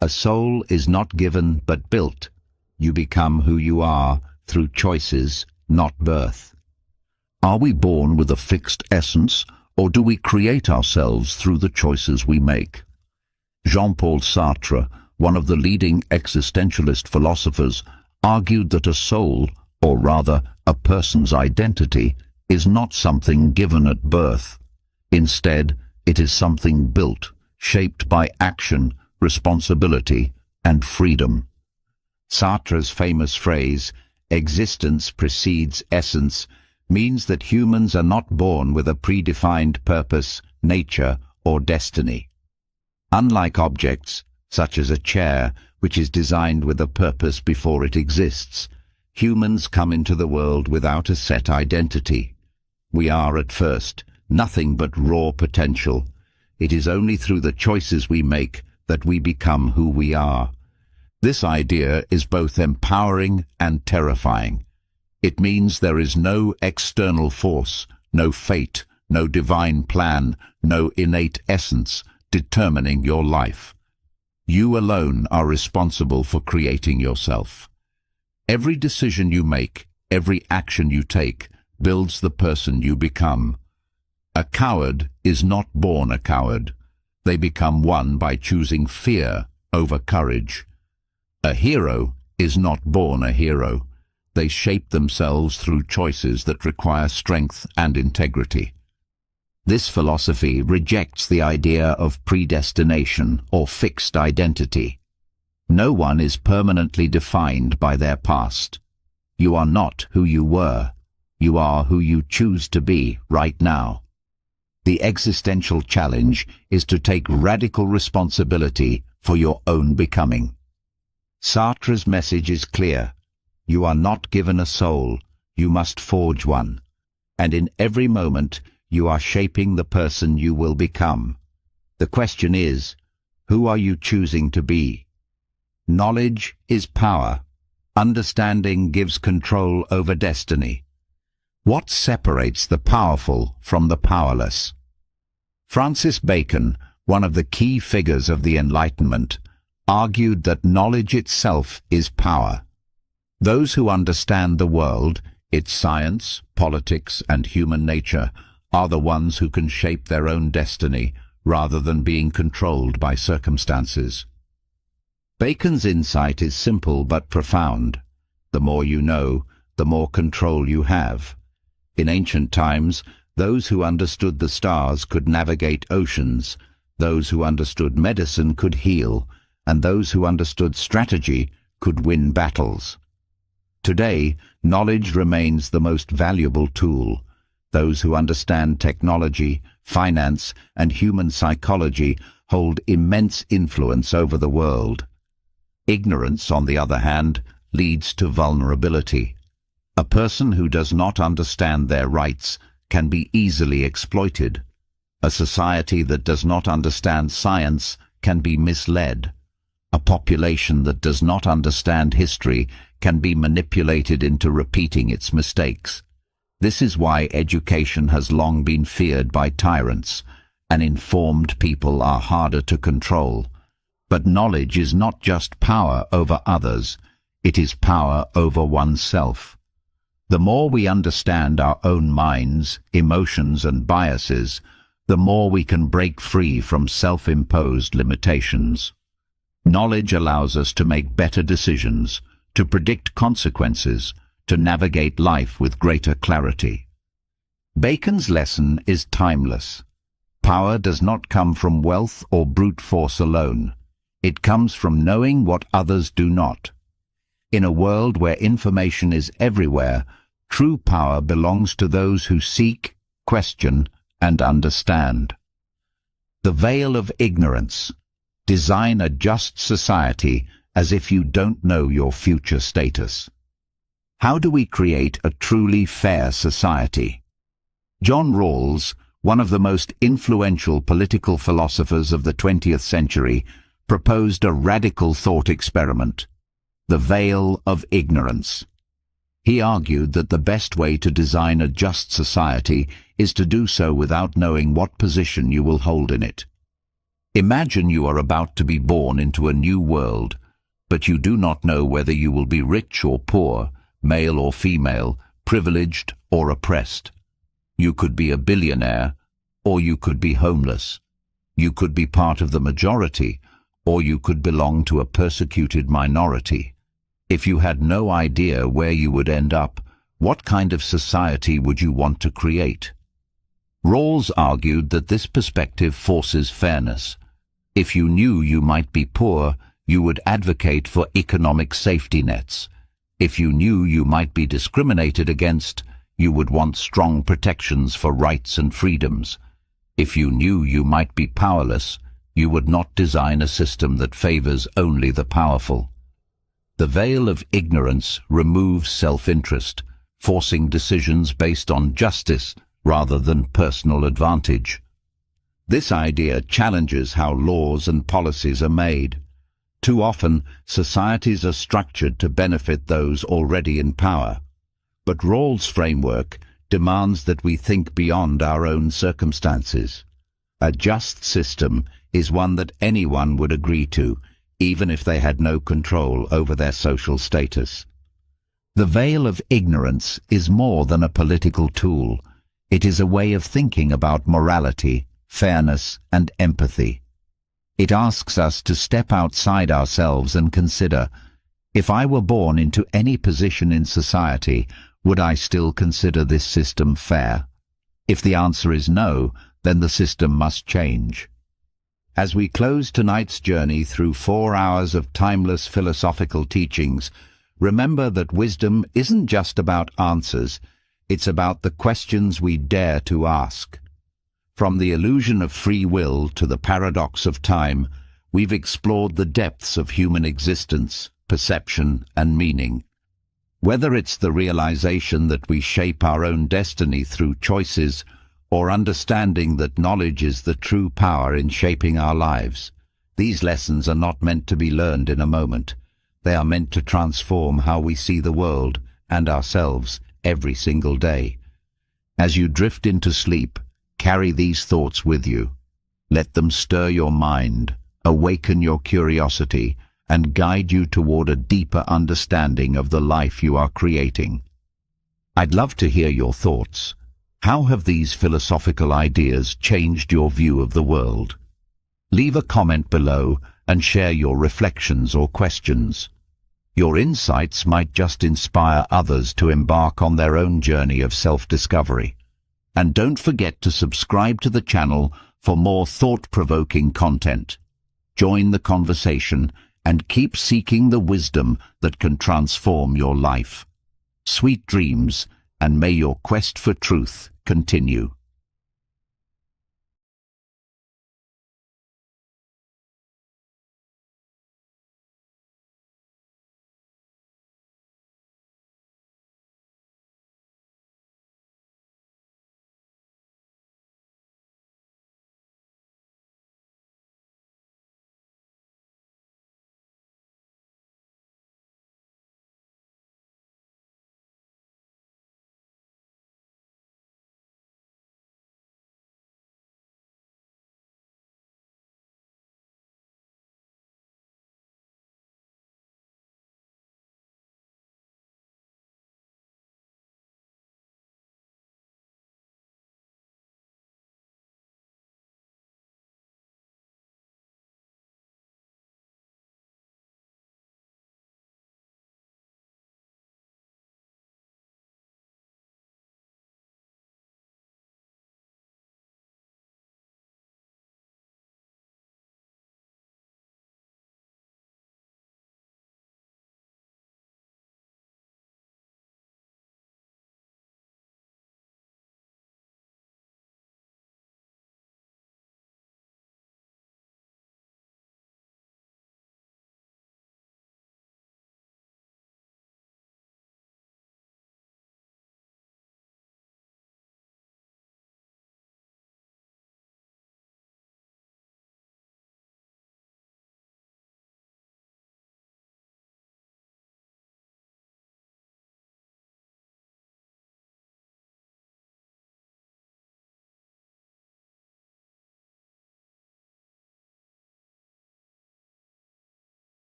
A soul is not given but built. You become who you are through choices, not birth. Are we born with a fixed essence, or do we create ourselves through the choices we make? Jean-Paul Sartre, one of the leading existentialist philosophers, argued that a soul, or rather a person's identity, is not something given at birth. Instead, it is something built, shaped by action, responsibility, and freedom. Sartre's famous phrase, "Existence precedes essence," means that humans are not born with a predefined purpose, nature, or destiny. Unlike objects, such as a chair, which is designed with a purpose before it exists, humans come into the world without a set identity. We are, at first, nothing but raw potential. It is only through the choices we make that we become who we are. This idea is both empowering and terrifying. It means there is no external force, no fate, no divine plan, no innate essence determining your life. You alone are responsible for creating yourself. Every decision you make, every action you take, builds the person you become. A coward is not born a coward. They become one by choosing fear over courage. A hero is not born a hero. They shape themselves through choices that require strength and integrity. This philosophy rejects the idea of predestination or fixed identity. No one is permanently defined by their past. You are not who you were. You are who you choose to be right now. The existential challenge is to take radical responsibility for your own becoming. Sartre's message is clear. You are not given a soul, you must forge one. And in every moment, you are shaping the person you will become. The question is, who are you choosing to be? Knowledge is power. Understanding gives control over destiny. What separates the powerful from the powerless? Francis Bacon, one of the key figures of the Enlightenment, argued that knowledge itself is power. Those who understand the world, its science, politics, and human nature, are the ones who can shape their own destiny rather than being controlled by circumstances. Bacon's insight is simple but profound. The more you know, the more control you have. In ancient times, those who understood the stars could navigate oceans, those who understood medicine could heal, and those who understood strategy could win battles. Today, knowledge remains the most valuable tool. Those who understand technology, finance, and human psychology hold immense influence over the world. Ignorance, on the other hand, leads to vulnerability. A person who does not understand their rights can be easily exploited. A society that does not understand science can be misled. A population that does not understand history can be manipulated into repeating its mistakes. This is why education has long been feared by tyrants, and informed people are harder to control. But knowledge is not just power over others, it is power over oneself. The more we understand our own minds, emotions, and biases, the more we can break free from self-imposed limitations. Knowledge allows us to make better decisions, to predict consequences, to navigate life with greater clarity. Bacon's lesson is timeless. Power does not come from wealth or brute force alone. It comes from knowing what others do not. In a world where information is everywhere, true power belongs to those who seek, question, and understand. The veil of ignorance. Design a just society as if you don't know your future status. How do we create a truly fair society? John Rawls, one of the most influential political philosophers of the 20th century, proposed a radical thought experiment, the veil of ignorance. He argued that the best way to design a just society is to do so without knowing what position you will hold in it. Imagine you are about to be born into a new world, but you do not know whether you will be rich or poor, male or female, privileged or oppressed. You could be a billionaire, or you could be homeless. You could be part of the majority, or you could belong to a persecuted minority. If you had no idea where you would end up, what kind of society would you want to create? Rawls argued that this perspective forces fairness. If you knew you might be poor, you would advocate for economic safety nets. If you knew you might be discriminated against, you would want strong protections for rights and freedoms. If you knew you might be powerless, you would not design a system that favors only the powerful. The veil of ignorance removes self-interest, forcing decisions based on justice rather than personal advantage. This idea challenges how laws and policies are made. Too often, societies are structured to benefit those already in power. But Rawls' framework demands that we think beyond our own circumstances. A just system is one that anyone would agree to, even if they had no control over their social status. The veil of ignorance is more than a political tool. It is a way of thinking about morality, fairness, and empathy. It asks us to step outside ourselves and consider, if I were born into any position in society, would I still consider this system fair? If the answer is no, then the system must change. As we close tonight's journey through 4 hours of timeless philosophical teachings, remember that wisdom isn't just about answers, it's about the questions we dare to ask. From the illusion of free will to the paradox of time, we've explored the depths of human existence, perception, and meaning. Whether it's the realization that we shape our own destiny through choices, or understanding that knowledge is the true power in shaping our lives, these lessons are not meant to be learned in a moment. They are meant to transform how we see the world and ourselves every single day. As you drift into sleep, carry these thoughts with you. Let them stir your mind, awaken your curiosity, and guide you toward a deeper understanding of the life you are creating. I'd love to hear your thoughts. How have these philosophical ideas changed your view of the world? Leave a comment below and share your reflections or questions. Your insights might just inspire others to embark on their own journey of self-discovery. And don't forget to subscribe to the channel for more thought-provoking content. Join the conversation and keep seeking the wisdom that can transform your life. Sweet dreams, and may your quest for truth continue.